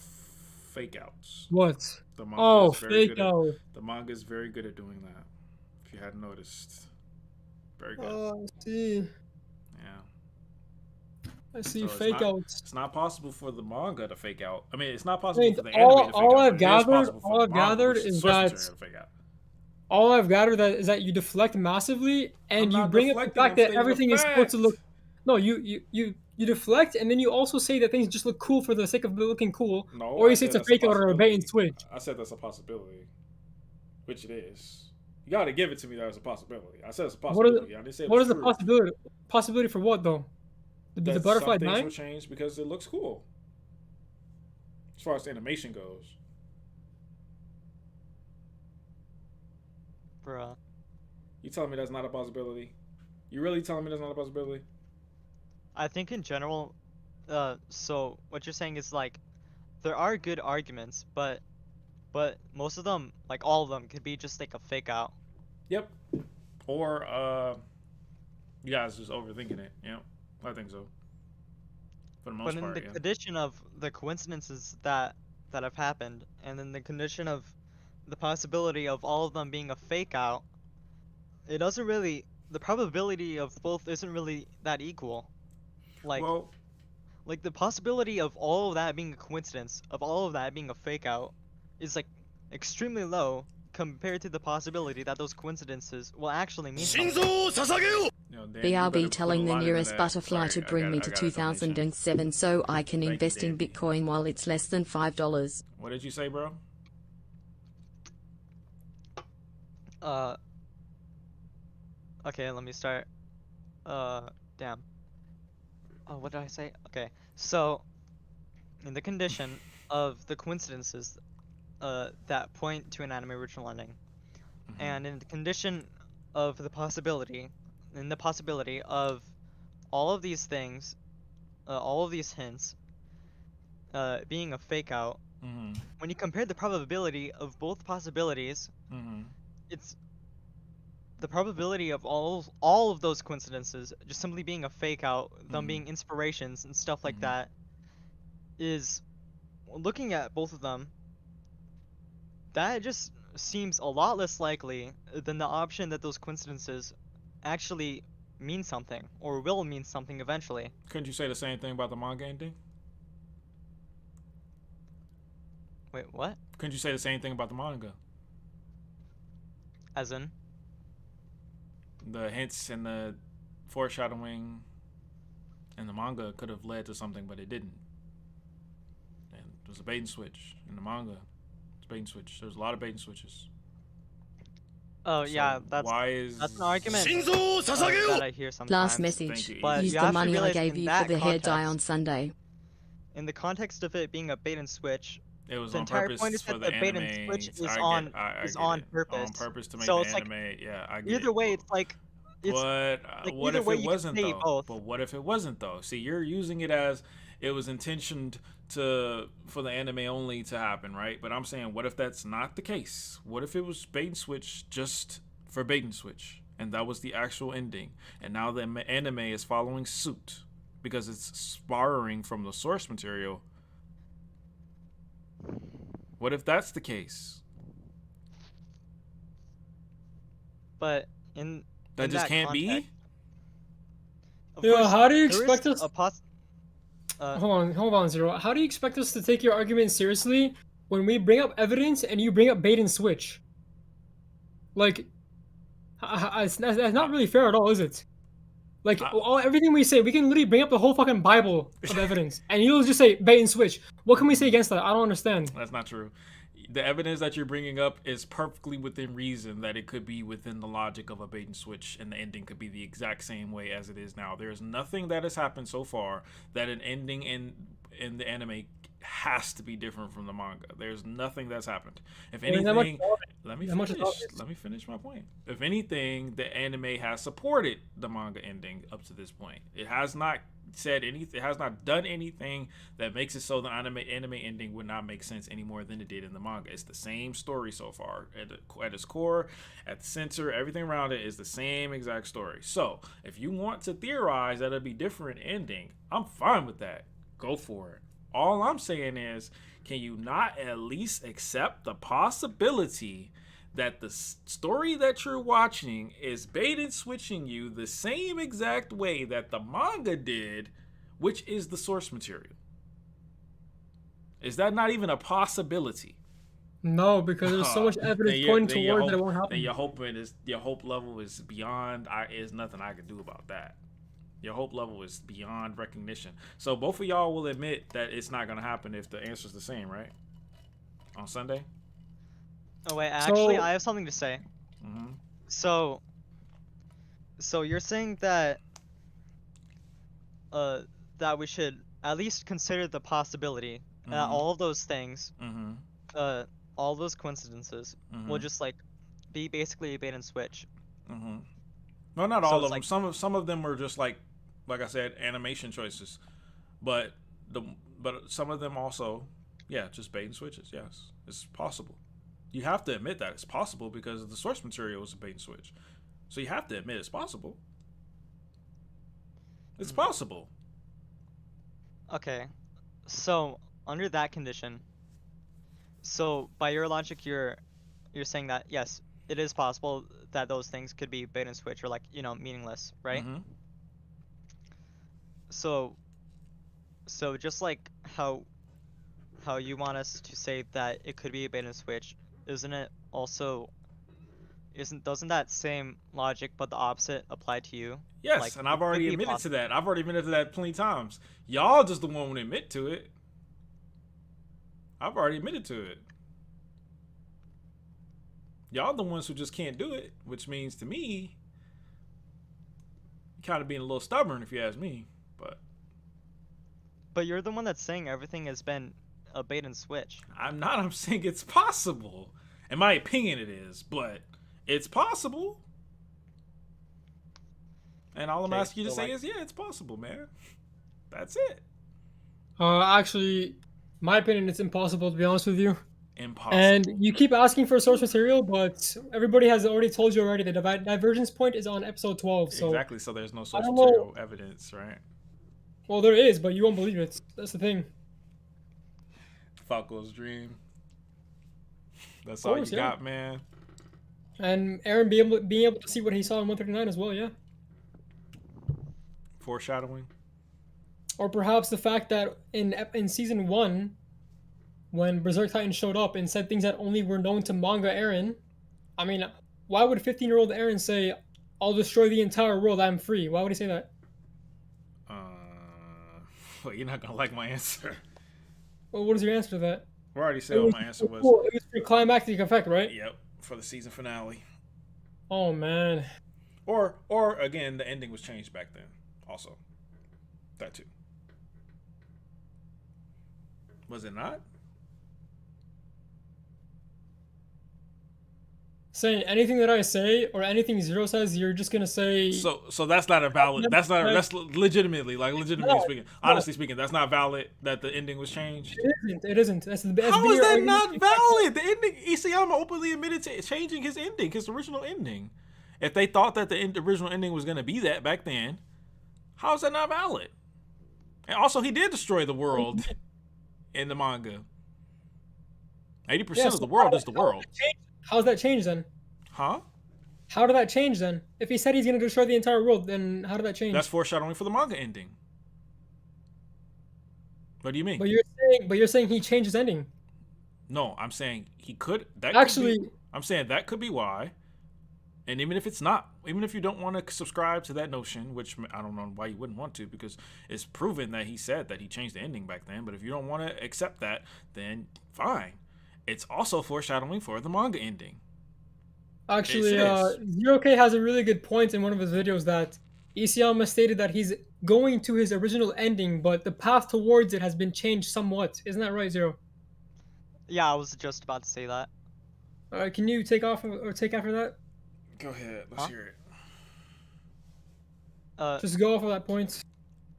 fake outs. What? The manga Oh, is very fake good out. the manga is very good at doing that. If you hadn't noticed. Very good. Oh, I see. Yeah. I see So fake outs. It's not possible for the manga to fake out. I mean, it's not I possible mean, for the anime to fake all out. I've but it is gathered, possible for all the I've manga, gathered which is source that material, to fake out. all I've gathered is that you deflect massively, and I'm you not bring up the deflecting, fact I'm that stating a everything is supposed to look. fact. No, you deflect, and then you also say that things just look cool for the sake of looking cool, No, or I you say said it's a that's a fake out or a bait and possibility. switch. I said that's a possibility, which it is. You got to give it to me that it's a possibility. I said it's a What is possibility. I didn't say it what was is the true. possibility? Possibility for what though? The That butterfly some things dying? will change because it looks cool. As far as the animation goes. Bruh. You telling me that's not a possibility? You really telling me that's not a possibility? I think in general, so what you're saying is like, there are good arguments, but most of them, like all of them, could be just like a fake out. Yep. Or you guys just overthinking it. Yeah, I think so. For the most But in part, the yeah. condition of the coincidences that have happened, and in the condition of the possibility of all of them being a fake out, it doesn't really. The probability of both isn't really that equal. Like, Well, like the possibility of all of that being a coincidence, of all of that being a fake out, is like extremely low compared to the possibility that those coincidences will actually mean something. you know, Dan, you better BRB put telling a the lot into nearest that. butterfly Sorry, to bring me to I got a donation. 2007 so I can Thank you, invest in Danny. Bitcoin while it's less than $5. What did you say, bro? Okay, let me start. Damn. Oh, what did I say? Okay, so in the condition of the coincidences, that point to an anime original ending, and in the condition of the possibility, of all of these things, all of these hints, being a fake out, when you compare the probability of both possibilities, it's the probability of all of those coincidences just simply being a fake out, them being inspirations and stuff like that, is, looking at both of them, that just seems a lot less likely than the option that those coincidences actually mean something or will mean something eventually. Couldn't you say the same thing about the manga ending? Wait, what? Couldn't you say the same thing about the manga? As in? The hints and the foreshadowing in the manga could have led to something, but it didn't. And it was a bait and switch in the manga. It's bait and switch. There's a lot of bait and switches. Oh So yeah, that's an argument that I hear sometimes. Last message. Thank you. But Use you the have to money I realize gave in you for that the hair dye context- on Sunday. In the context of it being a bait and switch, It was the on entire purpose point is for that the the bait and anime. switch is I on get, I is get on it. purpose. On purpose to make So the it's like, anime. Yeah, I get either it. way, it's like, it's But like what either if way it you wasn't can say though? both. But what if it wasn't though? See, you're using it as it was intentioned for the anime only to happen, right? But I'm saying, what if that's not the case? What if it was bait and switch just for bait and switch, and that was the actual ending, and now the anime is following suit because it's borrowing from the source material? What if that's the case? But in That just that can't context, be. of Yeah, course, how do you there expect is us? a Hold on, Zero. How do you expect us to take your argument seriously when we bring up evidence and you bring up bait and switch? Like, that's not really fair at all, is it? Like, everything we say, we can literally bring up the whole fucking Bible of evidence, and you'll just say bait and switch. What can we say against that? I don't understand. That's not true. The evidence that you're bringing up is perfectly within reason that it could be within the logic of a bait and switch, and the ending could be the exact same way as it is now. There's nothing that has happened so far that an ending in the anime has to be different from the manga. There's nothing that's happened. If anything, let me finish my point. If anything, the anime has supported the manga ending up to this point. It has not said anything. It has not done anything that makes it so the anime ending would not make sense any more than it did in the manga. It's the same story so far. At its core, at the center, everything around it is the same exact story. So if you want to theorize that it'll be different ending, I'm fine with that. Go for it. All I'm saying is, can you not at least accept the possibility that the story that you're watching is bait and switching you the same exact way that the manga did, which is the source material? Is that not even a possibility? No, because there's so much evidence pointing towards that it won't happen. Then your hope level is beyond. Is nothing I can do about that. Your hope level is beyond recognition. So both of y'all will admit that it's not gonna happen if the answer's the same, right? On Sunday. Oh wait, actually, I have something to say. Mm-hmm. So you're saying that that we should at least consider the possibility that all of those things, all those coincidences, will just like be basically a bait and switch. No, not all of them. Some of them were just like I said, animation choices, but some of them also, yeah, just bait and switches. Yes, it's possible. You have to admit that it's possible because the source material is a bait and switch. So you have to admit it's possible. It's possible. Okay. So, under that condition, so by your logic, you're saying that, yes, it is possible that those things could be bait and switch or, like, you know, meaningless, right? So just like how you want us to say that it could be a bait and switch, doesn't that same logic but the opposite apply to you? Yes, like, and I've already admitted to that. I've already admitted to that plenty of times. Y'all just the one who admit to it. I've already admitted to it. Y'all the ones who just can't do it, which means to me, kind of being a little stubborn if you ask me. But you're the one that's saying everything has been a bait and switch. I'm not. I'm saying it's possible. In my opinion, it is, but it's possible. And all I'm asking you to say is, yeah, it's possible, man. That's it. Actually, my opinion, it's impossible, to be honest with you. Impossible. And you keep asking for source material, but everybody has already told you already. The divergence point is on episode 12. So exactly. So there's no source material evidence, right? Well, there is, but you won't believe it. That's the thing. Falco's dream. That's all you got, man. And Aaron being able to see what he saw in 139 as well, yeah. Foreshadowing. Or perhaps the fact that in season 1, when Berserk Titan showed up and said things that only were known to manga Aaron, I mean, why would 15-year-old Aaron say, "I'll destroy the entire world, I'm free"? Why would he say that? Well, you're not gonna like my answer. Well, what is your answer to that? I already said what my answer was. It was for climactic effect, right? Yep, for the season finale. Oh man. Or again, the ending was changed back then. Also, that too. Was it not? Saying anything that I say or anything Zero says, you're just gonna say. So that's not a valid. That's legitimately speaking. Honestly speaking, that's not valid. That the ending was changed. It isn't. That's the best. How is that not valid? The ending. Isayama openly admitted to changing his ending, his original ending. If they thought that the original ending was gonna be that back then, how is that not valid? And also, he did destroy the world in the manga. 80% of the world is the world. How's that change then? Huh? How did that change then? If he said he's gonna destroy the entire world, then how did that change? That's foreshadowing for the manga ending. What do you mean? But you're saying he changed his ending. No, I'm saying he could. I'm saying that could be why. And even if it's not, even if you don't want to subscribe to that notion, which I don't know why you wouldn't want to, because it's proven that he said that he changed the ending back then. But if you don't want to accept that, then fine. It's also foreshadowing for the manga ending. Actually, Zero K has a really good point in one of his videos that Isayama stated that he's going to his original ending, but the path towards it has been changed somewhat. Isn't that right, Zero? Yeah, I was just about to say that. Can you take off or take after that? Go ahead. Let's hear it. Just go off of that point.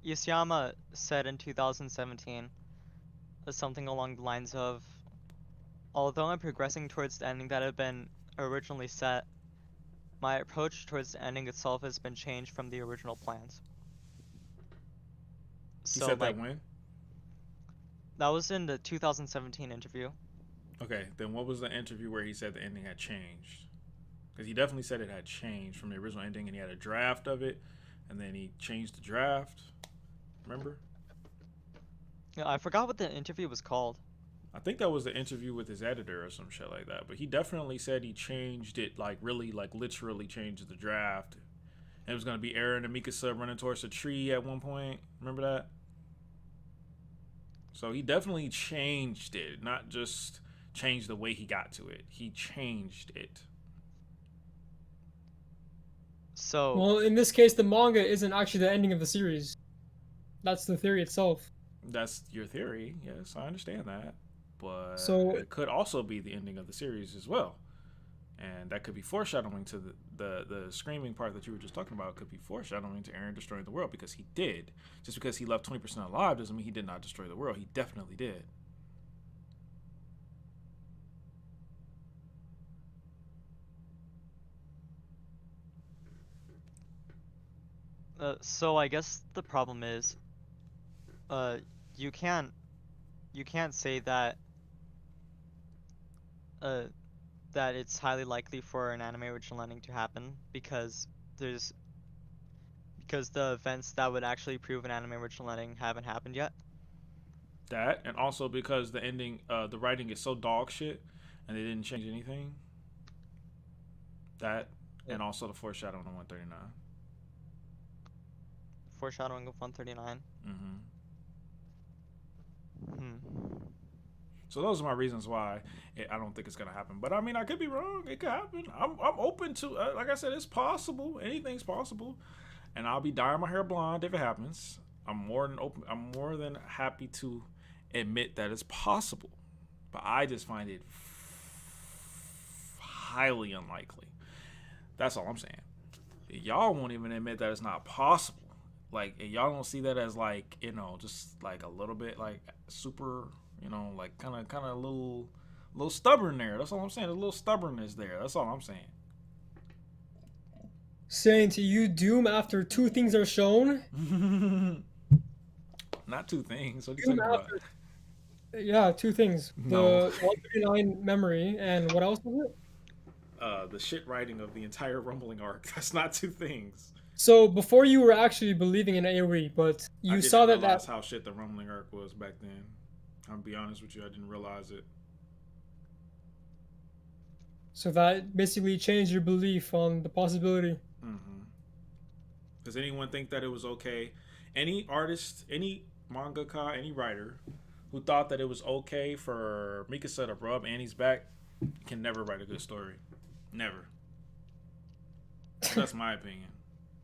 Isayama said in 2017 something along the lines of, although I'm progressing towards the ending that had been originally set, my approach towards the ending itself has been changed from the original plans. He So said like that when? that was in the 2017 interview. Okay, then what was the interview where he said the ending had changed? Because he definitely said it had changed from the original ending, and he had a draft of it, and then he changed the draft. Remember? Yeah, I forgot what the interview was called. I think that was the interview with his editor or some shit like that. But he definitely said he changed it, like really, like literally changed the draft. And it was gonna be Eren and Mikasa running towards a tree at one point. Remember that? So he definitely changed it, not just changed the way he got to it. He changed it. So Well, in this case, the manga isn't actually the ending of the series. That's the theory itself. That's your theory. Yes, I understand that. But So- it could also be the ending of the series as well. And that could be foreshadowing to the screaming part that you were just talking about. Could be foreshadowing to Eren destroying the world, because he did. Just because he left 20% alive doesn't mean he did not destroy the world. He definitely did. so I guess the problem is, you can't say that that it's highly likely for an anime original ending to happen, because the events that would actually prove an anime original ending haven't happened yet. That, and also because the ending, the writing is so dog shit, and they didn't change anything. That, and also the foreshadowing on 139. Foreshadowing of 139. So those are my reasons why I don't think it's gonna happen. But I mean, I could be wrong. It could happen. I'm open to. Like I said, it's possible. Anything's possible, and I'll be dyeing my hair blonde if it happens. I'm more than open. I'm more than happy to admit that it's possible, but I just find it highly unlikely. That's all I'm saying. Y'all won't even admit that it's not possible. Like, y'all don't see that as like, you know, just like a little bit like super, you know, like kind of a little stubborn there. That's all I'm saying. There's a little stubbornness there. That's all I'm saying. Saying to you doom after two things are shown. Not two things. What are you Doom talking about? Yeah, two things. No. The 139 memory and what else was it? The shit writing of the entire rumbling arc. That's not two things. So before you were actually believing in AoE, but I you didn't saw that realize how shit the rumbling arc was back then. I'll be honest with you, I didn't realize it. So that basically changed your belief on the possibility. Does anyone think that it was okay? Any artist, any mangaka, any writer who thought that it was okay for Mikasa to rub Annie's back can never write a good story. Never. That's my opinion.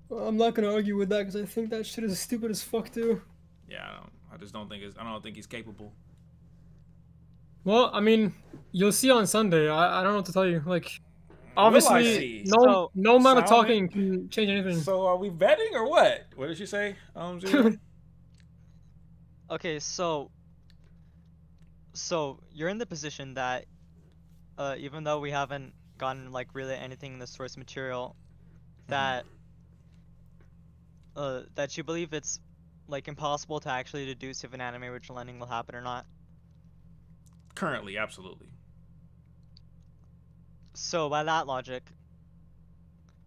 Well, I'm not gonna argue with that because I think that shit is stupid as fuck too. Yeah, I just don't think I don't think he's capable. Well, I mean, you'll see on Sunday. I don't know what to tell you. Like, see? obviously, no amount of talking can change anything. So are we betting or what? What did she say? Zero? Okay, so you're in the position that even though we haven't gotten like really anything in the source material, that that you believe it's like impossible to actually deduce if an anime original ending will happen or not. Currently, absolutely. So by that logic,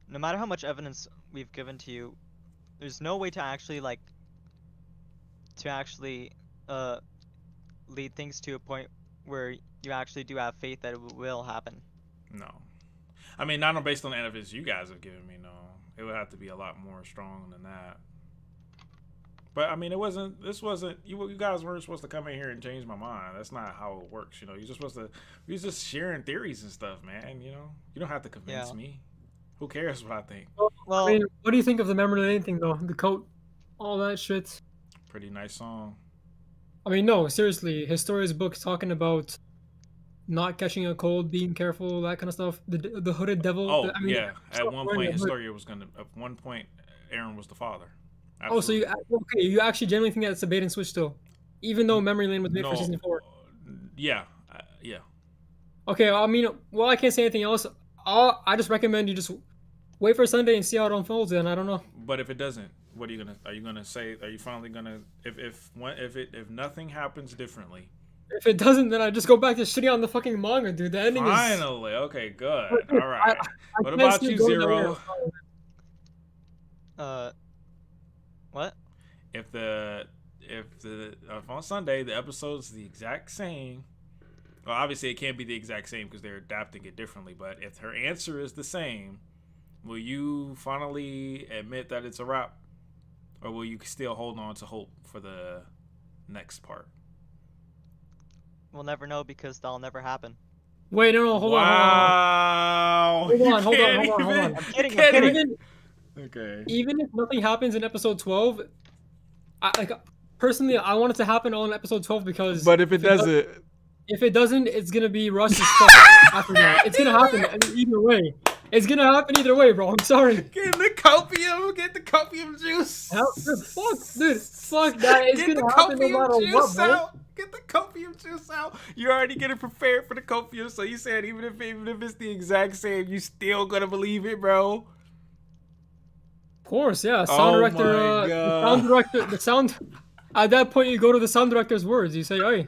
no matter how much evidence we've given to you, there's no way to actually lead things to a point where you actually do have faith that it will happen. No. I mean, not based on the evidence you guys have given me, no. It would have to be a lot more strong than that. But I mean, this wasn't, you guys weren't supposed to come in here and change my mind. That's not how it works, you know. You're just supposed to, you're just sharing theories and stuff, man, you know. You don't have to convince me. Who cares what I think? Well, I mean, what do you think of the memory lane thing though? The coat, all that shit. Pretty nice song. I mean, no, seriously, Historia's book talking about not catching a cold, being careful, that kind of stuff. The hooded devil. Oh, I mean, yeah. At one point, Historia was gonna. At one point, Eren was the father. Oh, so you actually genuinely think that it's a bait and switch still, even though Memory Lane was made for No, season 4. yeah, yeah. Okay, I mean, well, I can't say anything else. I just recommend you just wait for Sunday and see how it unfolds. And I don't know. But if it doesn't, what are you gonna? Are you gonna say? Are you finally gonna? If nothing happens differently. If it doesn't, then I just go back to shitting on the fucking manga, dude. The ending is. Finally, okay, good. Dude, All right. I What can't about see you, it going that way. Zero? What? If on Sunday the episode's the exact same, well, obviously it can't be the exact same because they're adapting it differently. But if her answer is the same, will you finally admit that it's a wrap, or will you still hold on to hope for the next part? We'll never know because that'll never happen. Wait, no, hold on. Wow. Hold on. I'm kidding. Okay. Even if nothing happens in episode 12, personally, I want it to happen all in episode 12 because. But if it doesn't. If it doesn't, it's gonna be rushed as fuck after that. It's gonna happen either way. It's gonna happen either way, bro. I'm sorry. Get the copium. Get the copium juice. Fuck that. It's Get the gonna happen no copium matter juice what, bro. out. Get the copium juice out. You're already getting prepared for the copium, so you said even if it's the exact same, you still gonna believe it, bro. Of course, yeah. God. The sound. At that point, you go to the sound director's words. You say, "Hey,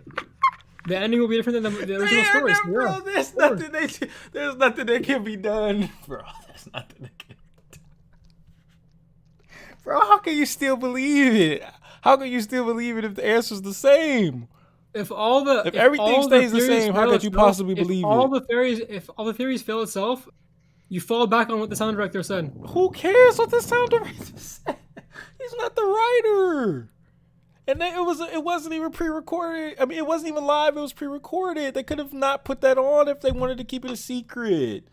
the ending will be different than the original story." So, bro, there's nothing that can be done, bro. There's nothing that can be done. Bro, how can you still believe it? How can you still believe it if the answer's the same? If everything stays the same, how could you possibly believe it? If all the theories fail itself, you fall back on what the sound director said. Who cares what the sound director said? He's not the writer. And then it wasn't even pre-recorded. I mean, it wasn't even live. It was pre-recorded. They could have not put that on if they wanted to keep it a secret.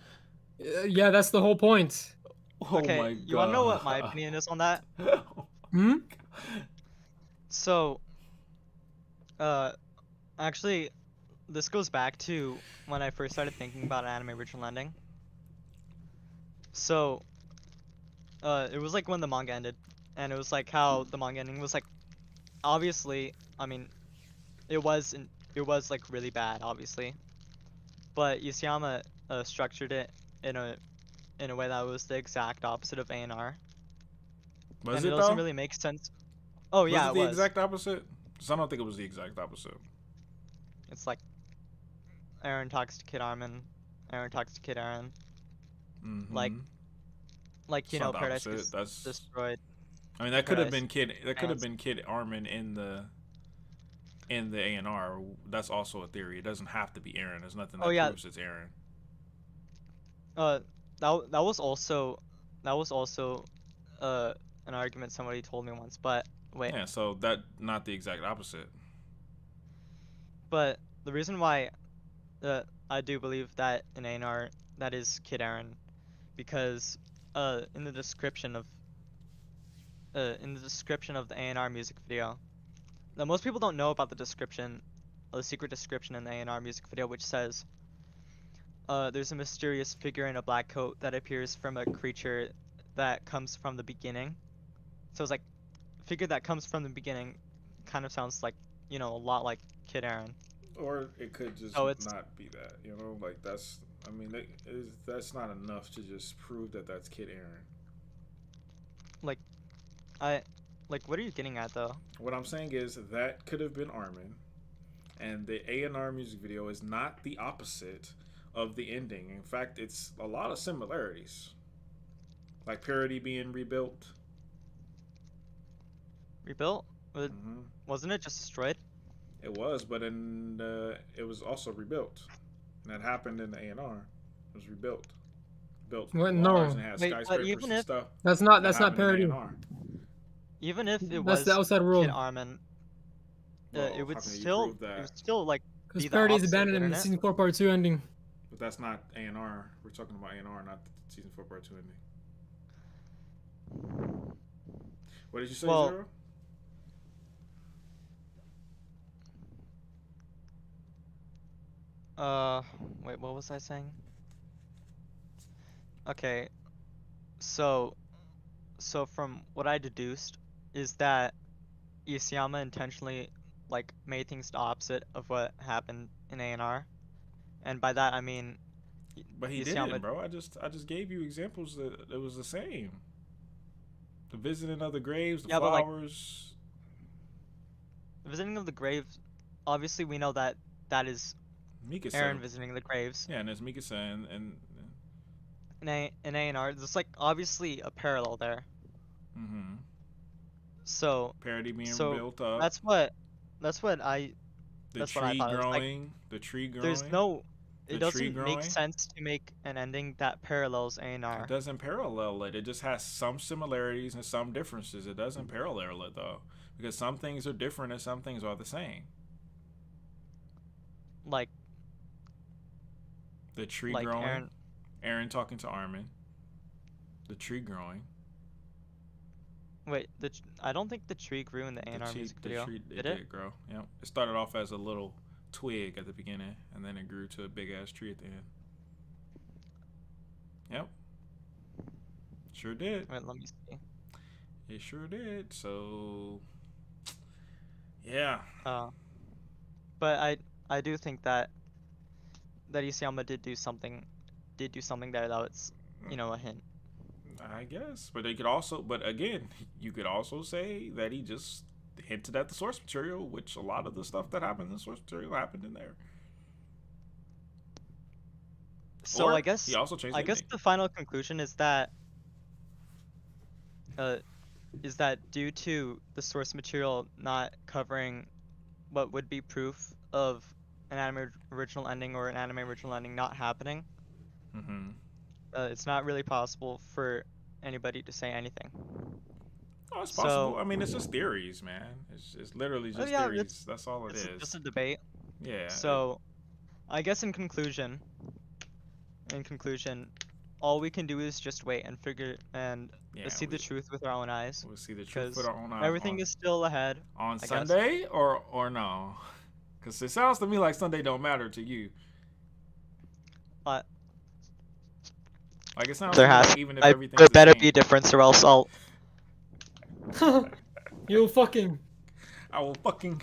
Yeah, that's the whole point. Oh Okay, my God. you wanna know what my opinion is on that? So, actually, this goes back to when I first started thinking about an anime original ending. So, it was like when the manga ended, and it was like how the manga ending was like, obviously, I mean, it was like really bad, obviously, but Yoshiyama structured it in a way that was the exact opposite of A&R. Was and it it doesn't though? really make sense. Oh yeah, Was it the exact opposite? Because I don't think it was the exact opposite. It's like Aaron talks to Kid Armin, Aaron talks to Kid Aaron. Mm-hmm. Like It's you not know, the Paradise opposite. is That's destroyed. I mean, that could have Paradise. been Kid. That could have been Kid Armin in the A&R. That's also a theory. It doesn't have to be Aaron. There's nothing that proves it's Aaron. That was also an argument somebody told me once, but wait. Yeah, so that not the exact opposite. But the reason why I do believe that in A&R that is Kid Aaron, because in the description of the A&R music video, now most people don't know about the description, the secret description in the A&R music video, which says there's a mysterious figure in a black coat that appears from a creature that comes from the beginning. So it's like figure that comes from the beginning kind of sounds like, you know, a lot like Kid Aaron. Or it could just not be that, you know, like that's not enough to just prove that that's Kid Aaron. What are you getting at though? What I'm saying is that could have been Armin, and the A&R music video is not the opposite of the ending. In fact, it's a lot of similarities, like Parody being rebuilt. Rebuilt? Wasn't it just destroyed? It was, but it was also rebuilt, and that happened in the A&R. It was rebuilt, built large and had skyscrapers and stuff. That's not Parody. Even if it That's was the outside world. Kid Armin, it would still like because be the Parody is opposite, abandoned in the wouldn't it? season 4 part 2 ending. But that's not A&R. We're talking about A&R, not the season 4 part 2 ending. What did you say, Zero? Wait, what was I saying? Okay, so from what I deduced is that Isayama intentionally like made things the opposite of what happened in A&R, and by that I mean But he Isayama. didn't, bro. I just gave you examples that it was the same. The visiting of the graves, the Yeah, but, like, flowers. The visiting of the graves. Obviously, we know that that is Mikasa. Eren visiting the graves. Yeah, and there's Mikasa and In A&R, there's like obviously a parallel there. mm-hmm. So Parody being built up. That's what I. The That's tree what I thought. growing. Like, The tree growing. there's no. The It tree doesn't growing. make sense to make an ending that parallels A&R. It doesn't parallel it. It just has some similarities and some differences. It doesn't parallel it though, because some things are different and some things are the same. Like the tree like growing. Eren talking to Armin. The tree growing. Wait, I don't think the tree grew in the A&R music video. It did grow. Yeah, it started off as a little twig at the beginning, and then it grew to a big ass tree at the end. Yep. Sure did. Wait, let me see. It sure did. So, yeah. But I do think that Isayama did do something there that was, a hint. I guess, but again, you could also say that he just hinted at the source material, which a lot of the stuff that happened in the source material happened in there. So or I guess he also changed. I guess the final conclusion is that due to the source material not covering what would be proof of an anime original ending or an anime original ending not happening, it's not really possible for anybody to say anything. Oh, it's possible. I mean, it's just theories, man. It's literally just theories. That's all it is. It's just a debate. Yeah. So, I guess in conclusion, all we can do is just wait and see the truth with our own eyes. We'll see the truth with our own eyes. Everything is still ahead. On Sunday or no? Because it sounds to me like Sunday don't matter to you. Like it sounds even if everything's there better the same. be a difference, or else I'll. You fucking. I will fucking.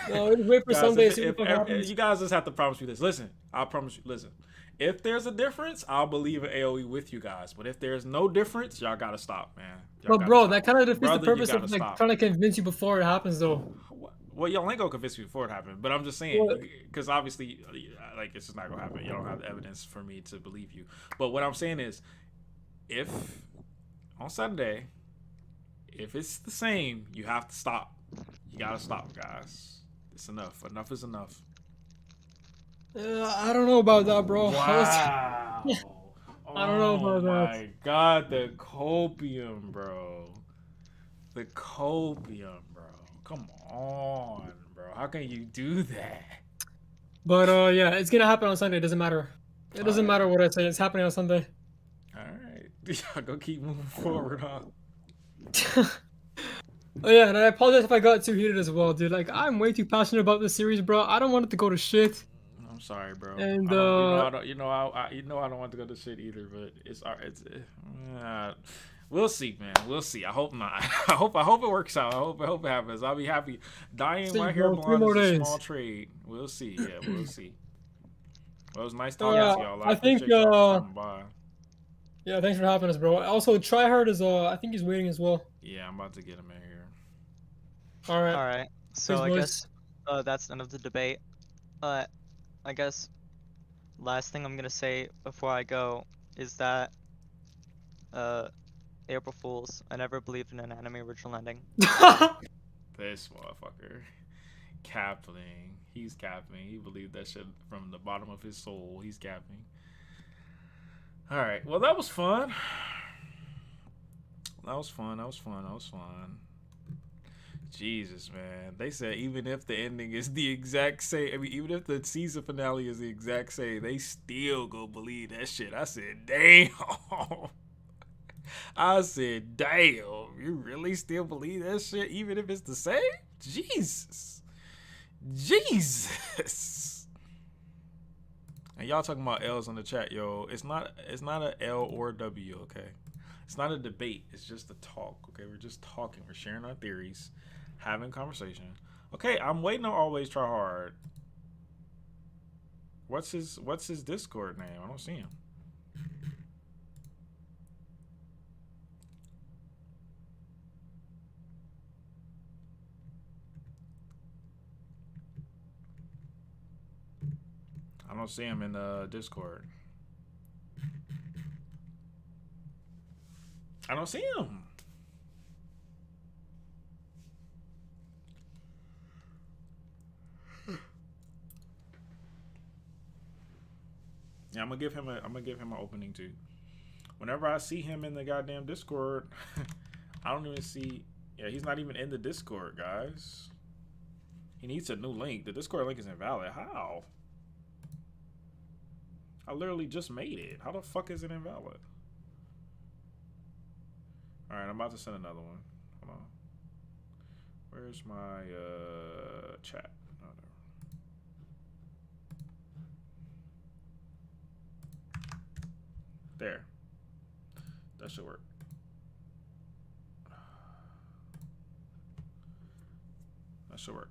No, just wait for guys, Sunday. See what happens. You guys just have to promise me this. Listen, I promise you. Listen, if there's a difference, I'll believe in AOE with you guys. But if there's no difference, y'all gotta stop, man. But bro, that kind of defeats the purpose of trying to convince you before it happens, though. Well, y'all ain't gonna convince me before it happened, but I'm just saying, because obviously, like, it's just not gonna happen. You don't have the evidence for me to believe you. But what I'm saying is, if on Sunday, if it's the same, you have to stop. You gotta stop, guys. It's enough. Enough is enough. I don't know about that, bro. Wow. I don't know about that. Oh my god, the copium, bro. The copium, bro. Come on, bro. How can you do that? But yeah, it's gonna happen on Sunday. It doesn't matter. It doesn't matter what I say. It's happening on Sunday. All right. Y'all go keep moving forward, huh? Oh yeah, and I apologize if I got too heated as well, dude. Like, I'm way too passionate about this series, bro. I don't want it to go to shit. I'm sorry, bro. And I don't want to go to shit either, but we'll see, man. We'll see. I hope not. I hope it works out. I hope it happens. I'll be happy. Dyeing my hair blonde is a small trade. We'll see. Yeah, we'll see. Well, it was nice talking to y'all. I think yeah, thanks for having us, bro. Also, Tryhard is I think he's waiting as well. Yeah, I'm about to get him in here. All right. All right. So Thanks, I boys. guess that's the end of the debate. I guess last thing I'm gonna say before I go is that April Fools. I never believed in an anime original ending. This motherfucker. Capping. He's capping. He believed that shit from the bottom of his soul. He's capping. Alright. Well, that was fun. That was fun. Jesus, man. They said even if the ending is the exact same, I mean, even if the season finale is the exact same, they still go believe that shit. I said, damn. I said, damn. You really still believe that shit even if it's the same? Jesus. And y'all talking about L's in the chat, yo. It's not a L or W, okay? It's not a debate. It's just a talk. Okay, we're just talking. We're sharing our theories, having conversation. Okay, I'm waiting on Always Try Hard. What's his Discord name? I don't see him. I don't see him in the Discord. I don't see him. Yeah, I'm gonna give him an opening too. Whenever I see him in the goddamn Discord, I don't even see. Yeah, he's not even in the Discord, guys. He needs a new link. The Discord link is invalid. How? I literally just made it. How the fuck is it invalid? Alright, I'm about to send another one. Hold on. Where's my chat? Oh, there. That should work. That should work.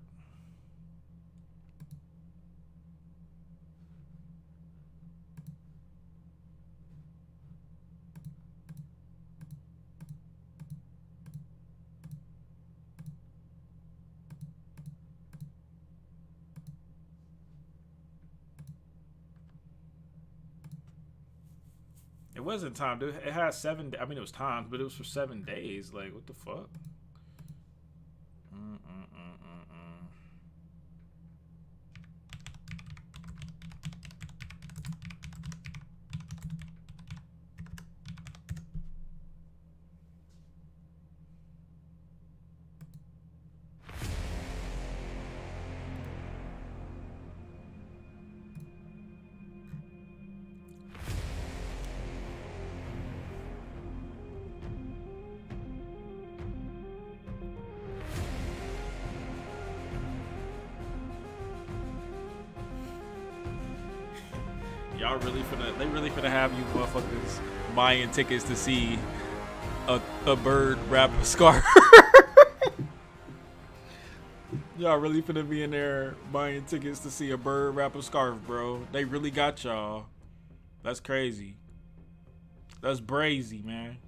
It wasn't time, dude. It had 7. I mean, it was times, but it was for 7 days. Like, what the fuck? Y'all really finna, they really finna have you motherfuckers buying tickets to see a bird wrap a scarf. Y'all really finna be in there buying tickets to see a bird wrap a scarf, bro. They really got y'all. That's crazy. That's brazy, man.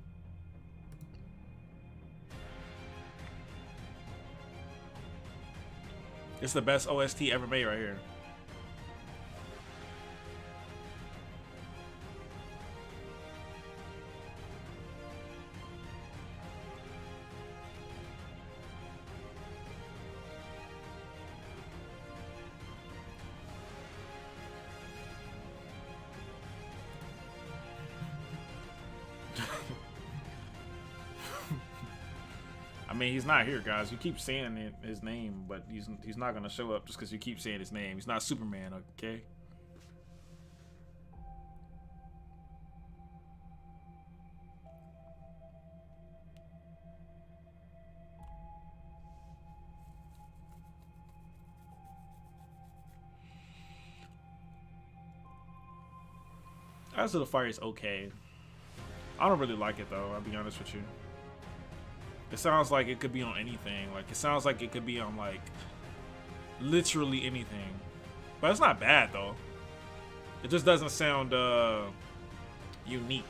It's the best OST ever made right here. I mean, he's not here, guys. You keep saying his name, but he's not gonna show up just because you keep saying his name. He's not Superman, okay? Eyes of the Fire is okay. I don't really like it though. I'll be honest with you. It sounds like it could be on anything. Like, it sounds like it could be on, like, literally anything. But it's not bad, though. It just doesn't sound, unique.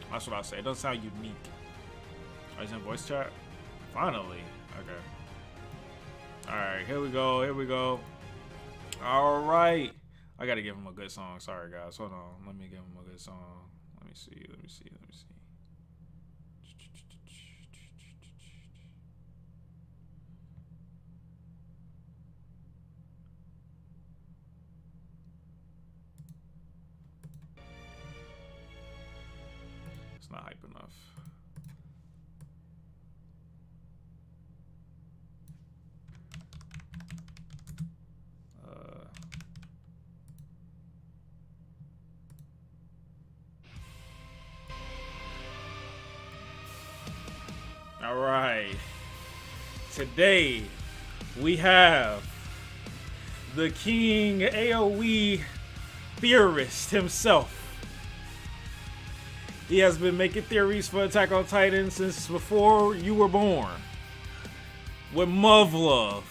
That's what I say. It doesn't sound unique. Oh, he's in voice chat? Finally. Okay. Alright, here we go. Here we go. Alright. I gotta give him a good song. Sorry, guys. Hold on. Let me give him a good song. Let me see. Let me see. Let me see. Not hype enough. All right. Today we have the king AoE theorist himself. He has been making theories for Attack on Titan since before you were born. With muv-luv,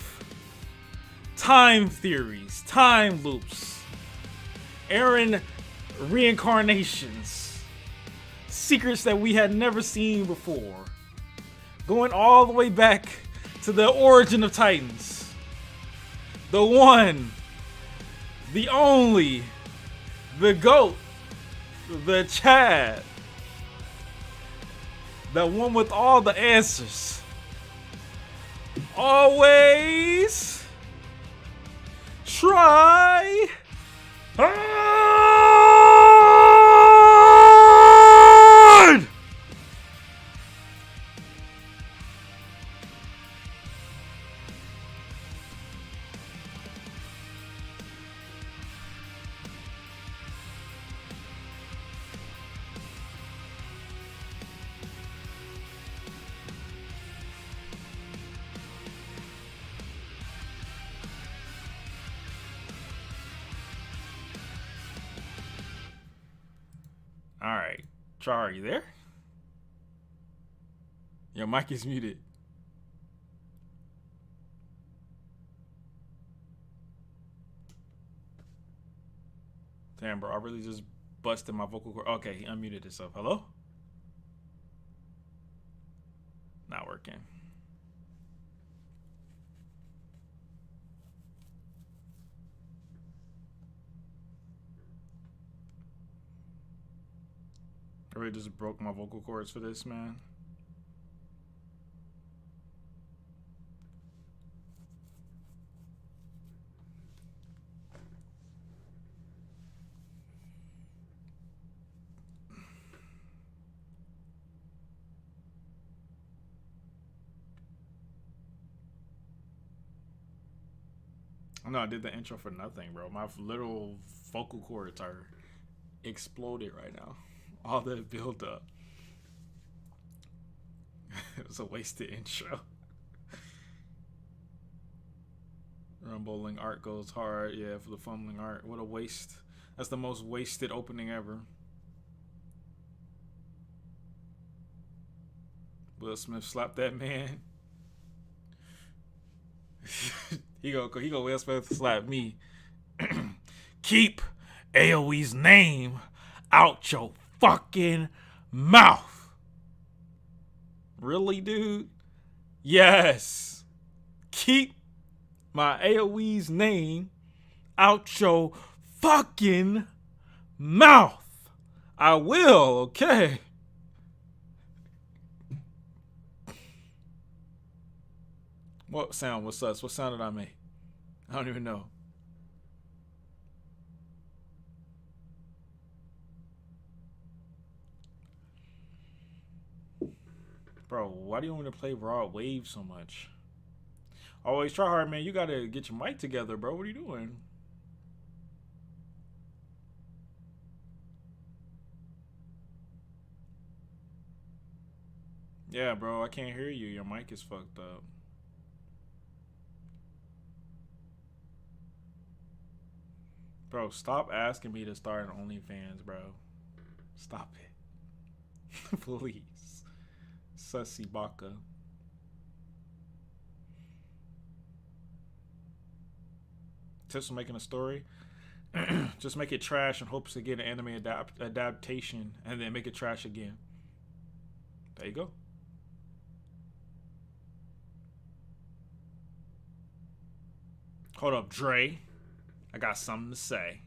time theories, time loops, Eren reincarnations, secrets that we had never seen before, going all the way back to the origin of Titans. The one, the only, the GOAT, the Chad, the one with all the answers. Always try hard. All right, Char, are you there? Your mic is muted. Damn, bro, I really just busted my vocal cord. Okay, he unmuted himself. Hello? Not working. I really just broke my vocal cords for this, man. No, I did the intro for nothing, bro. My little vocal cords are exploded right now. All the build up. It was a wasted intro. Rumbling art goes hard. Yeah, for the fumbling art. What a waste. That's the most wasted opening ever. Will Smith slapped that man. he go Will Smith slap me. Keep AoE's name out your fucking mouth. Really, dude? Yes. Keep my AoE's name out your fucking mouth. I will, okay? What sound was sus? What sound did I make? I don't even know. Bro, why do you want me to play Raw Wave so much? Always try hard, man. You gotta get your mic together, bro. What are you doing? Yeah, bro, I can't hear you. Your mic is fucked up. Bro, stop asking me to start an OnlyFans, bro. Stop it. Please. Sussy Baka. Tips for making a story. Just make it trash in hopes to get an anime adaptation and then make it trash again. There you go. Hold up, Dre. I got something to say.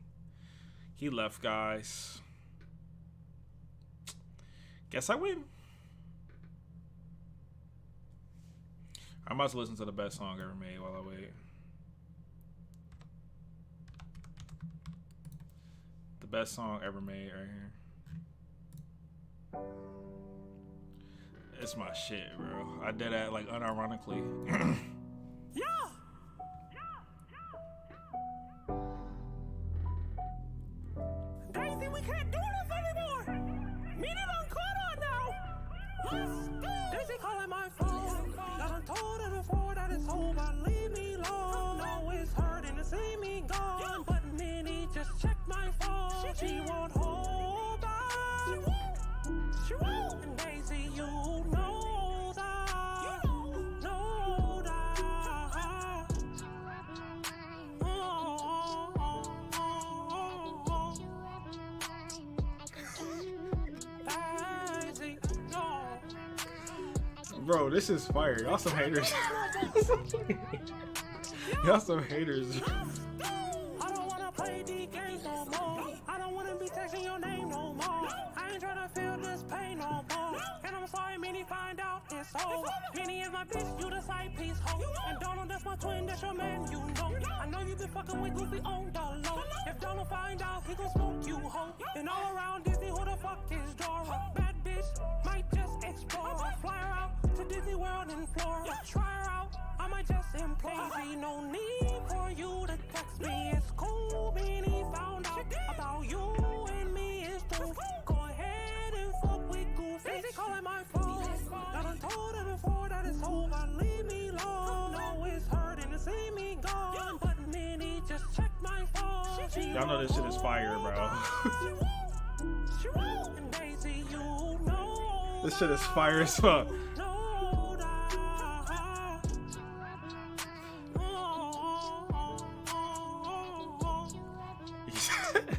He left, guys. Guess I win. I must listen to the best song ever made while I wait. The best song ever made right here. It's my shit, bro. I did that like unironically. Yeah. Daisy, we can't do this anymore. Me and I'm caught on now. Let's go. Daisy calling my phone. I done told her before that it's over. Leave me alone. No, it's hurting to see me gone. But Minnie just checked my phone. She won't hold back. And Daisy, you know that. Know that. Daisy, no. Bro, this is fire. Y'all some haters. Y'all some haters. I don't wanna play these games no more. I don't wanna be texting your name no more. I ain't tryna feel this pain no more. And I'm sorry, Minnie, find out it's over. Minnie is my bitch, you the side piece hoe. And Donald, that's my twin, that's your man, you know. I know you been fucking with Goofy on the low. If Donald find out, he gon' smoke you, hoe. And all around Disney, who the fuck is Dora? Bad bitch, might just explore. Fly her out to Disney World in Florida. Try her out, I might just implore. Ain't no need for you to text me. It's cool, Minnie found out about you and me. It's true. Go ahead and fuck with Goofy. They calling my phone. I done told her before that it's over. Leave me alone. No, it's hurting to see me gone. But Minnie, just check my phone. Y'all know this shit is fire, bro. And Daisy, you know This shit is fire as fuck.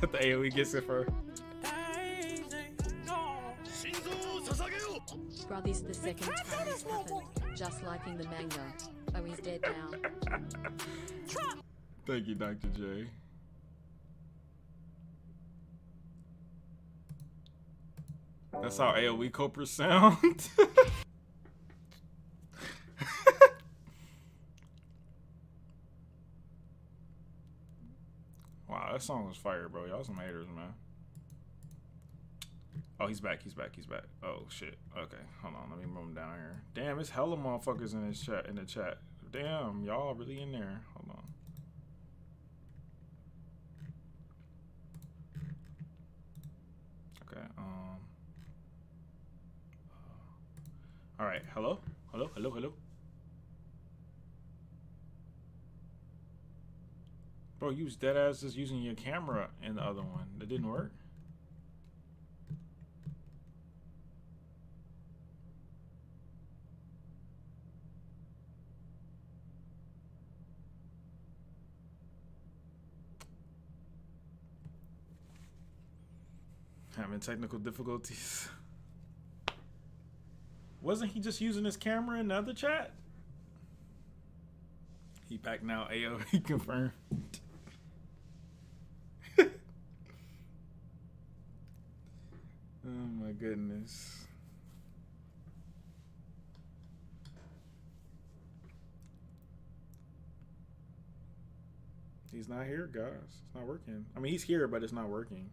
The AoE gets it for. Brothers, the second time this happened. Just like in the manga. Oh, he's dead now. Thank you, Dr. J. That's how AoE copers sound. Wow, that song was fire, bro. Y'all some haters, man. Oh, he's back. He's back. He's back. Oh shit. Okay, hold on. Let me move him down here. Damn, it's hella motherfuckers in this chat. In the chat. Damn, y'all really in there. Hold on. Okay. All right. Hello. Hello. Hello. Hello. Bro, you was dead ass just using your camera in the other one. That didn't work. Having technical difficulties. Wasn't he just using his camera in the other chat? He back now. AoE confirmed. Oh my goodness. He's not here, guys. It's not working. I mean, he's here, but it's not working.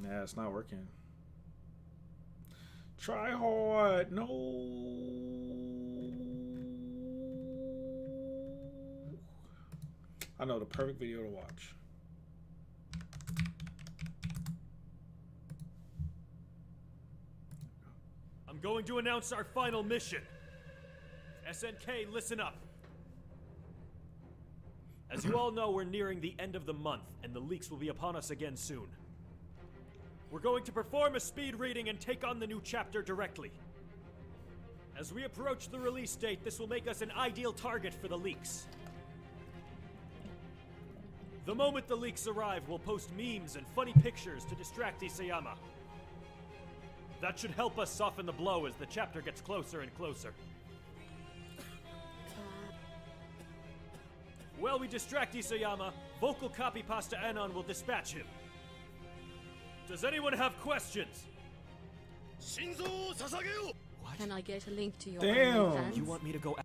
Yeah, it's not working. Try hard. No. I know the perfect video to watch. I'm going to announce our final mission. SNK, listen up. As you all know, we're nearing the end of the month, and the leaks will be upon us again soon. We're going to perform a speed reading and take on the new chapter directly. As we approach the release date, this will make us an ideal target for the leaks. The moment the leaks arrive, we'll post memes and funny pictures to distract Isayama. That should help us soften the blow as the chapter gets closer and closer. While we distract Isayama, vocal copy pasta Anon will dispatch him. Does anyone have questions? Can I get a link to your Damn. OnlyFans? You want me to go?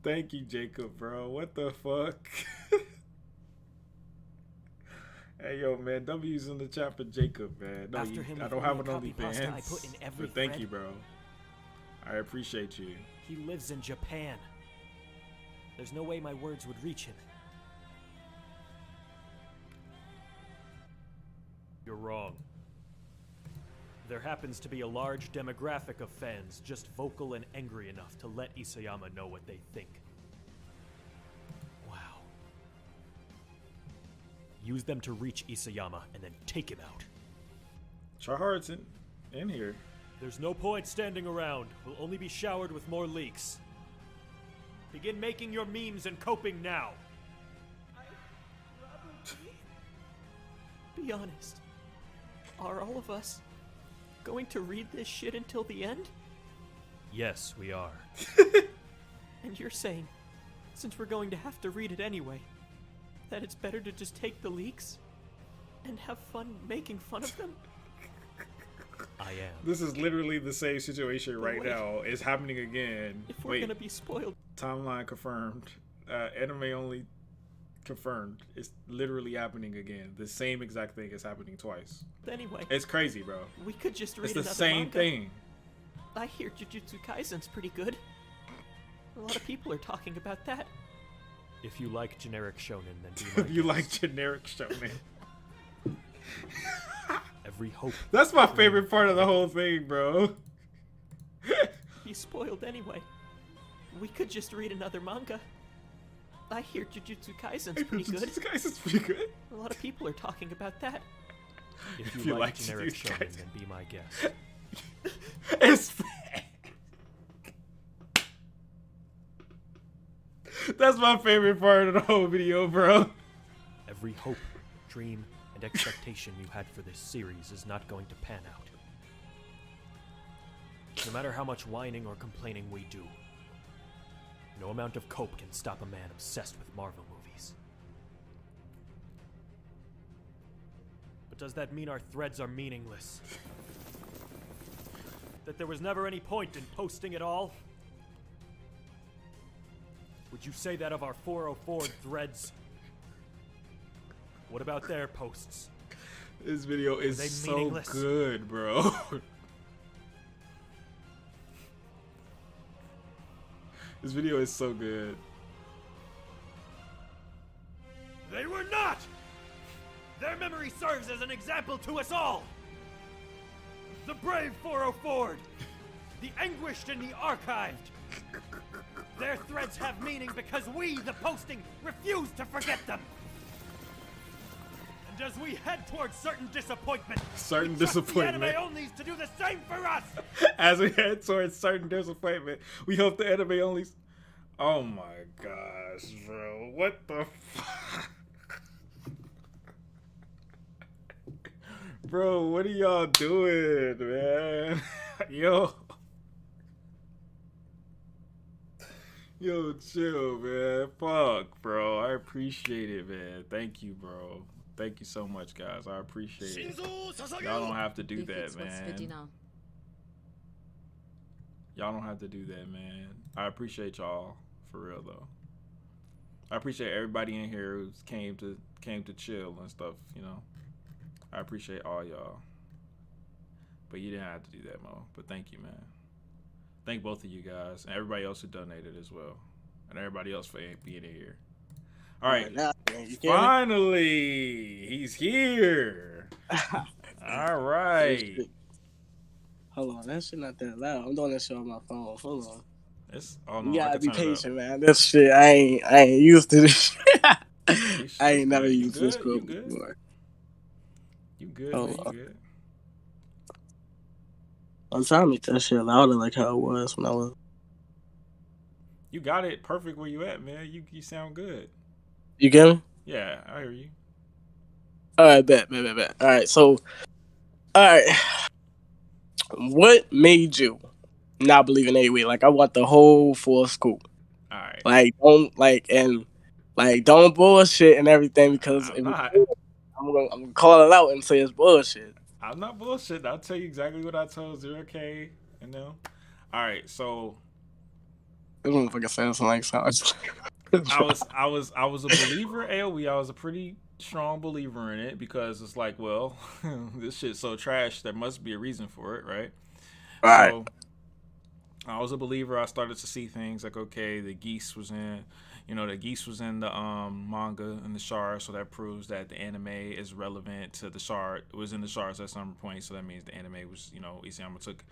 Thank you, Jacob, bro. What the fuck? Hey, yo, man. W's in the chat for Jacob, man. No, After him I don't with have an copy pasta I OnlyFans. put in every But thank thread. you, bro. I appreciate you. He lives in Japan. There's no way my words would reach him. You're wrong. There happens to be a large demographic of fans just vocal and angry enough to let Isayama know what they think. Wow. Use them to reach Isayama and then take him out. Tryhard's in here. There's no point standing around. We'll only be showered with more leaks. Begin making your memes and coping now. Be honest. Are all of us going to read this shit until the end? Yes, we are. And you're saying, since we're going to have to read it anyway, that it's better to just take the leaks and have fun making fun of them? I am. This is literally the same situation But right wait. now. It's happening again. If we're gonna be spoiled. Timeline confirmed. Anime only confirmed. It's literally happening again. The same exact thing is happening twice. Anyway. It's crazy, bro. We could just read It's the another same manga. thing. I hear Jujutsu Kaisen's pretty good. A lot of people are talking about that. If you like generic shonen, then be my You guest. like generic shonen. Every hope. That's my favorite part of the whole thing, bro. Be spoiled anyway. We could just read another manga. I hear Jujutsu Kaisen's pretty good. Jujutsu Kaisen's pretty good. A lot of people are talking about that. If you like generic shonen, then be my guest. It's That's my favorite part of the whole video, bro. Every hope, dream, and expectation you had for this series is not going to pan out. No matter how much whining or complaining we do, no amount of cope can stop a man obsessed with Marvel movies. But does that mean our threads are meaningless? That there was never any point in posting at all? Would you say that of our 404 threads? What about their posts? This video is they so meaningless? good, bro. This video is so good. They were not! Their memory serves as an example to us all! The brave 404'd! The anguished and the archived! Their threads have meaning because we, the posting, refuse to forget them! And as we head towards certain disappointment, Certain we trust disappointment. the anime onlys to do the same for us! As we head towards certain disappointment, we hope the anime only. Oh my gosh, bro. What the fuck? Bro, what are y'all doing, man? Yo. Yo, chill, man. Fuck, bro. I appreciate it, man. Thank you, bro. Thank you so much, guys. I appreciate it. Y'all don't have to do that, man. Y'all don't have to do that, man. I appreciate y'all, for real, though. I appreciate everybody in here who came to chill and stuff, you know. I appreciate all y'all. But you didn't have to do that, Mo. But thank you, man. Thank both of you guys and everybody else who donated as well. And everybody else for being here. All right. Finally, he's here. All right. Hold on, that shit not that loud. I'm doing that shit on my phone. Hold on. Oh, no, you I gotta can be turn it up. patient, man. This shit, I ain't used to this shit. I ain't never used this good? before. You good, Hold man? on. You good? I'm trying to make that shit louder like how it was when I was. You got it perfect where you at, man. You sound good. You get me? Yeah, I hear you. All right, bet. All right, so, all right. What made you not believe in AOE? Like, I want the whole full scoop. All right. Like, don't bullshit and everything because I'm not. I'm gonna call it out and say it's bullshit. I'm not bullshit. I'll tell you exactly what I told 0K, you know? All right, so This motherfucker said something like I was a believer in AoE. I was a pretty strong believer in it because it's like, well, this shit's so trash, there must be a reason for it, right? Right. So I was a believer. I started to see things like, okay, the geese was in, You know, the geese was in the manga in the shard, so that proves that the anime is relevant to the shard. It was in the shards at some point, so that means the anime was, you know, Isayama took,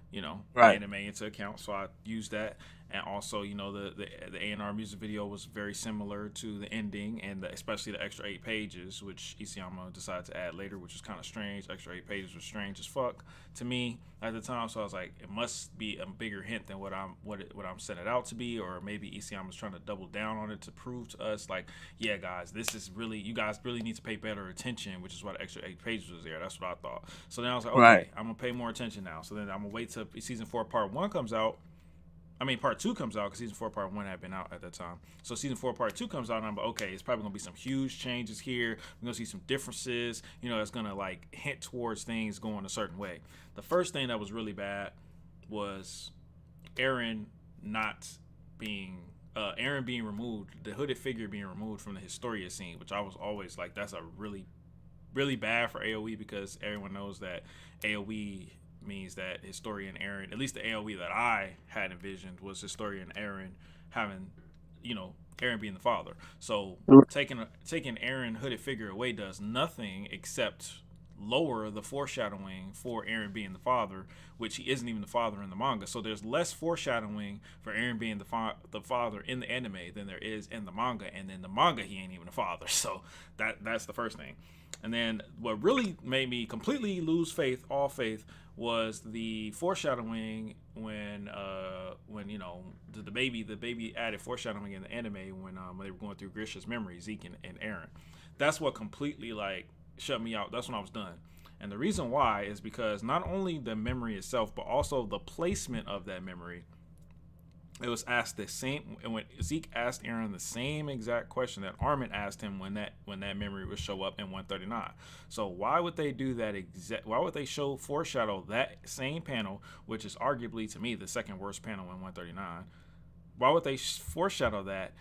you know, Right. anime into account. So I used that, and also, you know, the A&R music video was very similar to the ending, and especially the extra 8 pages, which Isayama decided to add later, which was kind of strange. Extra 8 pages was strange as fuck to me at the time. So I was like, it must be a bigger hint than what I'm setting it out to be, or maybe Isayama's trying to double down on it to prove to us, like, yeah, guys, this is really, you guys really need to pay better attention, which is why the extra 8 pages was there. That's what I thought. So then I was like, okay, Right. I'm gonna pay more attention now. So then I'm gonna wait till season 4 part 1 comes out. I mean, part 2 comes out because season 4 part 1 had been out at that time. So season 4 part 2 comes out, and I'm like, okay, it's probably gonna be some huge changes here. We're gonna see some differences. You know, it's gonna like hint towards things going a certain way. The first thing that was really bad was Aaron being removed, the hooded figure being removed from the Historia scene, which I was always like, that's a really, really bad for AoE, because everyone knows that AoE means that Historian Aaron, at least the AoE that I had envisioned, was Historian Aaron having, you know, Aaron being the father. So taking Aaron hooded figure away does nothing except lower the foreshadowing for Aaron being the father, which he isn't even the father in the manga. So there's less foreshadowing for Aaron being the father in the anime than there is in the manga, and in the manga he ain't even the father. So that's the first thing. And then what really made me completely lose all faith, was the foreshadowing when you know, the baby added foreshadowing in the anime when they were going through Grisha's memory, Zeke and Aaron. That's what completely like shut me out. That's when I was done. And the reason why is because not only the memory itself, but also the placement of that memory. It was asked the same, and when Zeke asked Aaron the same exact question that Armin asked him when that memory would show up in 139. So why would they do that why would they foreshadow that same panel, which is arguably to me the second worst panel in 139? Why would they foreshadow that,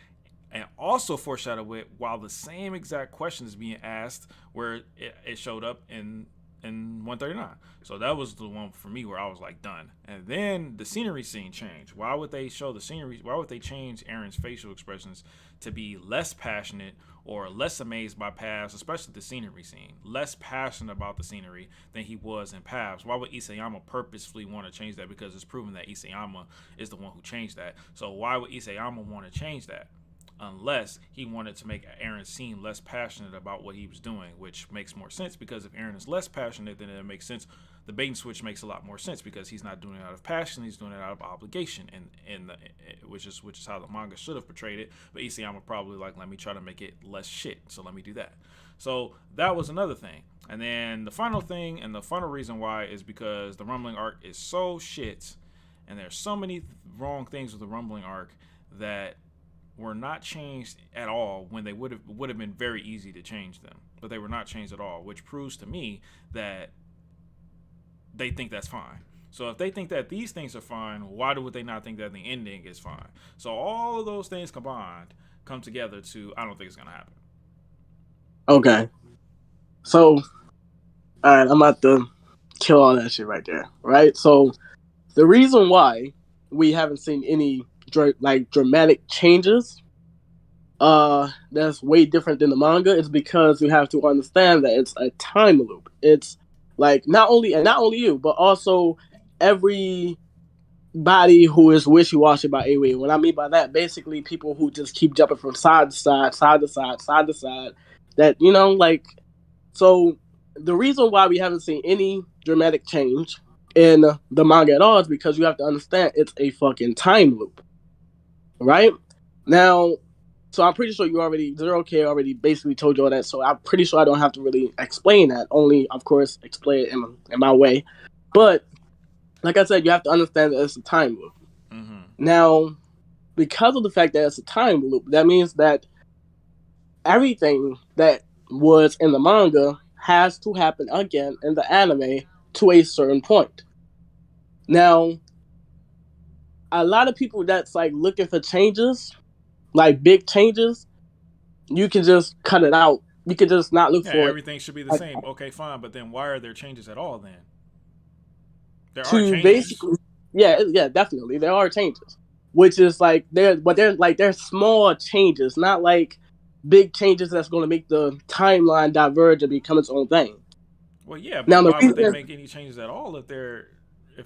and also foreshadow it while the same exact question is being asked where it showed up in 139? So that was the one for me where I was like, done. And then the scenery scene changed. Why would they show the scenery? Why would they change Aaron's facial expressions to be less passionate or less amazed by paths, especially the scenery scene, less passionate about the scenery than he was in paths? Why would Isayama purposefully want to change that? Because it's proven that Isayama is the one who changed that. So why would Isayama want to change that? Unless he wanted to make Aaron seem less passionate about what he was doing, which makes more sense, because if Aaron is less passionate, then it makes sense. The bait and switch makes a lot more sense, because he's not doing it out of passion, he's doing it out of obligation, which is how the manga should have portrayed it. But Isayama probably like, let me try to make it less shit, so let me do that. So that was another thing. And then the final thing, and the final reason why, is because the Rumbling arc is so shit, and there's so many wrong things with the Rumbling arc that were not changed at all, when they would have been very easy to change them, but they were not changed at all, which proves to me that they think that's fine. So if they think that these things are fine, why would they not think that the ending is fine? So all of those things combined come together to, I don't think it's gonna happen. Okay. So, all right, I'm about to kill all that shit right there, right? So the reason why we haven't seen any dramatic changes that's way different than the manga is because you have to understand that it's a time loop. It's like not only you, but also everybody who is wishy-washy about AoE. What I mean by that, basically people who just keep jumping from side to side, side to side, side to side. That, you know, like, so the reason why we haven't seen any dramatic change in the manga at all is because you have to understand it's a fucking time loop. Right? Now, so I'm pretty sure Zero K already basically told you all that, so I'm pretty sure I don't have to really explain that. Only, of course, explain it in my way. But, like I said, you have to understand that it's a time loop. Mm-hmm. Now, because of the fact that it's a time loop, that means that everything that was in the manga has to happen again in the anime to a certain point. Now, a lot of people that's like looking for changes, like big changes, you can just cut it out. You can just not look for it. Everything should be the same. Okay, fine, but then why are there changes at all then? There are changes. Basically, yeah, definitely there are changes. which is like they're small changes, not like big changes that's going to make the timeline diverge and become its own thing. Well, yeah, but Now the why would they reason, make any changes at all if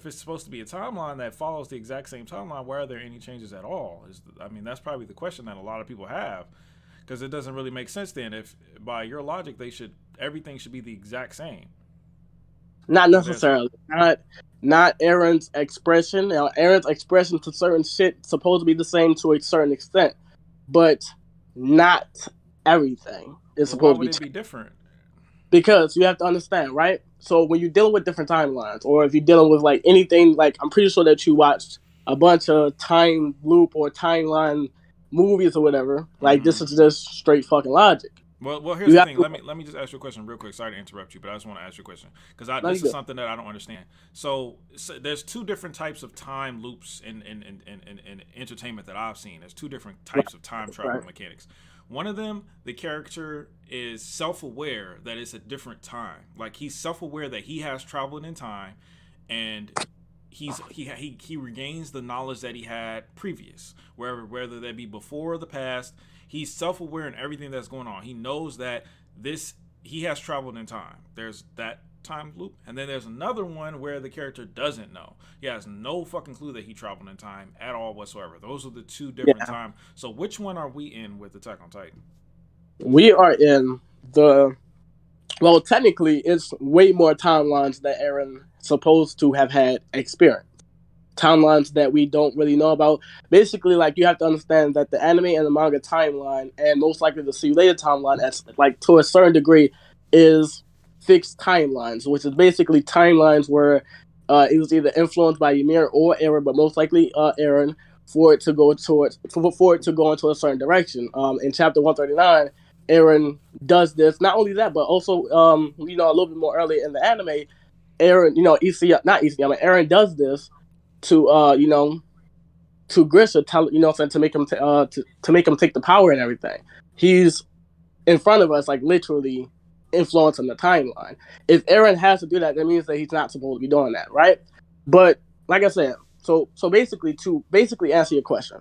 it's supposed to be a timeline that follows the exact same timeline? Why are there any changes at all? I mean, that's probably the question that a lot of people have, because it doesn't really make sense then. If by your logic, everything should be the exact same. not necessarily, not Aaron's expression. Now, Aaron's expression to certain shit supposed to be the same to a certain extent, but not everything is supposed Why to would be it be different? because you have to understand, right? So when you're dealing with different timelines, or if you're dealing with like anything, like I'm pretty sure that you watched a bunch of time loop or timeline movies or whatever. Like this is just straight fucking logic. Well, here's the thing. Let me just ask you a question real quick. Sorry to interrupt you, but I just want to ask you a question because this is something that I don't understand. So there's two different types of time loops in entertainment that I've seen. There's two different types of time travel mechanics. One of them, the character is self-aware that it's a different time. Like he's self-aware that he has traveled in time, and he regains the knowledge that he had previous, whether that be before or the past. He's self-aware in everything that's going on. He knows that he has traveled in time. There's that time loop, and then there's another one where the character doesn't know. He has no fucking clue that he traveled in time at all whatsoever. Those are the two different times. So which one are we in with Attack on Titan? We are in well, technically, it's way more timelines that Aaron supposed to have had experience. Timelines that we don't really know about. Basically, like you have to understand that the anime and the manga timeline, and most likely the See You Later timeline, as like to a certain degree, is fixed timelines, which is basically timelines where it was either influenced by Ymir or Aaron, but most likely Aaron, for it to go into a certain direction. In chapter 139, Aaron does this. Not only that, but also a little bit more early in the anime, Aaron, Aaron does this to to Grisha, to make him to make him take the power and everything. He's in front of us, like literally influencing the timeline. If Aaron has to do that, that means that he's not supposed to be doing that, right? But like I said, so basically to answer your question,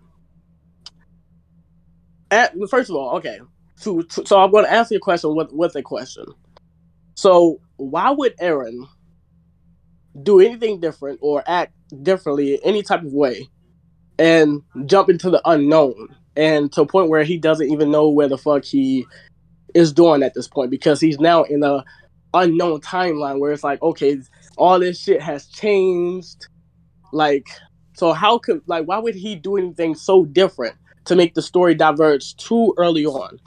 first of all, okay, so I'm going to answer your question with a question. So why would Aaron do anything different or act differently in any type of way and jump into the unknown, and to a point where he doesn't even know where the fuck he is doing at this point, because he's now in a unknown timeline where it's like, okay, all this shit has changed. Like, so why would he do anything so different to make the story diverge too early on?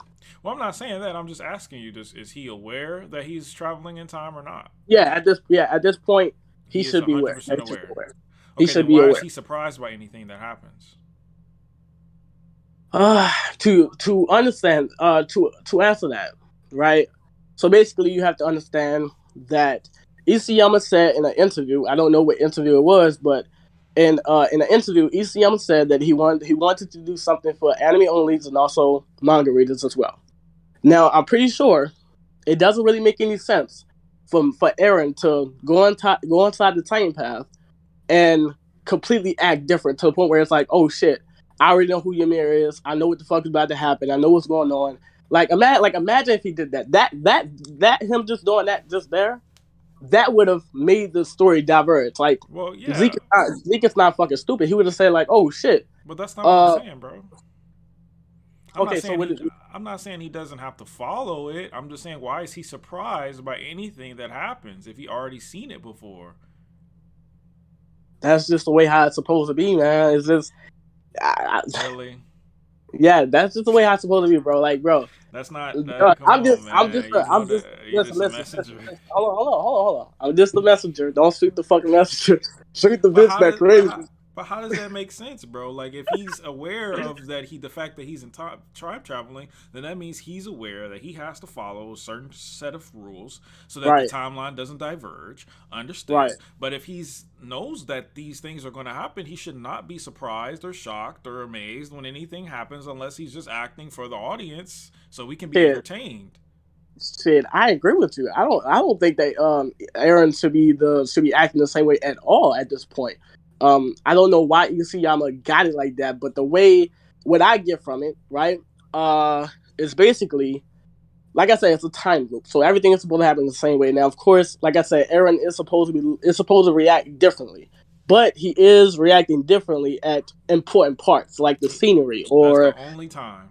Well, I'm not saying that. I'm just asking you, is he aware that he's traveling in time or not? Yeah, at this point, he should be aware. Okay, he should be aware. Is he surprised by anything that happens? To understand, to answer that, right? So basically, you have to understand that Isayama said in an interview. I don't know what interview it was, but in an interview, Isayama said that he wanted to do something for anime onlys and also manga readers as well. Now, I'm pretty sure it doesn't really make any sense for Aaron to go inside the time path and completely act different to the point where it's like, oh shit, I already know who Ymir is. I know what the fuck is about to happen. I know what's going on. Imagine if he did that. That him just doing that just there, that would have made the story diverge. Like, well, yeah, Zeke is not fucking stupid. He would have said like, oh shit. But that's not what I'm saying, bro. I'm not saying he doesn't have to follow it. I'm just saying, why is he surprised by anything that happens if he already seen it before? That's just the way how it's supposed to be, man. It's just really. Yeah, that's just the way how it's supposed to be, bro. Like, bro. That's not. I'm just the messenger. Hold on. I'm just the messenger. Don't shoot the fucking messenger. Shoot the bitch back crazy. But how does that make sense, bro? Like, if he's aware of the fact that he's in time traveling, then that means he's aware that he has to follow a certain set of rules so that the timeline doesn't diverge. Understood. Right. But if he knows that these things are going to happen, he should not be surprised or shocked or amazed when anything happens, unless he's just acting for the audience so we can be entertained. Shit, I agree with you. I don't think that Aaron should be acting the same way at all at this point. I don't know why Isayama got it like that, but the way what I get from it, right, is basically, like I said, it's a time loop. So everything is supposed to happen the same way. Now, of course, like I said, Eren is supposed to react differently, but he is reacting differently at important parts, like the scenery, or that's the only time.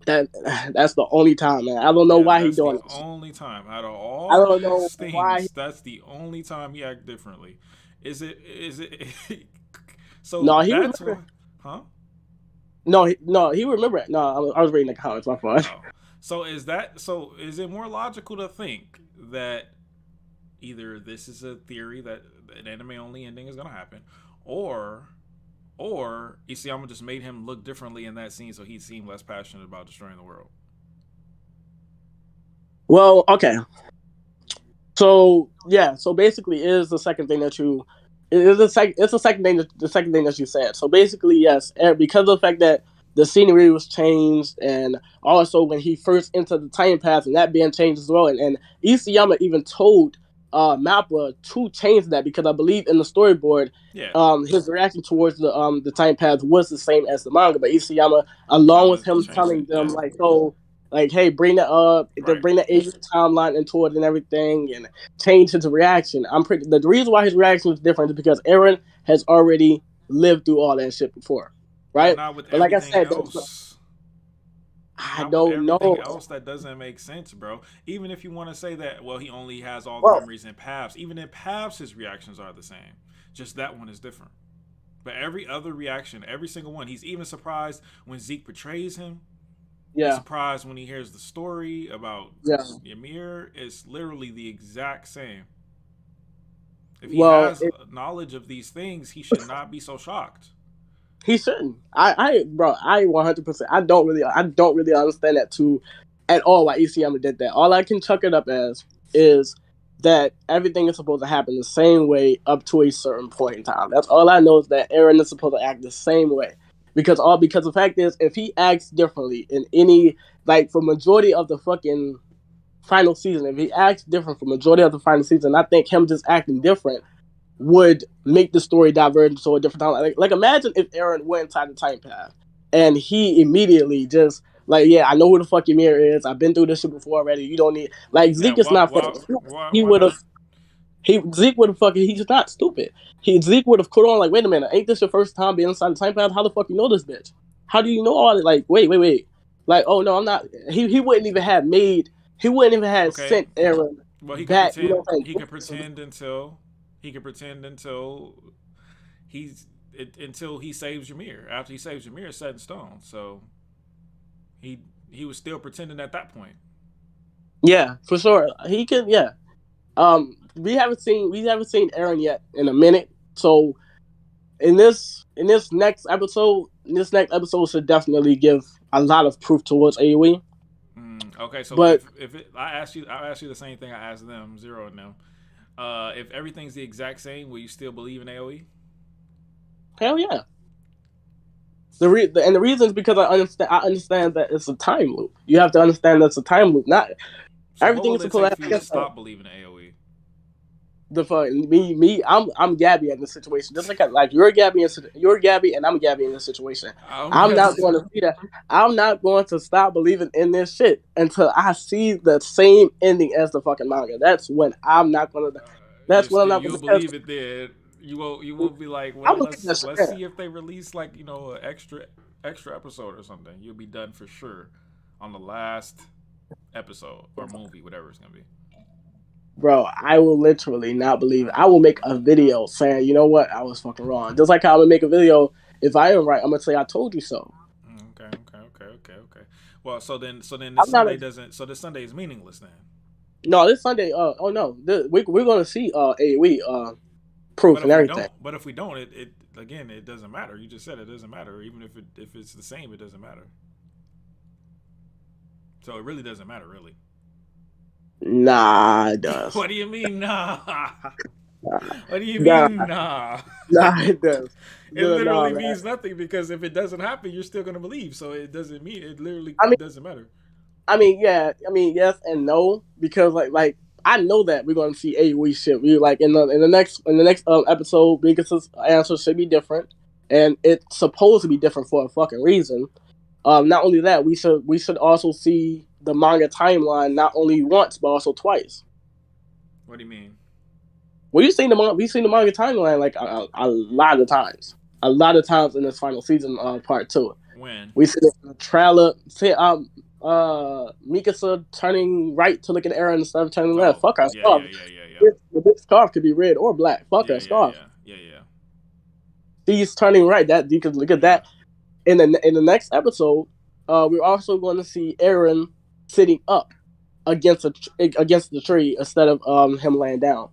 That's the only time, man. I don't know why he's doing it. That's the only time out of I all don't know his why. things. That's the only time he act differently. Is it? So No, he that's remember. why, huh? No, he remember it. No, I was reading the comments. My fault. Oh. So is it more logical to think that either this is a theory that an anime only ending is gonna happen, or Isayama just made him look differently in that scene so he seemed less passionate about destroying the world? Well, okay. So yeah, so basically, is the second thing that you, it's the second thing that you said. So basically, yes, because of the fact that the scenery was changed, and also when he first entered the time path, and that being changed as well, and Isayama even told Mappa to change that, because I believe in the storyboard, his reaction towards the time path was the same as the manga, but Isayama, along with him telling them like, oh, like, hey, bring that up, bring the Asian timeline into it and everything, and change his reaction. The reason why his reaction was different is because Eren has already lived through all that shit before, right? Not with but like I everything said, else. I don't know. Everything else that doesn't make sense, bro. Even if you want to say that, well, he only has all the memories in paths. Even in paths, his reactions are the same. Just that one is different. But every other reaction, every single one, he's even surprised when Zeke betrays him. Yeah. He's surprised when he hears the story about Ymir. It's literally the exact same. If he has knowledge of these things, he should not be so shocked. He shouldn't. I 100%. I don't really understand that too, at all. Why Isayama did that. All I can chuck it up as is that everything is supposed to happen the same way up to a certain point in time. That's all I know, is that Eren is supposed to act the same way. Because the fact is, if he acts differently in any, like, for majority of the fucking final season, if he acts different for majority of the final season, I think him just acting different would make the story diverge to a different time. Like imagine if Eren went inside the time path and he immediately just like, yeah, I know who the fuck Ymir is. I've been through this shit before already. You don't need, like, Zeke is not fucking. He would have. Zeke would have fucking. He's not stupid. Zeke would have put on like, wait a minute, ain't this your first time being inside the time path? How the fuck you know this bitch? How do you know all that? Like, wait. Like, oh no, I'm not. He wouldn't even have made. He wouldn't even have sent Eren. Well, he back. Could pretend, he could pretend until. He can pretend until he saves Ymir. After he saves Ymir, it's set in stone. So he was still pretending at that point. Yeah, for sure. He could. Yeah. We haven't seen Eren yet in a minute. So in this next episode should definitely give a lot of proof towards AoE. Okay, so but I ask you the same thing I asked them, Zero and them. If everything's the exact same, will you still believe in AoE? Hell yeah. The reason is because I understand that it's a time loop. You have to understand that it's a time loop. Not so everything is supposed to stop believing in AoE. I'm Gabby in this situation. Just like you're Gabby and I'm Gabby in this situation. I'm not going to see that. I'm not going to stop believing in this shit until I see the same ending as the fucking manga. That's when I'm not going to. That's when I'm not going to believe it. Then you won't be like, well, let's see if they release like an extra episode or something. You'll be done for sure on the last episode or movie, whatever it's gonna be. Bro, I will literally not believe it. I will make a video saying, you know what, I was fucking wrong. Just like how I'm gonna make a video if I am right, I'm gonna say I told you so. Okay. Well, so then this Sunday doesn't. So this Sunday is meaningless then. No, this Sunday. Oh no, we're gonna see AoE proof and everything. But if we don't, it again, it doesn't matter. You just said it doesn't matter. Even if it's the same, it doesn't matter. So it really doesn't matter, really. Nah, it does. What do you mean, nah? What do you mean, nah? Nah, it does. It literally means nothing, because if it doesn't happen, you're still gonna believe. So it doesn't mean it. Literally, it doesn't matter. I mean, yes and no, because like I know that we're going to see AOE shit. We like in the next episode, Mikasa's answer should be different, and it's supposed to be different for a fucking reason. Not only that, we should also see the manga timeline not only once but also twice. What do you mean? Well, we've seen the manga timeline like a lot of times. A lot of times in this final season part 2. When we see the trailer, Mikasa turning right to look at Eren instead of turning left. Fuck her scarf. The scarf could be red or black. Fuck her scarf. Yeah. She's turning right. That you can look at that. In the next episode, we're also going to see Eren sitting up against the tree instead of him laying down.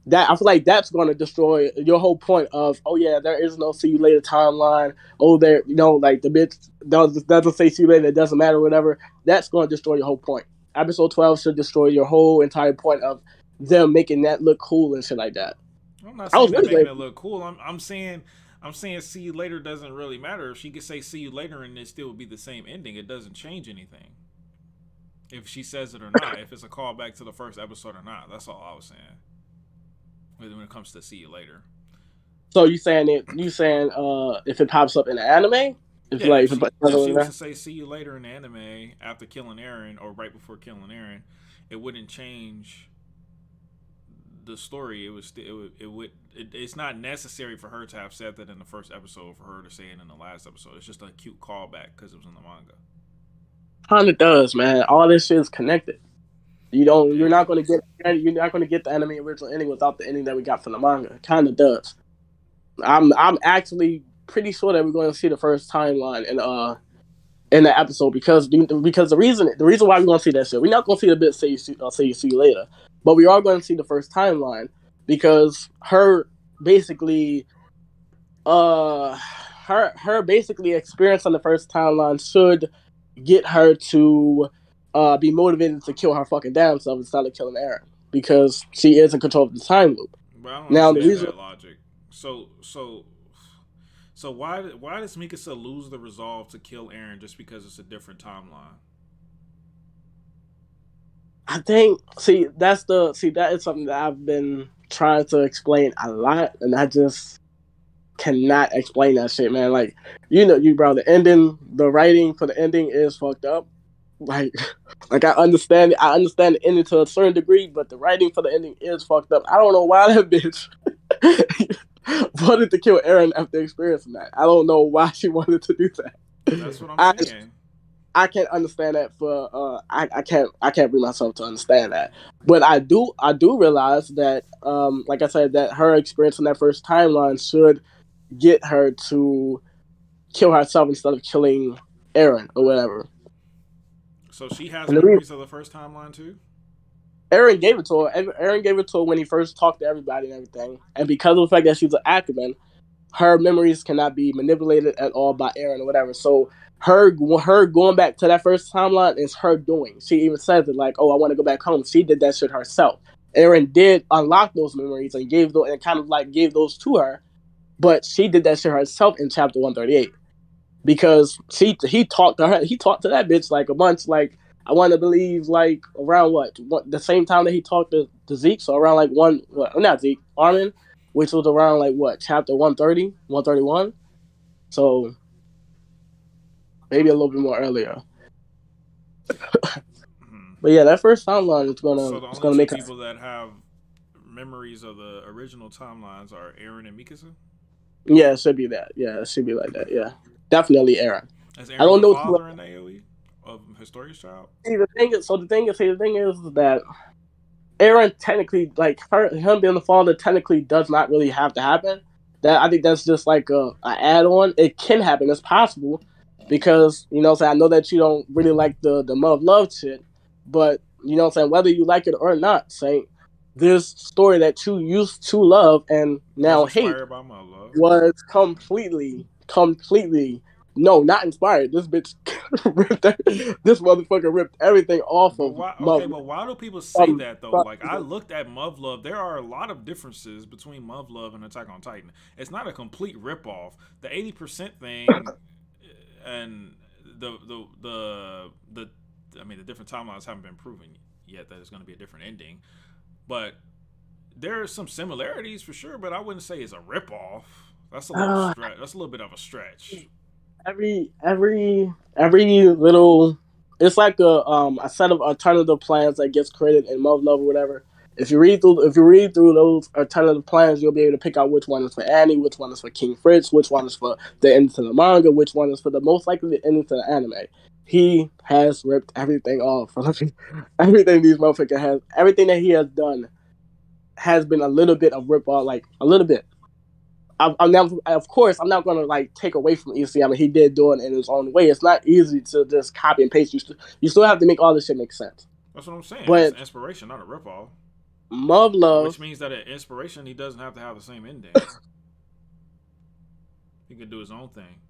That I feel like that's going to destroy your whole point of, oh yeah, there is no see you later timeline. Oh, there, like the bitch doesn't say see you later, it doesn't matter, whatever. That's going to destroy your whole point. Episode 12 should destroy your whole entire point of them making that look cool and shit like that. I'm not saying they're making it look cool. I'm saying see you later doesn't really matter. If she could say see you later and it still would be the same ending, it doesn't change anything. If she says it or not, if it's a callback to the first episode or not, that's all I was saying. When it comes to see you later. So if it pops up in the anime? If she was to say see you later in the anime after killing Eren or right before killing Eren, it wouldn't change the story. It's not necessary for her to have said that in the first episode for her to say it in the last episode. It's just a cute callback because it was in the manga. Kinda does, man. All this shit is connected. You're not gonna get the anime original ending without the ending that we got from the manga. It kinda does. I'm actually pretty sure that we're going to see the first timeline in the episode because the reason why we're going to see that shit, we're not going to see the bit say you see you later, but we are going to see the first timeline because her basically experience on the first timeline should get her to be motivated to kill her fucking damn self instead of killing Eren because she is in control of the time loop. But I don't understand that logic. So why does Mikasa lose the resolve to kill Eren just because it's a different timeline? I think that is something that I've been trying to explain a lot, and I just cannot explain that shit, man. Like bro, the writing for the ending is fucked up. Like I understand the ending to a certain degree, but the writing for the ending is fucked up. I don't know why that bitch wanted to kill Eren after experiencing that. I don't know why she wanted to do that. That's what I'm saying. I can't understand that I can't bring myself to understand that. But I do realize that like I said, that her experience in that first timeline should get her to kill herself instead of killing Eren or whatever. So she has memories of the first timeline too? Eren gave it to her. Eren gave it to her when he first talked to everybody and everything. And because of the fact that she's an Ackerman, her memories cannot be manipulated at all by Eren or whatever. So her going back to that first timeline is her doing. She even says it like, "Oh, I want to go back home." She did that shit herself. Eren did unlock those memories and gave those to her, but she did that shit herself in chapter 138 because he talked to her. He talked to that bitch like a bunch. Like I want to believe like around what the same time that he talked to Zeke. So around like not Zeke, Armin, which was around like what chapter 130, 131. So maybe a little bit more earlier. But yeah, that first timeline is gonna make people that have memories of the original timelines are Eren and Mikasa. Yeah, it should be that. Yeah, it should be like that. Yeah, definitely Eren. Is Eren I don't know the father in AOE of Historia's Child? The thing is that Eren technically, like him being the father, technically does not really have to happen. That I think that's just like a add-on. It can happen. It's possible because I know that you don't really like the muv-luv shit, but whether you like it or not, this story that you used to love and now hate was completely not inspired. This bitch this motherfucker ripped everything off of but why do people say that though? Like I looked at muv-luv, there are a lot of differences between muv-luv and Attack on Titan. It's not a complete ripoff. The 80% thing and the different timelines haven't been proven yet that it's going to be a different ending. But there are some similarities for sure, but I wouldn't say it's a ripoff. That's a little stretch. That's a little bit of a stretch. Every little, it's like a set of alternative plans that gets created in muv-luv or whatever. If you read through those alternative plans, you'll be able to pick out which one is for Annie, which one is for King Fritz, which one is for the end to the manga, which one is for the most likely the end to the anime. He has ripped everything off. Everything these motherfuckers has, everything that he has done has been a little bit of rip off, like a little bit. I'm not, of course, I'm not going to like take away from EC. I mean, he did do it in his own way. It's not easy to just copy and paste. You still have to make all this shit make sense. That's what I'm saying. But it's an inspiration, not a ripoff. muv-luv, which means that an inspiration, he doesn't have to have the same ending. He could do his own thing.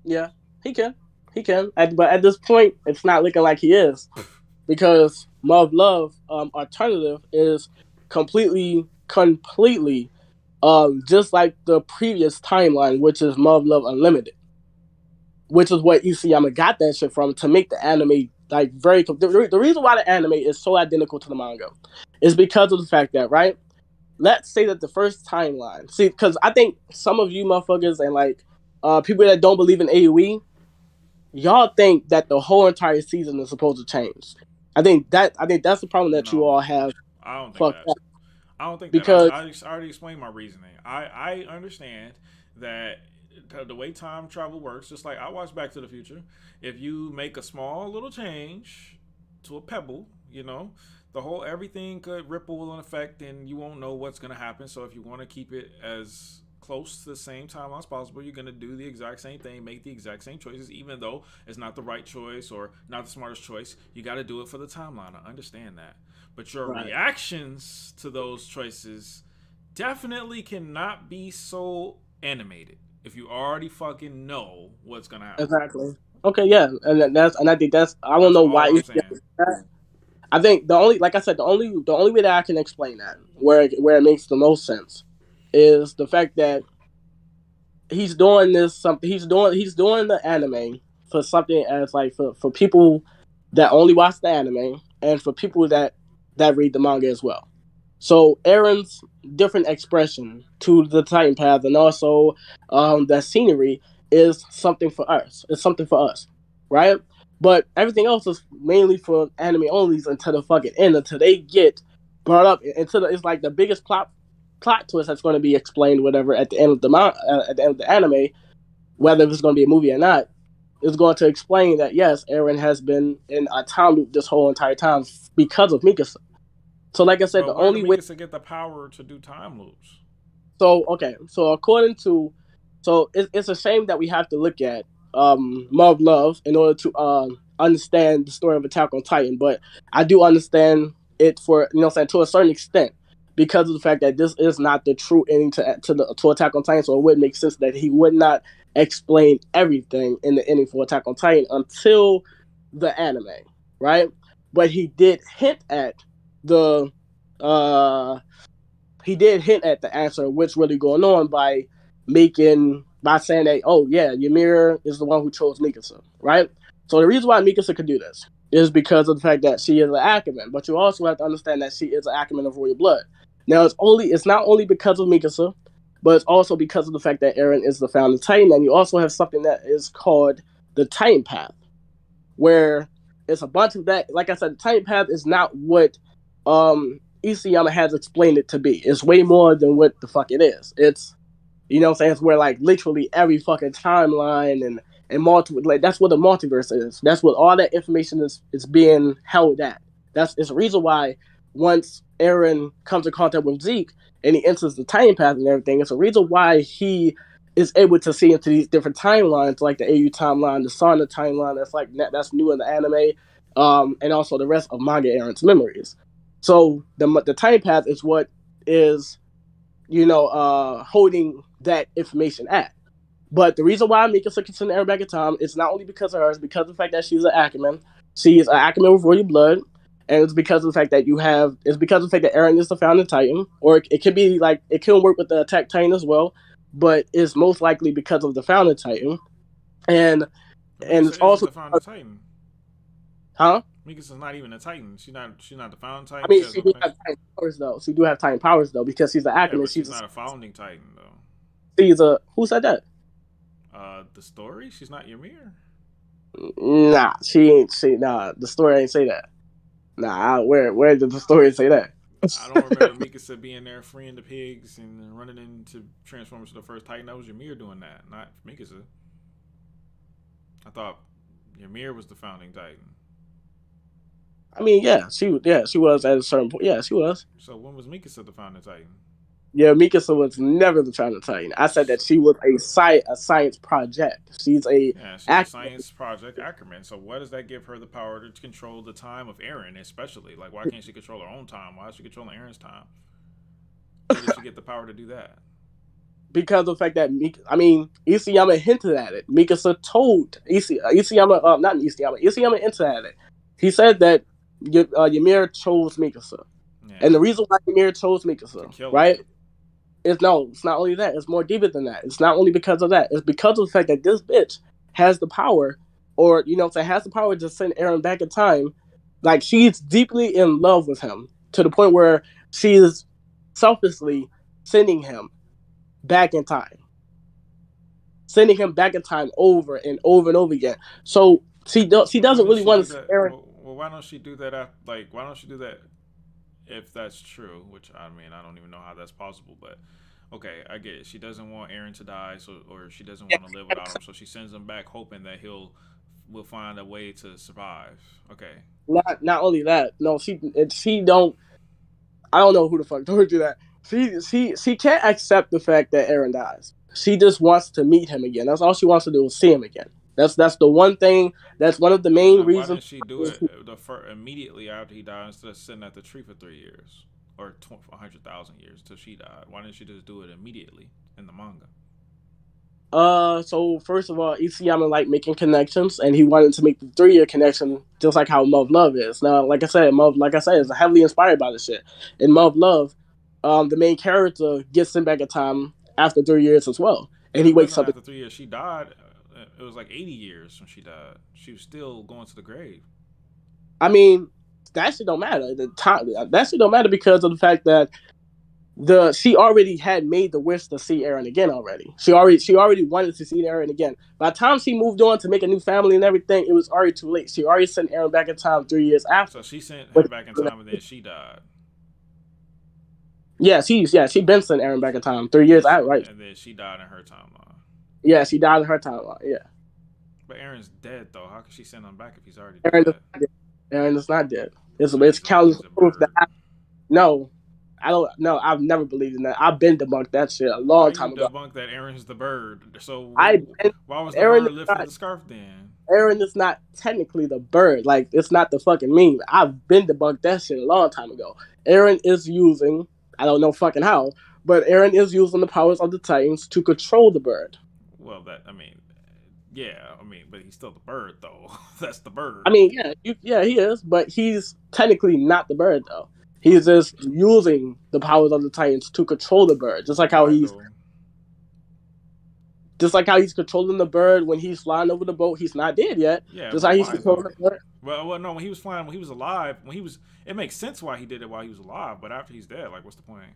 Yeah, he can. But at this point, it's not looking like he is, because muv-luv alternative is completely just like the previous timeline, which is muv-luv Unlimited, which is what Isayama got that shit from to make the anime like very. The reason why the anime is so identical to the manga is because of the fact that, right? Let's say that the first timeline. See, because I think some of you motherfuckers and like people that don't believe in AoE, y'all think that the whole entire season is supposed to change. I think that's the problem that you all have. I don't think that. I don't think because that. I already explained my reasoning. I understand that the way time travel works, just like I watch Back to the Future, if you make a small little change to a pebble, everything could ripple and affect, and you won't know what's going to happen. So if you want to keep it as close to the same timeline as possible, you're going to do the exact same thing, make the exact same choices, even though it's not the right choice or not the smartest choice. You got to do it for the timeline. I understand that. But your reactions to those choices definitely cannot be so animated if you already fucking know what's going to happen. Exactly. Okay, yeah. I think I don't know why you said that. I think the only way that I can explain that, where it makes the most sense, is the fact that he's doing the anime for something as like for people that only watch the anime and for people that read the manga as well. So Aaron's different expression to the Titan Path and also the scenery is something for us. It's something for us, right? But everything else is mainly for anime onlys until the fucking end, until they get brought up into it's like the biggest plot twist that's going to be explained, whatever, at the end of the anime, whether it's going to be a movie or not, is going to explain that yes, Eren has been in a time loop this whole entire time because of Mikasa. So, like I said, the only way to get the power to do time loops. So it's a shame that we have to look at muv-luv in order to understand the story of Attack on Titan, but I do understand it for to a certain extent because of the fact that this is not the true ending to Attack on Titan. So it would make sense that he would not explain everything in the ending for Attack on Titan until the anime, right? But he did hint at the answer of what's really going on by saying that, oh yeah, Ymir is the one who chose Mikasa, right? So the reason why Mikasa could do this is because of the fact that she is an Ackerman, but you also have to understand that she is an Ackerman of royal blood. Now it's not only because of Mikasa, but it's also because of the fact that Eren is the founding Titan, and you also have something that is called the Titan Path, where it's a bunch of that. Like I said, the Titan Path is not what Isayama has explained it to be. It's way more than what the fuck it is. It's, it's where like literally every fucking timeline and multiple, like that's what the multiverse is. That's what all that information is being held at. It's a reason why once Eren comes in contact with Zeke and he enters the Titan Path and everything, it's a reason why he is able to see into these different timelines, like the AU timeline, the Sana timeline. That's new in the anime, and also the rest of manga Eren's memories. So the Titan Path is what is, holding that information at. But the reason why Mikasa can send Eren back in time is not only because of her, it's because of the fact that she's an Ackerman. She is an Ackerman with royal blood, and it's because of the fact that Eren is the founding Titan, or it could be like it can work with the Attack Titan as well, but it's most likely because of the founding Titan, and it's also the founding Titan. Huh? Mikasa's not even a Titan. She's not the founding Titan. I mean, She has she no do have connection. Titan powers though. She do have Titan powers though because she's an Yeah, activist. but she's not a founding Titan though. She's a who said that? The story. She's not Ymir. Nah, she ain't. Nah, the story ain't say that. Nah, where did the story say that? I don't remember Mikasa being there freeing the pigs and running into Transformers for the first Titan. That was Ymir doing that, not Mikasa. I thought Ymir was the founding Titan. I mean, she was at a certain point. Yeah, she was. So when was Mikasa the founding Titan? Yeah, Mikasa was never the founding Titan. I said that she was a science project. She's a Science project Ackerman. So what does that give her the power to control the time of Eren, especially? Like, why can't she control her own time? Why is she controlling Eren's time? Where did she get the power to do that? Because of the fact that Isayama hinted at it. Mikasa told Isayama, not Isayama. Isayama hinted at it. He said that Ymir chose Mikasa, and the reason why Ymir chose Mikasa, right? It's not only that. It's more deeper than that. It's not only because of that. It's because of the fact that this bitch has the power, or has the power to send Eren back in time. Like, she's deeply in love with him to the point where she is selfishly sending him back in time, over and over and over again. So she doesn't really want to see Eren. Well, why don't she do that? Why don't she do that? If that's true, which I mean, I don't even know how that's possible, but okay, I get it. She doesn't want Eren to die, or she doesn't want to live without him, so she sends him back, hoping that will find a way to survive. Okay. Not only that, no, she don't. I don't know who the fuck told you that. She can't accept the fact that Eren dies. She just wants to meet him again. That's all she wants to do is see him again. That's the one thing. That's one of the main reasons. Why didn't she do it immediately after he died instead of sitting at the tree for 3 years or 100,000 years till she died? Why didn't she just do it immediately in the manga? So first of all, Isayama liked making connections, and he wanted to make the 3-year connection, just like how muv-luv is. Now, like I said, is heavily inspired by this shit. In muv-luv, the main character gets sent back in time after 3 years as well, and he wakes up after 3 years. She died. It was like 80 years when she died. She was still going to the grave. I mean, that shit don't matter. That shit don't matter because of the fact that she already had made the wish to see Eren again already. She already wanted to see Eren again. By the time she moved on to make a new family and everything, it was already too late. She already sent Eren back in time 3 years after. So she sent him back in time, and then she died. Yeah, she been sent Eren back in time 3 years out, right? And then she died in her timeline. Yeah, she died in her timeline. Yeah. But Eren's dead though. How can she send him back if he's already dead? Eren is not dead. It's countless proof that no. I don't know. I've never believed in that. I've been debunked that shit a long time ago. Debunked that Eren's the bird. So why was the bird lifting the scarf then? Eren is not technically the bird. Like, it's not the fucking meme. I've been debunked that shit a long time ago. Eren is using, I don't know fucking how, but Eren is using the powers of the Titans to control the bird. Well, but he's still the bird though. That's the bird. I mean, yeah, he is, but he's technically not the bird though. He's just using the powers of the Titans to control the bird, just like how he's controlling the bird when he's flying over the boat. He's not dead yet. Yeah, just like he's controlling the bird. Well, no, when he was flying, when he was alive, it makes sense why he did it while he was alive. But after he's dead, like, what's the point?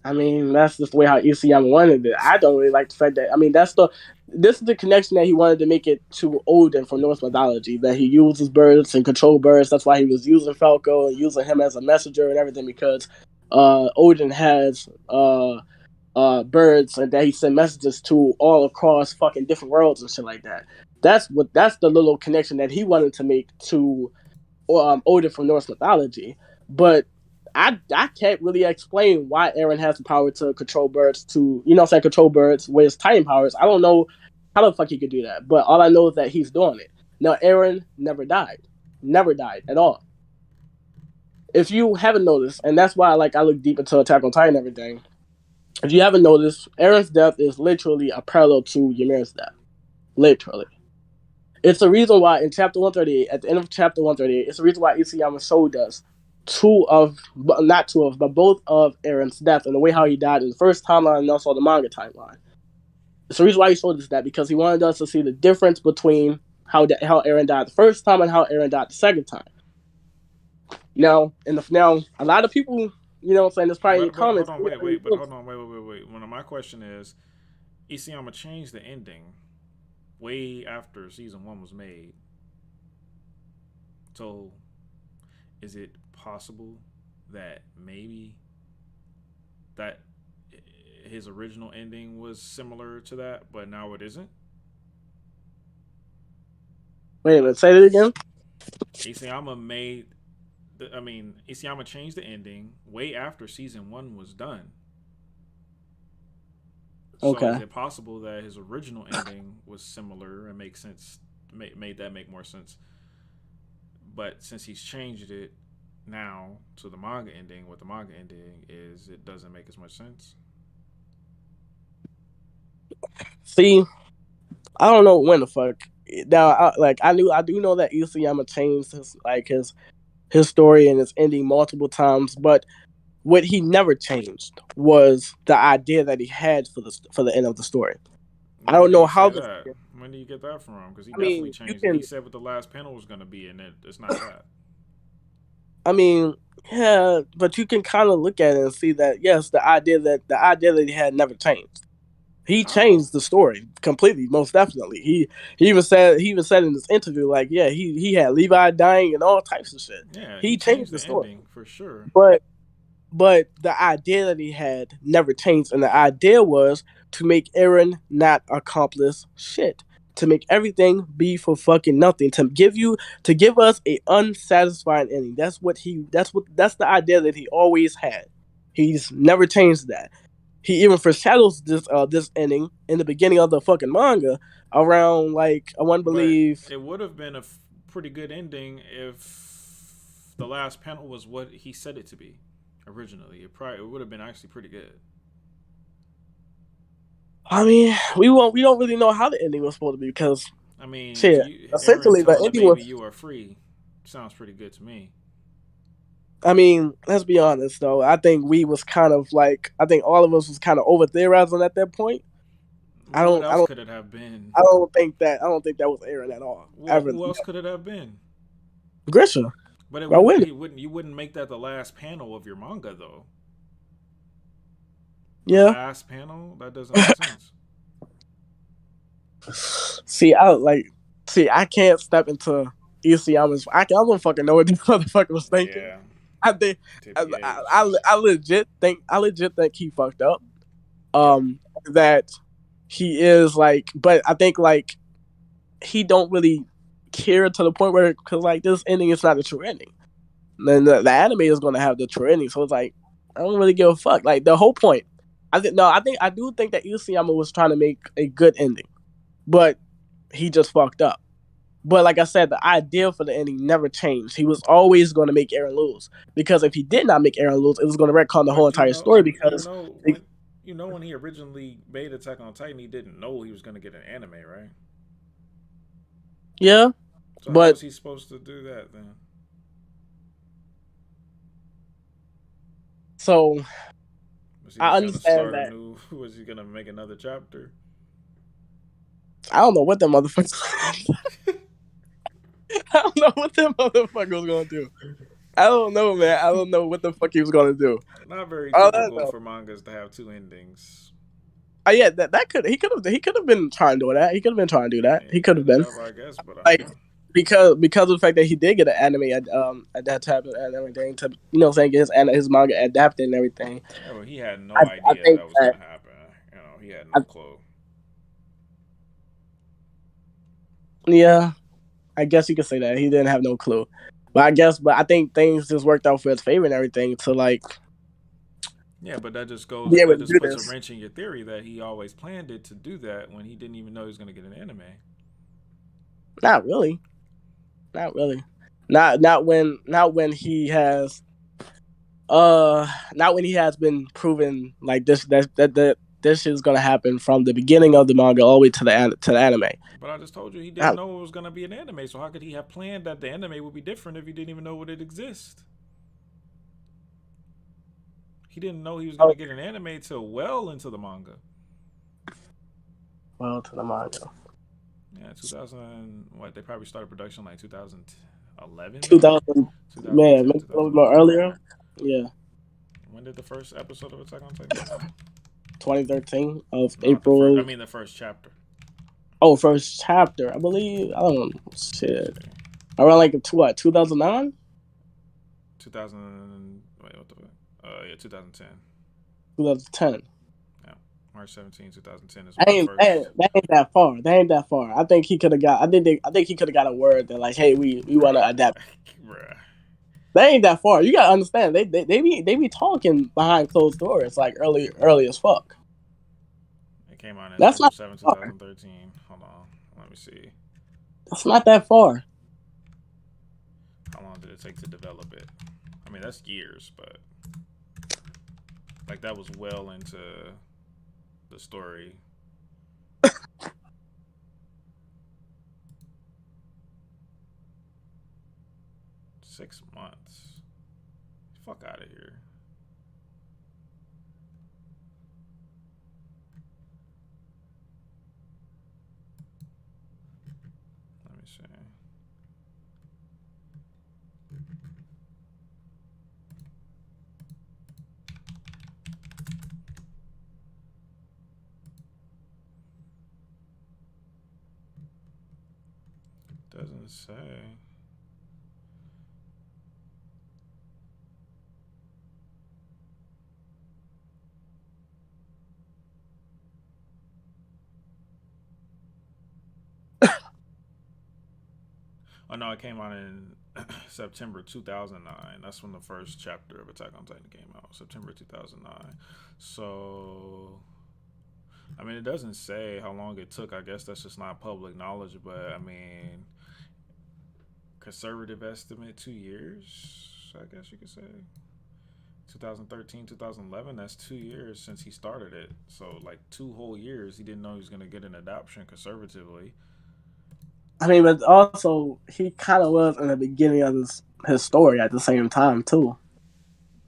I mean, that's just the way how Isayama wanted it. I don't really like the fact that, I mean, this is the connection that he wanted to make it to Odin from Norse mythology, that he uses birds and control birds. That's why he was using Falco and using him as a messenger and everything, because Odin has birds and that he sent messages to all across fucking different worlds and shit like that. That's the little connection that he wanted to make to Odin from Norse mythology. But I can't really explain why Eren has the power to control birds control birds with his Titan powers. I don't know how the fuck he could do that, but all I know is that he's doing it. Now, Eren never died at all. If you haven't noticed, and that's why I look deep into Attack on Titan and everything, if you haven't noticed, Eren's death is literally a parallel to Ymir's death. Literally. It's the reason why in chapter 138, at the end of chapter 138, it's the reason why Isayama showed us but both of Eren's death and the way how he died in the first timeline and also the manga timeline. It's the reason why he showed us that, because he wanted us to see the difference between how Eren died the first time and how Eren died the second time. Now, now a lot of people, you know what I'm saying, there's probably in the But hold comments. on, wait. One of my question is, Isayama changed the ending way after season 1 was made. So, is it possible that maybe that his original ending was similar to that, but now it isn't? Wait a minute, say that again. Isayama changed the ending way after season 1 was done. So Okay. is it possible that his original ending was similar and makes sense? Made that make more sense? But since he's changed it now to the manga ending, what the manga ending is, it doesn't make as much sense. See, I don't know when the fuck. Now, I do know that Isayama changed his story and his ending multiple times, but what he never changed was the idea that he had for the end of the story. I don't know how When do you get that from? Because he I definitely mean, changed it. He said what the last panel was going to be, and it's not that. I mean, yeah, but you can kind of look at it and see that yes, the idea that he had never changed. He changed the story completely, most definitely. He even said in this interview, like, yeah, he had Levi dying and all types of shit. Yeah, He changed the story ending for sure. But the idea that he had never changed, and the idea was to make Eren not accomplish shit, to make everything be for fucking nothing, to give us a unsatisfying ending. That's the idea that he always had. He's never changed that. He even foreshadows this ending in the beginning of the fucking manga around like I want to believe it would have been a pretty good ending if the last panel was what he said it to be originally. It would have been actually pretty good. I mean, we don't really know how the ending was supposed to be because essentially Eren the ending baby, was you are free. Sounds pretty good to me. I mean, let's be honest though. I think I think all of us was kind of over theorizing at that point. What else could it have been? I don't think that was Eren at all. Who else could it have been? Grisha. But you wouldn't make that the last panel of your manga though. The last panel? That doesn't make sense. I can't step into Isayama's. I don't fucking know what this motherfucker was thinking. Yeah. I think I legit think he fucked up. That he is like, but I think like he don't really care to the point where because like this ending is not the true ending. Then the anime is going to have the true ending, so it's like I don't really give a fuck. Like the whole point. I do think that Isayama was trying to make a good ending, but he just fucked up. But like I said, the idea for the ending never changed. He was always going to make Eren lose because if he did not make Eren lose, it was going to retcon the whole entire story. Because when he originally made Attack on Titan, he didn't know he was going to get an anime, right? Yeah, so how was he supposed to do that then? So I understand that. Was he gonna make another chapter? I don't know what that motherfucker. I don't know what that motherfucker was gonna do. I don't know, man. I don't know what the fuck he was gonna do. Not very typical for mangas to have two endings. Yeah, he could have been trying to do that. He could have been trying to do that. He could have been. I guess, but because of the fact that he did get an anime at that time and everything to saying get his manga adapted and everything. Yeah, well, he had no idea that was gonna happen. He had no clue. Yeah, I guess you could say that he didn't have no clue, but I think things just worked out for his favor and everything to like. Yeah, but that just goes. That just puts a wrench in your theory that he always planned it to do that when he didn't even know he was going to get an anime. Not really. Not when he has been proven like this this is gonna happen from the beginning of the manga all the way to the anime. But I just told you he didn't know it was gonna be an anime, so how could he have planned that the anime would be different if he didn't even know it exists? He didn't know he was gonna get an anime till well into the manga. Well, to the manga. Yeah, 2000. What they probably started production like 2011. 2000, man, 2010, maybe a little more 2011. earlier. Yeah, When did the first episode of Attack on Titan come out? 2013 of No, the first. I April. mean, the first chapter. Oh, first chapter, I believe. I don't know. Shit. Around like 2009? 2000. Wait, what the? Yeah, 2010. 2010. Yeah, March 17, 2010 is That when the ain't, first. that ain't that far. That ain't that far. I think he could have got. I think he could have got a word that like, hey, we want to adapt. Bruh. That ain't that far. You gotta understand. They be talking behind closed doors like early as fuck. It came out in That's April not 7, far. 2013. Hold on, let me see. That's not that far. How long did it take to develop it? I mean, that's years, but like that was well into the story. 6 months. Fuck out of here. Let me see. Doesn't say. Oh no, it came out in September 2009. That's when the first chapter of Attack on Titan came out. September 2009. So, I mean, it doesn't say how long it took. I guess that's just not public knowledge. But I mean, conservative estimate 2 years. I guess you could say 2013, 2011. That's 2 years since he started it. So like 2 whole years, he didn't know he was gonna get an adoption conservatively. I mean, but also he kind of was in the beginning of his story at the same time too.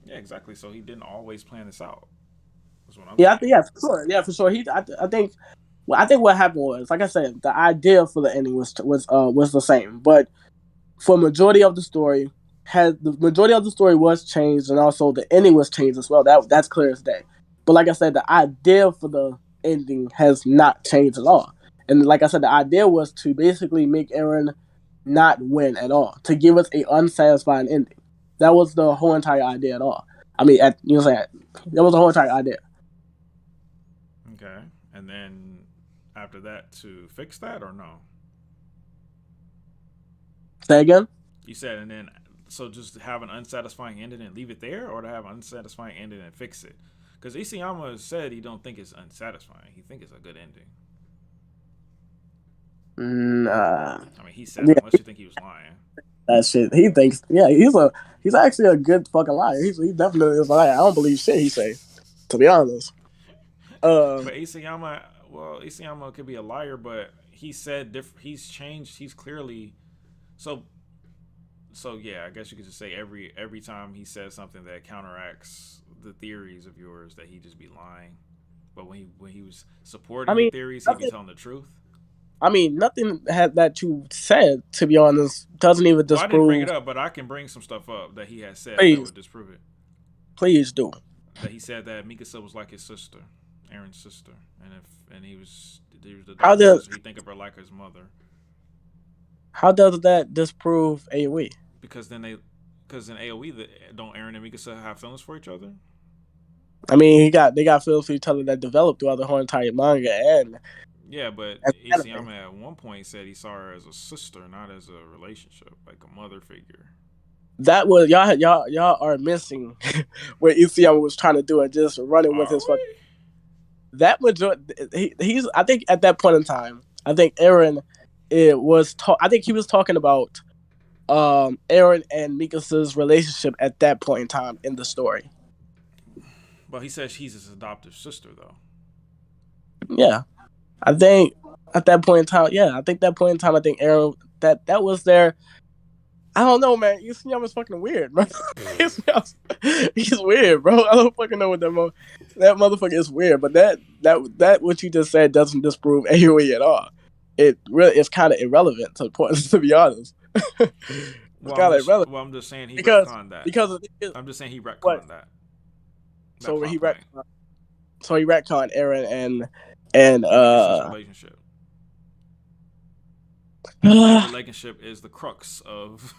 Yeah, exactly. So he didn't always plan this out. That's what I'm Yeah, saying. yeah, for sure. Yeah, for sure. I think. Well, I think what happened was, like I said, the idea for the ending was the same, but for majority of the story, the majority of the story was changed, and also the ending was changed as well. That's clear as day. But like I said, the idea for the ending has not changed at all. And like I said, the idea was to basically make Eren not win at all, to give us a unsatisfying ending. That was the whole entire idea at all. I mean, you know what I'm saying? That was the whole entire idea. Okay. And then after that, to fix that or no? Say again? You said, and then, so just to have an unsatisfying ending and leave it there, or to have an unsatisfying ending and fix it? Because Isayama said he don't think it's unsatisfying. He think it's a good ending. Nah. I mean, he said it, unless you think he was lying. That shit. He thinks, yeah, he's actually a good fucking liar. He definitely is a liar. I don't believe shit he say, to be honest. But Isayama could be a liar, but he said he's changed. He's clearly so yeah. I guess you could just say every time he says something that counteracts the theories of yours, that he just be lying. But when he was supporting your theories, he'd be telling the truth. I mean, nothing that you said, to be honest, doesn't even disprove. Well, I didn't bring it up, but I can bring some stuff up that he has said that would disprove it. Please do. That he said that Mikasa was like his sister, Aaron's sister, and he was the sister, he think of her like his mother. How does that disprove AoE? Because in AoE, don't Aaron and Mikasa have feelings for each other? I mean, they got feelings for each other that developed throughout the whole entire manga, and yeah, but Isayama at one point said he saw her as a sister, not as a relationship, like a mother figure. That was y'all are missing what Isayama was trying to do and just running with his fucking. That majority, he's. I think at that point in time, I think Eren, I think he was talking about, Eren and Mikasa's relationship at that point in time in the story. But he says she's his adoptive sister, though. Yeah, I think at that point in time, I think Eren that was their. I don't know, man. Isayama's fucking weird, bro. He's weird, bro. I don't fucking know what that motherfucker is weird. But that what you just said doesn't disprove AoE at all. it's kind of irrelevant to the point. To be honest, it's kind of irrelevant. Well, I'm just saying he because retconned that. because I'm just saying he retconned what? that. So he plot retconned. So he retconned Eren and Mikasa relationship. That relationship is the crux of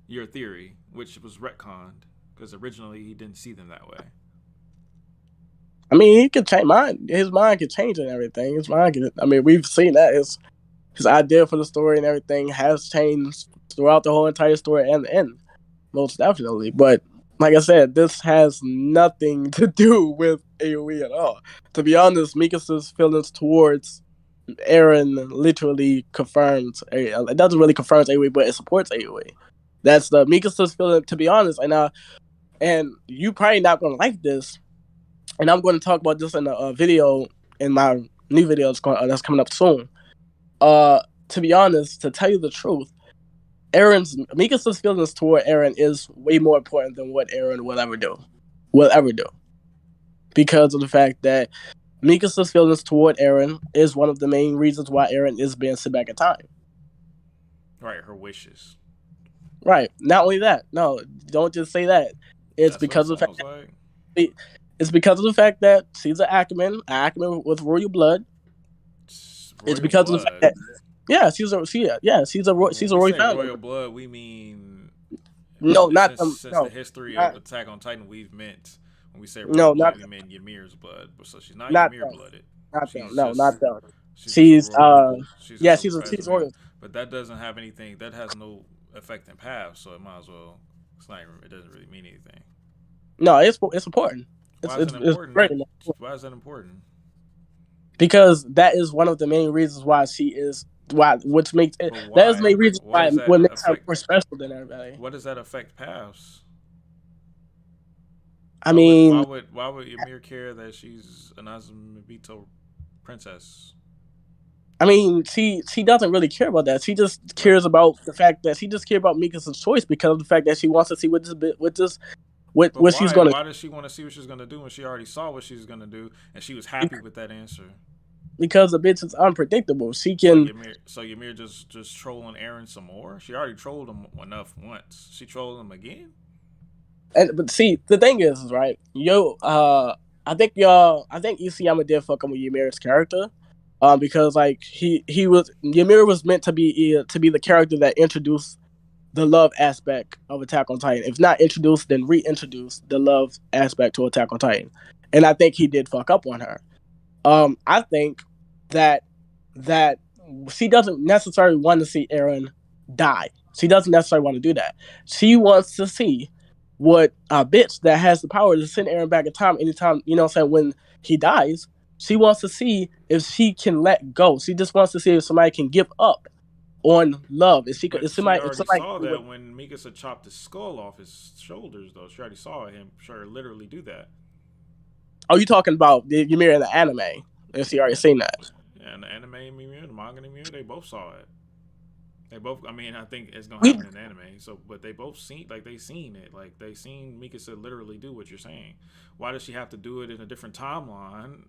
your theory, which was retconned because originally he didn't see them that way. I mean, he could change mind. His mind could change and everything. His mind could. I mean, we've seen that his idea for the story and everything has changed throughout the whole entire story and the end, most definitely. But like I said, this has nothing to do with AOE at all. To be honest, Mikasa's feelings towards Eren literally confirms. It doesn't really confirm AOE, but it supports AOE. That's the Mikasa's feeling. To be honest, and you probably not gonna like this. And I'm going to talk about this in a video in my new video that's coming up soon. To be honest, to tell you the truth, Mikasa's feelings toward Eren is way more important than what Eren will ever do. Because of the fact that Mikasa's feelings toward Eren is one of the main reasons why Eren is being sent back in time. Right, her wishes. Right. Not only that, no, don't just say that. It's because of the fact that it's because of the fact that she's an Ackerman with royal blood. It's because of the fact that she's a royal family. Royal blood, we mean no, not since no, the history not, of Attack on Titan. We've meant when we say royal blood, we mean Ymir's blood. So she's not Ymir blooded. Not them. She's royal. But that doesn't have anything. That has no effect in path. So it might as well. It doesn't really mean anything. No, it's important. Why is it important? Why is that important? Because that is one of the main reasons why which makes it. That is the main reason why what makes her more special than everybody. What does that affect paths? I mean, why would Ymir care that she's an Azumabito princess? I mean, she doesn't really care about that. She just cares about the fact that she just cares about Mikasa's choice because of the fact that she wants to see what she's gonna. Why does she want to see what she's gonna do when she already saw what she's gonna do and she was happy with that answer? Because the bitch is unpredictable. She can. So Ymir just trolling Eren some more. She already trolled him enough once. She trolled him again. But see, the thing is, right? I think Isayama did fuck up with Ymir's character, because like Ymir was meant to be the character that introduced the love aspect of Attack on Titan. If not introduced, then reintroduce the love aspect to Attack on Titan. And I think he did fuck up on her. I think that she doesn't necessarily want to see Eren die. She doesn't necessarily want to do that. She wants to see what a bitch that has the power to send Eren back in time anytime, when he dies. She wants to see if she can let go. She just wants to see if somebody can give up on love. If somebody saw that when Mikasa chopped his skull off his shoulders, though. She already saw him literally do that. Oh, you talking about Ymir in the anime? Has she already seen that? Yeah, in the anime Ymir, the manga Ymir, they both saw it. They both. I mean, I think it's gonna happen in anime. So, but they both seen it. Like they seen Mikasa literally do what you're saying. Why does she have to do it in a different timeline?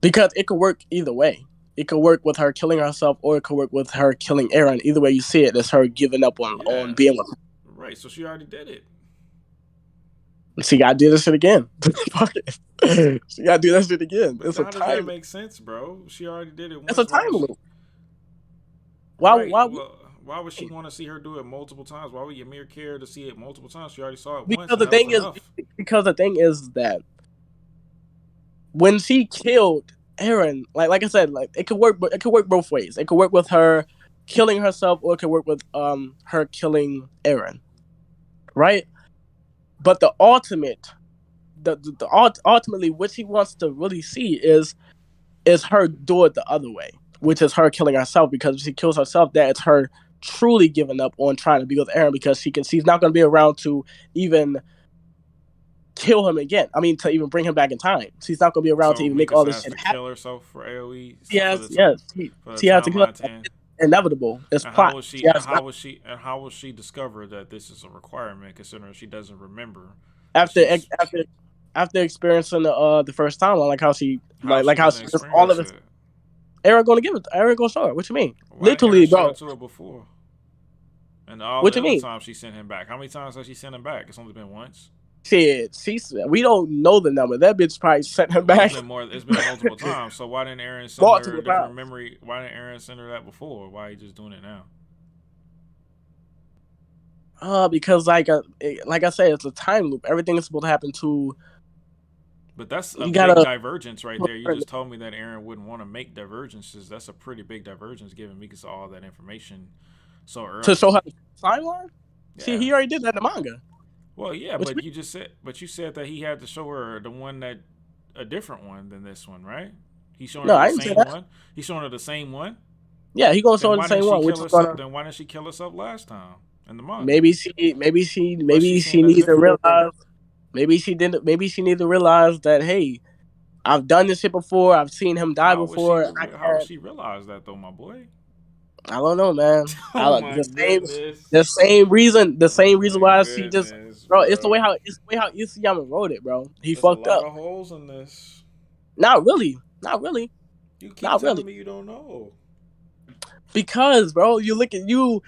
Because it could work either way. It could work with her killing herself, or it could work with her killing Eren. Either way you see it, it's her giving up on being with him. Right. So she already did it. She gotta do this shit again. Fuck it. She gotta do that shit again. But how does that make sense, bro? She already did it once. It's a time loop. Why would she want to see her do it multiple times? Why would Ymir care to see it multiple times? She already saw it once. Because the thing is that when she killed Eren, like I said, like it could work both ways. It could work with her killing herself, or it could work with her killing Eren. Right? But the ultimately what she wants to really see is her do it the other way, which is her killing herself, because if she kills herself, that it's her truly giving up on trying to be with Eren, because she's not going to be around to even kill him again. I mean, to even bring him back in time. She's not going to be around to even make all this shit happen. Kill herself for AOE. Yes. She has to kill herself. Inevitable. It's plot. How will she discover that this is a requirement, considering she doesn't remember? After experiencing the first time, like how she just all of it. Eren gonna give it. Eren gonna show her. What you mean? Why Literally, Eren show bro. it to her before? And all What the you other mean? times she sent him back. How many times has she sent him back? It's only been once. Shit, we don't know the number. That bitch probably sent him Well, back. it's been more. It's been multiple times. So why didn't Eren send her Multiple a different times. memory? Why didn't Eren send her that before? Why are you just doing it now? Because like I said, it's a time loop. Everything is supposed to happen to. But that's a You big gotta- divergence right there. You just told me that Eren wouldn't want to make divergences. That's a pretty big divergence, giving Mikasa all that information so early. To show her the timeline. Yeah. See, he already did that in the manga. Well, yeah, What you but you just said, you said that he had to show her the one that a different one than this one, right? He's showing No, her I the didn't say same that. one. He's showing her the same one. Yeah, he gonna show Then her the why didn't same one. she Which kill is herself? gonna. Then why didn't she kill herself last time in the manga? Maybe she What's she needs saying to that's different? realize. Maybe she didn't. Maybe she needs to realize that hey, I've done this shit before. I've seen him die before. How would she realize that though, my boy? I don't know, man. Oh my goodness. The same reason why she just, goodness, bro. It's the way how Isayama wrote it, bro. He There's fucked a lot up. of holes in this. Not really. You keep Not telling really. me you don't know. Because, bro, you look at you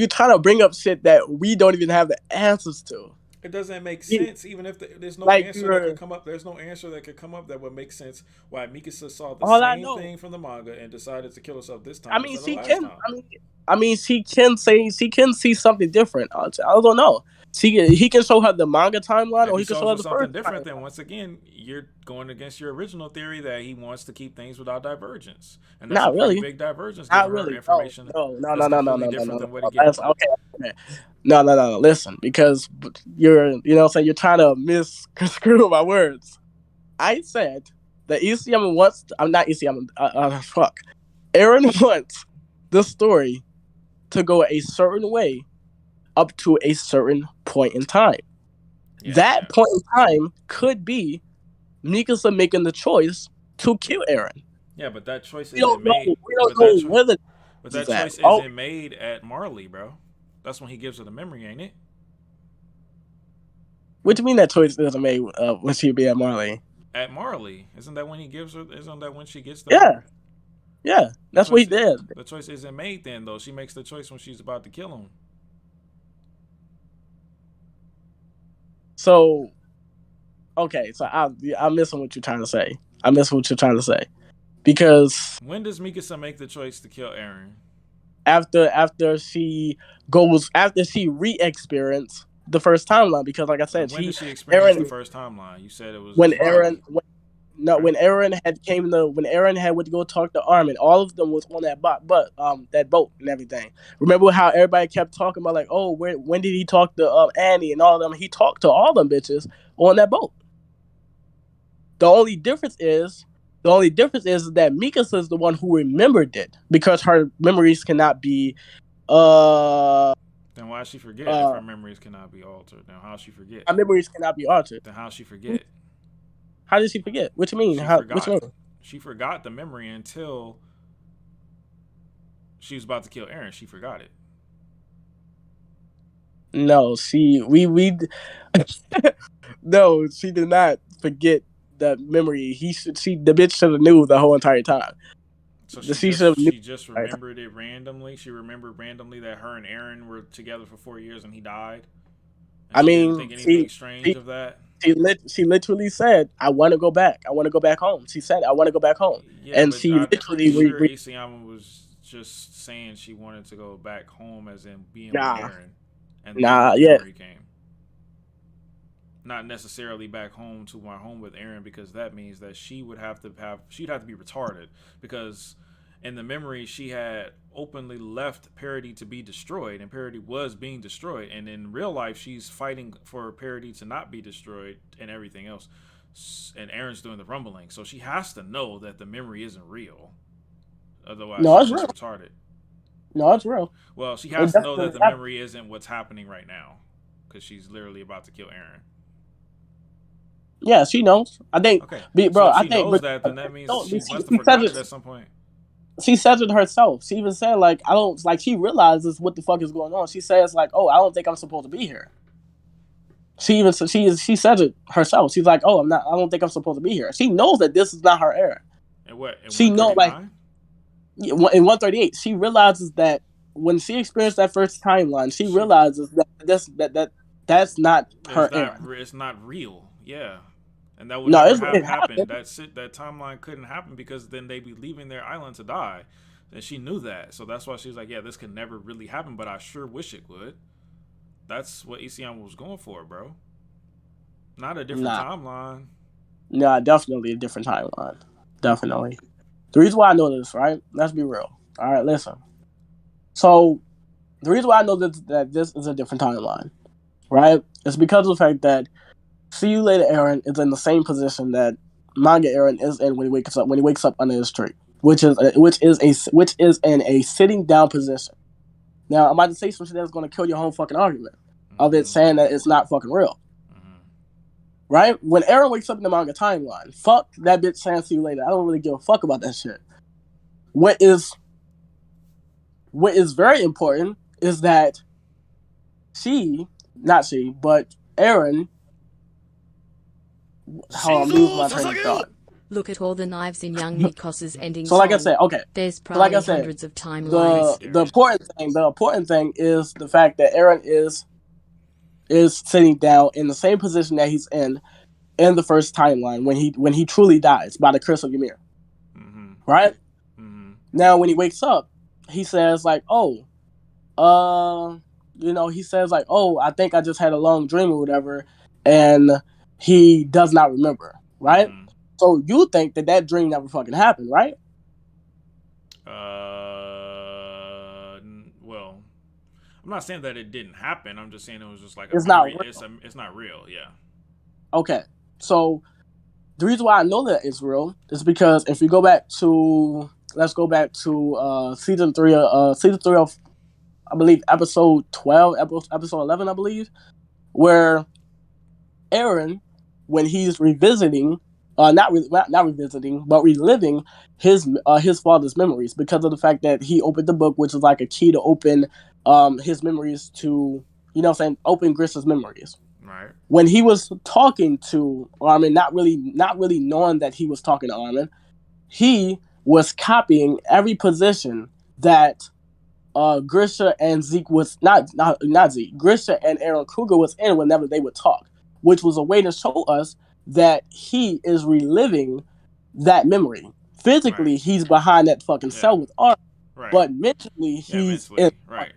trying to bring up shit that we don't even have the answers to. It doesn't make sense, even if there's no Like answer that could come up. There's no answer that could come up that would make sense. Why Mikasa saw the All I same know- thing from the manga and decided to kill herself this time. I mean, instead she of last can. time. I mean, she can see something different. I don't know. He can show her the manga timeline, If or he he can shows show her her the something first different, timeline. then once again you're going against your original theory that he wants to keep things without divergence, and that's Not a pretty really. big divergence. Not Giving her really. information No. that's completely different than what he gave. Okay. No. Listen, because you're, you know what I'm saying, you're trying to misconstrue my words. I said that Isayama wants. I'm not Isayama. Fuck. Eren wants the story to go a certain way up to a certain point in time. That point in time could be Mikasa making the choice to kill Eren. Yeah, but that choice We don't isn't know. made. We don't know whether. But that is at. choice Oh. isn't made at Marley, bro. That's when he gives her the memory, ain't it? What do you mean that choice isn't made when she be at Marley? At Marley, isn't that when he gives her? Isn't that when she gets the? Yeah. Yeah, that's what he did. The choice isn't made then, though. She makes the choice when she's about to kill him. So, okay, so I'm missing what you're trying to say. Because When does Mikasa make the choice to kill Eren? after she re-experienced the first timeline, because like I said, When did she experience the first timeline? You said it was when Marley. when Eren had went to go talk to Armin, all of them was on that that boat and everything. Remember how everybody kept talking about like, oh, when did he talk to Annie and all of them? He talked to all them bitches on that boat. The only difference is that Mikasa is the one who remembered it because her memories cannot be. Then why she forget if her memories cannot be altered? Then how she forget? Her memories cannot be altered. Then how she forget? How did she forget? What you mean? What you mean? She forgot the memory until she was about to kill Eren. She forgot it. No, no, she did not forget the memory. The bitch should have knew the whole entire time. So she just remembered it randomly. She remembered randomly that her and Eren were together for 4 years and he died. And didn't think anything strange of that. She literally said, "I want to go back. I want to go back home." She said, "I want to go back home," Yeah, and but she I'm literally. pretty sure Isayama was just saying she wanted to go back home, as in being with Eren, and then the memory came. Not necessarily back home to my home with Eren, because that means that she'd have to be retarded, because in the memory she had openly left Parody to be destroyed, and Parody was being destroyed, and in real life she's fighting for Parody to not be destroyed and everything else, and Eren's doing the rumbling, so she has to know that the memory isn't real, otherwise she's just retarded. No, it's real. Well, she has to know that the memory isn't what's happening right now, because she's literally about to kill Eren. Yeah, she knows. I think, okay. Bro. So I think, knows that, then that means she must have forgotten it at some point. She says it herself. She even said like, I don't like. She realizes what the fuck is going on. She says like, oh, I don't think I'm supposed to be here. She says it herself. She's like, oh, I don't think I'm supposed to be here. She knows that this is not her era. And what? She knows like, in 138, she realizes that when she experienced that first timeline, she realizes that that's not her Aaron. It's not real. Yeah. And that would No, never it have happened. happened. That timeline couldn't happen because then they'd be leaving their island to die. And she knew that. So that's why she's like, yeah, this could never really happen, but I sure wish it would. That's what Isayama was going for, bro. Not a different timeline. Nah, definitely a different timeline. Definitely. The reason why I know this, right? Let's be real. All right, listen. So, the reason why I know that this is a different timeline, right? It's because of the fact that See You Later Aaron is in the same position that manga Aaron is in when he wakes up under his tree, which is in a sitting down position. Now, I'm about to say some shit that's going to kill your whole fucking argument of it saying that it's not fucking real. Right? When Aaron wakes up in the manga timeline, fuck that bitch saying see you later. I don't really give a fuck about that shit. What is very important is that but Aaron. I'm losing my train of thought. Look at all the knives in young Nikos's ending. So like I said, okay. There's So like probably I said, hundreds of timelines. the important thing is the fact that Aaron is sitting down in the same position that he's in the first timeline when he truly dies by the curse of Ymir. Right? Now when he wakes up, he says like, he says like, I think I just had a long dream or whatever, and he does not remember, right? So you think that dream never fucking happened, right? Well, I'm not saying that it didn't happen. I'm just saying it was just like it's not real. It's not real, yeah. Okay, so the reason why I know that it's real is because if you go back to season 3 of I believe episode 12, episode 11, I believe, where Aaron, when he's revisiting, not revisiting, but reliving his father's memories because of the fact that he opened the book, which is like a key to open his memories to, open Grisha's memories. Right. When he was talking to Armin, not really knowing that he was talking to Armin, he was copying every position that Grisha and Zeke was not Zeke. Grisha and Aaron Kruger was in whenever they would talk, which was a way to show us that he is reliving that memory. Physically, he's behind that fucking cell with Armin, but mentally he's in right,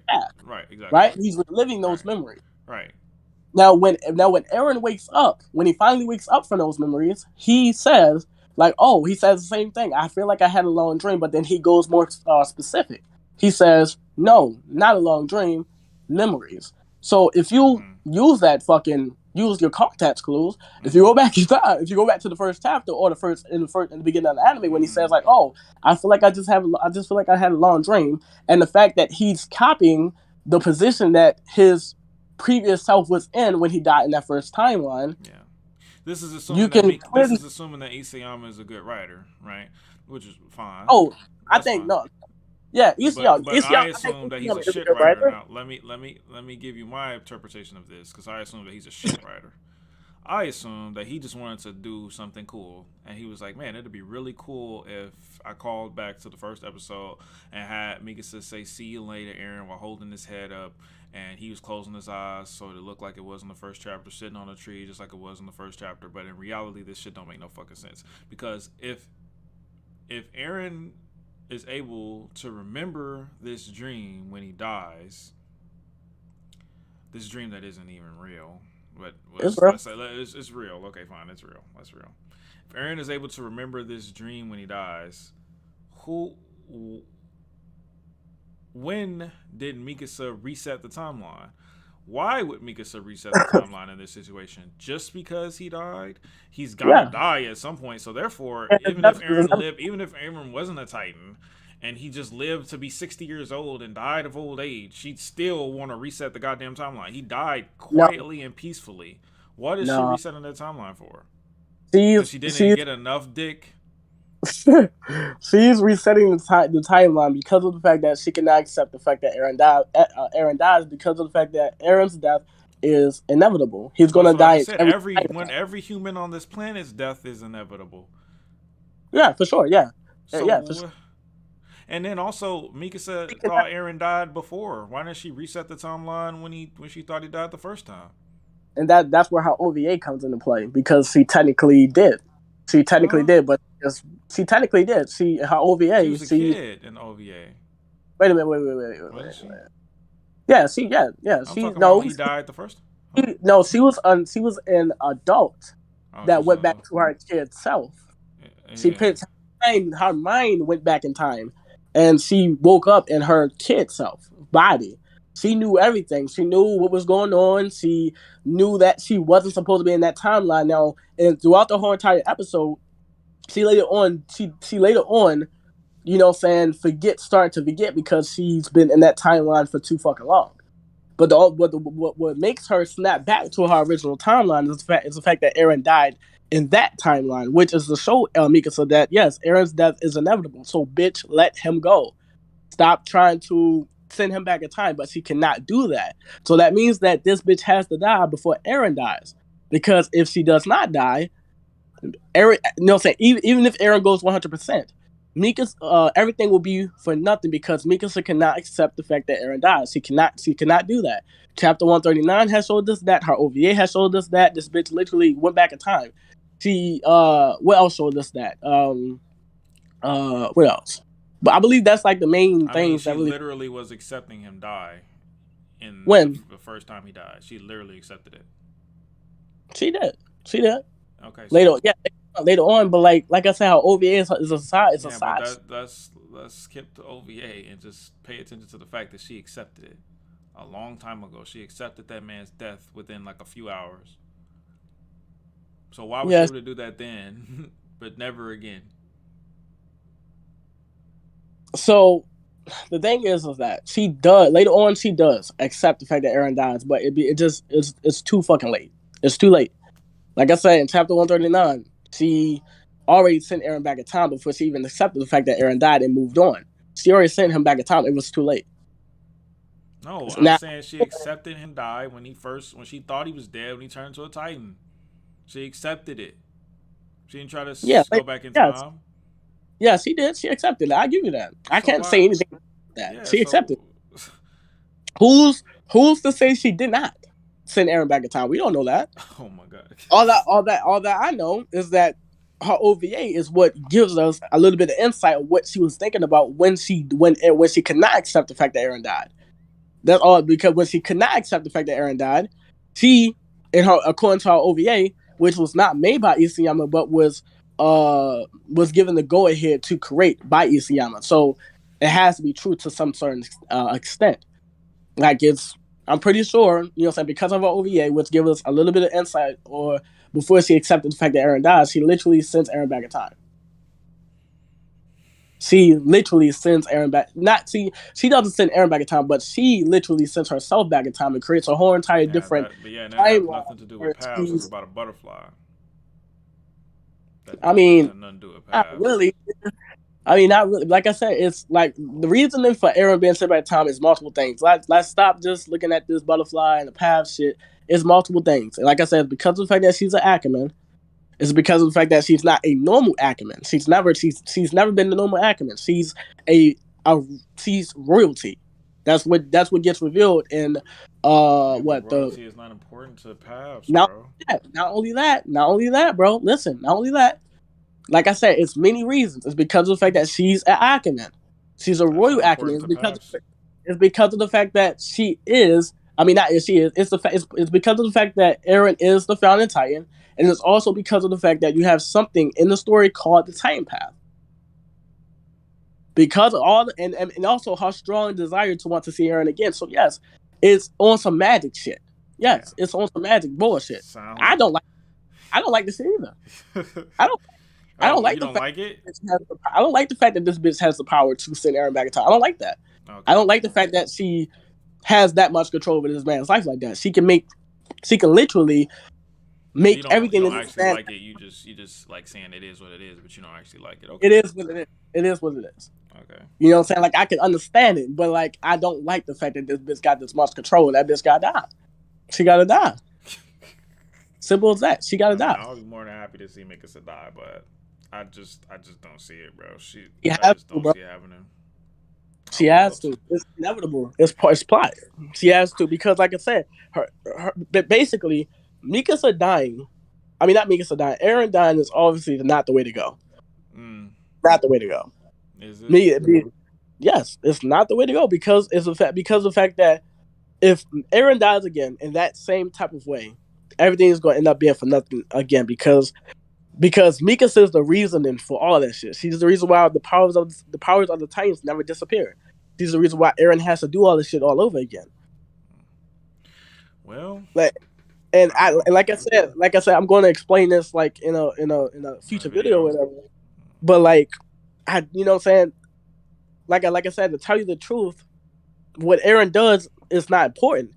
exactly. Right, he's reliving those memories. Right. Now when Aaron wakes up, when he finally wakes up from those memories, he says like, he says the same thing. I feel like I had a long dream, but then he goes more specific. He says, no, not a long dream, memories. So if you use your context clues, if you go back to the first chapter or in the beginning of the anime when he says like, I feel like I feel like I had a long dream, and the fact that he's copying the position that his previous self was in when he died in that first timeline. Yeah. This is assuming that Isayama is a good writer, right? Which is fine. I think no. Yeah, but I assume that he's a shit writer. Now, let me give you my interpretation of this, because I assume that he's a shit writer. I assume that he just wanted to do something cool, and he was like, man, it'd be really cool if I called back to the first episode and had Mikasa say, see you later, Aaron, while holding his head up, and he was closing his eyes so it looked like it was in the first chapter, sitting on a tree just like it was in the first chapter. But in reality, this shit don't make no fucking sense, because if Aaron is able to remember this dream when he dies, this dream that isn't even real, but it's real. Okay, fine, it's real. That's real. If Aaron is able to remember this dream when he dies, when did Mikasa reset the timeline? Why would Mikasa reset the timeline in this situation? Just because he died? He's gotta die at some point. So therefore, even if Aaron wasn't a Titan and he just lived to be 60 years old and died of old age, she'd still want to reset the goddamn timeline. He died quietly and peacefully. What is she resetting that timeline for? Because she didn't get enough dick. She's resetting the timeline because of the fact that she cannot accept the fact that Aaron dies because of the fact that Aaron's death is inevitable. He's gonna die. Every human on this planet's death is inevitable. Yeah, for sure. Yeah, So, yeah. For sure. And then also, Mikasa thought Eren died before. Why didn't she reset the timeline when she thought he died the first time? And that's where her OVA comes into play, because she technically did. She technically did, but she technically did. Her OVA. She was a kid in OVA. Wait a minute. Wait. Yeah. She I'm talking about when he died the first. She was an adult that went back to her kid self. She picked her mind went back in time, and she woke up in her kid self body. She knew everything. She knew what was going on. She knew that she wasn't supposed to be in that timeline now. And throughout the whole entire episode, she later on, you know, saying started to forget because she's been in that timeline for too fucking long. But what makes her snap back to her original timeline is the fact that Eren died in that timeline, which is to show Mikasa that yes, Eren's death is inevitable. So bitch, let him go. Stop trying to send him back in time, but she cannot do that. So that means that this bitch has to die before Eren dies. Because if she does not die, Eren, even if Eren goes 100%, Mikasa, everything will be for nothing because Mikasa cannot accept the fact that Eren dies. She cannot do that. Chapter 139 has showed us that. Her OVA has showed us that. This bitch literally went back in time. What else showed us that? What else? But I believe that's like the main things that really literally was accepting him die in the first time he died. She literally accepted it. She did. Okay. Later on, but like I said, how OVA is a side. It's a side. Let's skip the OVA and just pay attention to the fact that she accepted it a long time ago. She accepted that man's death within like a few hours. So why was she able to do that then, but never again? So the thing is that she does later on. She does accept the fact that Eren dies, but it's too fucking late. It's too late. Like I said in chapter 139, she already sent Eren back in time before she even accepted the fact that Eren died and moved on. She already sent him back in time. It was too late. No, I'm saying she accepted him die when she thought he was dead when he turned into a Titan. She accepted it. She didn't try to go back in time. Yeah, she did. She accepted it. I give you that. I can't say anything about that. Yeah, she accepted. Who's to say she did not send Eren back in time? We don't know that. Oh my god. All that I know is that her OVA is what gives us a little bit of insight of what she was thinking about when she could not accept the fact that Eren died. That's all, because when she could not accept the fact that Eren died, she, according to her OVA, which was not made by Isayama but was given the go ahead to create by Isayama. So it has to be true to some certain extent. I'm pretty sure, you know what I'm saying, because of her OVA, which gives us a little bit of insight, or before she accepted the fact that Eren died, she literally sends Eren back in time. She literally sends Eren back. She doesn't send Eren back in time, but she literally sends herself back in time and creates a whole entire different. That has nothing to do with paths. It's about a butterfly. I mean, nothing to do with not really. Not really. Like I said, it's like the reasoning for Eren being sent back in time is multiple things. Let's stop just looking at this butterfly and the path shit. It's multiple things. And like I said, because of the fact that she's an Ackerman, it's because of the fact that she's not a normal Ackerman. She's never been a normal Ackerman. She's she's royalty. That's what gets revealed in royalty is not important to paths, bro. Not only that, bro. Listen, not only that. Like I said, it's many reasons. It's because of the fact that she's an Ackerman. She's a royal Ackerman. It's because of the fact that she is. I mean, not if she is. It's because of the fact that Eren is the founding Titan, and it's also because of the fact that you have something in the story called the Titan Path. Because of all, and also her strong desire to want to see Eren again. So yes, it's on some magic shit. Yes, it's on some magic bullshit. I don't like this shit either. I don't like the fact that this bitch has the power to send Eren back in time. I don't like that. Okay. I don't like the fact that she has that much control over this man's life like that. She can literally make everything. You don't actually like it. You just like saying it is what it is, but you don't actually like it. Okay. It is what it is. It is what it is. Okay. You know what I'm saying? Like I can understand it, but like I don't like the fact that this bitch got this much control. That bitch gotta die. She gotta die. Simple as that. She gotta die. I'll be more than happy to see Mikasa die, but I just don't see it, bro. I just don't see it happening. She has to. It's inevitable. It's plot. She has to because, like I said, basically Mikasa dying. I mean, not Mikasa dying. Eren dying is obviously not the way to go. Not the way to go. Is it? Yes, it's not the way to go because it's a fact. Because of the fact that if Eren dies again in that same type of way, everything is going to end up being for nothing again because Mikasa is the reasoning for all that shit. She's the reason why the powers of the Titans never disappear. She's the reason why Eren has to do all this shit all over again. Well, like I said, I'm going to explain this like in a future video or whatever. But like, you know what I'm saying? Like I said, to tell you the truth, what Eren does is not important.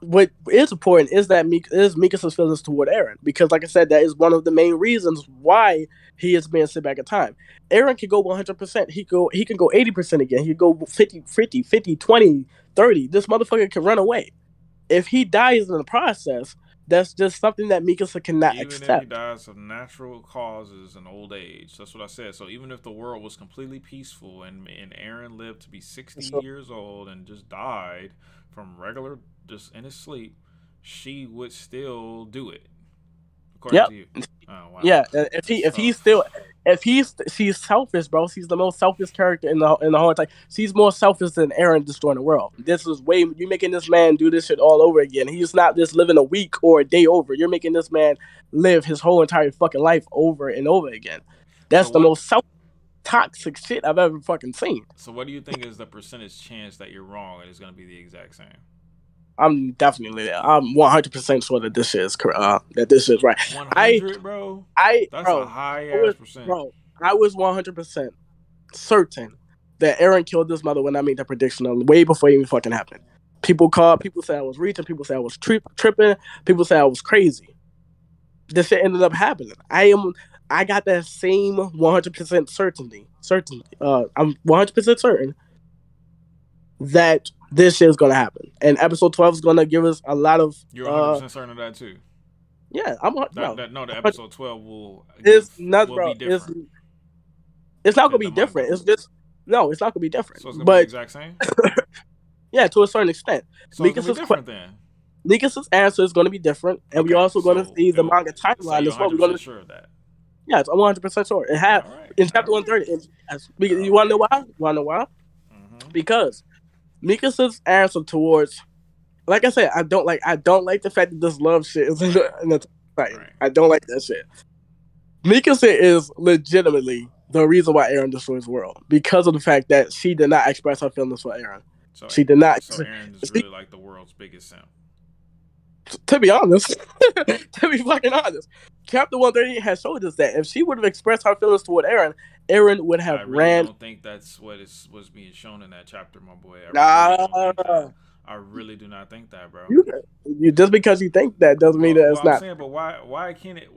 What is important is that Mikasa's feelings toward Eren, because like I said, that is one of the main reasons why he is being sent back in time. Eren can go 100%. He can go 80% again. He can go 50, 20, 30. This motherfucker can run away. If he dies in the process, that's just something that Mikasa cannot accept. Even if he dies of natural causes and old age, that's what I said. So even if the world was completely peaceful and Eren lived to be 60 years old and just died from regular, just in his sleep, she would still do it. According to you. Oh, wow. Yeah, she's selfish, bro. She's the most selfish character in the whole time. She's more selfish than Eren destroying the world. This is you're making this man do this shit all over again. He's not just living a week or a day over. You're making this man live his whole entire fucking life over and over again. That's the most toxic shit I've ever fucking seen. So what do you think is the percentage chance that you're wrong and it's going to be the exact same? I'm 100% sure that this shit is correct. That this shit is right. 100, bro. That's a high ass percent. Bro, I was 100% certain that Eren killed this mother when I made that prediction way before it even fucking happened. People said I was reaching. People said I was tripping. People said I was crazy. This shit ended up happening. I got that same 100% certainty. I'm 100% certain that this shit is gonna happen, and episode 12 is gonna give us a lot of. You're 100% certain of that too. Yeah, I'm. The episode 12 will be different. It's not gonna be different. It's just it's not gonna be different. So it's gonna be the exact same. Yeah, to a certain extent. So it's gonna be different then. Mikasa's answer is gonna be different, and we're also gonna see the manga timeline as well. We're gonna sure of that. Yes, I'm 100% sure. It had in chapter 130. You want to know why? Mm-hmm. Because Mikasa's answer towards, like I said, I don't like the fact that this love shit is in the Titan. Right. I don't like that shit. Mikasa is legitimately the reason why Eren destroys the world, because of the fact that she did not express her feelings for Eren. So she did not. So Eren is really like the world's biggest simp. To be honest, to be fucking honest, chapter 130 has showed us that if she would have expressed her feelings toward Eren, Eren would have ran. I don't think that's what was being shown in that chapter, my boy. I really do not think that, bro. You just because you think that doesn't mean that it's not. I'm saying, but why can't it?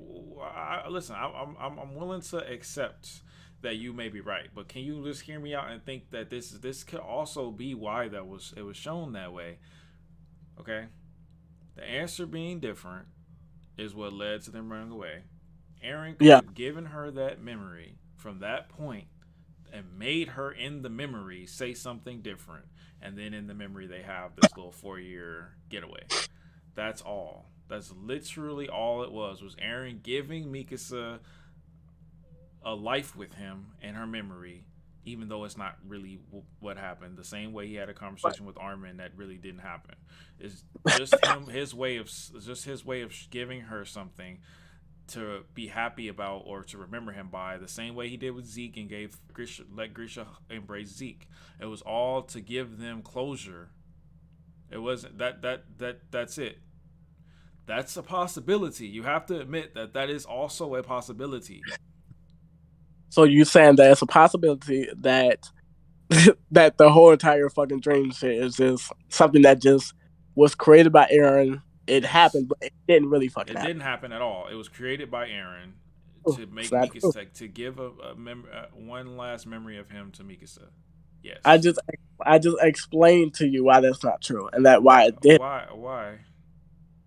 Listen, I'm willing to accept that you may be right, but can you just hear me out and think that this could also be why it was shown that way? Okay. The answer being different is what led to them running away. Eren could have given her that memory from that point and made her in the memory say something different. And then in the memory they have this little 4-year getaway. That's all. That's literally all it was Eren giving Mikasa a life with him in her memory, even though it's not really what happened. The same way he had a conversation with Armin that really didn't happen. It's just his way of giving her something to be happy about or to remember him by, the same way he did with Zeke and let Grisha embrace Zeke. It was all to give them closure. It wasn't that's it. That's a possibility. You have to admit that is also a possibility. So you're saying that it's a possibility that that the whole entire fucking dream shit is just something that just was created by Eren. It happened, but it didn't really fucking happen. It didn't happen at all. It was created by Eren to make Mikasa, to give one last memory of him to Mikasa. Yes. I just explained to you why that's not true, and that why it did. Why?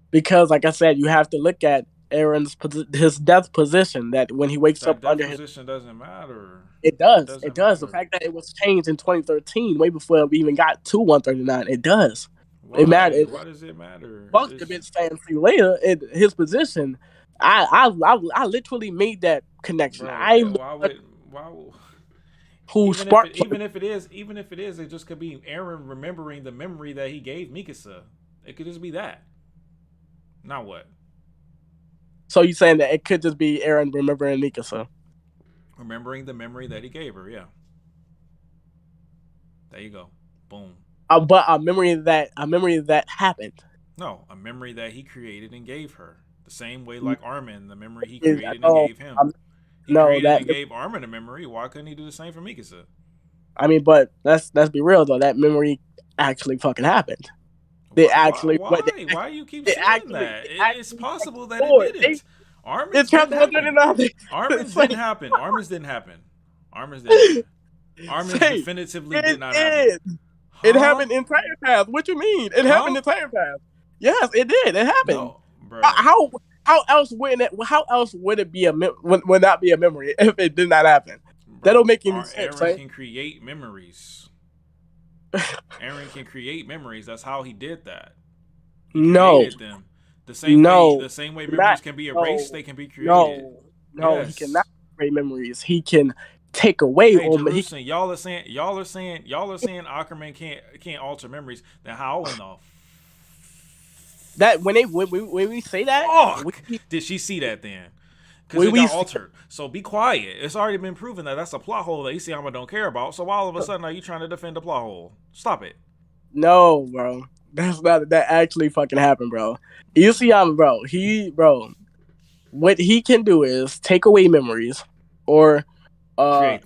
Because, like I said, you have to look at his death position. That when he wakes up That under position doesn't matter. it does. doesn't It does. The matter. fact that it was changed in 2013, way before we even got to 139, it does. Why? It matters. Why does it matter? Fuck the bitch saying see you later. His position, I literally made that connection. Bro, why would who even sparked even if it is, it just could be Aaron remembering the memory that he gave Mikasa. It could just be that. Now what? So you saying that it could just be Aaron remembering Mikasa? Remembering the memory that he gave her, yeah. There you go. Boom. But a memory that happened. No, a memory that he created and gave her. The same way like Armin, the memory he created and gave him. He created and gave Armin a memory. Why couldn't he do the same for Mikasa? I mean, but let's be real though. That memory actually fucking happened. They actually. Why you keep saying that? It's possible that it didn't. Armin's didn't happen. Armin's didn't happen. Armin's didn't happen. Armin's definitively did not happen. It happened in Titan Path. What you mean? It happened in Titan Path. Yes, it did. It happened. No, bro. How else would it? How else would it be would not be a memory if it did not happen? Bro, that don't make any sense. Aaron can create memories. Aaron can create memories. That's how he did that. He created them. The same way memories can be erased, they can be created. No, he cannot create memories. He can take away. Hey, Jerusalem, y'all are saying Ackerman can't alter memories. Then how in the that when we say that, did she see that then? Because it got altered. So be quiet. It's already been proven that that's a plot hole that Isayama don't care about. So all of a sudden are you trying to defend the plot hole? Stop it. No, bro. That's not that actually fucking happened, bro. Isayama, bro, what he can do is take away memories or give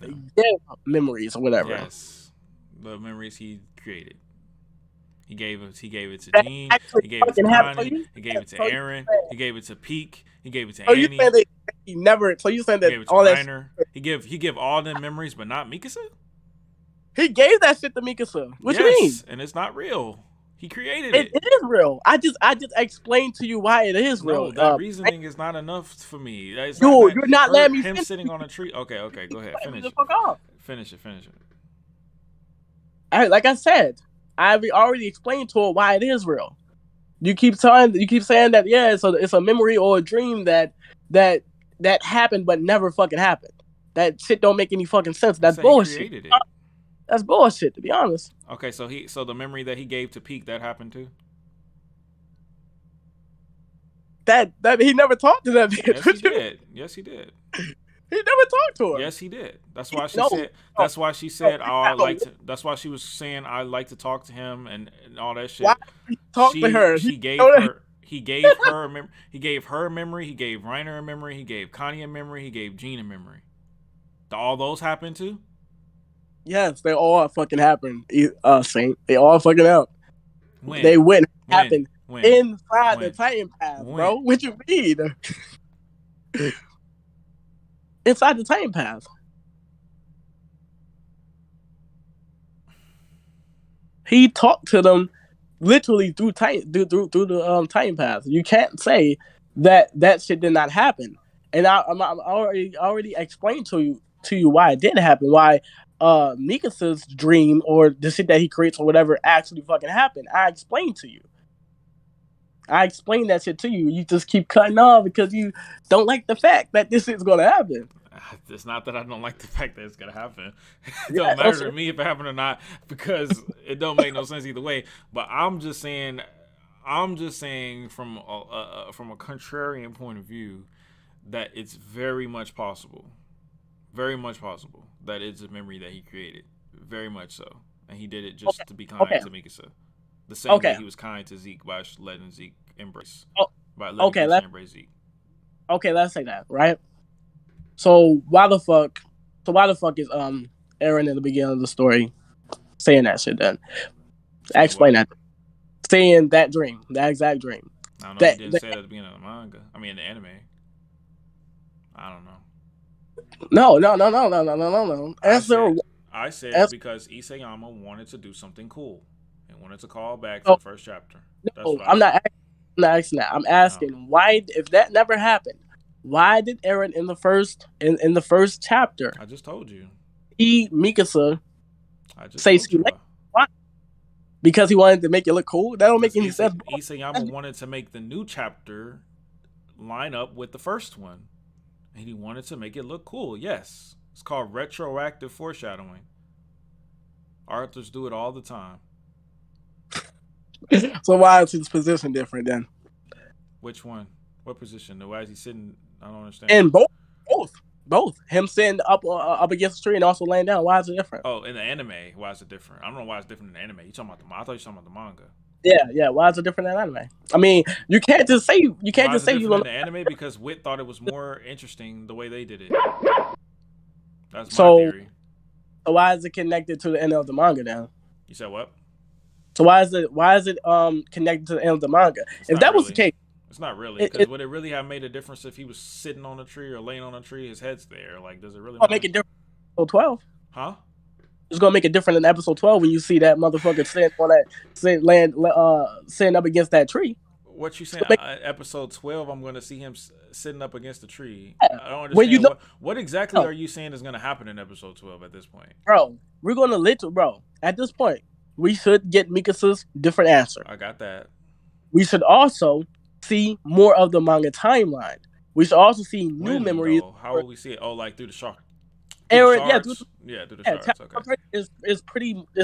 memories or whatever. Yes. The memories he created. He gave it to Jean. He gave it to Connie. He gave it to Aaron. He gave it to Peak. He gave it to Annie. You saying that he never? So you saying that all that? He give all them memories, but not Mikasa. He gave that shit to Mikasa. What you mean? And it's not real. He created it. It is real. I just explained to you why it is real. No, that reasoning is not enough for me. You're not letting me him finish. Sitting on a tree. Okay, go ahead. Finish it. Finish it. Like I said, I've already explained to her why it is real. You keep saying that it's a memory or a dream that happened but never fucking happened. That shit don't make any fucking sense. That's bullshit. That's bullshit, to be honest. Okay, so the memory that he gave to Peak, that happened too? That he never talked to that bitch. Yes, he did. He never talked to her. Yes, he did. That's why she said. That's why she said. I like to. That's why she was saying I like to talk to him and all that shit. Why did he talk to her? He gave her. He gave her. He gave her a memory. He gave Reiner a memory. He gave Connie a memory. He gave Jean a memory. All those happened too. Yes, they all fucking happened. Saint. They all fucking out. When? They wouldn't happen inside the Titan Path, bro. What you mean? Inside the Titan Path. He talked to them literally through the Titan Path. You can't say that shit did not happen. And I already explained to you why it didn't happen. Why Mikasa's dream or the shit that he creates or whatever actually fucking happened. I explained to you. I explained that shit to you. You just keep cutting off because you don't like the fact that this is gonna happen. It's not that I don't like the fact that it's gonna happen. It don't matter to me if it happened or not because it don't make no sense either way. But I'm just saying from a contrarian point of view that it's very much possible that it's a memory that he created. Very much so, and he did it just to be kind to Mikasa. The same way he was kind to Zeke by letting Zeke embrace. Embrace Zeke. Okay, let's say that, right? So why the fuck is Aaron in the beginning of the story saying that shit then? Explain that. Saying that dream, that exact dream. I don't know. He didn't say it at the beginning of the manga. I mean, the anime. I don't know. No. I said because Isayama wanted to do something cool. He wanted to call back to the first chapter. I'm not not asking that. I'm asking why, if that never happened, why did Eren in the first chapter? I just told you. Mikasa I just say told you why. why? Because he wanted to make it look cool. That don't make any sense. Isayama wanted to make the new chapter line up with the first one, and he wanted to make it look cool. Yes, it's called retroactive foreshadowing. Authors do it all the time. So why is his position different then? Which one? What position? Why is he sitting? I don't understand. And both. Him sitting up against the tree and also laying down. Why is it different? Oh, in the anime, why is it different? I don't know why it's different in the anime. You talking about I thought you were talking about the manga. Yeah. Why is it different in anime? I mean, you can't just say you in the anime because Wit thought it was more interesting the way they did it. That's my theory. So why is it connected to the end of the manga now? You said what? So why is it connected to the end of the manga? If that was the case, it's not really, because would it really have made a difference if he was sitting on a tree or laying on a tree? His head's there. Like, does it really make it different? Episode 12. Huh? It's gonna make it different in episode 12 when you see that motherfucker sitting up against that tree. What you saying? Episode 12, I'm gonna see him sitting up against the tree. I don't understand. What exactly are you saying is gonna happen in episode 12 at this point? Bro, we're gonna at this point, we should get Mikasa's different answer. I got that. We should also see more of the manga timeline. We should also see new memories. How will we see it? Oh, like through the shark. Eren, through the sharks. Chapter 130 is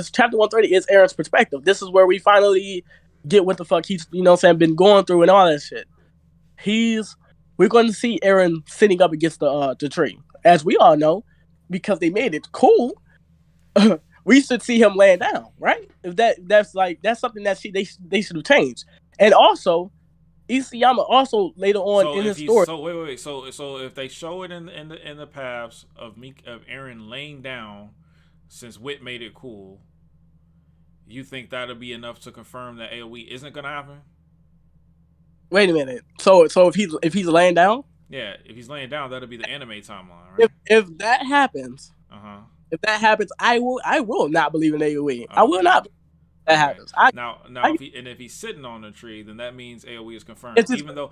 chapter 130 is Eren's perspective. This is where we finally get what the fuck he's been going through and all that shit. We're going to see Eren sitting up against the tree, as we all know, because they made it cool. We should see him laying down, right? If that's something that they should have changed. And also, Isayama also later on in his story. So wait. So if they show it in the paths of Eren laying down, since Wit made it cool, you think that'll be enough to confirm that AOE isn't gonna happen? Wait a minute. So if he's laying down? Yeah, if he's laying down, that'll be the anime timeline, right? If that happens, I will not believe in AOE. Okay. I will not. That happens. If he's sitting on a tree, then that means AOE is confirmed. Even though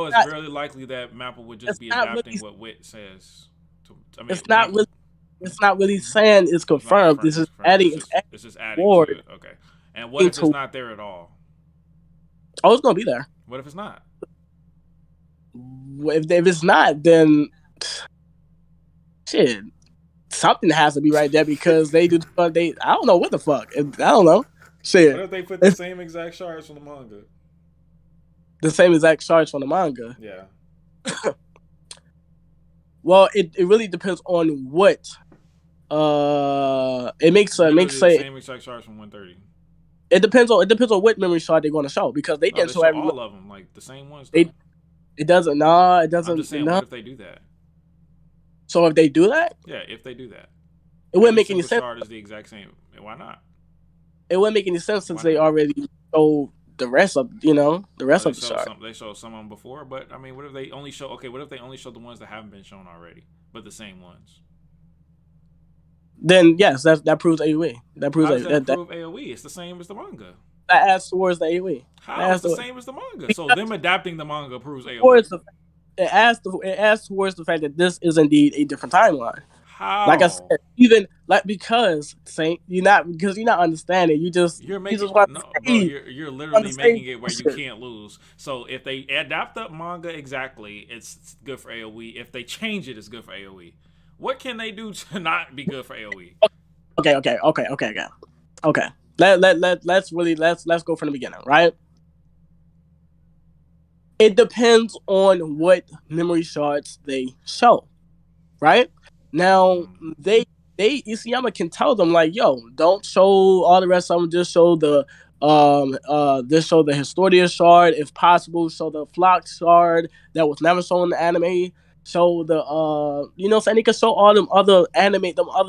it's very likely that Mappa would just be adapting what Wit says. It's not really saying it's confirmed. This is adding. It's just adding to it. Okay. And what if it's not there at all? Oh, it's gonna be there. What if it's not? If it's not, then shit. Something has to be right there because they do. I don't know what the fuck. I don't know. Shit. What if they put the same exact shards from the manga? The same exact shards from the manga? Yeah. Well, it really depends on what. It makes the same exact shards from 130. It depends on what memory shard they're going to show because they didn't show all of them, like the same ones. It doesn't. Nah, it doesn't. I'm just saying, what if they do that? So if they do that? Yeah, if they do that, it wouldn't make any sense. Shard is the exact same. Why not? It wouldn't make any sense since they already showed the rest of the shard. They showed some of them before, but I mean, what if they only show? Okay, what if they only show the ones that haven't been shown already, but the same ones? Then yes, that proves AOE. That proves that prove AOE. It's the same as the manga. That adds towards the AOE. How it's the same as the manga? So them adapting the manga proves AOE. It adds towards the fact that this is indeed a different timeline. How? Like I said, because you're not understanding. You're literally making it where you can't lose. So if they adapt the manga exactly, it's good for AOE. If they change it, it's good for AOE. What can they do to not be good for AOE? Okay. Let's go from the beginning, right? It depends on what memory shards they show, right? Now Isayama can tell them like, yo, don't show all the rest of them. Just show the Historia shard, if possible. Show the Flock shard that was never shown in the anime. Show the they can show all them other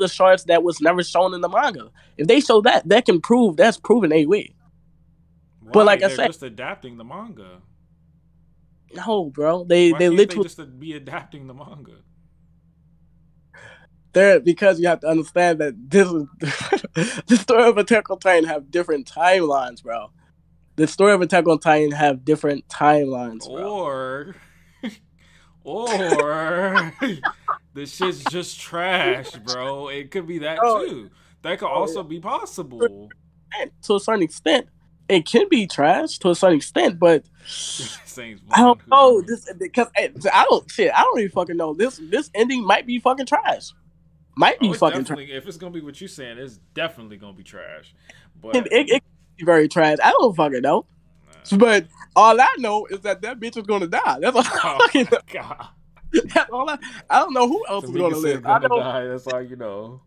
shards that was never shown in the manga. If they show that can prove that's proven AOE. Why? But like they're I said, just adapting the manga. No, bro. They literally just be adapting the manga. Because you have to understand that this is the story of Attack on Titan have different timelines, bro. The story of Attack on Titan have different timelines, bro. Or this shit's just trash, bro. It could be that too. That could also be possible. And to a certain extent, it can be trash to a certain extent, but I don't know this because I don't even fucking know. This ending might be fucking trash. Might be fucking trash. If it's gonna be what you saying, it's definitely gonna be trash. But it could be very trash. I don't fucking know. But all I know is that bitch is gonna die. That's all I fucking know. God. That's all I don't know who else is gonna live. Die. That's all you know.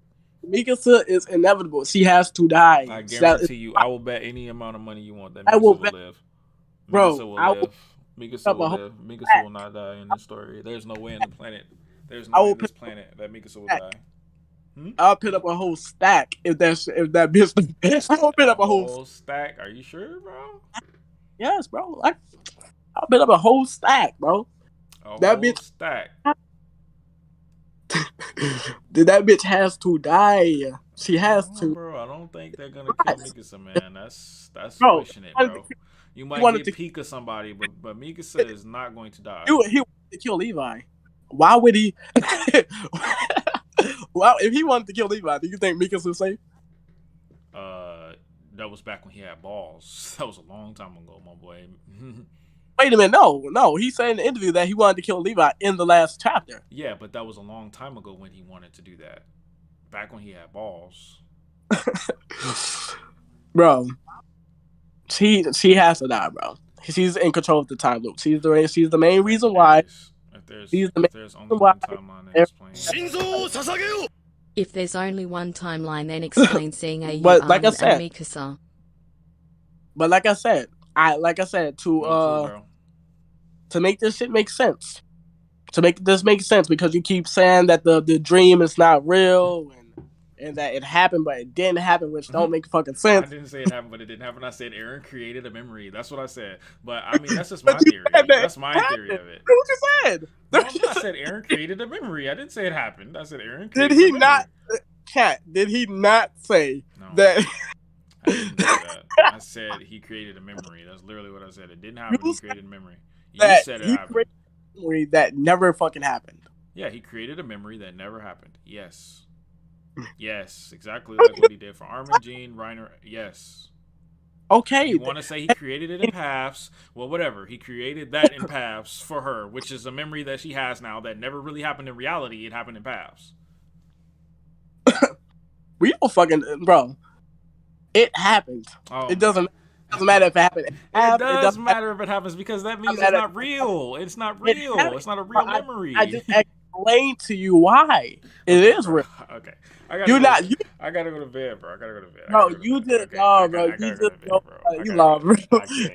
Mikasa is inevitable. She has to die. I guarantee you. I will bet any amount of money you want that Mikasa will live. Bro, Mikasa will live. Mikasa will not die in this story. There's no way in the planet. There's no way in this planet that Mikasa will die. I'll put up a whole stack if that bitch. I'll put up a whole stack. Are you sure, bro? Yes, bro. I'll put up a whole stack, bro. That bitch stack. That bitch has to die. She has to. Bro, I don't think they're gonna kill Mikasa, man. That's pushing it, bro. You might get Pika somebody, but Mikasa is not going to die. He wanted to kill Levi. Why would he? Well, if he wanted to kill Levi, do you think Mikasa was safe? That was back when he had balls. That was a long time ago, my boy. Wait a minute, no. He said in the interview that he wanted to kill Levi in the last chapter. Yeah, but that was a long time ago when he wanted to do that. Back when he had balls. Bro, she has to die, bro. She's in control of the time loop. She's the main reason why. If there's only one timeline, then explain. If there's only one timeline, then explain seeing a but like I said, and Mikasa. But like I said, to make this shit make sense. To make this make sense, because you keep saying that the dream is not real and that it happened but it didn't happen, which don't make fucking sense. I didn't say it happened but it didn't happen. I said Eren created a memory. That's what I said. But I mean, that's just my theory. That's my theory of it. That's what you said. No, I said Eren created a memory. I didn't say it happened. I said Eren created Did he a memory. not, Cat, did he not say that? I didn't say that. I said he created a memory. That's literally what I said. It didn't happen. He created a memory. You said it happened. Created a memory that never fucking happened. Yeah, he created a memory that never happened. Yes. Yes, exactly like what he did for Armin, Jean, Reiner. Yes. Okay. You want to say he created it in paths? Well, whatever. He created that in paths for her, which is a memory that she has now that never really happened in reality. It happened in paths. We don't fucking, bro. It happened. It doesn't matter if it happened. It does matter if it happens because that means it's not real. It's not real. It's not a real memory. I just explained to you why it is real. Okay. I gotta go to bed, bro. I gotta go to bed. Bro, you just bro. You love, bro.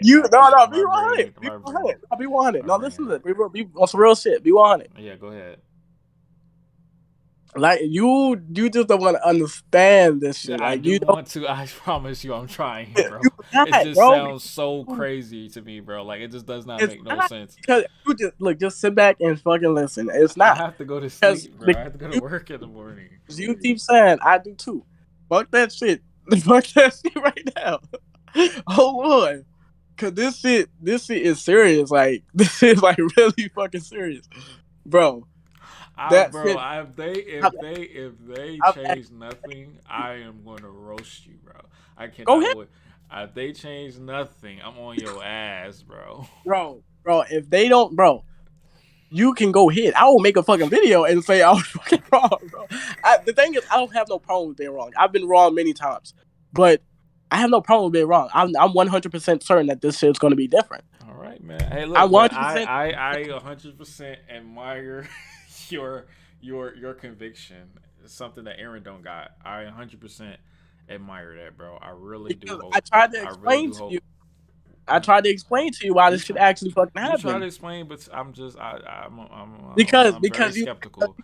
You no. Be 100. Be 100. Be 100. No, listen to this. Be on some real shit. Be 100. Yeah, go ahead. Like you just don't want to understand this shit. I like do you want to. I promise you, I'm trying, bro. It just sounds so crazy to me, bro. Like it just does not make no sense. Because you just sit back and fucking listen. It's not. I have to go to sleep, bro. I have to go to work in the morning. You keep saying I do too. Fuck that shit. Fuck that shit right now. Hold on. Cause this shit is serious. Like this is like really fucking serious, bro. If they change nothing, I am gonna roast you, bro. I cannot. Go ahead. If they change nothing, I'm on your ass, bro. Bro, if they don't, bro, you can go ahead. I will make a fucking video and say I was fucking wrong, bro. The thing is, I don't have no problem with being wrong. I've been wrong many times, but I have no problem with being wrong. I'm 100% certain that this shit's gonna be different. All right, man. Hey, look, I 100% admire your conviction. It's something that Eren don't got. I 100% admire that, bro. I really do. I tried to explain to you. I tried to explain to you why this should actually fucking happen. You try to explain, but I'm because very skeptical.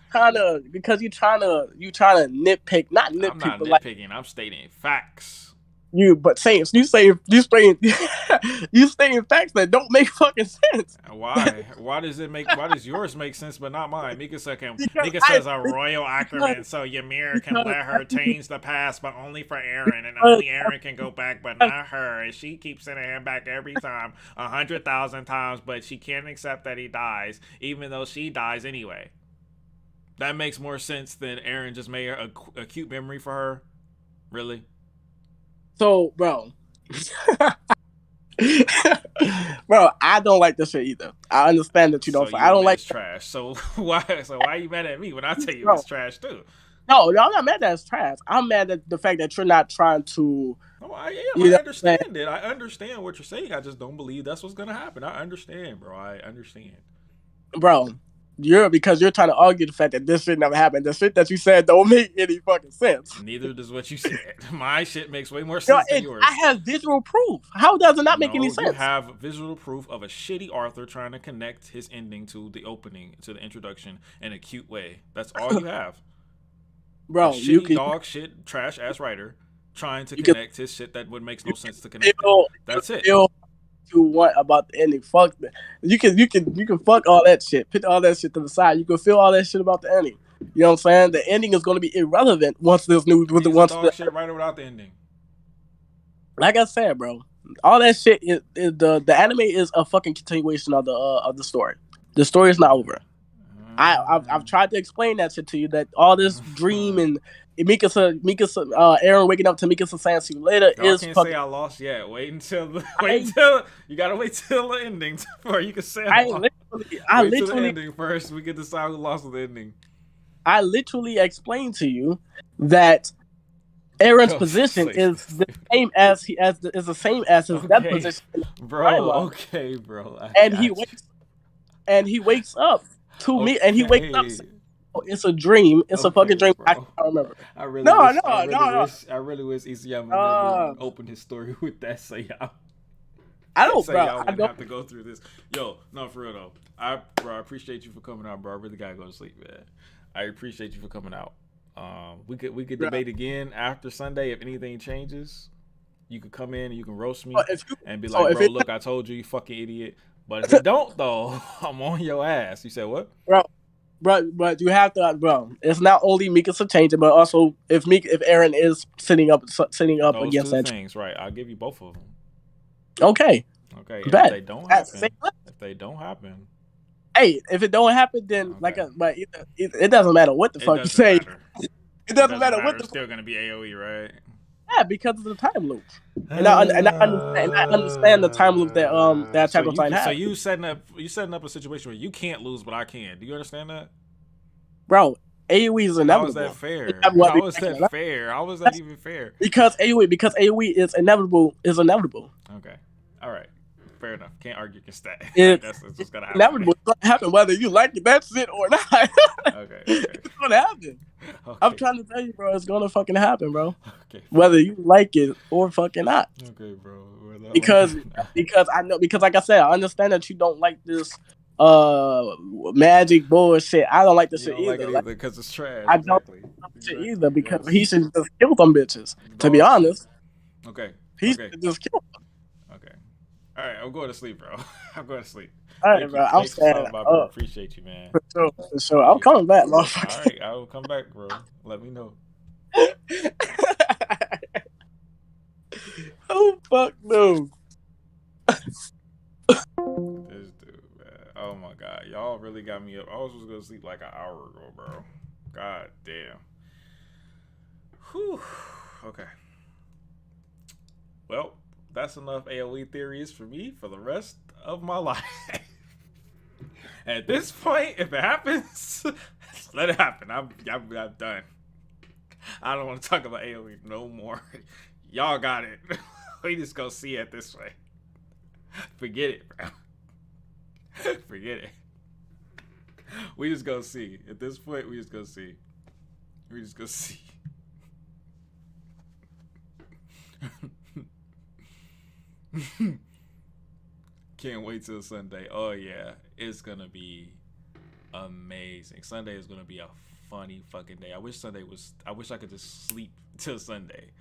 Because you trying to nitpick, not nitpick. I'm not but nitpicking. I'm stating facts. But saying you saying you saying facts that don't make fucking sense. Why? Why does yours make sense but not mine? Mika Because says a royal accrement, so Ymir can let her change the past, but only for Eren, and only Eren can go back, but not her. And she keeps sending him back every time, 100,000 times, but she can't accept that he dies, even though she dies anyway. That makes more sense than Eren just made a cute memory for her. Really? So, bro. Bro, I don't like this shit either. I understand that you don't. So I don't like it's trash. So why are you mad at me when I tell you Bro. it's trash too? No, I'm not mad that it's trash. I'm mad at the fact that you're not trying to. Oh, I understand it. I understand what you're saying. I just don't believe that's what's gonna happen. I understand, bro. I understand. Bro, because you're trying to argue the fact that this shit never happened. The shit that you said don't make any fucking sense. Neither does what you said. My shit makes way more sense than yours. I have visual proof. How does it not make any sense? You have visual proof of a shitty author trying to connect his ending to the opening, to the introduction in a cute way. That's all you have. Bro, you can dog shit trash ass writer trying to connect his shit that would make no sense to connect. That's it. You want about the ending? Fuck that. You can fuck all that shit. Put all that shit to the side. You can feel all that shit about the ending. You know what I'm saying? The ending is going to be irrelevant once there's new with the once dog shit right without the ending. Like I said, bro, all that shit is the anime is a fucking continuation of the story. The story is not over. I've tried to explain that shit to you, that all this dream and Eren waking up to Mikasa saying see you later is can't fucking. Say I lost yet. You gotta wait till the ending before you can say I lost. I wait literally till the ending first. We can decide who lost with the ending. I literally explained to you that Eren's position is the same as the same as his death position. Bro, okay, bro. And he wakes up to me, and he wakes up. Oh, it's a dream. It's a fucking dream. Bro. I can't remember. I really wish Isayama never opened his story with that. So y'all. I don't, so bro. Y'all wouldn't have to go through this. Yo, no, for real though. I appreciate you for coming out, bro. I really gotta go to sleep, man. I appreciate you for coming out. We could debate again after Sunday if anything changes. You could come in and you can roast me and be like, bro, look, I told you, you fucking idiot. But if you don't, though, I'm on your ass. You said what? But you have to, bro. It's not only Mikasa changing, but also if Eren is sitting up those against two that things, right? I'll give you both of them. Okay. Okay. If they don't happen, hey, if it don't happen, then but it doesn't matter what the fuck you say. It doesn't matter what the. It's still gonna be AOE, right? Yeah, because of the time loop, and I understand the time loop that Attack on Titan has. So you setting up a situation where you can't lose, but I can. Do you understand that? Bro, AOE is inevitable. How is that fair? How is that fair? How is that even fair? Because AOE is inevitable. Okay, all right, fair enough. Can't argue against that. It's just gonna happen. Inevitable. It's gonna happen whether you like it, that's it or not. Okay. It's gonna happen. Okay. I'm trying to tell you, bro. It's gonna fucking happen, bro. Okay. Whether you like it or fucking not. Okay, bro. Because I know, because like I said, I understand that you don't like this magic bullshit. I don't like this shit either. Like it either because it's trash. I don't like this shit either because he should just kill them bitches. To be honest. Okay. He should just kill them. Okay. All right, I'm going to sleep, bro. I'm going to sleep. All right, bro. I'm sad. Appreciate you, man. For sure. I'm coming back, motherfucker. All right, I will come back, bro. Let me know. Oh fuck no. This dude, man. Oh my god, y'all really got me up. I was just gonna sleep like an hour ago, bro. God damn. Whew. Okay. Well, that's enough AOE theories for me for the rest of my life. At this point, if it happens, let it happen. I'm done. I don't want to talk about AOE no more. Y'all got it. We just go see it this way. Forget it, bro. Forget it. We just go see. At this point, we just go see. We just go see. Can't wait till Sunday. Oh yeah, it's gonna be amazing. Sunday is gonna be a funny fucking day. I wish I could just sleep till Sunday.